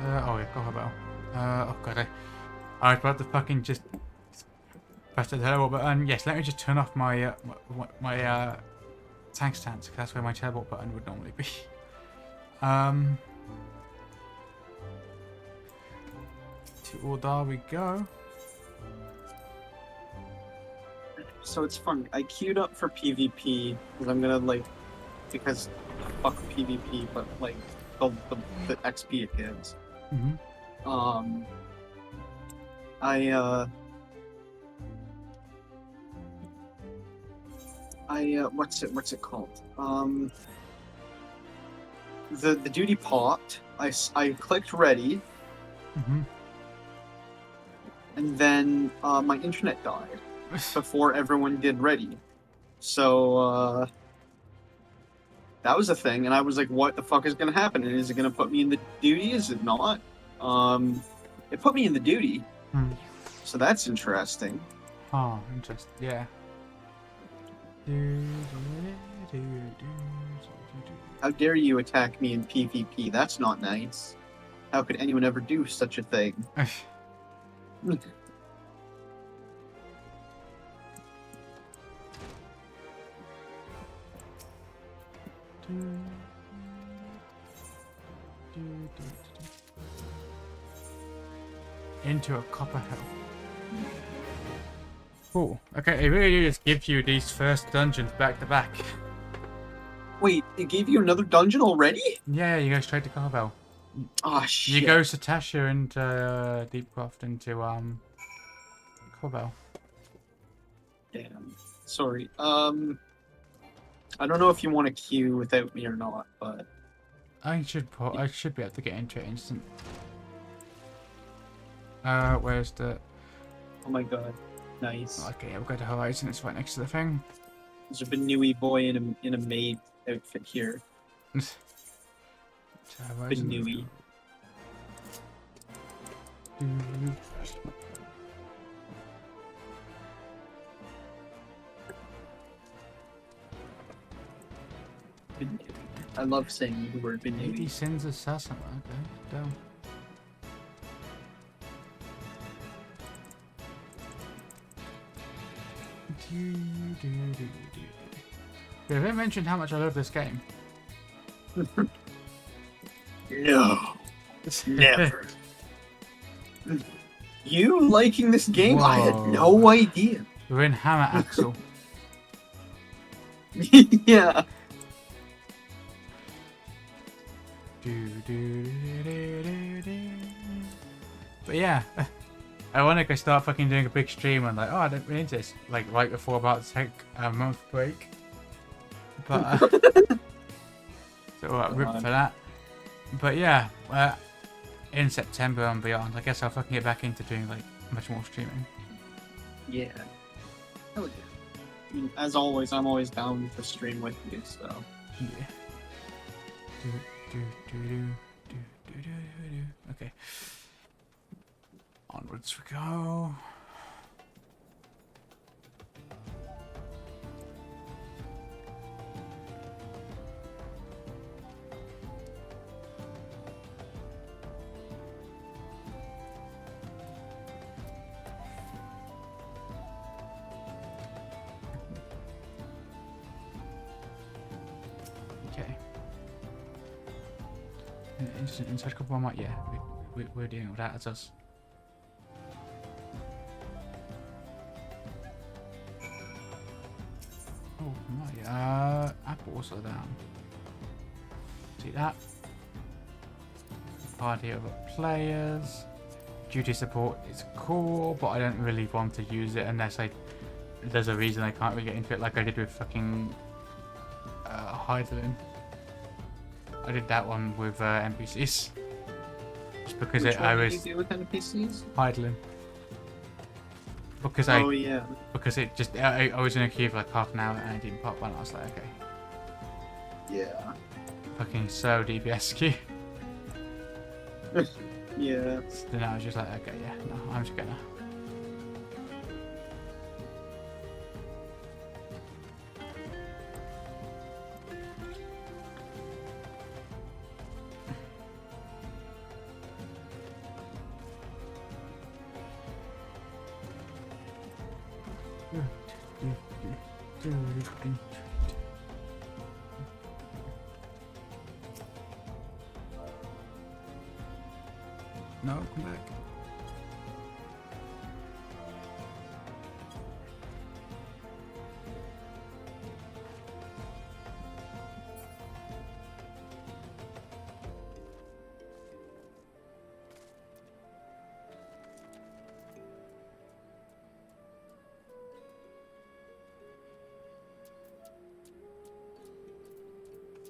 B: Oh yeah, go about. Oh god, I was about to fucking just press the teleport button. Yes, let me just turn off my my tank stance, because that's where my teleport button would normally be. To Ordar we go.
A: So it's fun. I queued up for PvP because I'm gonna because fuck PvP, but like the XP it gives.
B: Mm-hmm.
A: What's it called? The duty popped. I clicked ready.
B: Mm-hmm.
A: And then my internet died before everyone did ready. So that was a thing, and I was like, what the fuck is gonna happen? And is it gonna put me in the duty? Is it not? It put me in the duty. So that's interesting.
B: Oh, interesting. Yeah.
A: How dare you attack me in PvP? That's not nice. How could anyone ever do such a thing?
B: Into a copper hell. Cool. Okay, it really just gives you these first dungeons back to back.
A: Wait, it gave you another dungeon already?
B: Yeah, you go straight to Copper Bell.
A: Oh shit.
B: You go to Tasha and Deepcroft into Copper Bell.
A: Damn. Sorry. I don't know if you want to queue without me or not, but
B: I should be able to get into it instant. Where's the?
A: Oh my god, nice.
B: Okay, we'll go to Horizon. It's right next to the thing.
A: There's a Benui boy in a maid outfit here. Benui. I love saying the word Benui.
B: 80 Sins of Sassama. Okay, down. Have I mentioned how much I love this game?
A: No. Never. You liking this game? I had
B: Whoa.
A: no idea.
B: We're in Hammer Axle.
A: Yeah.
B: But yeah, I want to start fucking doing a big stream and like, oh, I don't really into this. Like right before about to take a month break. But so rip for that. But yeah, in September and beyond, I guess I'll fucking get back into doing like much more streaming.
A: Yeah. Hell yeah. I mean, as always, I'm always down to stream with you, so.
B: Yeah. Okay. Onwards we go. Okay. Inside couple one, yeah, we're dealing with that. It's us. Oh my, apples are down. See that? Party of players. Duty support is cool, but I don't really want to use it unless there's a reason I can't really get into it, like I did with fucking Hydralin. I did that one with NPCs. Just because I was.
A: What do you do with NPCs?
B: Hydralin. Because
A: yeah.
B: Because it just I was in a queue for like half an hour and it didn't pop one. I was like, okay.
A: Yeah.
B: Fucking so DPS queue.
A: Yeah.
B: So then I was just like, okay, yeah, no, I'm just gonna. No, come back.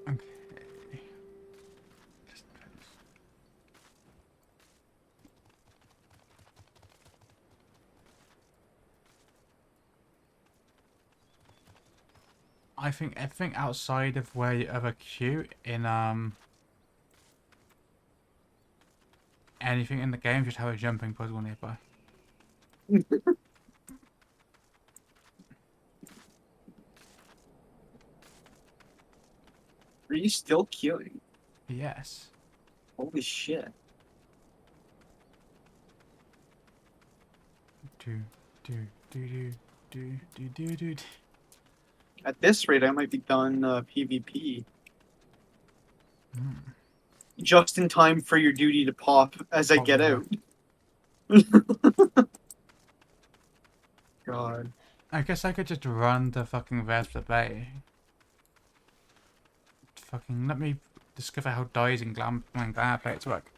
B: Okay. I think everything outside of where you have a queue in anything in the game should have a jumping puzzle nearby.
A: Are you still queuing?
B: Yes.
A: Holy shit.
B: Do.
A: At this rate, I might be done PvP. Just in time for your duty to pop as I get out. God.
B: I guess I could just run the fucking Vesper Bay. Fucking let me discover how dyes and glam plates work.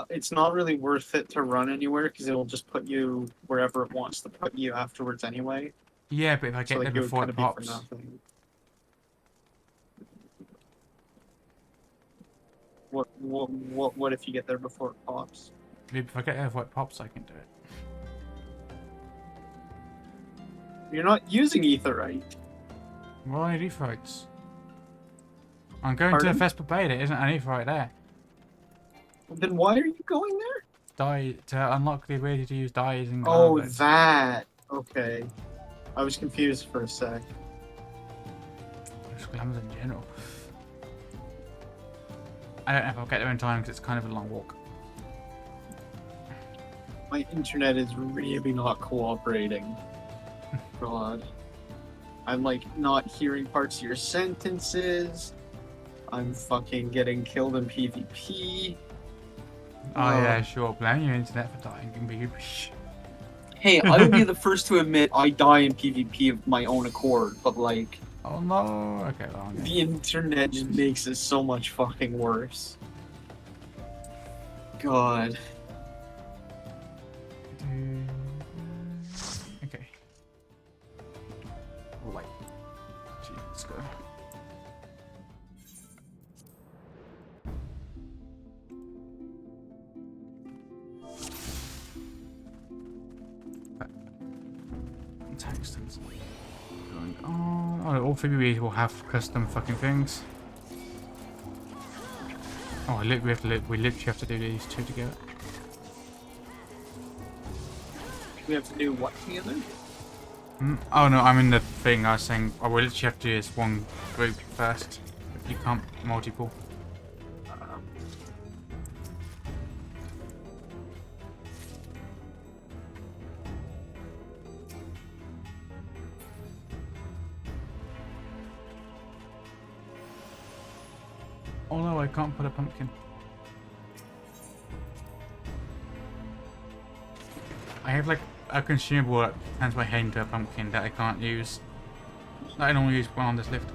A: It's not really worth it to run anywhere because it'll just put you wherever it wants to put you afterwards anyway.
B: Yeah, but if I get there before it pops.
A: What if you get there before it pops?
B: Maybe if I get there before it pops, I can do it.
A: You're not using Aetheryte.
B: Well, I need Aetherytes. I'm going
A: Pardon?
B: to Vesper Bay. There isn't an Aetheryte there.
A: Then why are you going there?
B: Dye to unlock the ability to use dyes and
A: Oh,
B: glam plates.
A: that. Okay. I was confused for a sec.
B: Just glams in general. I don't know if I'll get there in time because it's kind of a long walk.
A: My internet is really not cooperating. God. I'm like not hearing parts of your sentences. I'm fucking getting killed in PvP.
B: Oh yeah, sure. Blame your internet for dying in PvP.
A: Hey, I will be the first to admit I die in PvP of my own accord, but like,
B: Oh no. Okay, well, okay.
A: the internet just makes it so much fucking worse. God.
B: Okay. Right. Gee, let's go. Tungstens. Going on. Oh, all PvPs will have custom fucking things. Oh, we literally have to do these two together.
A: We have to do what together?
B: Oh no, I'm in the thing. I was saying, oh, we literally have to do this one group first. You can't multiple. Oh no, I can't put a pumpkin. I have like a consumable that turns my head into a pumpkin that I can't use. I don't use one on this lift.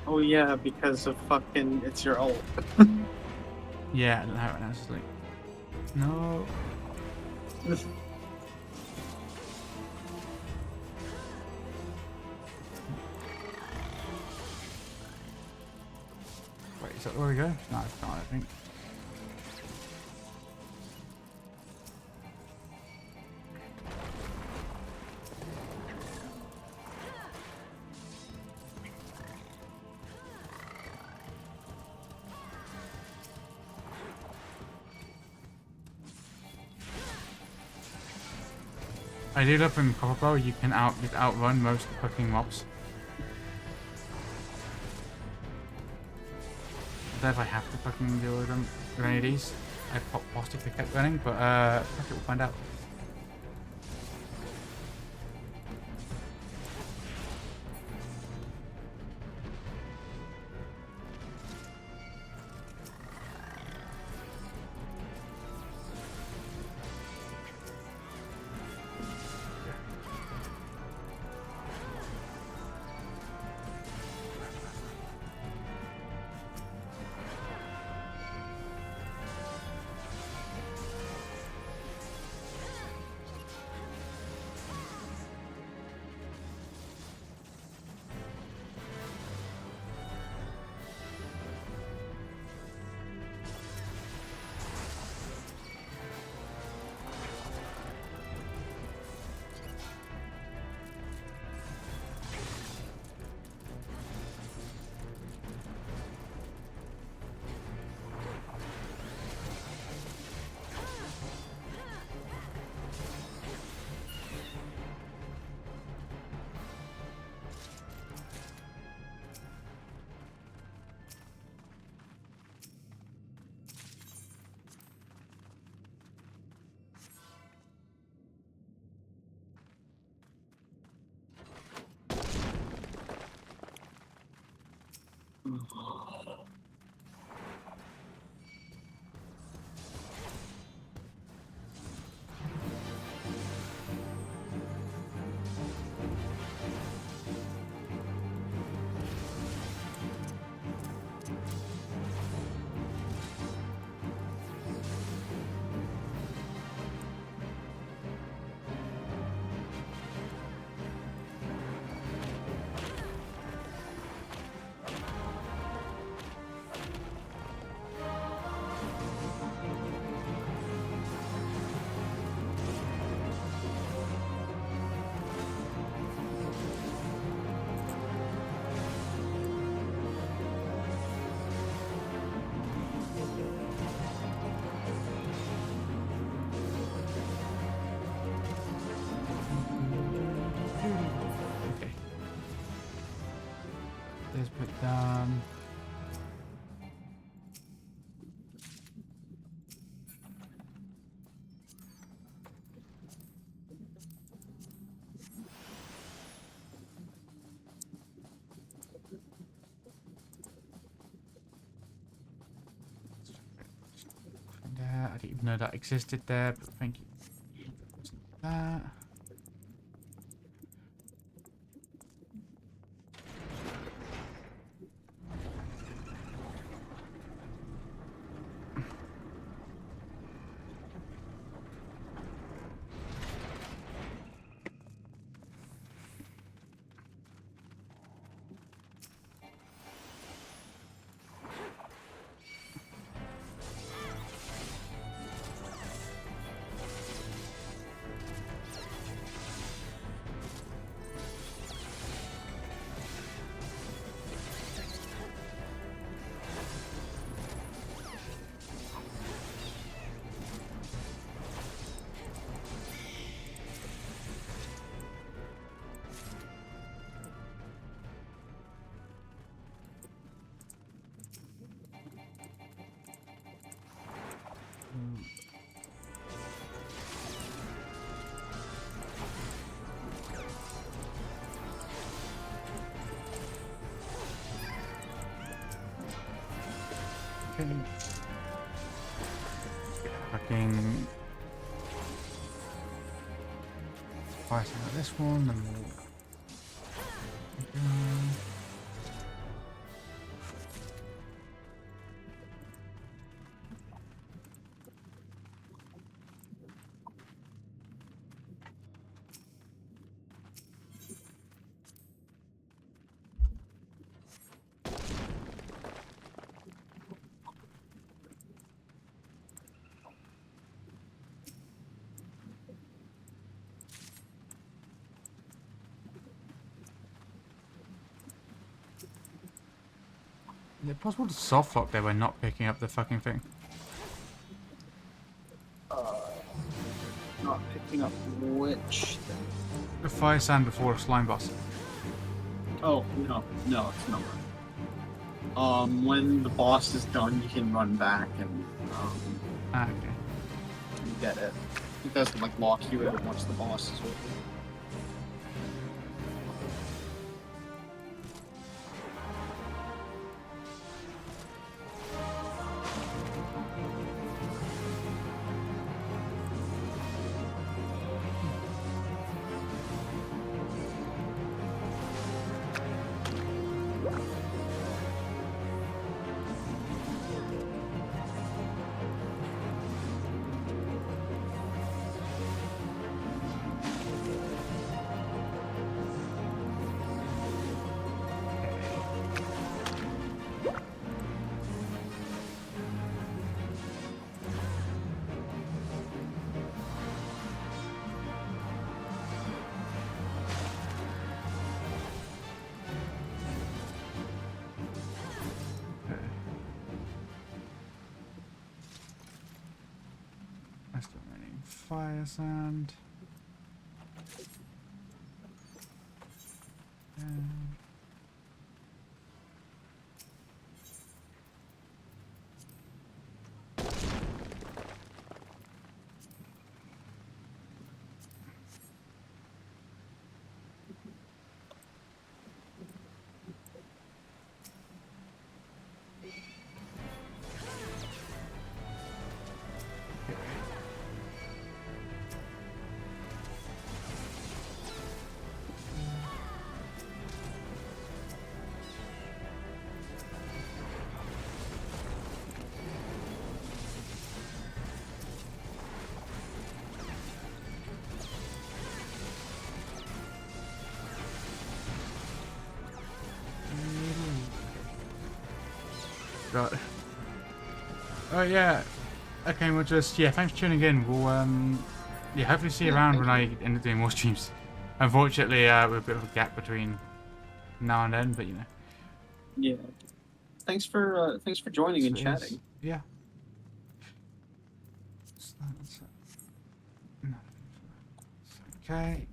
A: Oh yeah, because of fucking it's your ult.
B: Yeah, I don't have it now. It's just like, no. Wait, is that where we go? No, it's not, I think. I did up in Copper, you can outrun most of the fucking mobs. I don't know if I have to fucking deal with them with any of these. I possibly kept running, but fuck it, we'll find out. Let's put down. Find I didn't even know that existed there, but thank you. That. Fucking fire some of this one, and we'll. Is it possible to soft lock there by not picking up the fucking thing?
A: Not picking up which thing?
B: The fire sand before a slime boss.
A: Oh, no, it's not. When the boss is done, you can run back and,
B: Okay.
A: get it. It doesn't, like, lock you out once the boss is over.
B: Fire sand. Right. Oh yeah. Okay, we'll just thanks for tuning in. We'll hopefully see you around when I end up doing more streams. Unfortunately, with a bit of a gap between now and then, but you know.
A: Yeah. Thanks for joining and chatting.
B: Yeah. Okay.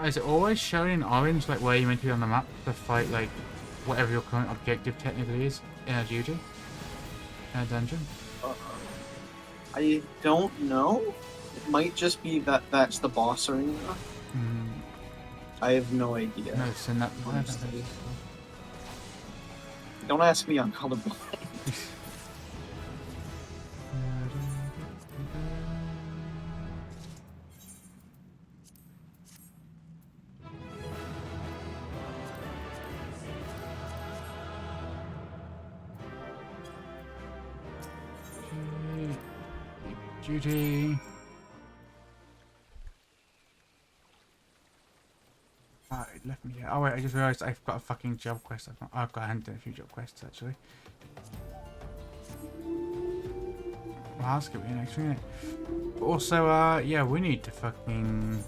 B: Is it always shown in orange, like where you're meant to be on the map to fight, like, whatever your current objective technically is in a duty? In a dungeon?
A: I don't know. It might just be that that's the boss arena. I have no idea.
B: No, it's in that.
A: Honestly. Don't ask me, I'm colorblind.
B: Duty. Ah, it left me here. Oh wait, I just realised I've got a fucking job quest. I've got a hand in a few job quests actually. Well, I'll skip it next minute. Also, yeah, we need to fucking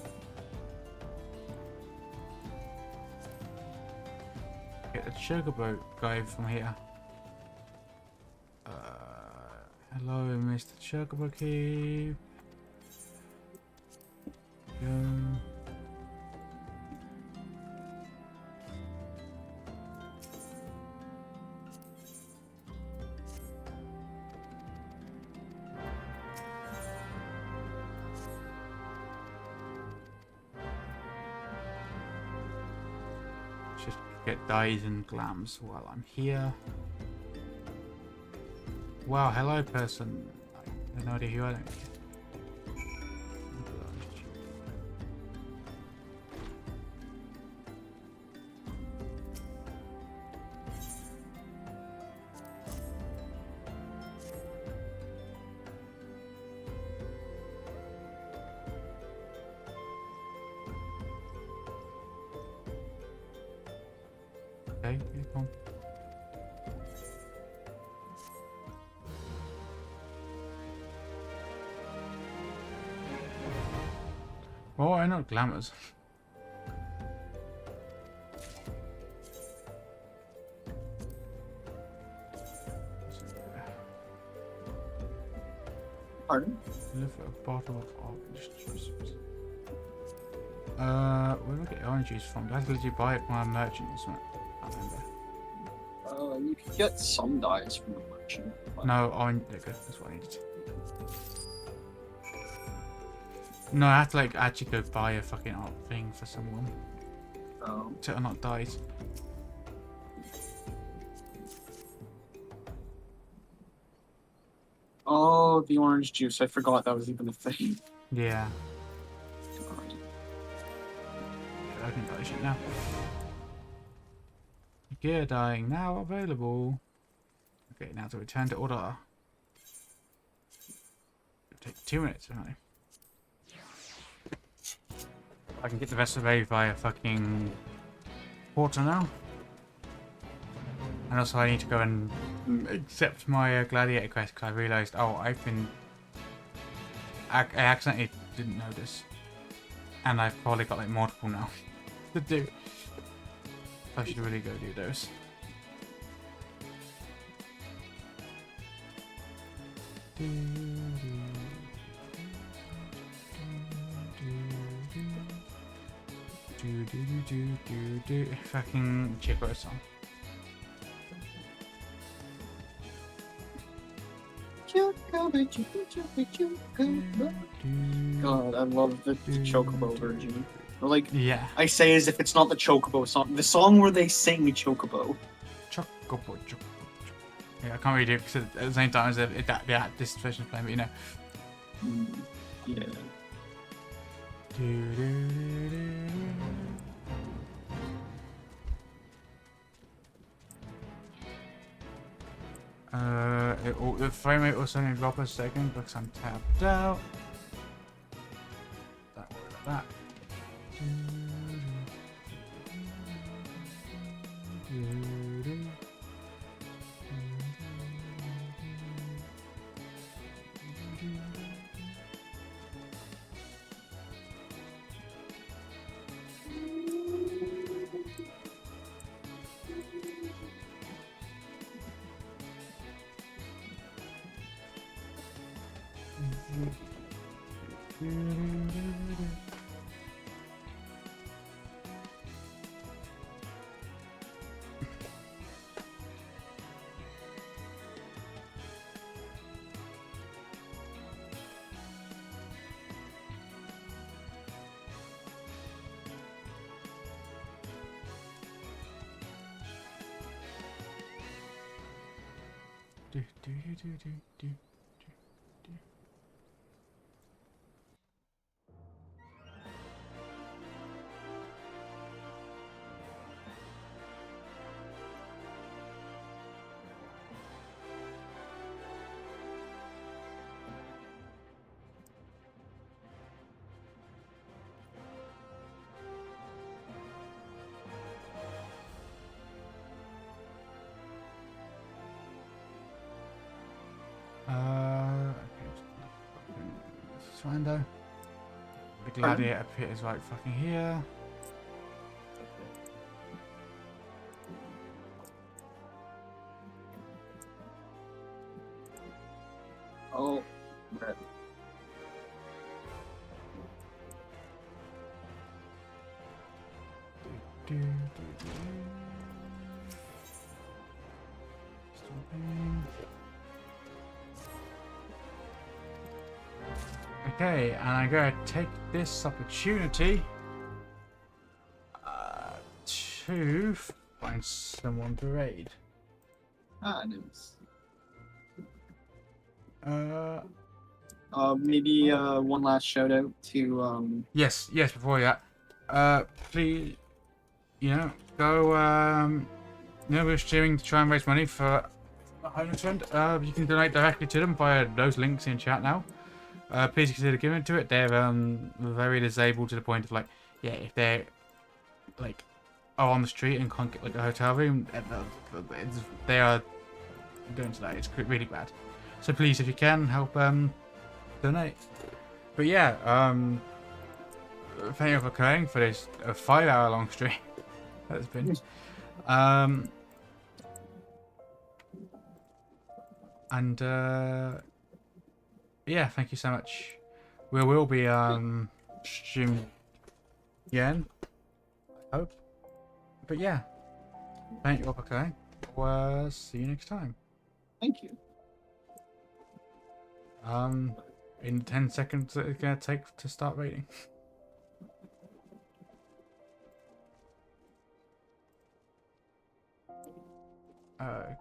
B: get the chocobo guy from here. Hello, Mr. Chocobo Cave. Just get dyes and glams while I'm here. Wow, hello person. I have no idea who I am. Okay, here come. Oh, I know glamours.
A: Pardon?
B: Live a bottle of orange juice. Where do I get orange juice from? Do I have to literally buy it from a merchant or something? I can't remember.
A: You can get some dyes from the merchant.
B: No, orange. There you go. That's what I needed. No, I have to like actually go buy a fucking art thing for someone.
A: Oh.
B: To not dyes.
A: Oh, the orange juice. I forgot that was even a thing.
B: Yeah. I can dye shit now. Gear dyeing now available. Okay, now to return to order. It'll take 2 minutes, apparently. I can get the rest of A via fucking porter now. And also I need to go and accept my gladiator quest because I realised, oh, I've been... I accidentally didn't notice. And I've probably got like multiple now to do. I should really go do those. Fucking check out a song.
A: God, I love the Chocobo version. Or like,
B: yeah.
A: I say as if it's not the Chocobo song. The song where they sing Chocobo.
B: Chocobo. Yeah, I can't really do it because at the same time as this version's playing, but you know.
A: Yeah. The frame rate will suddenly drop a second because I'm tapped out. That.
B: Do, do, do, do, do, do. Okay, it's fine though. The gladiator pit is right fucking here.
A: Oh, right.
B: Do, do, do. Stopping. Okay, and I'm going to take this opportunity to find someone to raid.
A: Ah, nice. Maybe one last shout out to
B: Yes, before that. Please, go, we're streaming to try and raise money for a homeless fund. You can donate directly to them via those links in chat now. Please consider giving to it. They're very disabled to the point of if they're are on the street and can't get a hotel room, they are going to die. It's really bad. So please, if you can, help donate. But yeah, thank you for coming for this 5-hour long stream. That's been. Yeah, thank you so much. We will be streaming again, I hope. But yeah, thank you all for coming. We'll see you next time.
A: thank you.
B: In the 10 seconds that it's gonna take to start raiding. Okay.